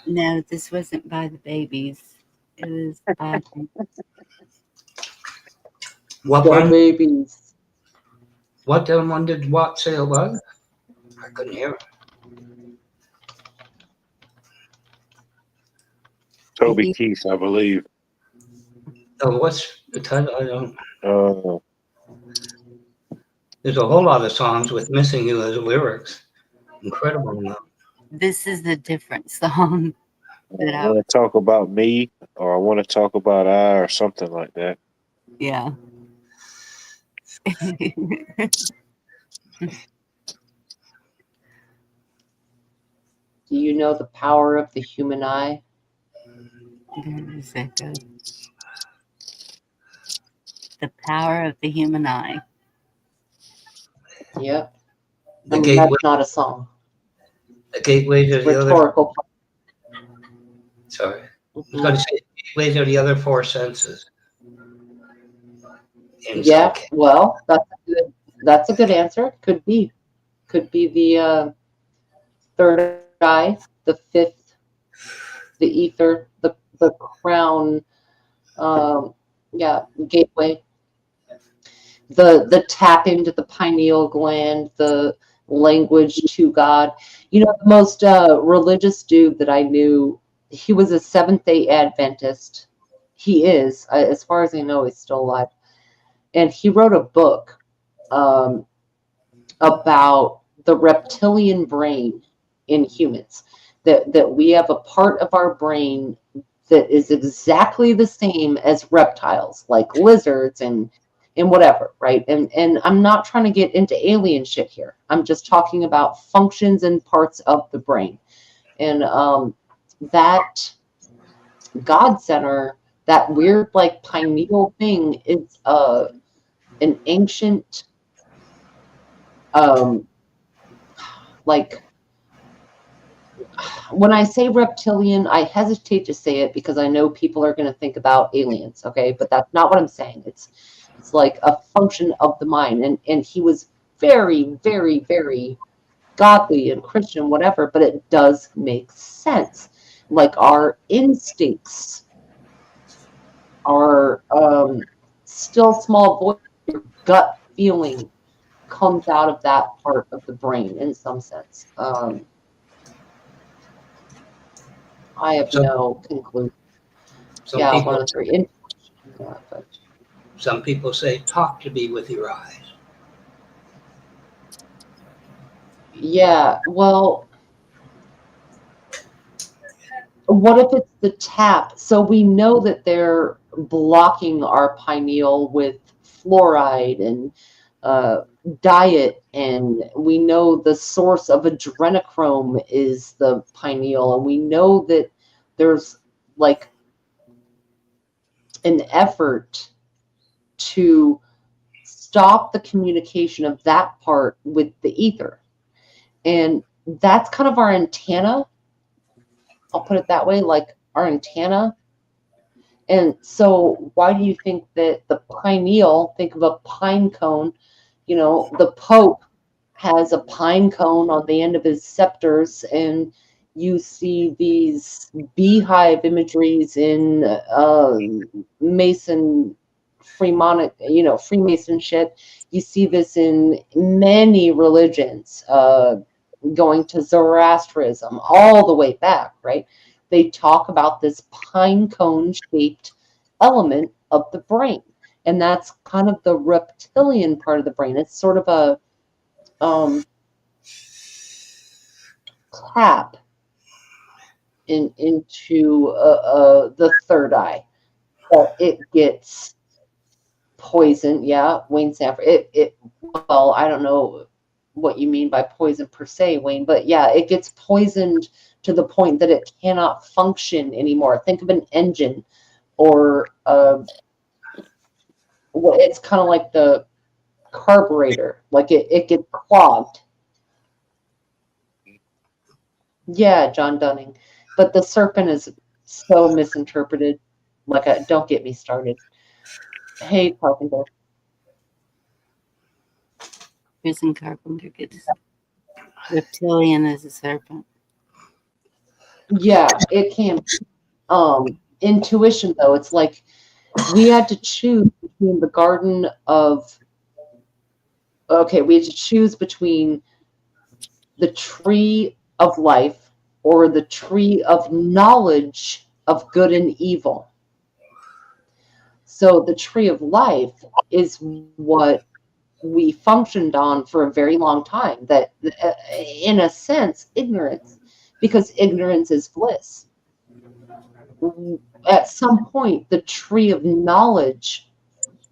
No, this wasn't by the babies. It was by What The one? babies. What one did Watt say it was? I couldn't hear it. Toby Keith, I believe. Oh, what's the title? I don't. There's a whole lot of songs with "Missing You" as lyrics. Incredible amount. This is a different song that I want to talk about me, or I want to talk about I, or something like that. yeah. Do you know the power of the human eye? The power of the human eye. Yep. The I mean, gateway. that's not a song. The gateway to the other. Rhetorical. Sorry, I was going to say gateways are the other four senses. Yeah. Well, that's a good answer. Could be the third eye, the fifth, the ether, the crown. Yeah, gateway. The tap into the pineal gland, the language to God. You know, the most religious dude that I knew, he was a Seventh-day Adventist. He is, as far as I know, he's still alive. And he wrote a book about the reptilian brain in humans. That we have a part of our brain that is exactly the same as reptiles, like lizards and whatever, right? And I'm not trying to get into alien shit here. I'm just talking about functions and parts of the brain. And that God center, that weird like pineal thing, is an ancient like, when I say reptilian, I hesitate to say it because I know people are going to think about aliens, okay? But that's not what I'm saying. It's like a function of the mind. And he was very, very, very godly and Christian, whatever, but it does make sense. Like our instincts are still small voice, your gut feeling comes out of that part of the brain in some sense. I have no conclusion. Yeah, one of three. Some people say, talk to me with your eyes. Yeah, well, what if it's the tap? So we know that they're blocking our pineal with fluoride and diet, and we know the source of adrenochrome is the pineal, and we know that there's like an effort to stop the communication of that part with the ether. And that's kind of our antenna. I'll put it that way, like our antenna. And so why do you think that the pineal, think of a pine cone, you know, the Pope has a pine cone on the end of his scepters, and you see these beehive imageries in Freemason shit. You see this in many religions, going to Zoroastrianism, all the way back, right? They talk about this pine cone shaped element of the brain. And that's kind of the reptilian part of the brain. It's sort of a tap into the third eye. But it gets poisoned. Yeah, Wayne Sanford. Well, I don't know what you mean by poison per se, Wayne, but yeah, it gets poisoned to the point that it cannot function anymore. Think of an engine, or it's kind of like the carburetor, like it gets clogged. Yeah, John Dunning. But the serpent is so misinterpreted. Like, don't get me started. Hey, Carpenter. Prison Carpenter gets reptilian as a serpent. Yeah, it can. Intuition, though, it's like we had to choose between the garden of. Okay, we had to choose between the tree of life or the tree of knowledge of good and evil. So the tree of life is what we functioned on for a very long time. That, in a sense, ignorance, because ignorance is bliss. At some point, the tree of knowledge,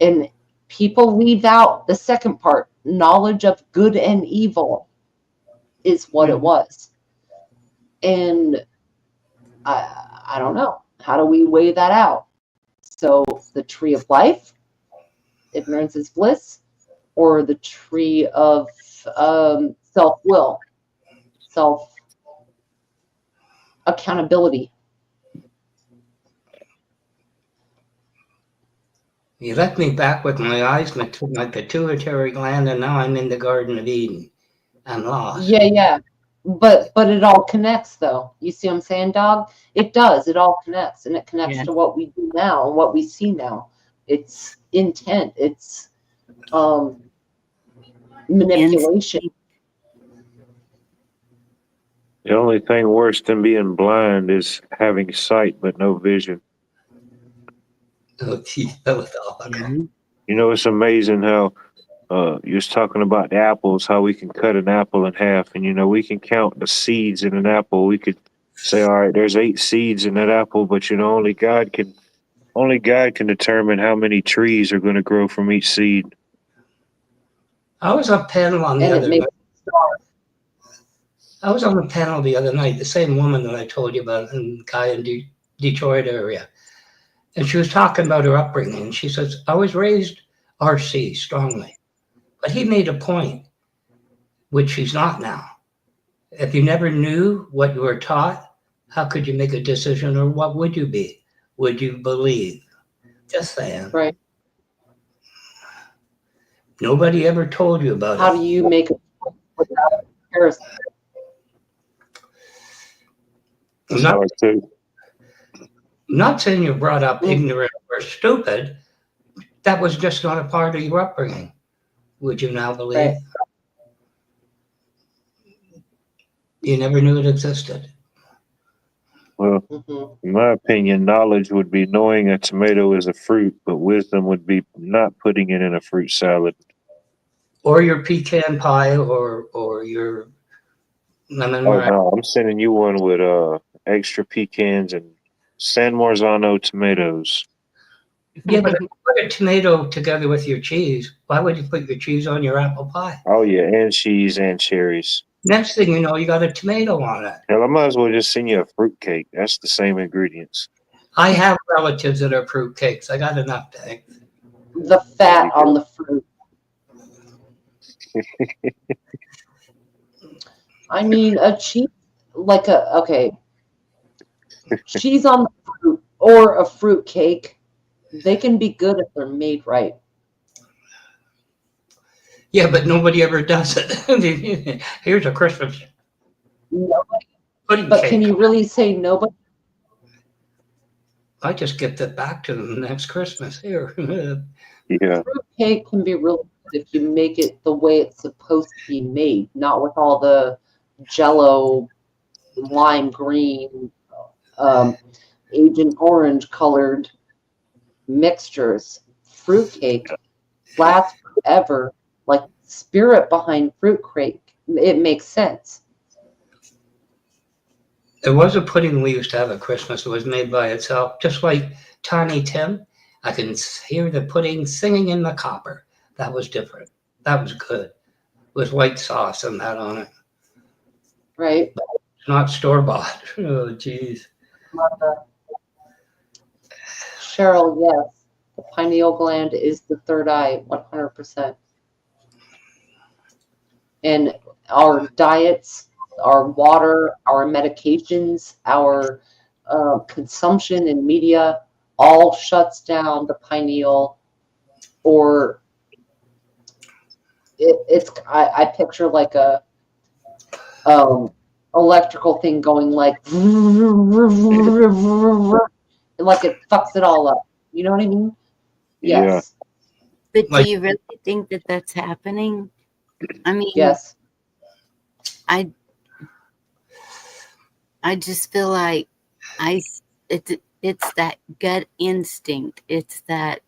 and people leave out the second part, knowledge of good and evil, is what it was. And I don't know. How do we weigh that out? So the tree of life, ignorance is bliss, or the tree of self-will, self-accountability. You left me back with my eyes, my pituitary gland, and now I'm in the Garden of Eden. I'm lost. Yeah. But it all connects, though. You see what I'm saying, dog? It does. It all connects, and it connects to what we do now and what we see now. It's intent. It's manipulation. The only thing worse than being blind is having sight but no vision. Oh, geez, that was awful. You know, it's amazing how you're just talking about the apples, how we can cut an apple in half, and you know we can count the seeds in an apple. We could say, all right, there's 8 seeds in that apple, but you know only God can determine how many trees are going to grow from each seed. I was on a panel on the other night. I was on a panel the other night, the same woman that I told you about, and guy in Detroit area. And she was talking about her upbringing. And she says, I was raised RC strongly. But he made a point, which she's not now. If you never knew what you were taught, how could you make a decision, or what would you be? Would you believe? Just saying. Right. Nobody ever told you about it. How do you make it without comparison? I'm not saying you're brought up ignorant or stupid. That was just not a part of your upbringing. Would you now believe? Right. You never knew it existed. Well, in my opinion, knowledge would be knowing a tomato is a fruit, but wisdom would be not putting it in a fruit salad. Or your pecan pie, or your lemon meringue. Oh no, I'm sending you one with extra pecans and San Marzano tomatoes. Yeah, but if you put a tomato together with your cheese, why would you put your cheese on your apple pie? Oh yeah, and cheese and cherries. Next thing you know, you got a tomato on it. Hell, I might as well just send you a fruit cake. That's the same ingredients. I have relatives that are fruitcakes. I got enough to eat. The fat on the fruit. I mean, a cheese, like cheese on the fruit or a fruit cake, they can be good if they're made right. Yeah, but nobody ever does it. Here's a Christmas Nobody, pudding but cake. can you really say nobody? I just gift it back to them next Christmas. Here. Yeah. Fruit cake can be really good if you make it the way it's supposed to be made, not with all the Jello, lime green, Agent Orange colored mixtures. Fruitcake lasts forever. Like spirit behind fruitcake, it makes sense. There was a pudding we used to have at Christmas that was made by itself, just like Tiny Tim. I can hear the pudding singing in the copper. That was different. That was good. With white sauce and that on it. Right. But it's not store bought. Oh, geez. Cheryl, yes. The pineal gland is the third eye, 100%. And our diets, our water, our medications, our consumption in media all shuts down the pineal, or I picture like a electrical thing going like it fucks it all up. You know what I mean? Yes. But do you really think that that's happening? I mean, yes. I just feel like it's that gut instinct. It's that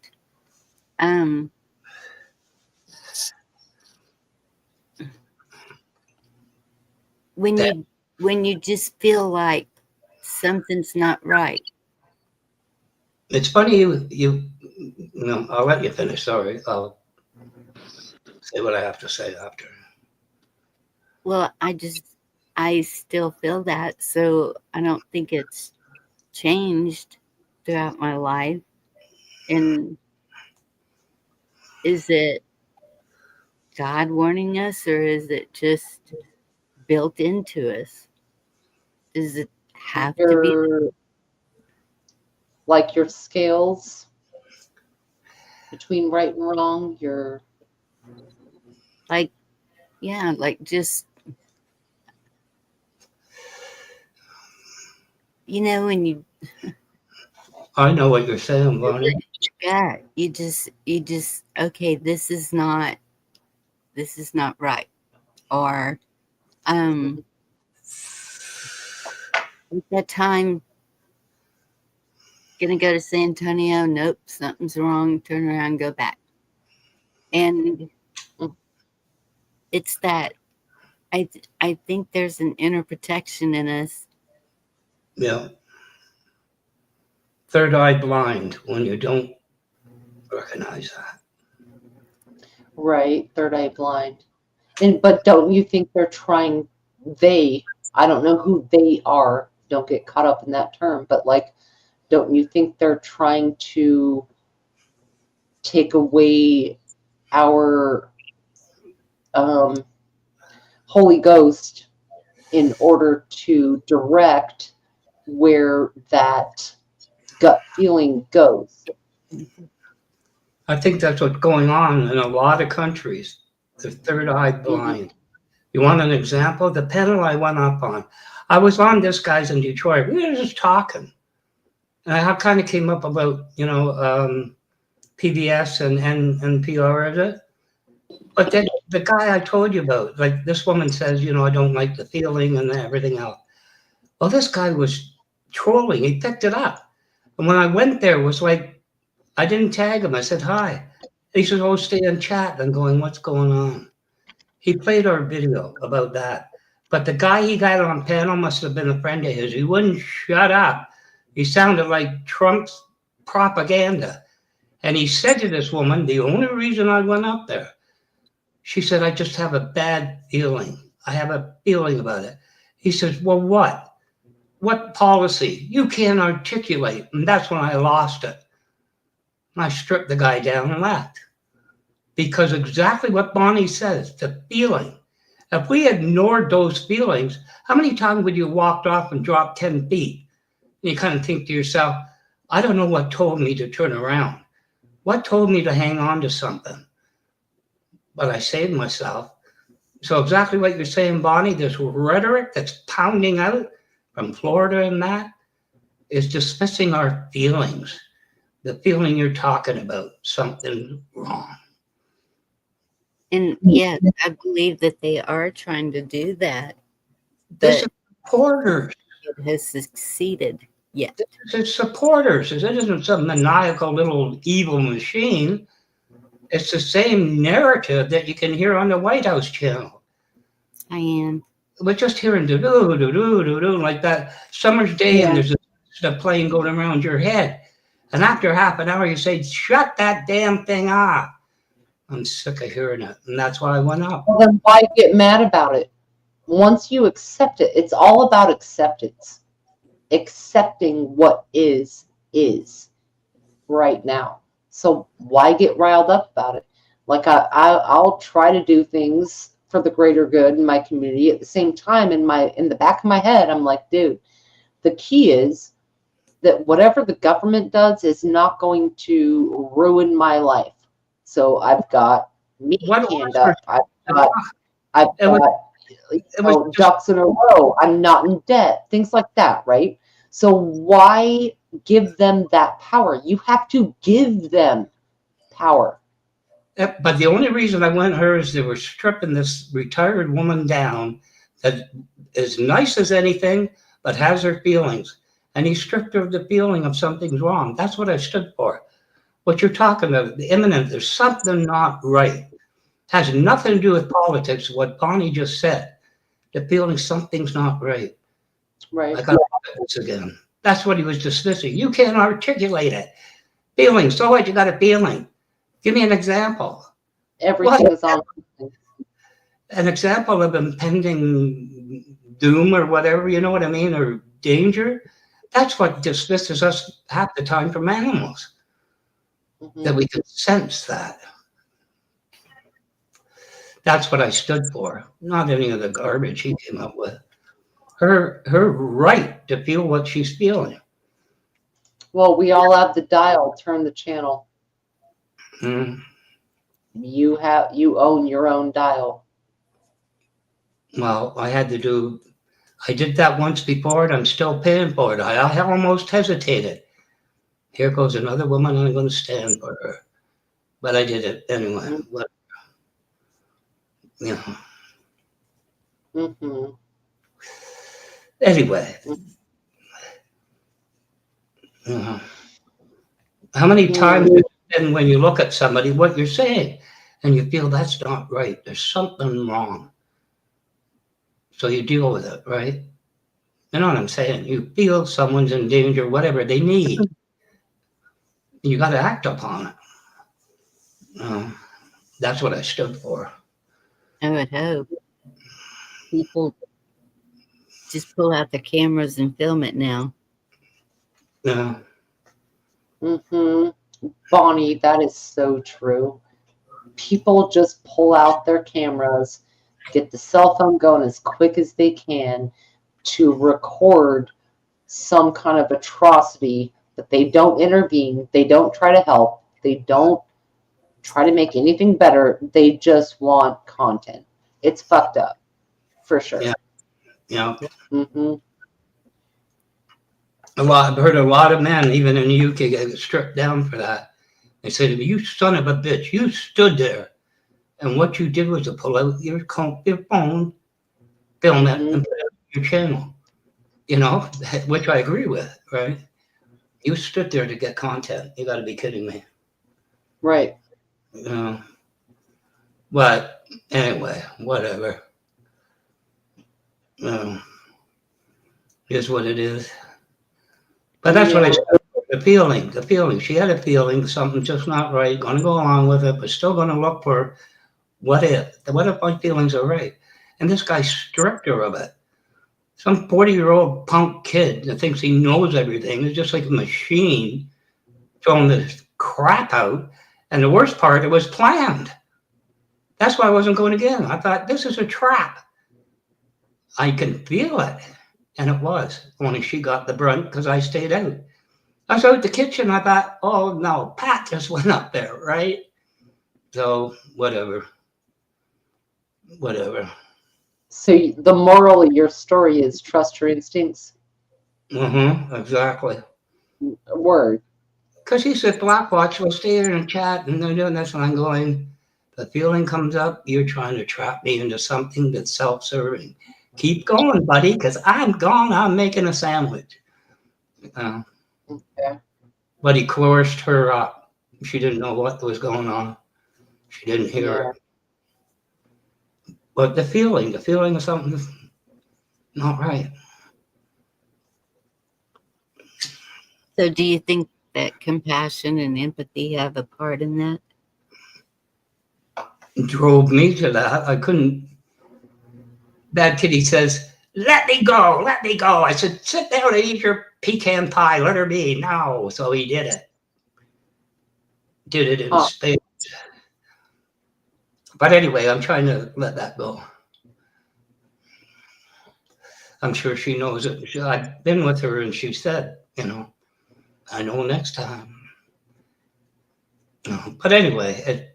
when you just feel like something's not right. It's funny you know, I'll let you finish. Sorry. I'll say what I have to say after. Well, I still feel that, so I don't think it's changed throughout my life. And is it God warning us, or is it just built into us? Does it have to be? Like your scales between right and wrong, your Like, yeah, like just, when you I know what you're saying, Bonnie. you just okay, this is not right. Or at that time, gonna go to San Antonio, nope, something's wrong, turn around, go back. And it's that I think there's an inner protection in us. Yeah. Third eye blind when you don't recognize that. right, third eye blind. But don't you think they're trying, I don't know who they are, don't get caught up in that term, but like, don't you think they're trying to take away our Holy Ghost in order to direct where that gut feeling goes? I think that's what's going on in a lot of countries. They're third eye blind. You want an example? The panel I went up on. I was on this guy's in Detroit. We were just talking. And I kind of came up about, PBS and NPR, is it? But then the guy I told you about, like this woman says, I don't like the feeling and everything else. Well, this guy was trolling. He picked it up. And when I went there, it was like, I didn't tag him. I said, hi. He said, oh, stay in chat. I'm going, what's going on? He played our video about that. But the guy he got on panel must have been a friend of his. He wouldn't shut up. He sounded like Trump's propaganda. And he said to this woman, the only reason I went up there, she said, I just have a bad feeling. I have a feeling about it. He says, well, what? What policy? You can't articulate. And that's when I lost it. And I stripped the guy down and left. Because exactly what Bonnie says, the feeling. If we ignored those feelings, how many times would you walked off and dropped 10 feet? And you kind of think to yourself, I don't know what told me to turn around. What told me to hang on to something? But I saved myself. So exactly what you're saying, Bonnie, this rhetoric that's pounding out from Florida and that is dismissing our feelings. The feeling you're talking about, something wrong. And yes, I believe that they are trying to do that. This But is supporters. It has succeeded yet. It's supporters. It isn't some maniacal little evil machine. It's the same narrative that you can hear on the White House channel. I am. We're just hearing do-do-do-do-do-do like that summer's day, and there's a plane going around your head. And after half an hour, you say, shut that damn thing off. I'm sick of hearing it. And that's why I went up. Well, then why get mad about it? Once you accept it, it's all about acceptance. Accepting what is right now. So why get riled up about it? Like I'll try to do things for the greater good in my community. At the same time, in the back of my head, I'm like, dude, the key is that whatever the government does is not going to ruin my life. So I've got me canned up. I've got ducks in a row. I'm not in debt. Things like that, right? So why give them that power? You have to give them power. But the only reason I went her is they were stripping this retired woman down that is nice as anything, but has her feelings. And he stripped her of the feeling of something's wrong. That's what I stood for. What you're talking about, the imminent, there's something not right. Has nothing to do with politics, what Bonnie just said. The feeling something's not right. Right. I got this again. That's what he was dismissing. You can't articulate it. Feeling. So what? You got a feeling. Give me an example. Everything is on. An example of impending doom or whatever, you know what I mean, or danger. That's what dismisses us half the time from animals. That we can sense that. That's what I stood for, not any of the garbage he came up with. Her right to feel what she's feeling. Well, we all have the dial. Turn the channel. Mm. You own your own dial. Well, I did that once before, and I'm still paying for it. I almost hesitated. Here goes another woman, and I'm going to stand for her. But I did it anyway. Whatever. You know. Mm-hmm. Anyway. How many times then when you look at somebody, what you're saying, and you feel that's not right, there's something wrong. So you deal with it, right? You know what I'm saying? You feel someone's in danger, whatever they need. You got to act upon it. That's what I stood for. I would hope people just pull out the cameras and film it now. Yeah. Mm-hmm. Bonnie, that is so true. People just pull out their cameras, get the cell phone going as quick as they can to record some kind of atrocity, but they don't intervene. They don't try to help. They don't try to make anything better. They just want content. It's fucked up, for sure. Yeah. Yeah. Mm-hmm. I've heard a lot of men, even in the UK, get stripped down for that. They said, you son of a bitch, you stood there. And what you did was to pull out your phone, film it, and put it on your channel. You know, which I agree with, right? You stood there to get content. You got to be kidding me. Right. You know. But anyway, whatever. Is what it is. But that's what I said. The feeling. She had a feeling something's just not right. Going to go along with it, but still going to look for what if my feelings are right. And this guy stripped her of it. Some 40-year-old punk kid that thinks he knows everything is just like a machine throwing this crap out. And the worst part, it was planned. That's why I wasn't going again. I thought, this is a trap. I can feel it. And it was. Only she got the brunt because I stayed out. I was out the kitchen. I thought, oh, no, Pat just went up there, right? So, whatever. So the moral of your story is trust your instincts. Exactly. Word. Because he said, Blackwatch, we'll stay here and chat, and they're doing this, and I'm going, the feeling comes up, you're trying to trap me into something that's self-serving. Keep going, buddy, because I'm gone, I'm making a sandwich. Okay. But he coerced her up. She didn't know what was going on. She didn't hear it. But the feeling of something not right. So do you think that compassion and empathy have a part in that? Drove me to that. I couldn't. Bad Kitty says, let me go. I said, sit down and eat your pecan pie. Let her be. No. So he did it. Did it in spades. But anyway, I'm trying to let that go. I'm sure she knows it. I've been with her and she said, I know next time. But anyway,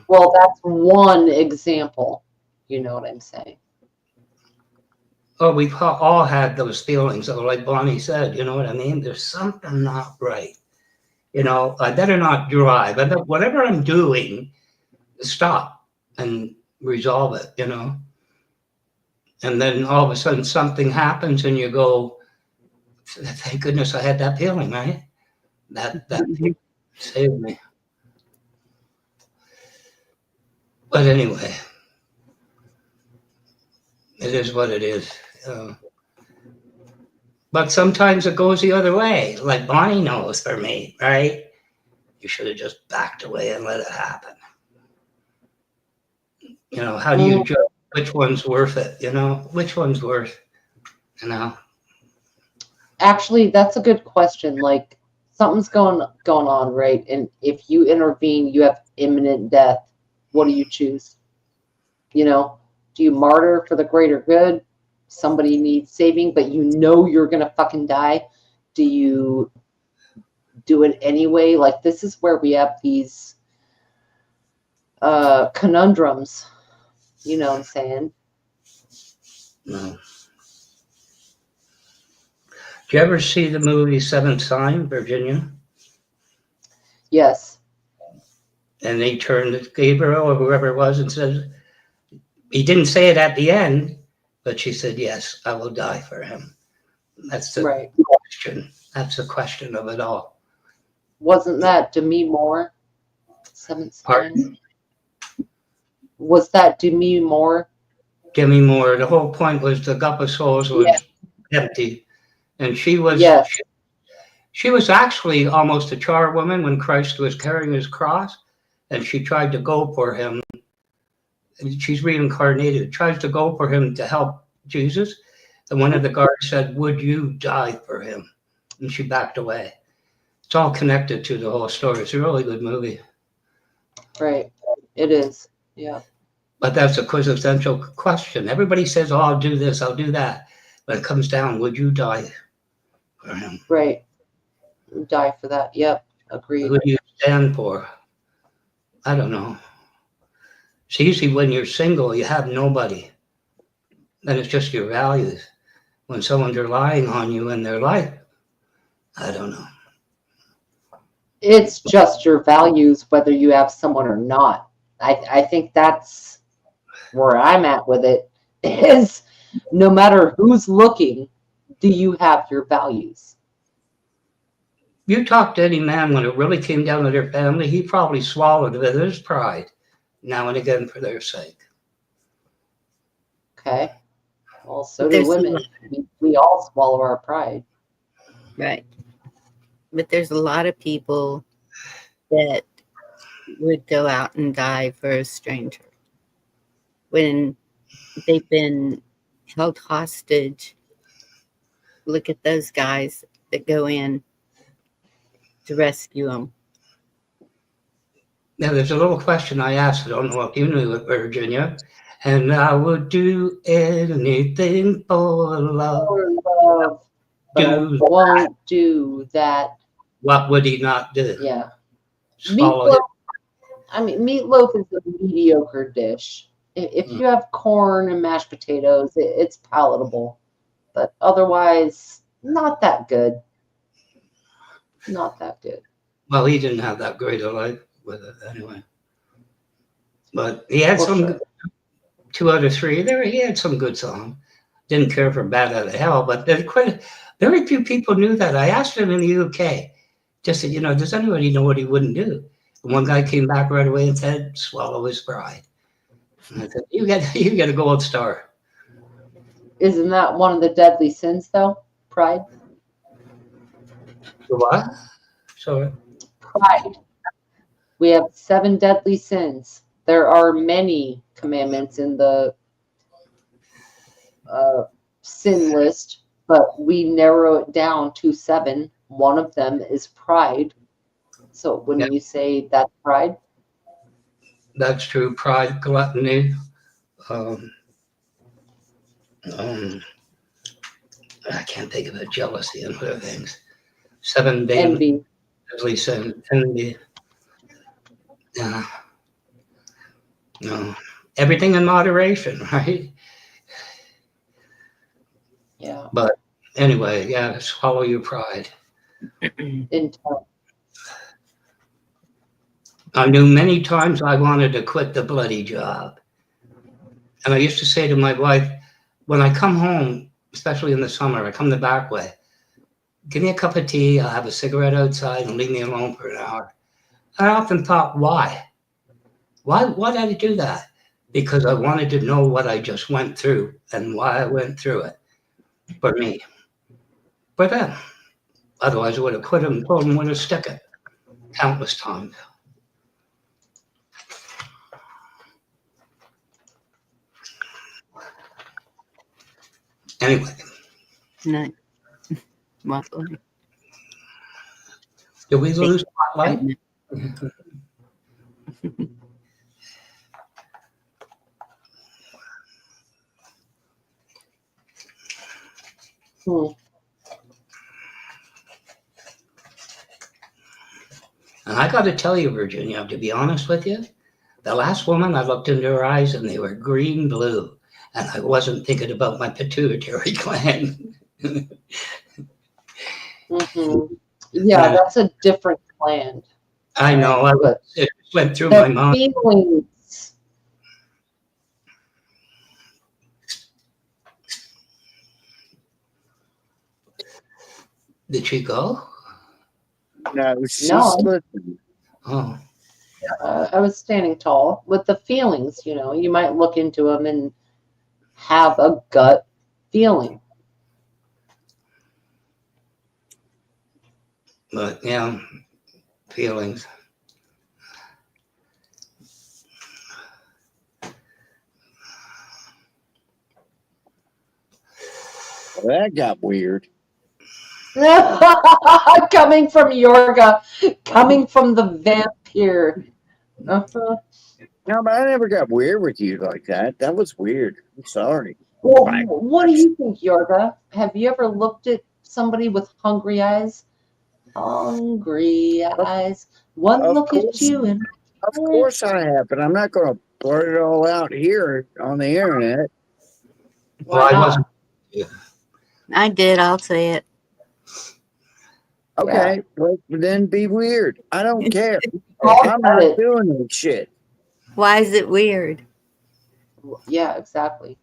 Well, that's one example. You know what I'm saying? Oh, we've all had those feelings, like Bonnie said, you know what I mean? There's something not right. I better not drive. Whatever I'm doing, stop and resolve it, And then all of a sudden something happens and you go, thank goodness I had that feeling, right? That feeling saved me. But anyway, it is what it is. But sometimes it goes the other way, like Bonnie knows for me, right? You should have just backed away and let it happen. How do you judge which one's worth it? Which one's worth, Actually, that's a good question. Like something's going on, right? And if you intervene, you have imminent death. What do you choose? Do you martyr for the greater good? Somebody needs saving, but you're gonna fucking die. Do you do it anyway? Like this is where we have these conundrums. You know what I'm saying? No. Did you ever see the movie Seventh Sign, Virginia? Yes. And they turned to Gabriel or whoever it was and said, he didn't say it at the end, but she said, yes, I will die for him. That's the question. That's the question of it all. Wasn't that Demi Moore? Seventh Sign? Pardon? Was that Demi Moore? Demi Moore. The whole point was the cup of souls was empty. And she was she was actually almost a charwoman when Christ was carrying his cross, and she tried to go for him. She's reincarnated, tries to go for him to help Jesus. And one of the guards said, would you die for him? And she backed away. It's all connected to the whole story. It's a really good movie. Right. It is. Yeah. But that's a quintessential question. Everybody says, oh, I'll do this, I'll do that. But it comes down, would you die for him? Right. Die for that. Yep. Agreed. Who do you stand for? I don't know. It's easy when you're single, you have nobody. Then it's just your values. When someone's relying on you in their life, I don't know. It's just your values, whether you have someone or not. I think that's where I'm at with it, is no matter who's looking, do you have your values? You talk to any man when it really came down to their family, he probably swallowed it with his pride now and again for their sake. Okay. Well, so do women. We all swallow our pride. Right. But there's a lot of people that would go out and die for a stranger when they've been held hostage. Look at those guys that go in to rescue them. Now, there's a little question I asked. I don't know if you knew it, Virginia. And I would do anything for love. For love, but I won't do that. What would he not do? Yeah. Swallow Meatloaf. I mean, meatloaf is a mediocre dish. If you have corn and mashed potatoes, it's palatable, but otherwise, not that good. Not that good. Well, he didn't have that great a life with it anyway. But he had two out of three there. He had some good songs. Didn't care for Bat Out of Hell, but very few people knew that. I asked him in the UK, just said, does anybody know what he wouldn't do? And one guy came back right away and said, swallow his pride. And I said, you get a gold star. Isn't that one of the deadly sins, though? Pride? The what? Sorry. Pride. We have 7 deadly sins. There are many commandments in the sin list, but we narrow it down to 7. One of them is pride. So when you say that's pride? That's true. Pride, gluttony. I can't think of it. Jealousy and other things. 7 envy. Deadly sin. Envy. Yeah. No. Everything in moderation, right? Yeah. But anyway, yeah, swallow your pride. I knew many times I wanted to quit the bloody job. And I used to say to my wife, when I come home, especially in the summer, I come the back way, give me a cup of tea, I'll have a cigarette outside and leave me alone for an hour. I often thought, why? Why did I do that? Because I wanted to know what I just went through and why I went through it for me. But then, otherwise I would have quit him and told him where to stick it countless times. Anyway. No. Muffling. Did we lose Spotlight? And I got to tell you, Virginia, to be honest with you, the last woman, I looked into her eyes and they were green blue. And I wasn't thinking about my pituitary gland. Yeah, that's a different gland. I know. It went through the my mind. Feelings. Did she go? No, she's No. listening. Oh. I was standing tall with the feelings. You might look into them and have a gut feeling. But yeah, feelings. That got weird. Coming from Yorga, coming from the vampire. Uh-huh. No, but I never got weird with you like that. That was weird. I'm sorry. Well, what do you think, Yorga? Have you ever looked at somebody with hungry eyes? Hungry eyes. One look at you and... Of course I have, but I'm not going to blurt it all out here on the internet. Why not? I did. I'll say it. Okay, well, then be weird. I don't care. I'm not doing that shit. Why is it weird? Yeah, exactly.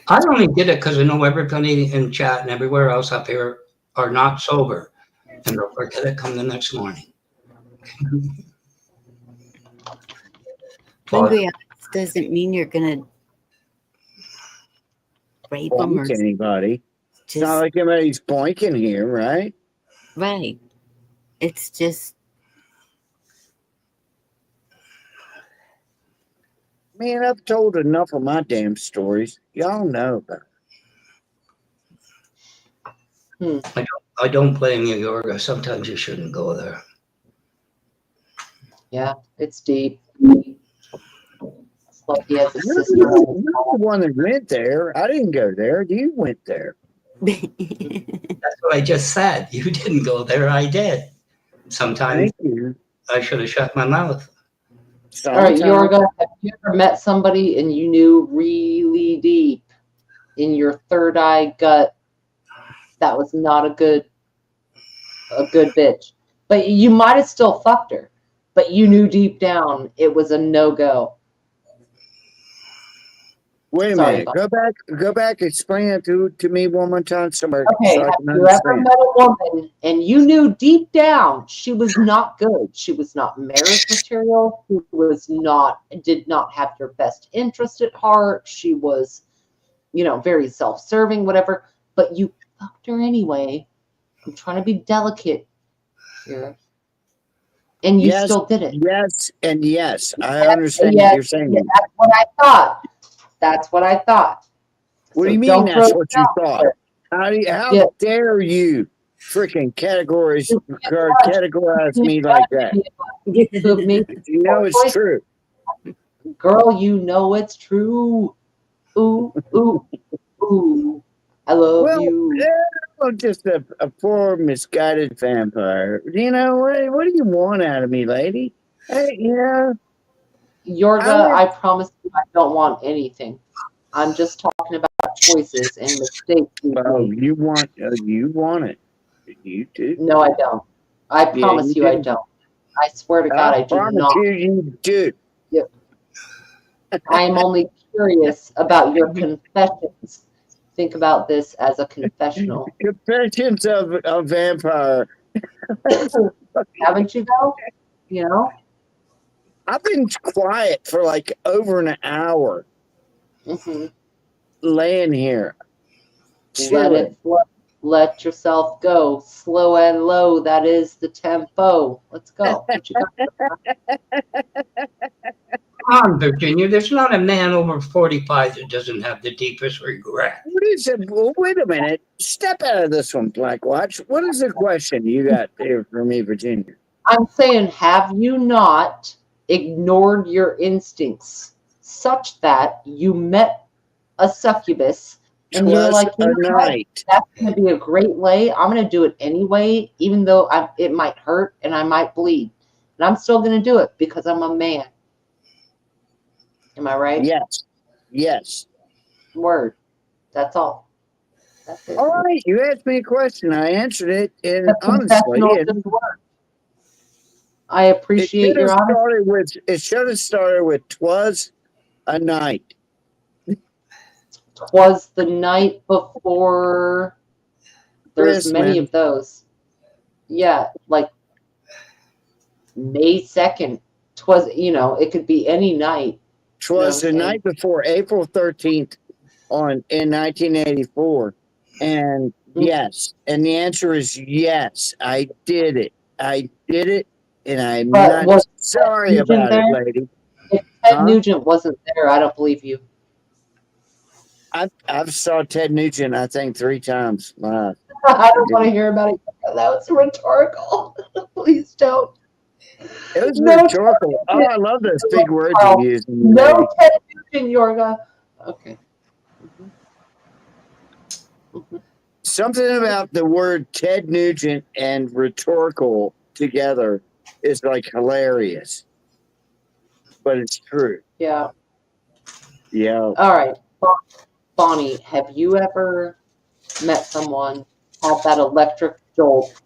I only did it because I know everybody in chat and everywhere else up here are not sober. And they'll forget it come the next morning. Hungry eyes doesn't mean you're going to rape them or anybody. It's not like anybody's boinking here, right? Right. It's just, Man, I've told enough of my damn stories. Y'all know about it. I don't blame you, Yorga. Sometimes you shouldn't go there. Yeah, it's deep. It's like he has a You're sister. the one that went there. I didn't go there. You went there. That's what I just said. You didn't go there. I did. Sometimes I should have shut my mouth. All right, Yorga, have you ever met somebody and you knew really deep in your third eye gut that was not a good bitch? But you might have still fucked her, but you knew deep down it was a no-go. Wait a minute. Go back. Explain it to me one more time, somebody. Okay, So I have can you ever understand. met a woman and you knew deep down she was not good? She was not marriage material. She did not have your best interest at heart. She was, very self-serving, whatever. But you fucked her anyway. I'm trying to be delicate here. And you still did it. Yes, and yes. I understand what you're saying. That's what I thought. That's what I thought. What So do you mean don't that's throw what it you out thought? there. How dare you freaking categorize me like that? You know it's true. Girl, you know it's true. Ooh, ooh, ooh. I love you. I'm just a poor, misguided vampire. You know, what do you want out of me, lady? Hey, Yorga, I promise you I don't want anything. I'm just talking about choices and mistakes. You want it. You do. No, I don't. I promise you I don't. I swear to God, I do not. You do. Yep. I am only curious about your confessions. Think about this as a confessional. Confessions of a vampire. Haven't you though? I've been quiet for like over an hour. Laying here. Let it flow. Let yourself go. Slow and low. That is the tempo. Let's go. What you got? Come on, Virginia. There's not a man over 45 that doesn't have the deepest regret. What is it? Well, wait a minute. Step out of this one, Black Watch. What is the question you got there for me, Virginia? I'm saying, have you not ignored your instincts such that you met a succubus and you're like, that's going to be a great lay. I'm going to do it anyway, even though it might hurt and I might bleed. And I'm still going to do it because I'm a man. Am I right? Yes. Word. That's all. That's it. All right. You asked me a question. I answered it. And honestly, I appreciate your honesty. It should have started with "'twas a night." 'Twas the night before. There's many of those. Yeah, like May 2nd. 'Twas, it could be any night. 'Twas the night before April 13th in 1984. And yes. And the answer is yes. I did it. And I'm not sorry about it, lady. If Ted Nugent wasn't there, I don't believe you. I've saw Ted Nugent, I think, 3 times. I don't want to hear about it. That was rhetorical. Please don't. It was rhetorical. Oh, I love those big words you use. No Ted Nugent, Yorga. Okay. Something about the word Ted Nugent and rhetorical together is like hilarious. But it's true. Yeah. Yeah. All right. Bonnie, have you ever met someone, had that electric jolt,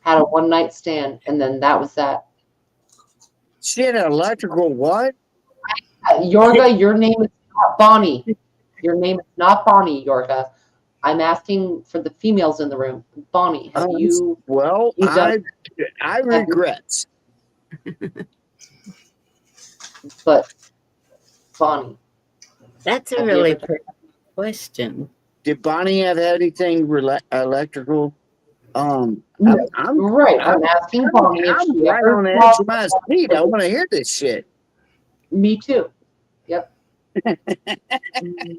had a one-night stand, and then that was that? She had an electrical what? Yorga, your name is not Bonnie. Your name is not Bonnie, Yorga. I'm asking for the females in the room. Bonnie, have you? Well, I regret. But Bonnie, that's a really pretty question. Did Bonnie have anything electrical? I'm Right. I'm asking Bonnie if she right ever on the edge thought of my about seat. I it. want to hear this shit. Me too. Yep.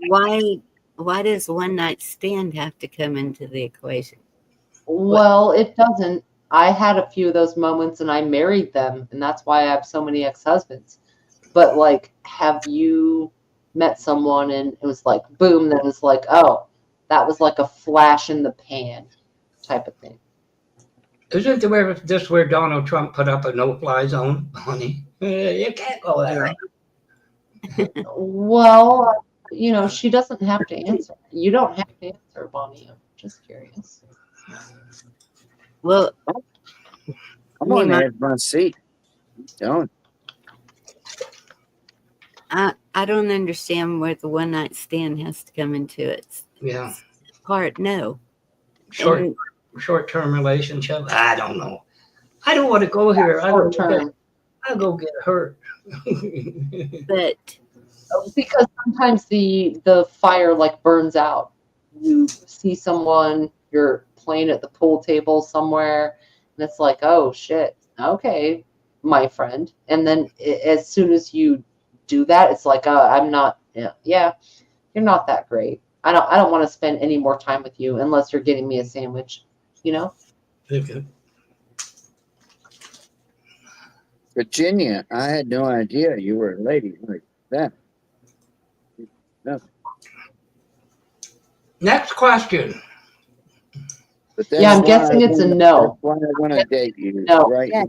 Why does one night stand have to come into the equation? Well, it doesn't. I had a few of those moments and I married them, and that's why I have so many ex-husbands. But like, have you met someone and it was like boom, then it's like, oh, that was like a flash in the pan type of thing. Isn't this where Donald Trump put up a no-fly zone, honey? You can't go there. Well, you know, she doesn't have to answer. You don't have to answer, Bonnie. I'm just curious. Well, I'm on the edge of my seat. Don't. I don't understand where the one night stand has to come into it. Yeah. Part no. Short-term relationship. I don't know. I don't want to go here. I'll go get hurt. But because sometimes the fire like burns out. You see someone, you're playing at the pool table somewhere, and it's like, oh shit, okay, my friend. And then as soon as you do that, it's like, I'm not. Yeah, you're not that great. I don't want to spend any more time with you unless you're getting me a sandwich. You know. Okay. Virginia, I had no idea you were a lady like that. No. Next question. Yeah, I'm guessing it's a no. That's why I want to date you. No. Right. Yeah.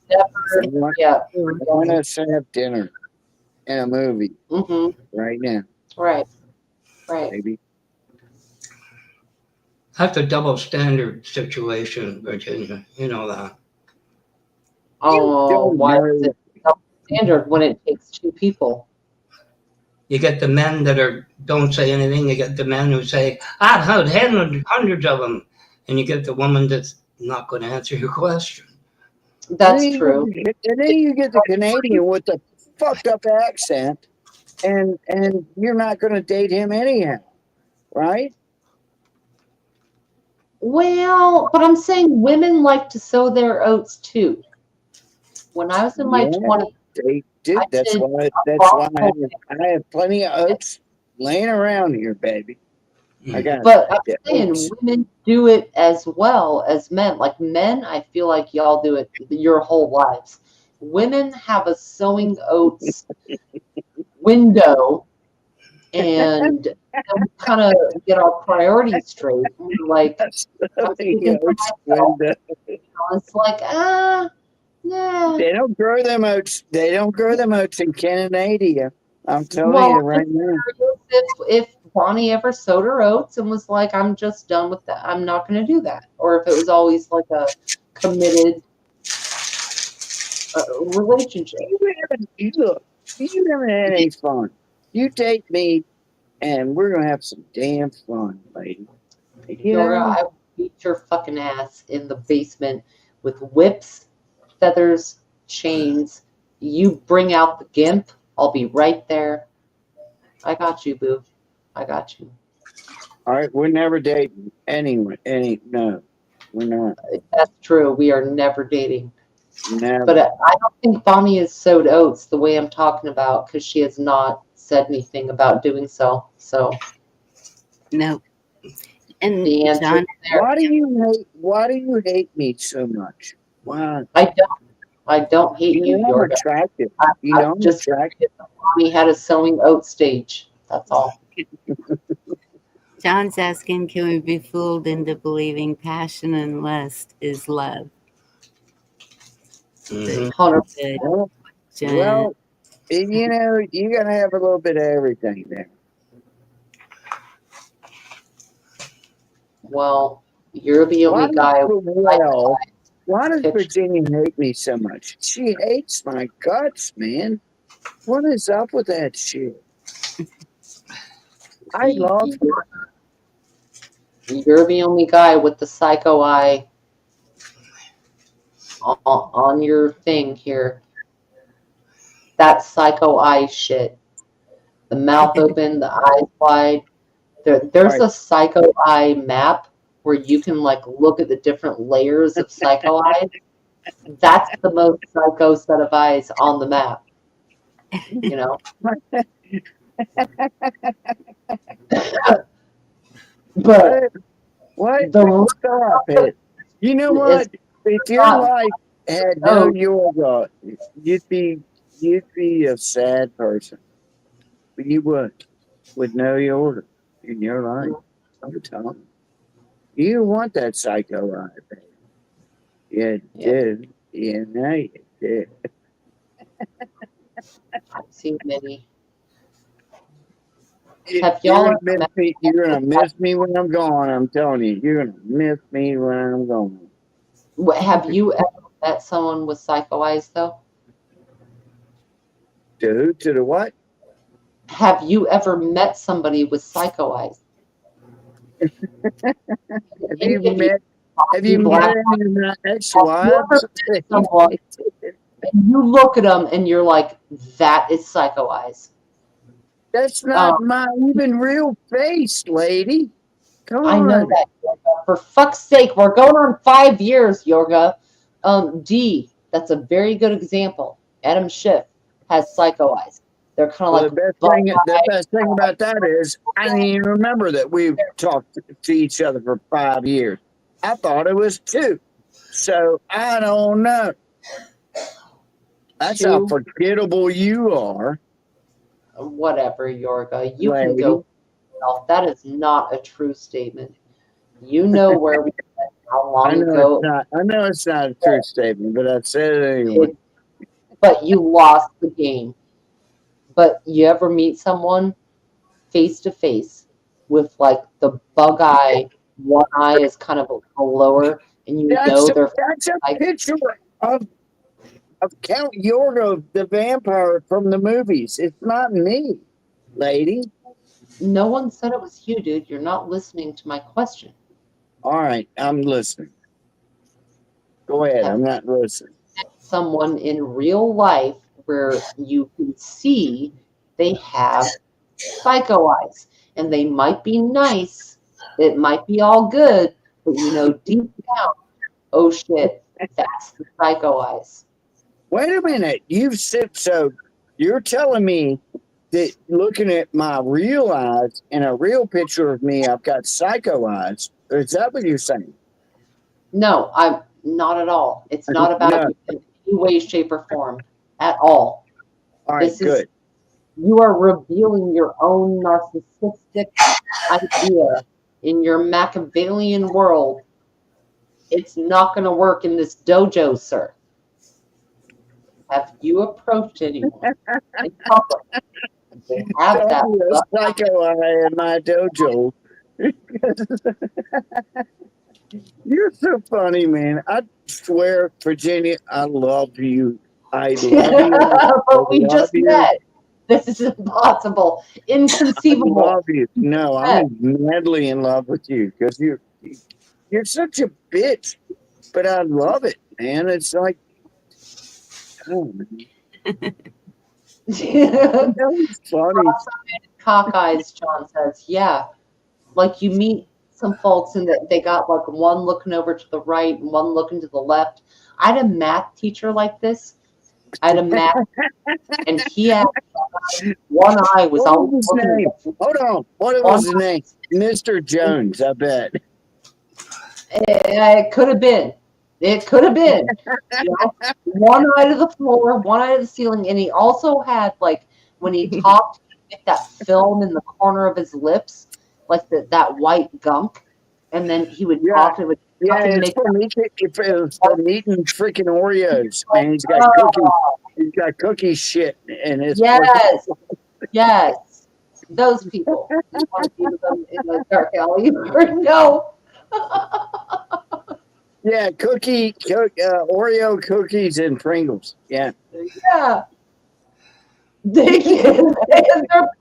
Never, yeah. I want us to have dinner and a movie right now. Right. Right. Maybe. That's a double standard situation, Virginia. You know that. Oh, why is it double standard when it takes two people? You get the men that don't say anything. You get the men who say, I've heard hundreds of them. And you get the woman that's not going to answer your question. That's true. And then you get the Canadian with the fucked up accent, and you're not going to date him anyhow, right? Well, but I'm saying women like to sow their oats too. When I was in my 20s, they did. That's why I have plenty of oats laying around here, baby. I got. But I'm saying women do it as well as men. Like men, I feel like y'all do it your whole lives. Women have a sowing oats window, and we kind of get our priorities straight. We're like, I'm speaking for myself. It's like, nah. They don't grow them oats. They don't grow them oats in Canada. I'm telling you right now. If Bonnie ever sowed her oats and was like, I'm just done with that, I'm not going to do that. Or if it was always like a committed relationship. You haven't had any fun. You date me, and we're going to have some damn fun, lady. Nora, I will beat your fucking ass in the basement with whips, feathers, chains. You bring out the gimp, I'll be right there. I got you, boo. I got you. All right, we're never dating anyway. No, we're not. That's true. We are never dating. Never. But I don't think Bonnie has sowed oats the way I'm talking about, because she has not said anything about doing so. So no. And the answer John, why do you hate me so much? Why? I don't hate you. You're attractive. I'm just attractive. Bonnie had a sowing oat stage. That's all. John's asking, can we be fooled into believing passion and lust is love? 100%. Well, you know, you got to have a little bit of everything there. Well, you're the only guy. Why does Virginia hate me so much? She hates my guts, man. What is up with that shit? I love her. You're the only guy with the psycho eye on your thing here. That psycho eye shit. The mouth open, the eyes wide. There's a psycho eye map where you can like look at the different layers of psycho eyes, that's the most psycho set of eyes on the map. You know? But what? The Stop it. You know what? If your life had no yoga, you'd be a sad person. But you would, with no yoga in your life. I'm telling you. You want that psycho eye, baby. You did. You know you did. I've seen many. You're gonna miss me. You're gonna miss me when I'm gone. I'm telling you, you're gonna miss me when I'm gone. Have you ever met someone with psycho eyes, though? To the what? Have you ever met somebody with psycho eyes? Have you met any of my ex-wives? Someone, and you look at them and you're like, that is psycho eyes. That's not my even real face, lady. Come I on. know that. For fuck's sake, we're going on 5 years, Yoga. D, that's a very good example. Adam Schiff has psycho eyes. They're kind of Well, like the best thing about that is I didn't even remember that we've talked to each other for 5 years. I thought it was 2. So I don't know. That's how forgettable you are. Whatever, Yorga. You can go. That is not a true statement. You know where we met, how long ago. I know it's not a true statement, but I said it anyway. But you lost the game. But you ever meet someone face to face with like the bug eye, one eye is kind of a lower, and you know they're that's a picture of Count Yorga, the vampire from the movies. It's not me, lady. No one said it was you, dude. You're not listening to my question. All right, I'm listening. Go ahead. I'm not listening. Someone in real life where you can see they have psycho eyes, and they might be nice. It might be all good, but you know deep down, oh shit, that's the psycho eyes. Wait a minute. You're telling me that looking at my real eyes and a real picture of me, I've got psycho eyes. Is that what you're saying? No, I'm not at all. It's not about you in any way, shape, or form at all. All right, good. You are revealing your own narcissistic idea in your Machiavellian world. It's not going to work in this dojo, sir. Have you approached anyone in public? They have that. Psycho eye in my dojo. You're so funny, man. I swear, Virginia, I love you. I love you. But we just met. This is impossible. Inconceivable. I love you. No, I'm madly in love with you because you're such a bitch. But I love it, man. It's like, oh, man. It's funny. Cockeyes, John says. Yeah. Like you meet some folks and they got like one looking over to the right and one looking to the left. I had a math teacher like this. I had a math and he had one eye was What always was his name? Hold on. What was his name? Mr. Jones, I bet. It could have been. It could have been. You know? One eye to the floor, one eye to the ceiling, and he also had like when he talked, he'd get that film in the corner of his lips, like that white gunk, and then he would talk and it would it's from eating freaking Oreos, man. He's got cookie shit in his. Yes, those people. You want to be with them in the dark alley? No. Yeah, Oreo cookies and Pringles. Yeah. Yeah. Their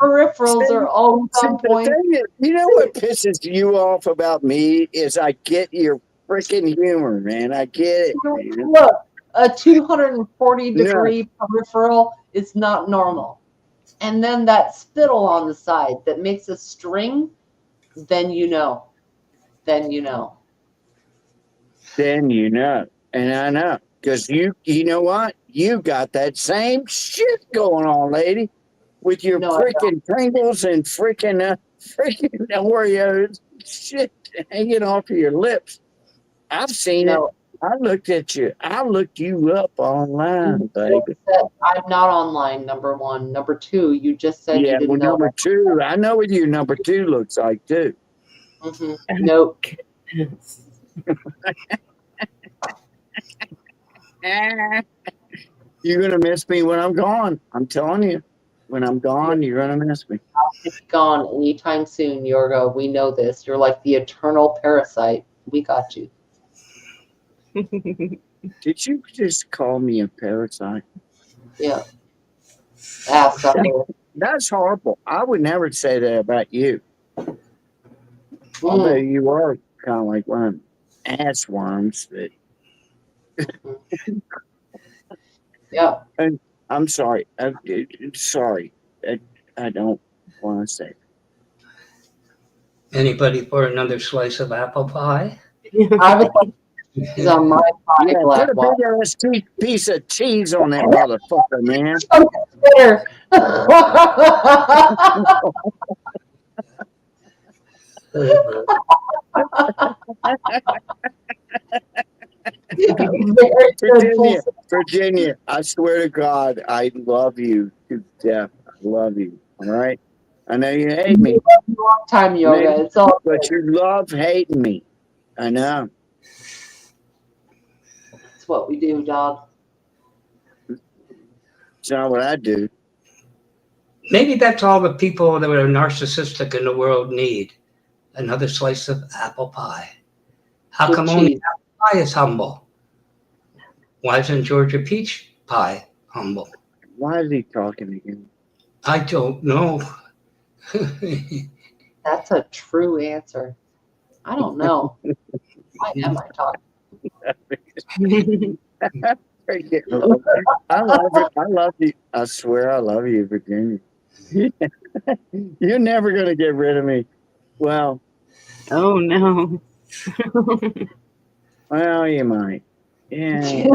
peripherals are always on point. You know what pisses you off about me is I get your freaking humor, man. I get it. Man. Look, a 240-degree peripheral is not normal. And then that spittle on the side that makes a string, then you know. then you know. Then you know. And I know. Because you know what? You got that same shit going on, lady. With your No, I freaking Pringles and freaking Oreos shit hanging off of your lips. I've seen it. No. I looked at you. I looked you up online, You baby. just said I'm not online, number one. Number two, you just said Yeah, you didn't well, know. number two, I know what your number two looks like too. Mm-hmm. Nope. You're gonna miss me when I'm gone. I'm telling you. When I'm gone, you're gonna miss me. I'll be gone anytime soon, Yorga. We know this. You're like the eternal parasite. We got you. Did you just call me a parasite? Yeah. Ass sucker. That's horrible. I would never say that about you. Although you are kind of like one of them ass worms that. Yeah. And I'm sorry. Sorry. I don't want to say it. Anybody for another slice of apple pie? I would like cheese on my pie, Yeah, Black put a big ass piece of cheese on that motherfucker, man. Twitter. Virginia, I swear to God, I love you to death. I love you. All right. I know you hate me. Long time, Yoga. It's all but you love hating me. I know. It's what we do, dog. It's not what I do. Maybe that's all the people that are narcissistic in the world need. Another slice of apple pie. How With come only cheese. apple pie is humble? Why isn't Georgia peach pie humble? Why is he talking again? I don't know. That's a true answer. I don't know. Why am I talking? I love you. I love you. I swear I love you, Virginia. You're never gonna get rid of me. Well, oh no. Well, you might. Yeah.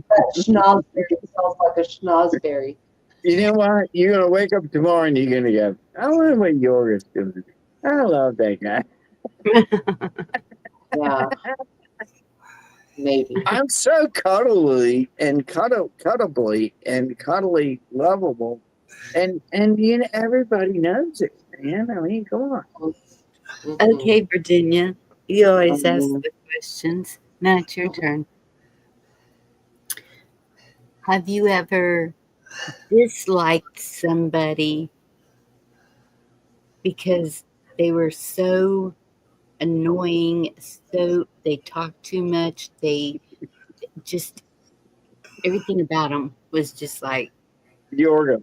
That schnozberry sounds like a schnozberry. You know what? You're gonna wake up tomorrow and you're gonna go, I wonder what Yorga's doing. I love that guy. Yeah. Maybe. I'm so cuddly and cuddly and cuddly lovable. And you know, everybody knows it, man. I mean, come on. Okay, Virginia. You always ask the questions. Now it's your turn. Have you ever disliked somebody because they were so annoying, so they talked too much, they just everything about them was just like Yorga.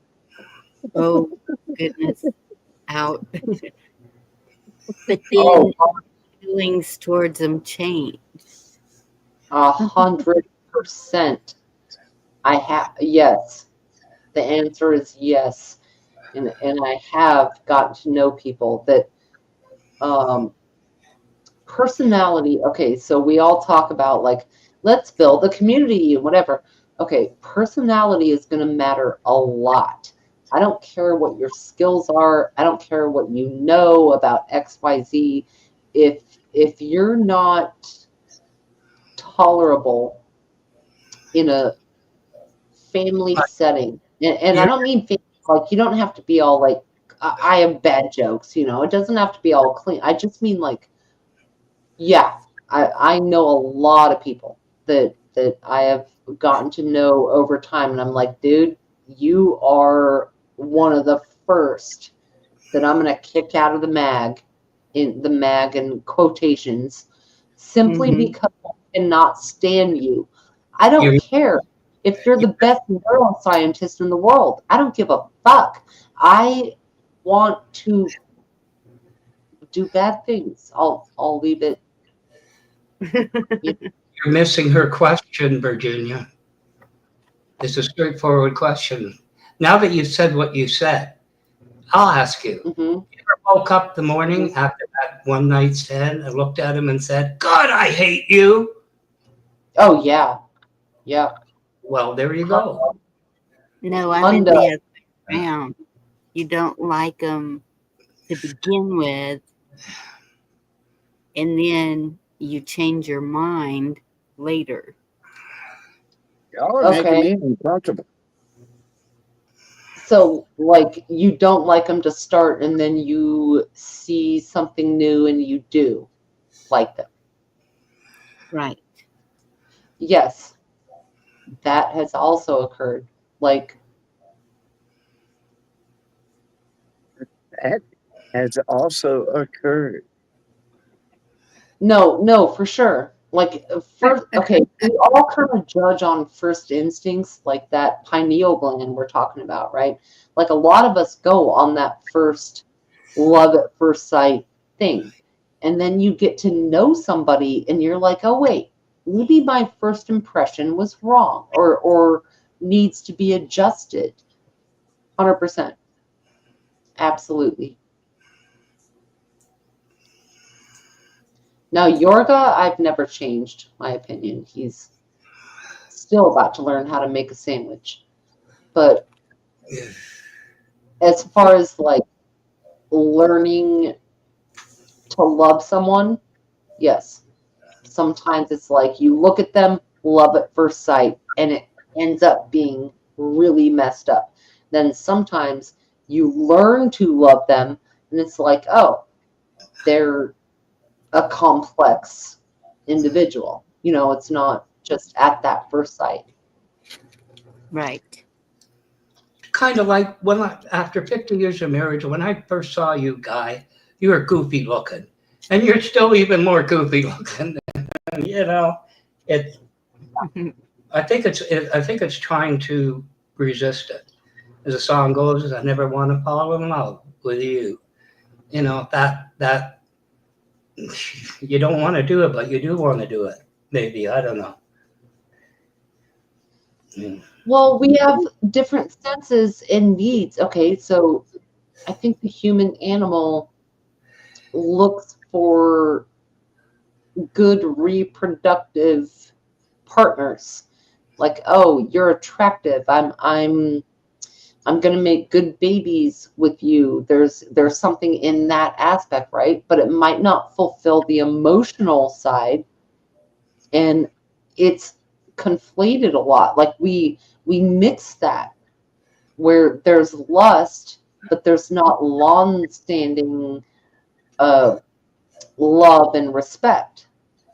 Oh goodness, out. But then feelings towards them changed. 100%. I have, yes. The answer is yes. And I have gotten to know people that personality. Okay, so we all talk about like, let's build a community and whatever. Okay, personality is going to matter a lot. I don't care what your skills are. I don't care what you know about XYZ. If you're not tolerable in a family setting, and I don't mean family, like you don't have to be all like, I have bad jokes, you know, it doesn't have to be all clean. I just mean like, yeah, I know a lot of people that I have gotten to know over time, and I'm like, dude, you are one of the first that I'm gonna kick out of the mag, in the mag and quotations, simply because I cannot stand you. I don't care if you're the best neuroscientist in the world. I don't give a fuck. I want to do bad things. I'll leave it. You're missing her question, Virginia. It's a straightforward question. Now that you've said what you said, I'll ask you. Mm-hmm. You ever woke up the morning after that one night stand and looked at him and said, God, I hate you? Oh, yeah. Yeah. Well, there you go. No, I meant the other way around. You don't like them to begin with, and then you change your mind later. Y'all are making me uncomfortable. So, like, you don't like them to start, and then you see something new and you do like them. Right. Yes. That has also occurred. Like, That has also occurred. no, for sure. Like, first, okay, we all kind of judge on first instincts, like that pineal gland we're talking about, right? Like, a lot of us go on that first love at first sight thing. And then you get to know somebody and you're like, oh, wait, maybe my first impression was wrong or needs to be adjusted. 100%. Absolutely. Now, Yorga, I've never changed my opinion. He's still about to learn how to make a sandwich. But as far as like learning to love someone, yes. Sometimes it's like you look at them, love at first sight, and it ends up being really messed up. Then sometimes you learn to love them, and it's like, oh, they're a complex individual. You know, it's not just at that first sight. Right. Kind of like when after 50 years of marriage, when I first saw you, Guy, you were goofy looking. And you're still even more goofy looking. You know, it. I think it's trying to resist it. As the song goes, I never want to fall in love with you. You know, that you don't want to do it, but you do want to do it. Maybe, I don't know. Well, we have different senses and needs. Okay, so I think the human animal looks for good reproductive partners. Like, oh, you're attractive. I'm going to make good babies with you. There's something in that aspect, right? But it might not fulfill the emotional side, and it's conflated a lot. Like we mix that where there's lust, but there's not long-standing love and respect.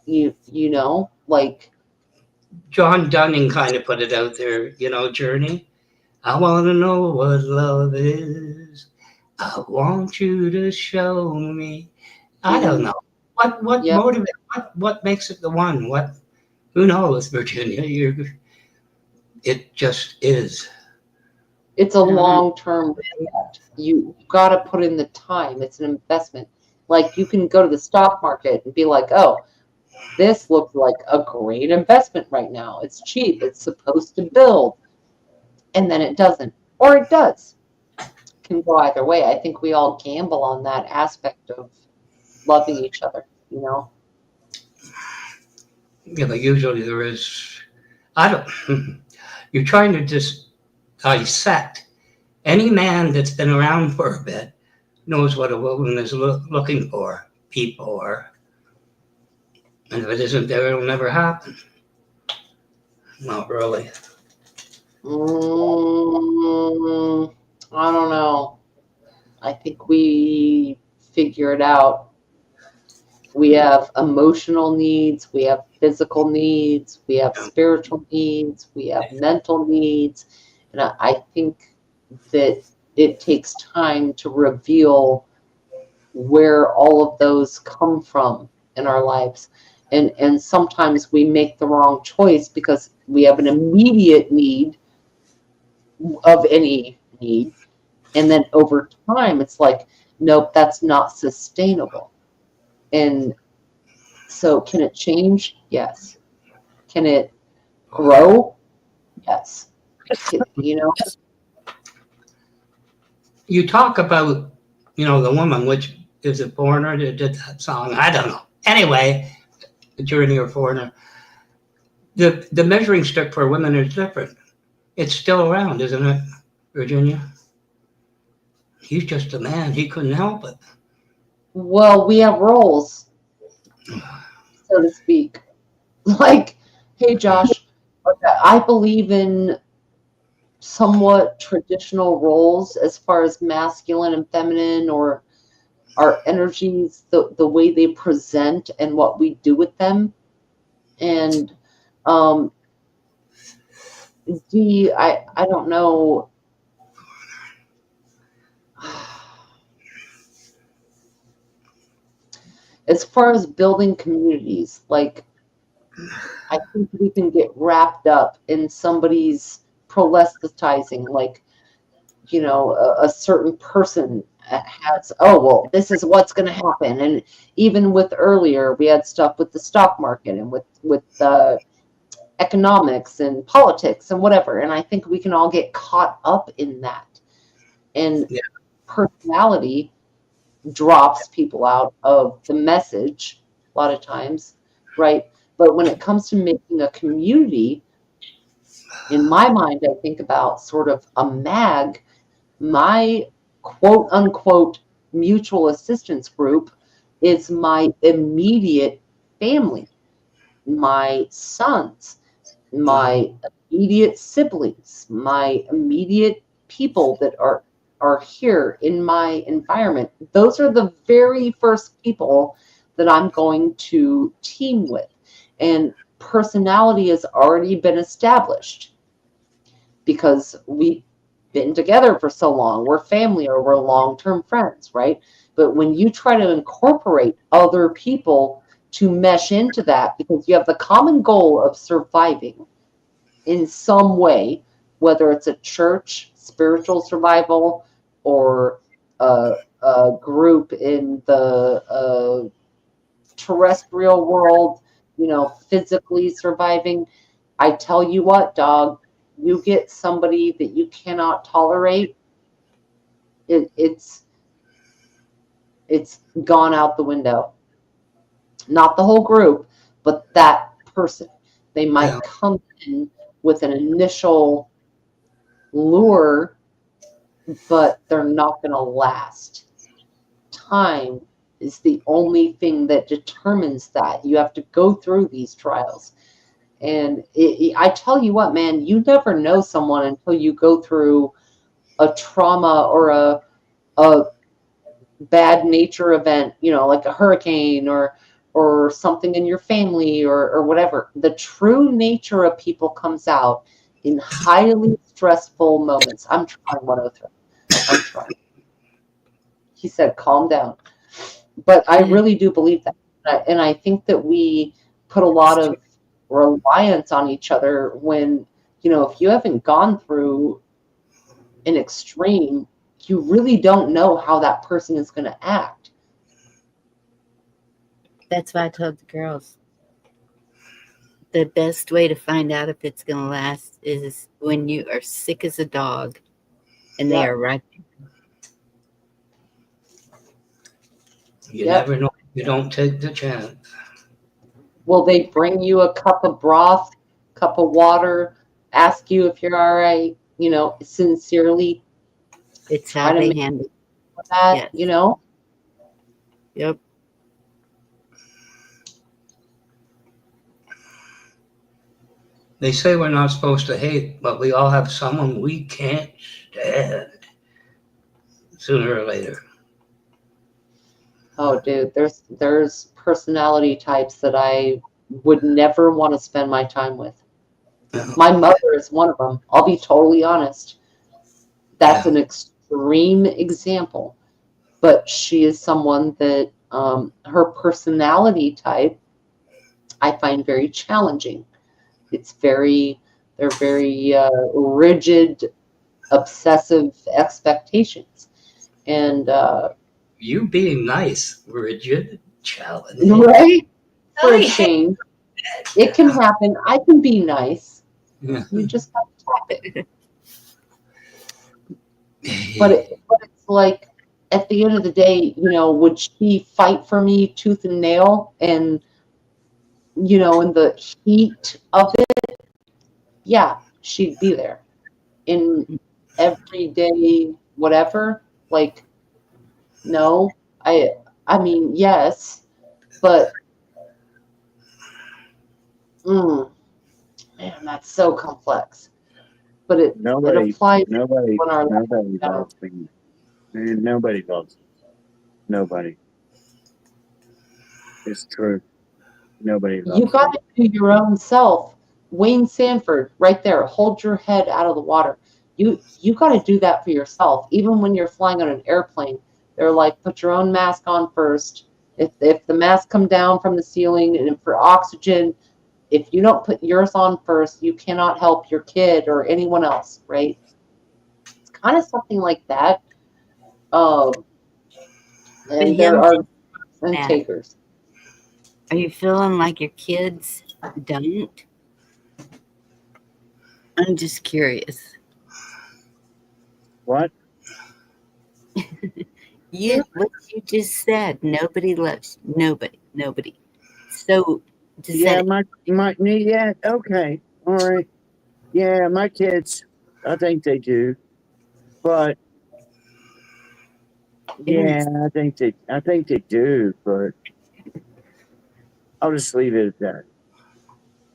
You know, like John Dunning kind of put it out there, you know, Journey. I want to know what love is. I want you to show me. I don't know. What motivates, what makes it the one? Who knows, Virginia? It just is. it's a long-term project. You got to put in the time. It's an investment. Like you can go to the stock market and be like, oh, this looks like a great investment right now. It's cheap. It's supposed to build. And then it doesn't. Or it does. It can go either way. I think we all gamble on that aspect of loving each other, you know? Yeah, but usually there is. I don't. You're trying to just dissect. Any man that's been around for a bit knows what a woman is looking for, people. And if it isn't there, it'll never happen. Not really. I don't know. I think we figure it out. We have emotional needs, we have physical needs, we have spiritual needs, we have mental needs. And I think that it takes time to reveal where all of those come from in our lives. And sometimes we make the wrong choice because we have an immediate need of any need. And then over time, it's like, nope, that's not sustainable. And so can it change? Yes. Can it grow? Yes. You know? you talk about, the woman, which is a foreigner that did that song. I don't know. Anyway, the Journey or Foreigner. The measuring stick for women is different. It's still around, isn't it, Virginia? He's just a man. He couldn't help it. Well, we have roles, so to speak. Like, hey, Josh, I believe in somewhat traditional roles as far as masculine and feminine, or our energies, the way they present and what we do with them. And I don't know. As far as building communities, like, I think we can get wrapped up in somebody's proselytizing, like, a certain person has, oh, well, this is what's going to happen. And even with earlier, we had stuff with the stock market and with economics and politics and whatever. And I think we can all get caught up in that. And personality drops people out of the message a lot of times, right? But when it comes to making a community, in my mind, I think about sort of a MAG. My quote unquote mutual assistance group is my immediate family, my sons, my immediate siblings, my immediate people that are here in my environment. Those are the very first people that I'm going to team with. And personality has already been established because we've been together for so long. We're family, or we're long-term friends, right? But when you try to incorporate other people to mesh into that, because you have the common goal of surviving in some way, whether it's a church, spiritual survival, or a group in the terrestrial world, physically surviving. I tell you what, dog, you get somebody that you cannot tolerate, it's gone out the window. Not the whole group, but that person. They might come in with an initial lure, but they're not going to last. Time is the only thing that determines that. You have to go through these trials. And I tell you what, man, you never know someone until you go through a trauma or a bad nature event, like a hurricane or something in your family or whatever. The true nature of people comes out in highly stressful moments. I'm trying 103. I'm trying. He said, calm down. But I really do believe that. And I think that we put a lot of reliance on each other when, if you haven't gone through an extreme, you really don't know how that person is going to act. That's why I told the girls the best way to find out if it's going to last is when you are sick as a dog and they are right. You never know. You don't take the chance. Will they bring you a cup of broth, cup of water, ask you if you're all right, sincerely? It's how they handle that, Yep. They say we're not supposed to hate, but we all have someone we can't stand sooner or later. Oh, dude, there's personality types that I would never want to spend my time with. My mother is one of them. I'll be totally honest. That's an extreme example, but she is someone that her personality type I find very challenging. They're very rigid, obsessive expectations, and you being nice, rigid, challenging, right? For a change, it can happen. I can be nice. You just have to tap it. But it's like at the end of the day, would she fight for me tooth and nail? And in the heat of it, yeah, she'd be there. In everyday whatever, like, no, I mean, yes, but man, that's so complex. But it applies when our nobody loves me. Man, nobody loves me. Nobody. It's true. Nobody You loves got me. to do your own self. Wayne Sanford, right there. Hold your head out of the water. You got to do that for yourself. Even when you're flying on an airplane, they're like, put your own mask on first. If the mask come down from the ceiling and for oxygen, if you don't put yours on first, you cannot help your kid or anyone else, right? It's kind of something like that. And there are and takers. Are you feeling like your kids don't? I'm just curious. What? What you just said. Nobody loves you. Nobody. So does Yeah, that yeah, okay. All right. Yeah, my kids, I think they do. But yeah, I think they do, but I'll just leave it at that.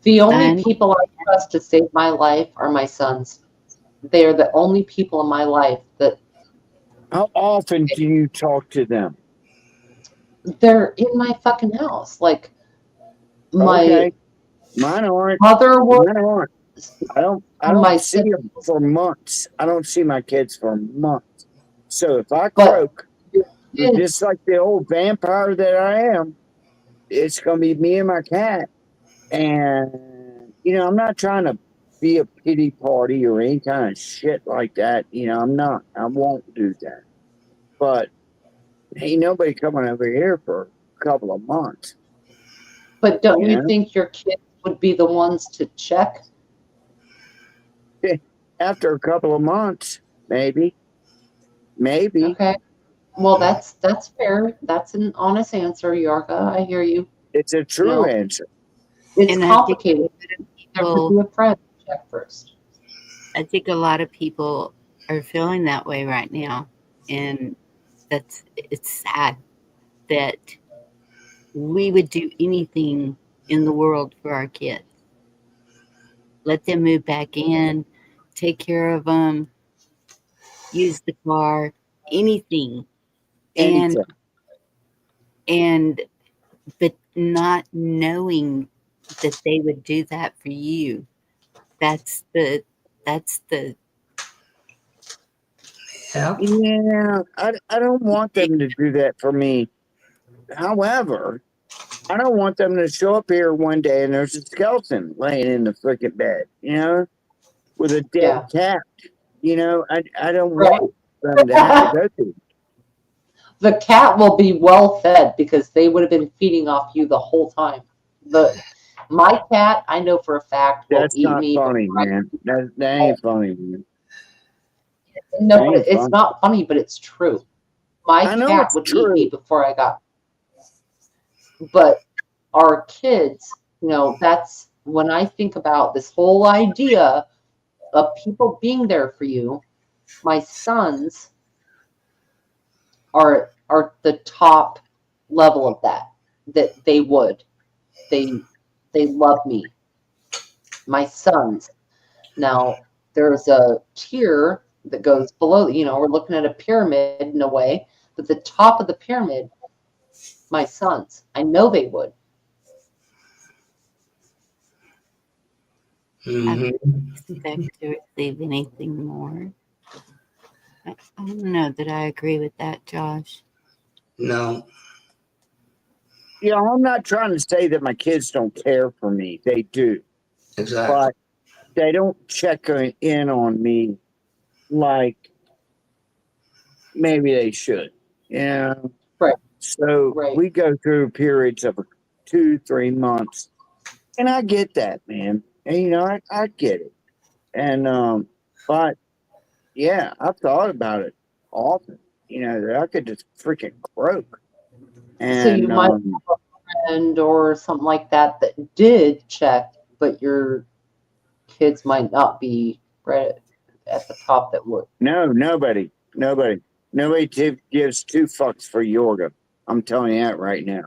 The only people I trust to save my life are my sons. They are the only people in my life that. How often do you talk to them? They're in my fucking house. Like my Okay. Mine aren't. mother was. Mine aren't. I My don't see them for months. I don't see my kids for months. So if I But croak, just like the old vampire that I am, it's gonna be me and my cat. And I'm not trying to be a pity party or any kind of shit like that. I'm not. I won't do that. But ain't nobody coming over here for a couple of months. But don't you Yeah. think your kids would be the ones to check? After a couple of months, maybe. Maybe. Okay. Well, that's fair. That's an honest answer, Yarka. I hear you. It's a true answer. It's And I think complicated. There could be a friend check first. I think a lot of people are feeling that way right now. And it's sad that we would do anything in the world for our kids. Let them move back in, take care of them, use the car, anything. And but not knowing that they would do that for you. That's the Yeah, I don't want them to do that for me. However, I don't want them to show up here one day and there's a skeleton laying in the freaking bed, with a dead cat. I don't want them to have to go through. The cat will be well fed because they would have been feeding off you the whole time. My cat, I know for a fact, will That's eat not me. funny, man. That ain't funny, man. No, it's not funny, but it's true. My I know cat it's would eat me true. before I got. But our kids, that's when I think about this whole idea of people being there for you. My sons are the top level of that they would. They love me. My sons. Now there's a tier that goes below, we're looking at a pyramid in a way, but the top of the pyramid, my sons. I know they would. I don't expect to receive anything more. I don't know that I agree with that, Josh. No. I'm not trying to say that my kids don't care for me. They do. Exactly. But they don't check in on me like maybe they should. Right. So we go through periods of 2-3 months. And I get that, man. And I get it. And but yeah, I've thought about it often. I could just freaking croak. So you And might have a friend or something like that that did check, but your kids might not be right at the top that would. no, nobody gives two fucks for Yorga. I'm telling you that right now.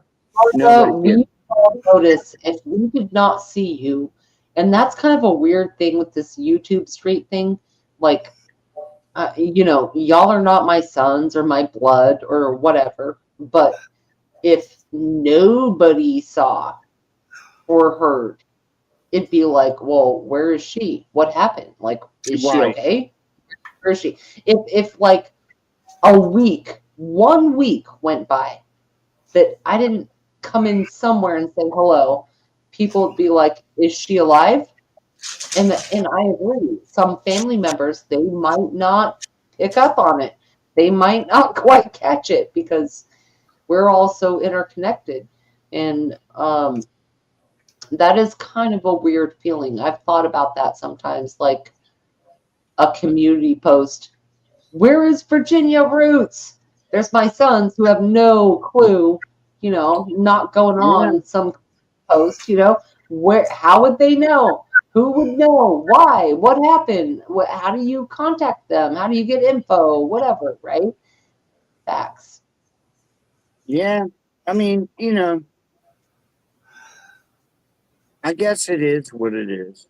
Nobody gives. We all notice if we did not see you, and that's kind of a weird thing with this YouTube street thing. Like, y'all are not my sons or my blood or whatever, but if nobody saw or heard, it'd be like, well, where is she? What happened? Like, is she Right. okay? Where is she? If like a week, 1 week went by that I didn't come in somewhere and say hello, people would be like, is she alive? And I agree. Some family members, they might not pick up on it. They might not quite catch it because we're all so interconnected. And that is kind of a weird feeling. I've thought about that sometimes, like a community post. Where is Virginia Roots? There's my sons who have no clue, not going on some post, how would they know? Who would know? Why? What happened? How do you contact them? How do you get info? Whatever, right? Facts. Yeah. I mean, I guess it is what it is.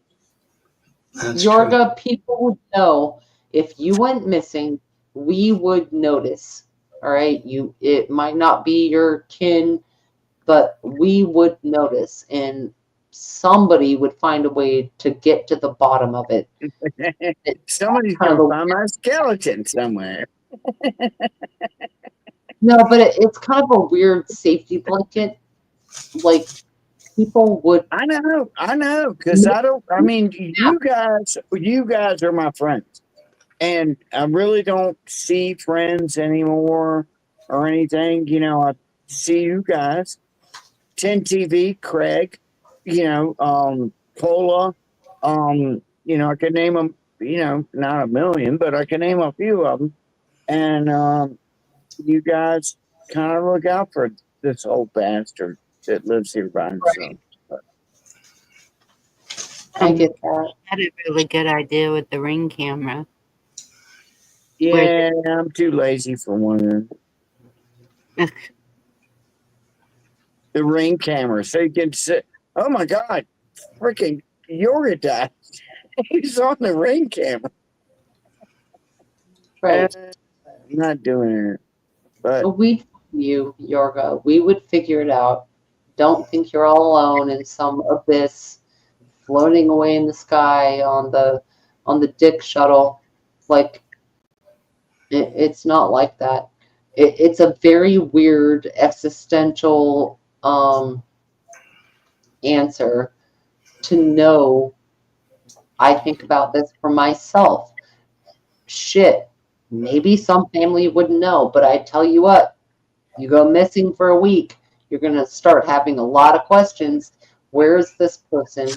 Yorga, people would know if you went missing, we would notice. All right. It might not be your kin, but we would notice and somebody would find a way to get to the bottom of it. Somebody's gonna find my skeleton somewhere. No, but it's kind of a weird safety blanket. Like people would. I know, because I mean, you guys are my friends, and I really don't see friends anymore or anything. I see you guys, 10 TV, Craig, Cola, I could name them, not a million, but I can name a few of them, and you guys kind of look out for this old bastard that lives here by himself. I get that. Had a really good idea with the Ring camera. Yeah, I'm too lazy for one of them. The Ring camera, so you can sit. Oh my God, freaking Yorga died. He's on the Ring camera. Right. I'm not doing it. But we Yorga, we would figure it out. Don't think you're all alone in some abyss floating away in the sky on the dick shuttle. Like it's not like that. It's a very weird existential answer to know. I think about this for myself. Shit, maybe some family wouldn't know, but I tell you what, you go missing for a week, you're going to start having a lot of questions. Where is this person?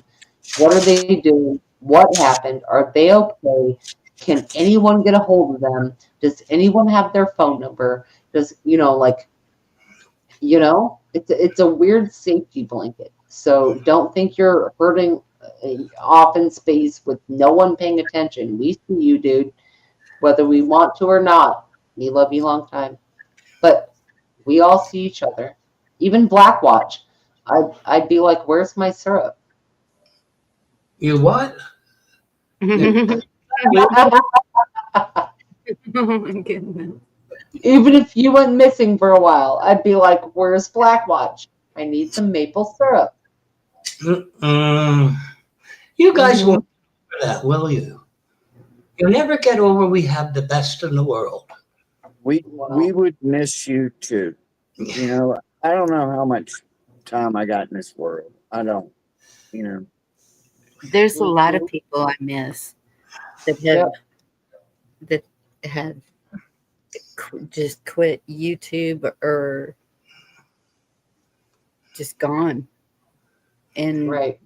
What are they doing? What happened? Are they okay? Can anyone get a hold of them? Does anyone have their phone number? Does, it's a weird safety blanket. So don't think you're hurting off in space with no one paying attention. We see you, dude, whether we want to or not. We love you long time. But we all see each other. Even Blackwatch. I'd be like, where's my syrup? You what? Oh my goodness. Even if you went missing for a while, I'd be like, where's Blackwatch? I need some maple syrup. You guys won't do that, will you? You'll never get over we have the best in the world. We would miss you too. I don't know how much time I got in this world. I don't. There's a lot of people I miss that have just quit YouTube or just gone. And right.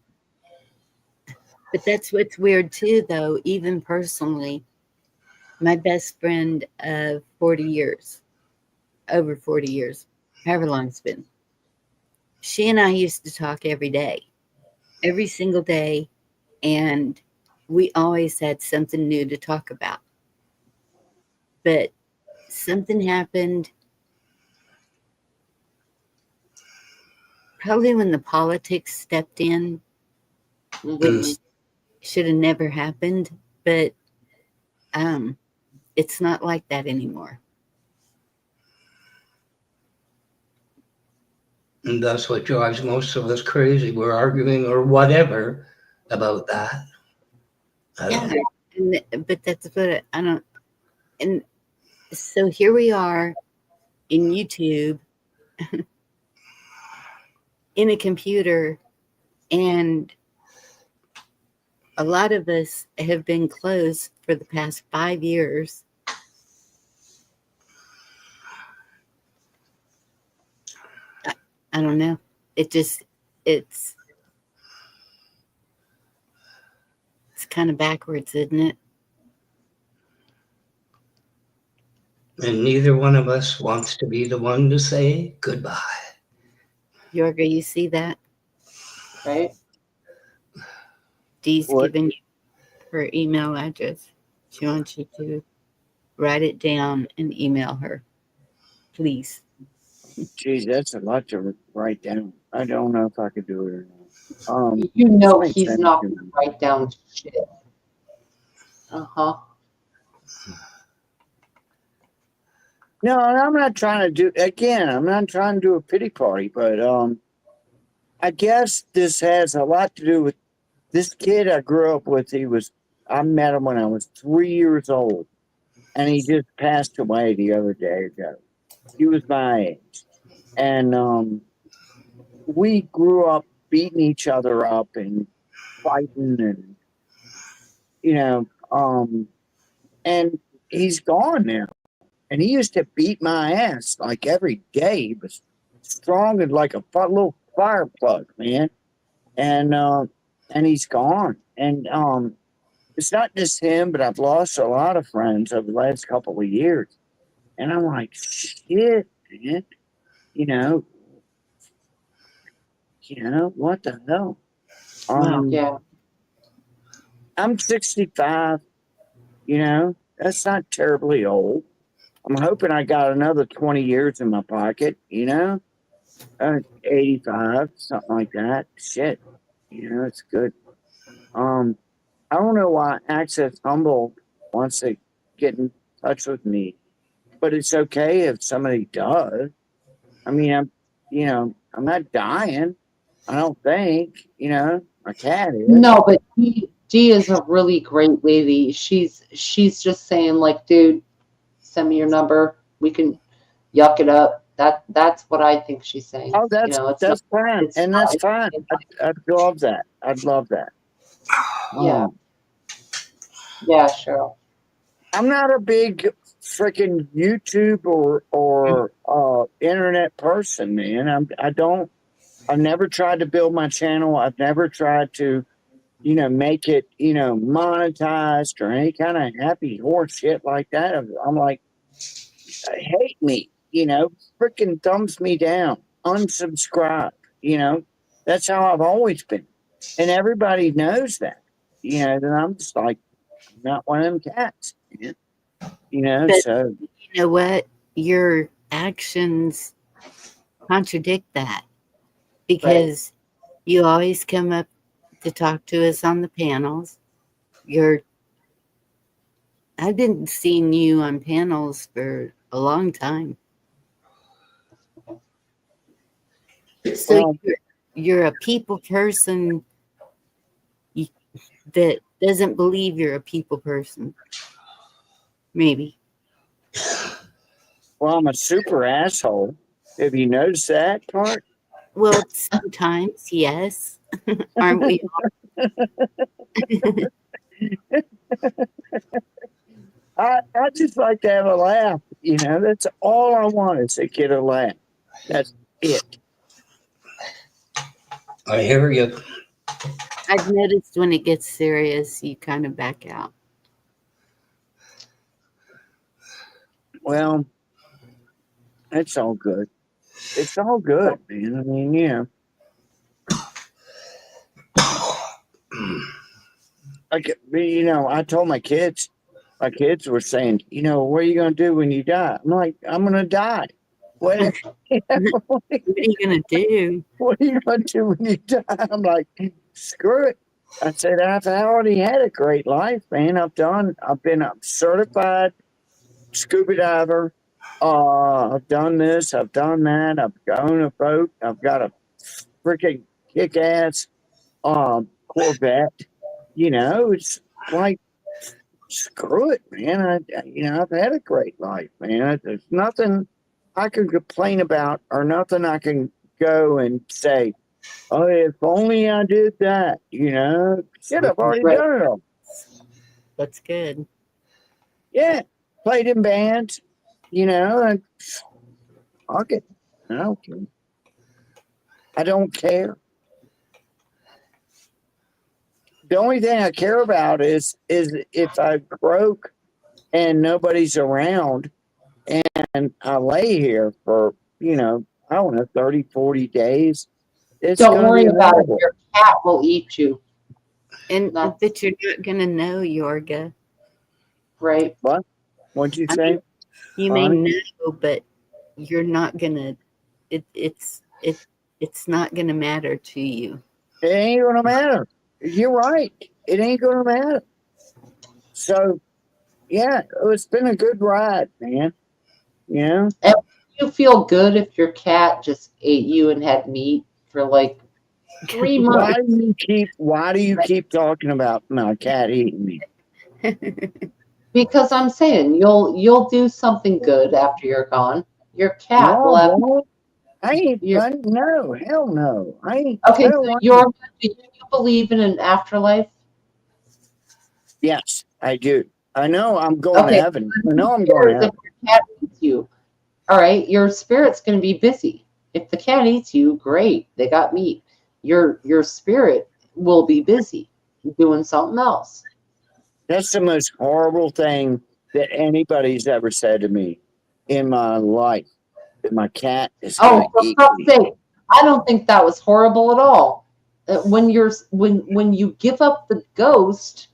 But that's what's weird too, though, even personally. my best friend of 40 years, over 40 years, however long it's been. She and I used to talk every day, every single day, and we always had something new to talk about. But something happened probably when the politics stepped in, which should have never happened, but it's not like that anymore. And that's what drives most of us crazy. We're arguing or whatever about that. Yeah, but that's what I don't. And so here we are in YouTube, in a computer, and a lot of us have been closed for the past 5 years. I don't know. It's kind of backwards, isn't it? And neither one of us wants to be the one to say goodbye. Yorga, you see that? Right. Dee's What? given you her email address. She wants you to write it down and email her, please. Geez, that's a lot to write down. I don't know if I could do it or not. You know thanks, he's thank not you. going to write down shit. Uh-huh. No, I'm not trying to do, again, I'm not trying to do a pity party, but I guess this has a lot to do with this kid I grew up with. I met him when I was 3 years old, and he just passed away the other day ago. He was my age. And we grew up beating each other up and fighting and, and he's gone now. And he used to beat my ass like every day. He was strong and like a little fire plug, man. And he's gone. And it's not just him, but I've lost a lot of friends over the last couple of years. And I'm like, shit, man. You know, what the hell? Yeah. I'm 65. That's not terribly old. I'm hoping I got another 20 years in my pocket, 85, something like that. Shit, it's good. I don't know why Access Humble wants to get in touch with me, but it's okay if somebody does. I mean, I'm not dying. I don't think, my cat is. No, but Dee is a really great lady. She's just saying, like, dude, send me your number. We can yuck it up. That's what I think she's saying. Oh, that's fine, and that's fine. It's I'd love that. I'd love that. Yeah. Yeah, Cheryl. I'm not a big freaking YouTube or internet person, man. I've never tried to build my channel. I've never tried to, make it, monetized or any kind of happy horse shit like that. I'm like, hate me, freaking thumbs me down, unsubscribe, that's how I've always been. And everybody knows that, then I'm just like, I'm not one of them cats, But so. you know what? Your actions contradict that, because you always come up to talk to us on the panels. I've been seeing you on panels for a long time. So you're a people person that doesn't believe you're a people person. Maybe. Well, I'm a super asshole. Have you noticed that part? Well, sometimes, yes. Aren't we all? I just like to have a laugh. That's all I want is to get a laugh. That's it. I hear you. I've noticed when it gets serious, you kind of back out. Well, it's all good. It's all good, man. I mean, yeah. I told my kids were saying, what are you going to do when you die? I'm like, I'm going to die. What, What are you going to do? What are you going to do when you die? I'm like, screw it. I said, I've already had a great life, man. I've been a certified scuba diver. I've done this, I've done that. I've owned a boat. I've got a freaking kick-ass Corvette. It's like, screw it, man. I've had a great life, man. There's nothing I can complain about or nothing I can go and say, oh, if only I did that, Shit, I've already done it all. That's good. Yeah. Played in bands, and fuck it. I don't care. I don't care. The only thing I care about is if I broke and nobody's around and I lay here for, I don't know, 30, 40 days. It's Don't gonna worry be about it. horrible. Your cat will eat you. But you're not going to know, Yorga. Right. What? What'd you say? You may know, but you're not going to, it's not going to matter to you. It ain't gonna matter. You're right. It ain't gonna matter. So, yeah, it's been a good ride, man. And you feel good if your cat just ate you and had meat for like 3 months. Why do you keep talking about my cat eating me? Because I'm saying you'll do something good after you're gone. Your cat will have. I ain't. No, hell no. I ain't. Okay, so do you believe in an afterlife? Yes, I do. I know I'm going to heaven. I know I'm If going to heaven. your cat eats you, all right, your spirit's going to be busy. If the cat eats you, great, they got meat. Your spirit will be busy doing something else. That's the most horrible thing that anybody's ever said to me in my life. That my cat is going to eat for fuck's me. sake, I don't think that was horrible at all. When you give up the ghost,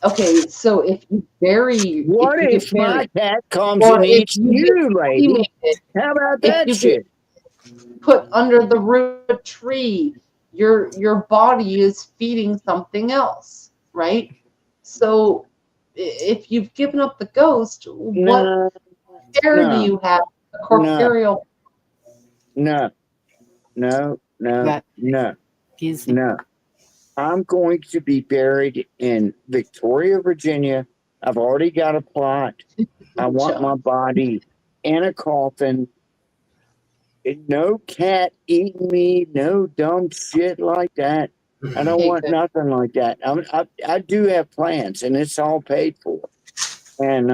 okay, so if you bury, What if my cat comes and eats you, lady? How about that shit? Put under the root of a tree, your body is feeding something else, right? So if you've given up the ghost, what care do you have? The corporeal. No. I'm going to be buried in Victoria, Virginia. I've already got a plot. I want my body in a coffin. No cat eating me, no dumb shit like that. I don't want nothing like that. I do have plans, and it's all paid for. And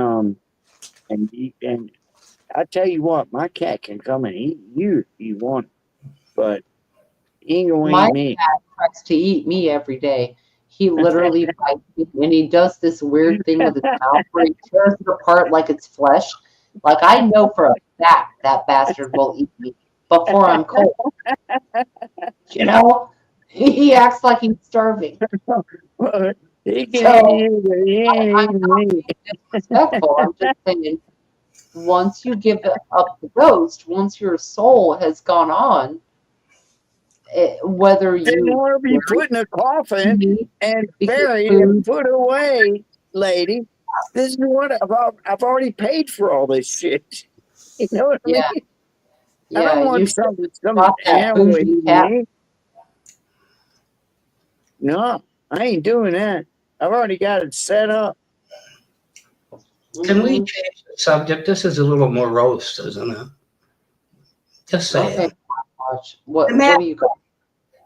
I tell you what, my cat can come and eat you if you want, but he ain't gonna My eat me. cat tries to eat me every day. He literally bites me, and he does this weird thing with his mouth where he tears it apart like it's flesh. Like I know for a fact that bastard will eat me before I'm cold. He acts like he's starving. He can eat you, but he ain't I'm eating not me. being disrespectful. I'm just saying, once you give up the ghost, once your soul has gone on, whether They you want to be put in a coffin and buried and put away, lady. This is what I've already paid for all this shit. You know what I mean? I don't want some animal eating me. No, I ain't doing that. I've already got it set up. Can we change the subject? This is a little more roast, isn't it? Just saying. Okay. What do you got?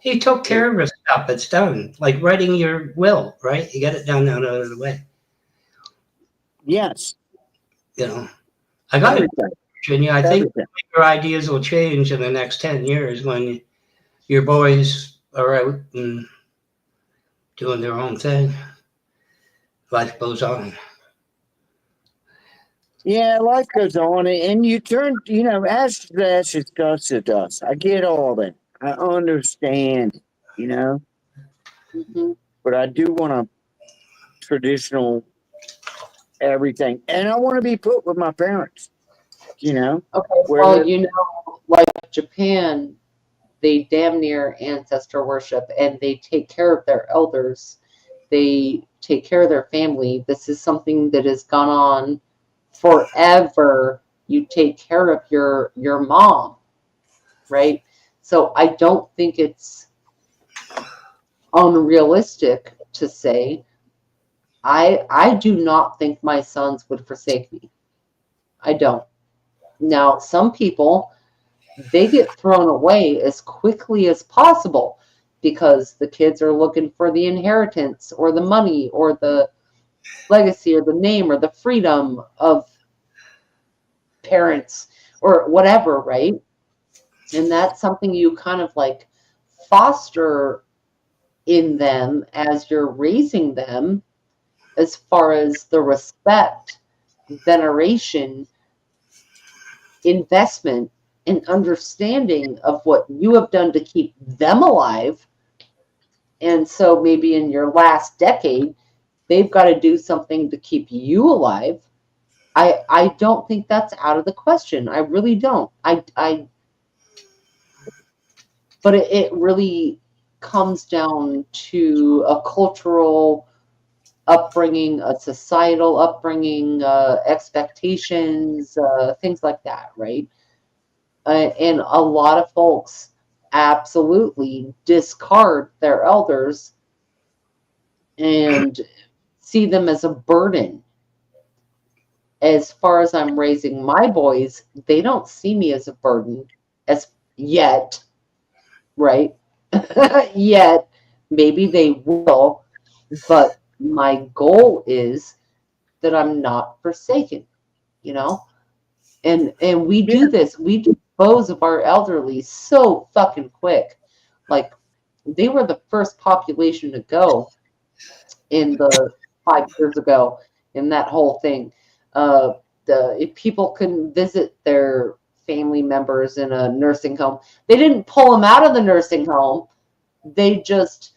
He took care of his stuff. It's done. Like writing your will, right? You got it down out of the way. Yes. I got it, Virginia. I think your ideas will change in the next 10 years when your boys are out and doing their own thing. Life goes on. Yeah, life goes on, and you turn, ashes to ashes, dust to dust. I get all that. I understand, Mhm. but I do want a traditional everything, and I want to be put with my parents, Okay, where well, they're like Japan, they damn near ancestor worship and they take care of their elders. They take care of their family. This is something that has gone on forever. You take care of your mom, right? So I don't think it's unrealistic to say I do not think my sons would forsake me. I don't. Now, some people, they get thrown away as quickly as possible because the kids are looking for the inheritance or the money or the legacy or the name or the freedom of parents or whatever, right? And that's something you kind of like foster in them as you're raising them, as far as the respect, veneration, investment, and understanding of what you have done to keep them alive. And so maybe in your last decade, they've got to do something to keep you alive. I don't think that's out of the question. I really don't. But it really comes down to a cultural upbringing, a societal upbringing, expectations, things like that, right? And a lot of folks absolutely discard their elders and see them as a burden. As far as I'm raising my boys, they don't see me as a burden as yet, right? Yet, maybe they will, but my goal is that I'm not forsaken, you know? And we do this, we dispose of our elderly so fucking quick. Like, they were the first population to go in the 5 years ago in that whole thing. If people couldn't visit their family members in a nursing home, they didn't pull them out of the nursing home. They just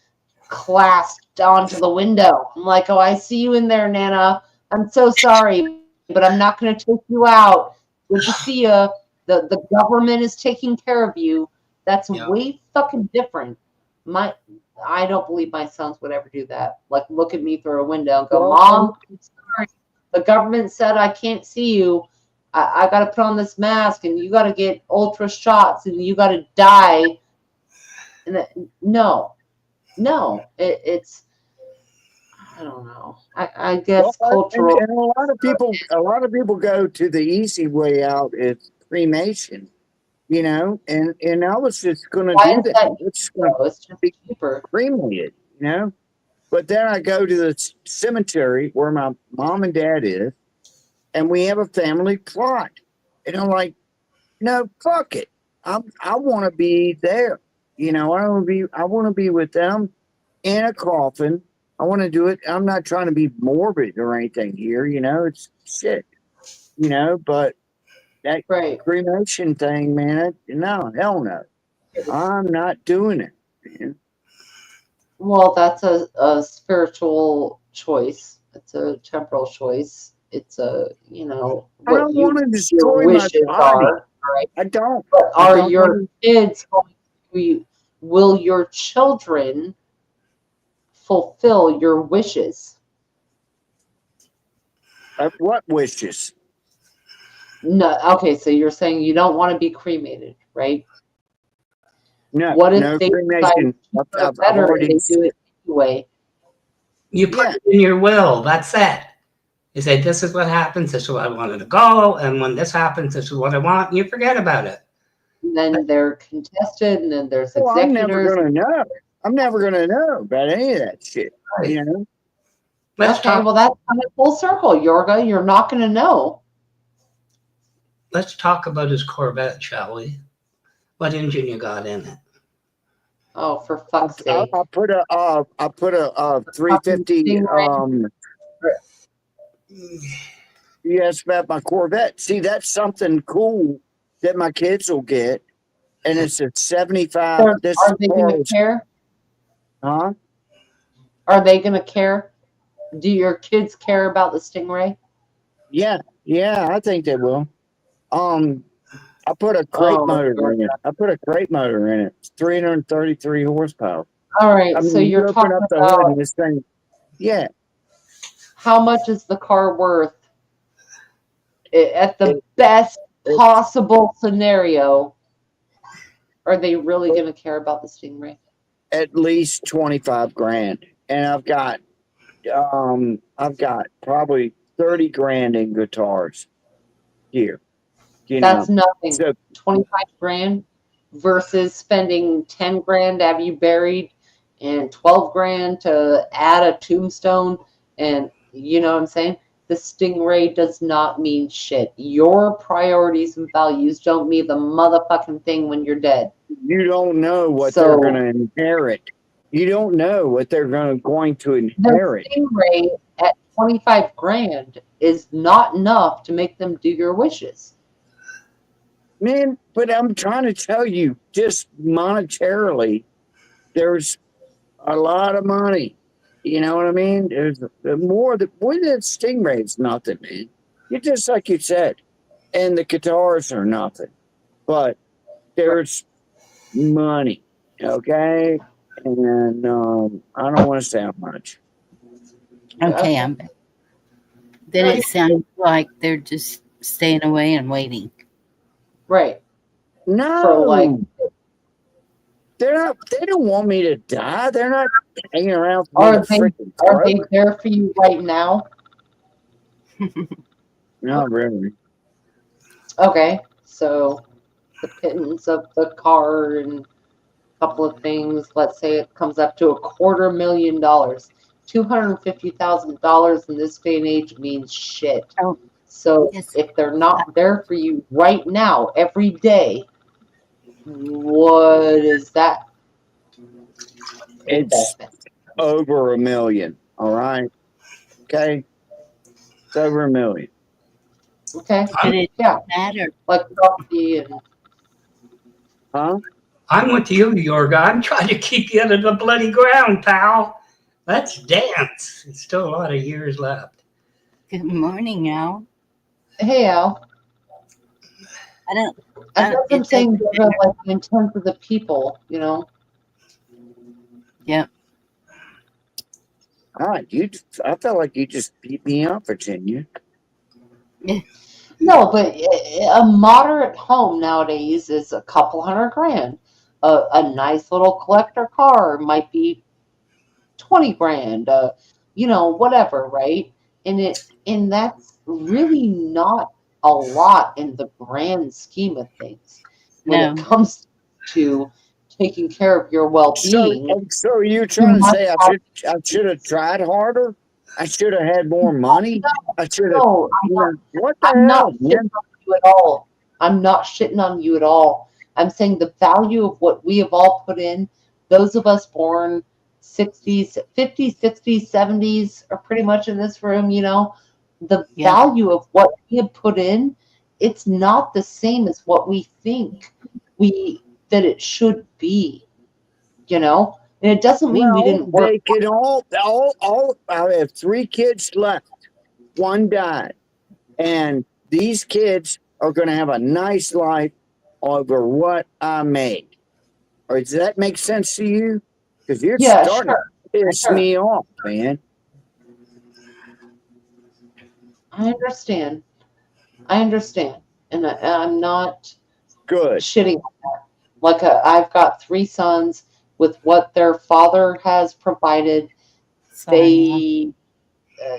clasped onto the window. I'm like, oh, I see you in there, Nana. I'm so sorry, but I'm not going to take you out. Good to see you. The government is taking care of you. That's way fucking different. I don't believe my sons would ever do that. Like, look at me through a window and go, Well, Mom, I'm sorry. The government said I can't see you. I got to put on this mask and you got to get ultra shots and you got to die. And no, it's, I don't know. I guess and cultural. a lot of people go to the easy way out. It's cremation, and I was just going to Why do is that. that It's going to It's just be cheaper. cremated. But then I go to the cemetery where my mom and dad is, and we have a family plot. And I'm like, no, fuck it. I want to be there. I want to be with them in a coffin. I want to do it. I'm not trying to be morbid or anything here. It's shit. But that cremation thing, man. No, hell no. I'm not doing it, man. Well, that's a spiritual choice. It's a temporal choice. It's I what don't want to your destroy my wishes body. are, right? I don't. But I are don't want your kids going to, will your children fulfill your wishes? what wishes? No, okay, so you're saying you don't want to be cremated, right? No, What if no they decide cremation. cheaper, I've better, and already. they do it anyway? You put it in your will. That's it. You say, this is what happens. This is what I wanted to go. And when this happens, this is what I want. And you forget about it. And then they're contested, and then there's Oh, I'm never executors. gonna know. I'm never gonna know about any of that shit. Right. Let's Okay, talk. well, that's kind of full circle, Yorga. You're not going to know. Let's talk about his Corvette, shall we? What engine you got in it? Oh, for fuck's I sake! put a 350. You asked about my Corvette. See, that's something cool that my kids will get, and it's a 75. Are they going to care? Huh? Are they going to care? Do your kids care about the Stingray? Yeah, I think they will. I put a crate Oh, motor in it. I put a crate motor in it. It's 333 horsepower. all right. I So mean, you're you open talking up the hood about and this thing. Yeah, how much is the car worth at the best possible scenario? Are they really going to care about the Stingray? at least 25 grand, and I've got probably 30 grand in guitars here. You That's know, nothing. so 25 grand versus spending 10 grand to have you buried and 12 grand to add a tombstone. And you know what I'm saying? The Stingray does not mean shit. Your priorities and values don't mean the motherfucking thing when you're dead. you don't know what they're going to inherit. You don't know what they're going to The inherit. Stingray at 25 grand is not enough to make them do your wishes. Man, but I'm trying to tell you, just monetarily, there's a lot of money. You know what I mean? There's more than Stingray is nothing, man. You just like you said, and the guitars are nothing, but there's money, okay? And I don't want to say how much. Okay, I'm back. Then it sounds like they're just staying away and waiting. Right. No, they're not. They don't want me to die. They're not hanging around for me to freaking Are they there for you right now? Not really. Okay, so the pittance of the car and a couple of things. Let's say it comes up to $250,000. $250,000 in this day and age means shit. Oh, so if they're not there for you right now, every day, what is that? It's over $1 million. All right. Okay. It's over $1 million. Okay. But it Yeah. matter. Like property and. Huh? I'm with you, Yorga. I'm trying to keep you to the bloody ground, pal. Let's dance. It's still a lot of years left. Good morning, Al. Hey, Al. I guess I'm saying like in terms of the people, you know. Yep. I felt like you just beat me up, Virginia. No, but a moderate home nowadays is a couple $100,000. A nice little collector car might be 20 grand. You know, whatever, right? And that's really not a lot in the grand scheme of things when it comes to taking care of your well-being. So you're trying to say I should have tried harder? I should have had more money? I should have. No, what the I'm hell, not shitting on you at all. I'm not shitting on you at all. I'm saying the value of what we have all put in, those of us born 60s, 50s, 60s, 70s are pretty much in this room, you know. The value of what we have put in, it's not the same as what we think that it should be, you know. And it doesn't mean we didn't work. They can all. I have 3 kids left. 1 died. And these kids are going to have a nice life over what I made. Or does that make sense to you? Because you're starting to piss me off, man. I understand. And I'm not shitting on that. Like I've got 3 sons with what their father has provided. They,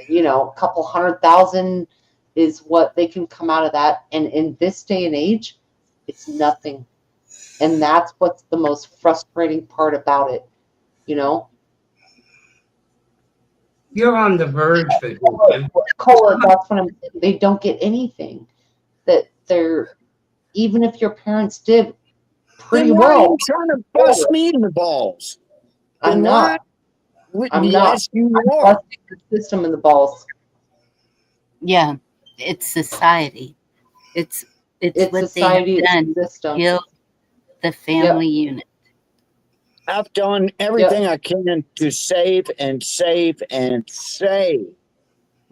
you know, a couple $100,000 is what they can come out of that. And in this day and age, it's nothing. And that's what's the most frustrating part about it, you know? You're on the verge, Virginia. Cola, that's what I'm saying. They don't get anything. That they're, even if your parents did pretty Then why well. are you trying to bust me in the balls? I'm not. I'm not. Yes, you I'm are. busting the system in the balls. Yeah. it's society. It's It's what they have society, it's done the to system. kill the family unit. I've done everything I can to save and save and save.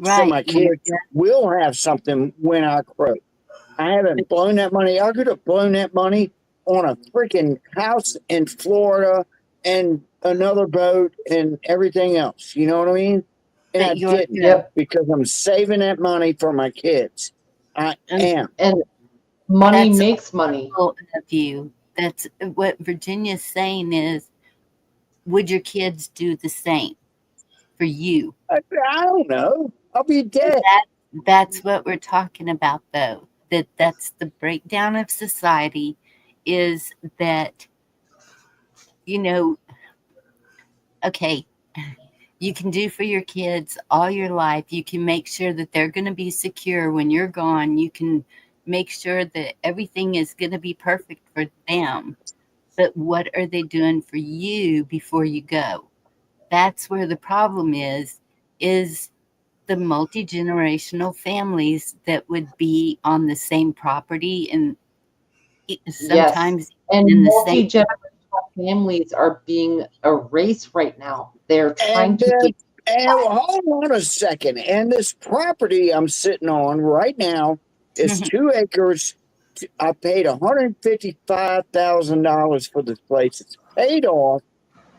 So my Right. kids will have something when I croak. I haven't blown that money. I could have blown that money on a freaking house in Florida and another boat and everything else. You know what I mean? And I didn't because I'm saving that money for my kids. I am. And money That's makes money. Of you. That's what Virginia's saying is, would your kids do the same for you? I don't know. I'll be dead. That's what we're talking about, though. That's the breakdown of society, is that, you know, okay, you can do for your kids all your life. You can make sure that they're going to be secure when you're gone. You can make sure that everything is going to be perfect for them. But what are they doing for you before you go? That's where the problem is the multi-generational families that would be on the same property and sometimes and in the same. multi-generational families are being erased right now. They're trying And hold on a second. And this property I'm sitting on right now is 2 acres. I paid $155,000 for this place. It's paid off,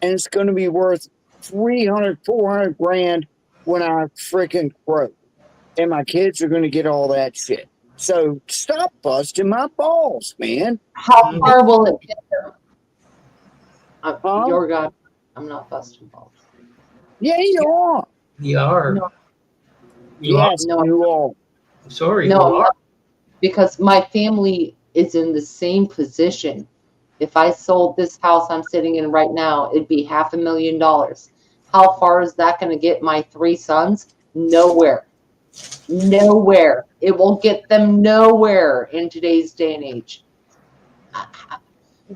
and it's going to be worth 300, 400 grand when I freaking croak. And my kids are going to get all that shit. So stop busting my balls, man. How far will it get them? Your God, I'm not busting balls. Yeah, you are. You are. No. Yes, you are. I'm sorry, No, you I'm are. not, because my family is in the same position. If I sold this house I'm sitting in right now, it'd be $500,000. How far is that going to get my 3 sons? Nowhere. Nowhere. It will get them nowhere in today's day and age.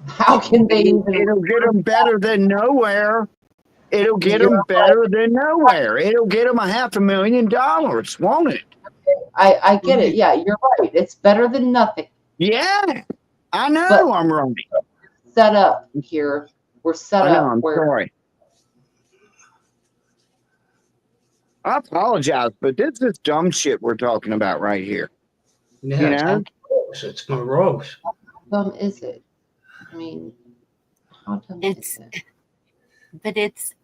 How can they even? It'll get them better than nowhere. It'll get them better than nowhere. It'll get them $500,000, won't it? I get it. Yeah, you're right. It's better than nothing. Yeah, I know But I'm wrong. Set up here. We're set I know, up I'm where. sorry. I apologize, but this is dumb shit we're talking about right here. Yeah, You know? it's morose. How dumb is it? I mean, how dumb is it? But it's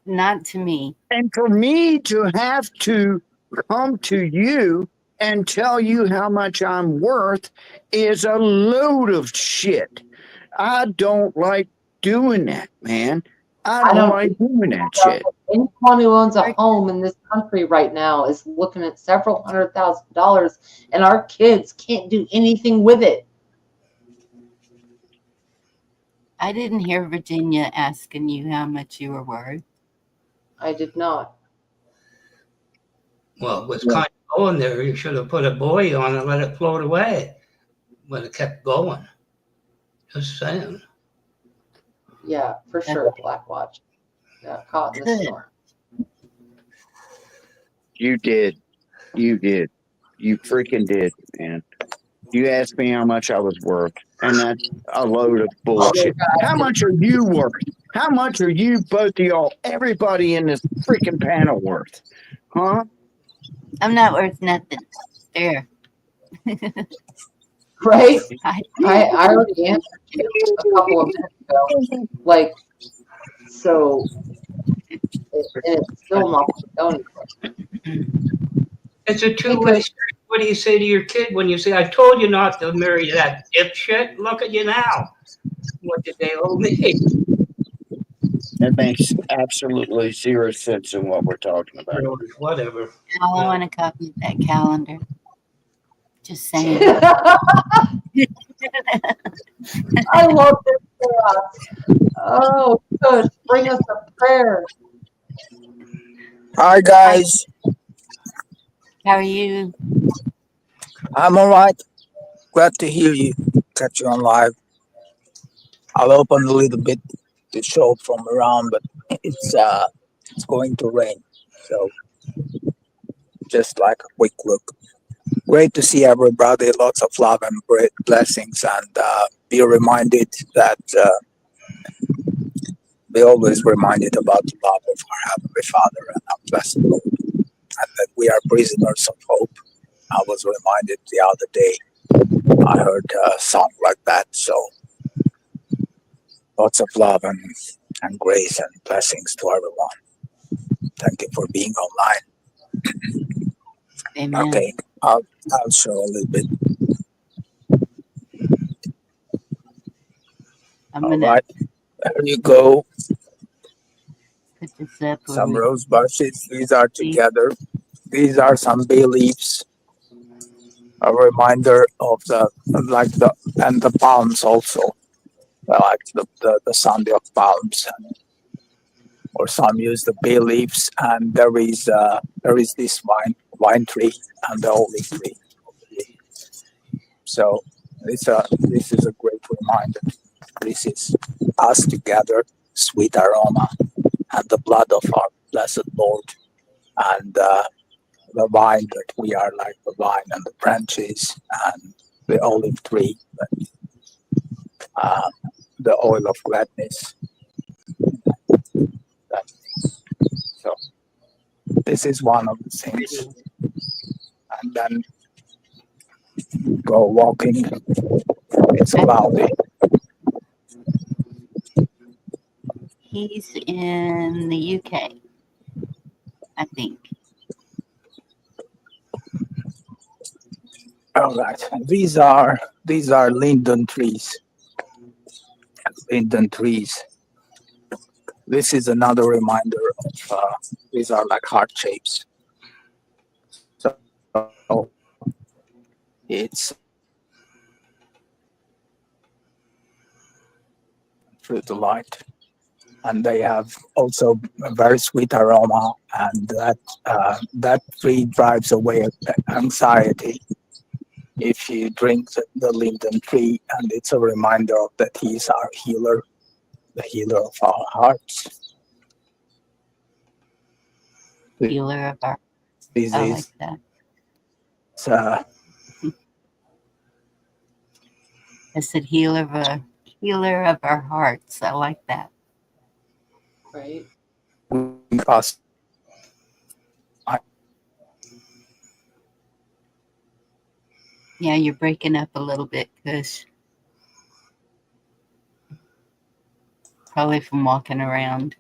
not to me. And for me to have to come to you and tell you how much I'm worth is a load of shit. I don't like doing that, man. I don't like doing that shit. Anyone who owns a home in this country right now is looking at several $100,000, and our kids can't do anything with it. I didn't hear Virginia asking you how much you were worth. I did not. Well, it was kind of going there. You should have put a buoy on and let it float away. But it kept going. Just saying. Yeah, for sure. Black Watch got caught in the storm. You did. You did. You freaking did, man. You asked me how much I was worth, and that's a load of bullshit. How much are you worth? How much are you, both of y'all, everybody in this freaking panel worth? Huh? I'm not worth nothing. There. Right? I already answered you a couple of minutes ago. Like, so, and it's still not going anywhere. It's a two-way street. What do you say to your kid when you say, I told you not to marry that dipshit? Look at you now. What did they owe me? That makes absolutely zero sense in what we're talking about. Whatever. Now I want a copy of that calendar. Just saying. I love this chaos. Oh, good. Bring us a prayer. Hi, guys. How are you? I'm all right. Glad to hear you. Catch you on live. I'll open a little bit to show from around, but it's going to rain. So just like a quick look. Great to see everybody. Lots of love and great blessings, and be reminded that be always reminded about the love of our Heavenly Father and our blessed Lord, and that we are prisoners of hope. I was reminded the other day, I heard a song like that. So lots of love and grace and blessings to everyone. Thank you for being online. Amen. Okay, I'll show a little bit. I'm All gonna right, there you go. put this up where Some we rose bushes. These are see. together. These are some bay leaves. A reminder of the and the palms also. Like the Sunday of palms, or some use the bay leaves. And there is this wine tree and the olive tree. So this is a great reminder. This is us together, sweet aroma, and the blood of our blessed Lord, and the vine that we are like the vine, and the branches, and the olive tree, uh, the oil of gladness. So this is one of the things. And then go walking. It's cloudy. He's in the UK, I think. All right. These are linden trees. Linden trees. This is another reminder of these are like heart shapes. So it's through the light, and they have also a very sweet aroma, and that tree drives away anxiety. If you drink the linden tree, and it's a reminder of that he is our healer, the healer of our hearts. Healer of our. This I is like that. I said healer of our hearts. I like that. Right. Us. Yeah, you're breaking up a little bit, Kush. Probably from walking around.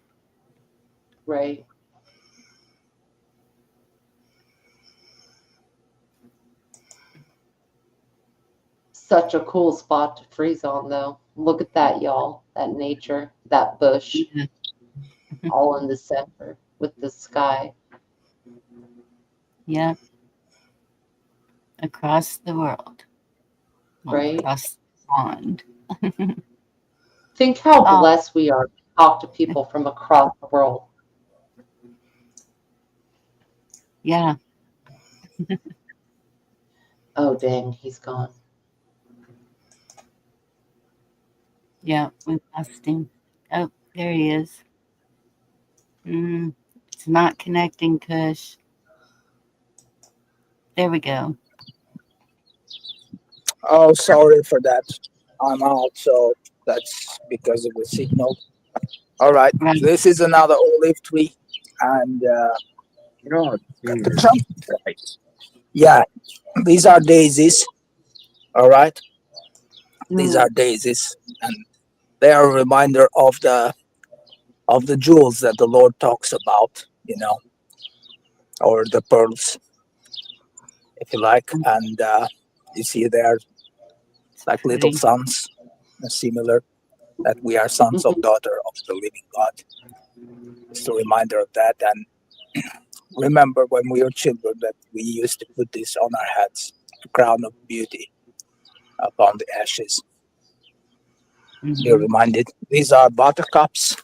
Right. Such a cool spot to freeze on, though. Look at that, y'all. That nature, that bush, all in the center with the sky. Yeah. Across the world. Well, Right. across the pond. Think how Oh. blessed we are to talk to people from across the world. Yeah. Oh, dang, he's gone. Yeah, we lost him. Oh, there he is. It's not connecting, Kush. There we go. Oh, sorry for that. I'm out, so that's because of the signal. All right, this is another olive tree, and yeah, these are daisies. All right, these are daisies, and they are a reminder of the jewels that the Lord talks about, or the pearls, if you like. And you see, they are like little sons, similar, that we are sons of daughter of the living God. It's a reminder of that. And remember when we were children that we used to put this on our heads, a crown of beauty upon the ashes. Be reminded, these are buttercups.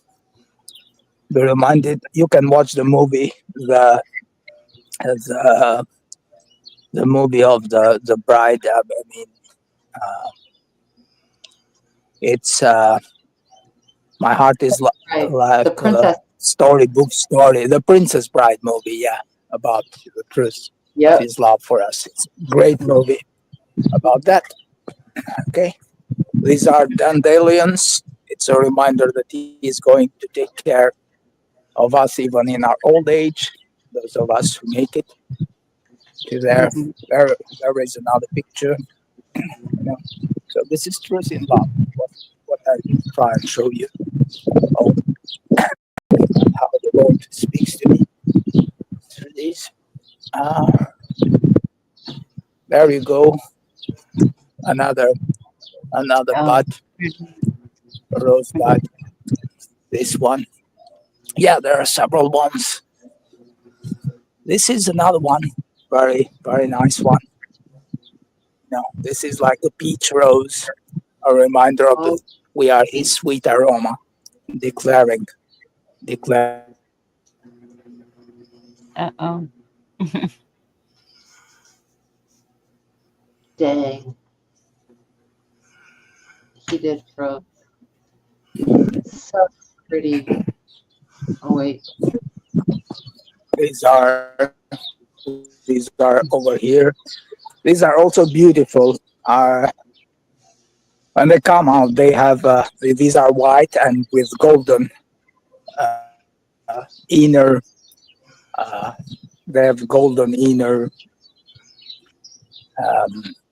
Be reminded, you can watch the movie, the movie of the bride. I mean, it's my heart is like The princess. storybook story, the Princess Bride movie, yeah, about the truth. of his love for us. It's a great movie about that. Okay. These are dandelions. It's a reminder that he is going to take care of us even in our old age, those of us who make it to there. There is another picture. You know. So this is truth in love. What I try and show you. Oh, how the Lord speaks to me through these. There you go. Another bud, a rose bud. This one. Yeah, there are several ones. This is another one. Very, very nice one. No, this is like a peach rose, a reminder of the we are his sweet aroma, declaring. Uh-oh. Dang. He did froze. So pretty. Oh wait. These are over here. These are also beautiful. When they come out, they have these are white and with golden inner. They have golden inner.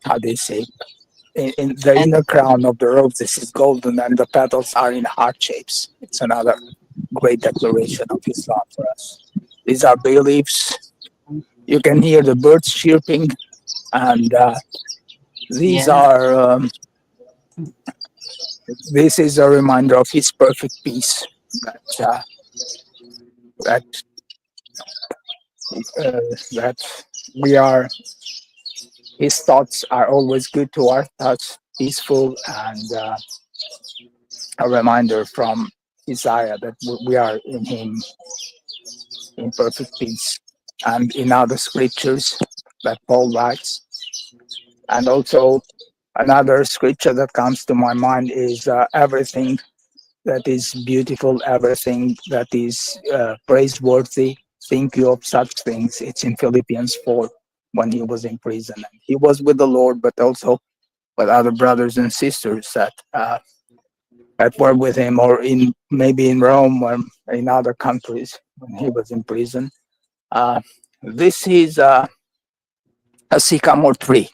How do you say? In the inner crown of the rose, this is golden, and the petals are in heart shapes. It's another great declaration of his love for us. These are bay leaves. You can hear the birds chirping, and these are. This is a reminder of his perfect peace. That we are. His thoughts are always good toward us, peaceful, and a reminder from Isaiah that we are in Him in perfect peace. And in other scriptures that Paul writes, and also another scripture that comes to my mind is everything that is beautiful, everything that is praiseworthy. Think you of such things. It's in Philippians 4 when he was in prison. And he was with the Lord, but also with other brothers and sisters that were with him, or in maybe in Rome or in other countries when he was in prison. This is a sycamore tree.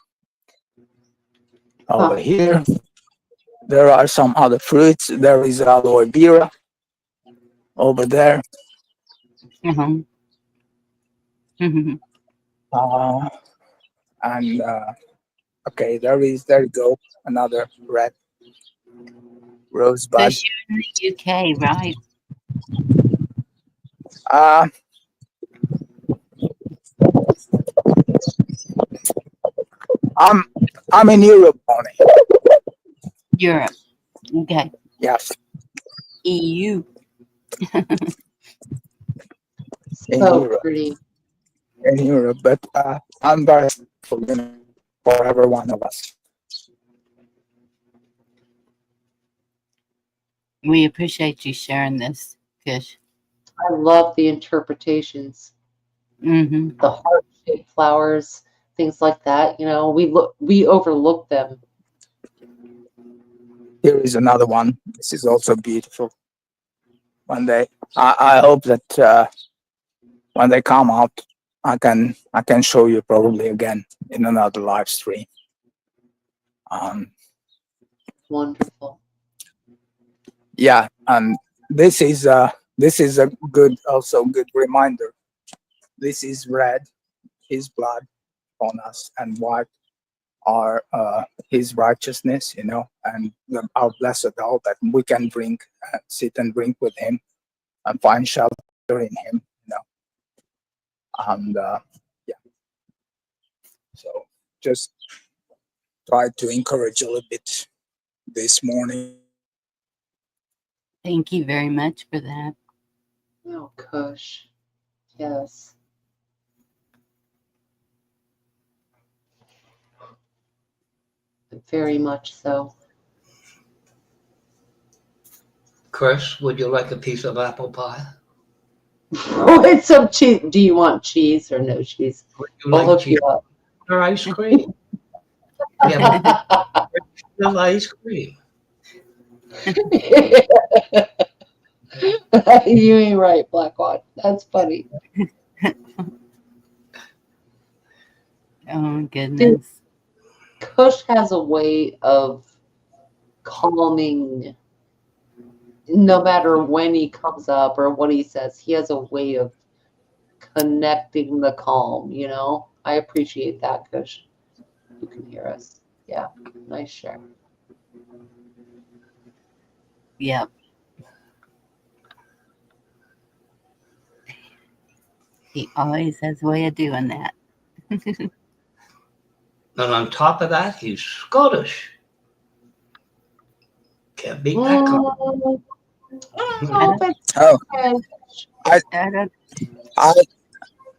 Over here, there are some other fruits. There is aloe vera over there. And okay, there you go, another red rosebud. So you're in the UK, right? I'm in Europe, Bonnie. Europe. Okay. Yes. EU. In So Europe. pretty. In Europe, but I'm very thankful, for every one of us. We appreciate you sharing this, Kish. I love the interpretations. Mm-hmm. The heart-shaped flowers, things like that. You know, we overlook them. Here is another one. This is also beautiful. One day, I hope that when they come out, I can show you probably again in another live stream. Wonderful. Yeah, and this is a good reminder. This is red, his blood on us, and white are his righteousness, and our blessed hope that we can sit and drink with him and find shelter in him, and yeah. So just try to encourage a little bit this morning. Thank you very much for that. Oh, Kush. Yes. Very much so. Chris, would you like a piece of apple pie? With some cheese. Do you want cheese or no cheese? We'll hook you up. Or ice cream. Yeah, vanilla ice cream. You ain't right, Blackwatch. That's funny. Oh goodness. Kush has a way of calming, no matter when he comes up or what he says, he has a way of connecting the calm, you know? I appreciate that, Kush. You can hear us. Yeah, nice share. Yep. He always has a way of doing that. And on top of that, he's Scottish. Can't beat that. Oh,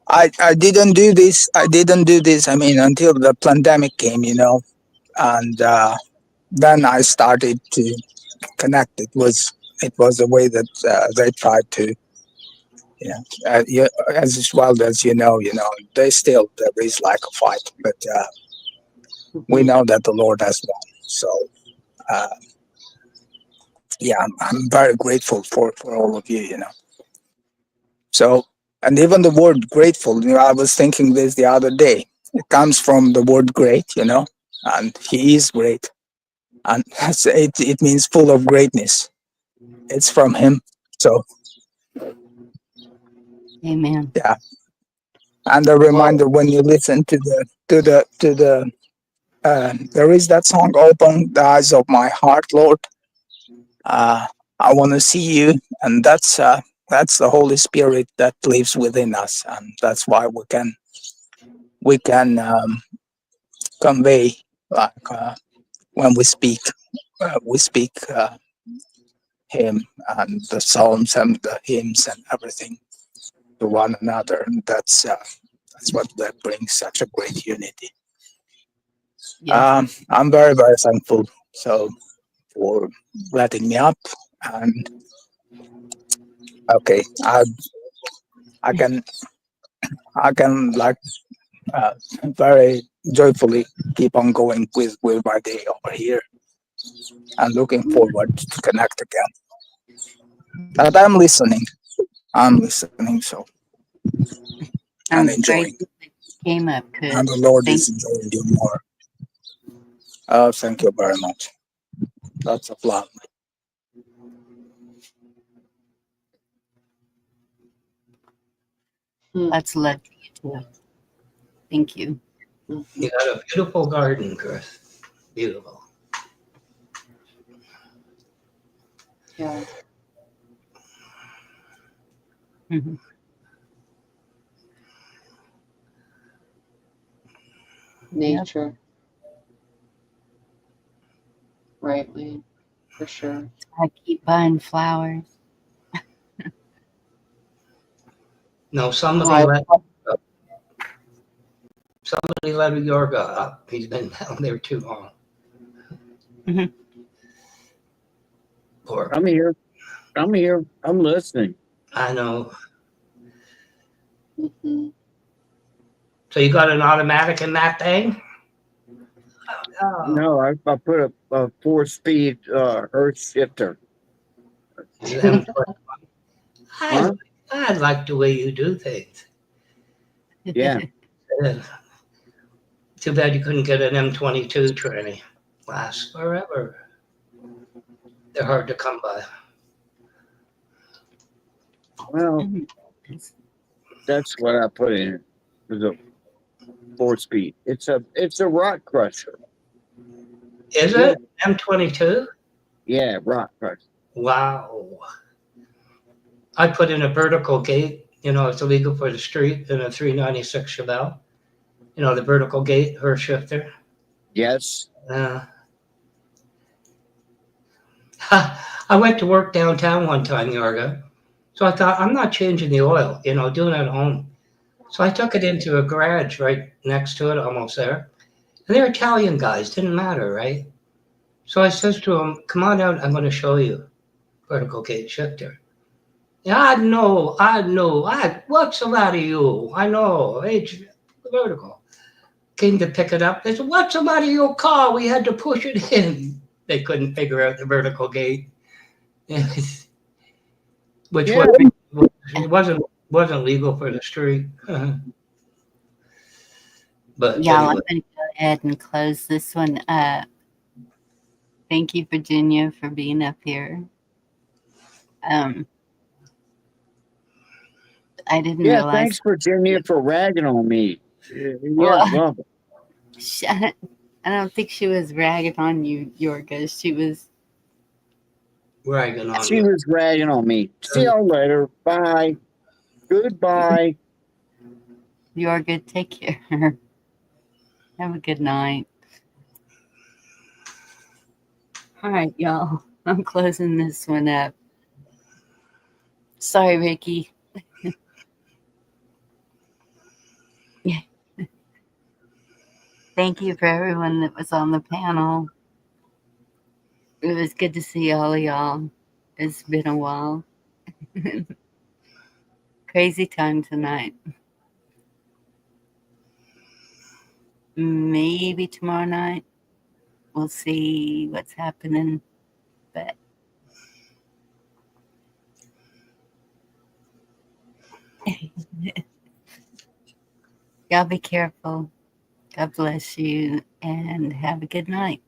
I didn't do this. I didn't do this. I mean, until the pandemic came, you know, and then I started to connect. It was a way that they tried to, yeah, as well as you know, there is like a fight, but we know that the Lord has won. So. Yeah, I'm very grateful for all of you, you know. So, and even the word grateful, I was thinking this the other day. It comes from the word great, and he is great. And it means full of greatness. It's from him. So, amen. Yeah. And a reminder when you listen to the there is that song, Open the Eyes of My Heart, Lord. I want to see you, and that's the Holy Spirit that lives within us, and that's why we can convey, like when we speak Him and the psalms and the hymns and everything to one another, and that's what that brings such a great unity. Yes. I'm very very thankful for letting me up, and okay, I can like very joyfully keep on going with my day over here and looking forward to connect again. But I'm listening. So and I'm enjoying. grateful that you came up, Kush. And the Lord Thank is enjoying you more. Oh, thank you very much. Lots of love. Lots of love to you too. Thank you. You got a beautiful garden, Chris. Beautiful. Yeah. Mm-hmm. Nature. Yep. Right, Wayne. For sure. I keep buying flowers. No, somebody let Yorga up. He's been down there too long. Mm-hmm. Poor. I'm here. I'm listening. I know. Mm-hmm. So you got an automatic in that thing? Oh. No, I put a 4-speed earth shifter. I like the way you do things. Yeah. Too bad you couldn't get an M22 tranny. Lasts forever. They're hard to come by. Well, that's what I put in. It was a 4-speed. It's a rock crusher. Is it M22? Yeah, rock crusher. Wow. I put in a vertical gate. It's illegal for the street in a 396 Chevelle. The vertical gate, her shifter. Yes. I went to work downtown one time, Yorga. So I thought, I'm not changing the oil, doing it at home. So I took it into a garage right next to it, almost there. And they're Italian guys, didn't matter, right? So I says to them, come on out, I'm going to show you vertical gate shifter. Yeah, I know. What's the matter, you? I know. It's vertical. Came to pick it up. They said, "What's the matter, your car? We had to push it in." They couldn't figure out the vertical gate, which Yeah. wasn't legal for the street. But Y'all, I'm anyway, going to go ahead and close this one up. Thank you, Virginia, for being up here. I didn't Yeah, realize. thanks, Virginia, for ragging on me. You're Well, welcome. I don't think she was ragging on you, Yorga. She was ragging on She you. was ragging on me. See y'all later. Bye. Goodbye. Yorga. Take care. Have a good night. All right, y'all. I'm closing this one up. Sorry, Ricky. Thank you for everyone that was on the panel. It was good to see all of y'all. It's been a while. Crazy time tonight. Maybe tomorrow night. We'll see what's happening. But y'all be careful. God bless you and have a good night.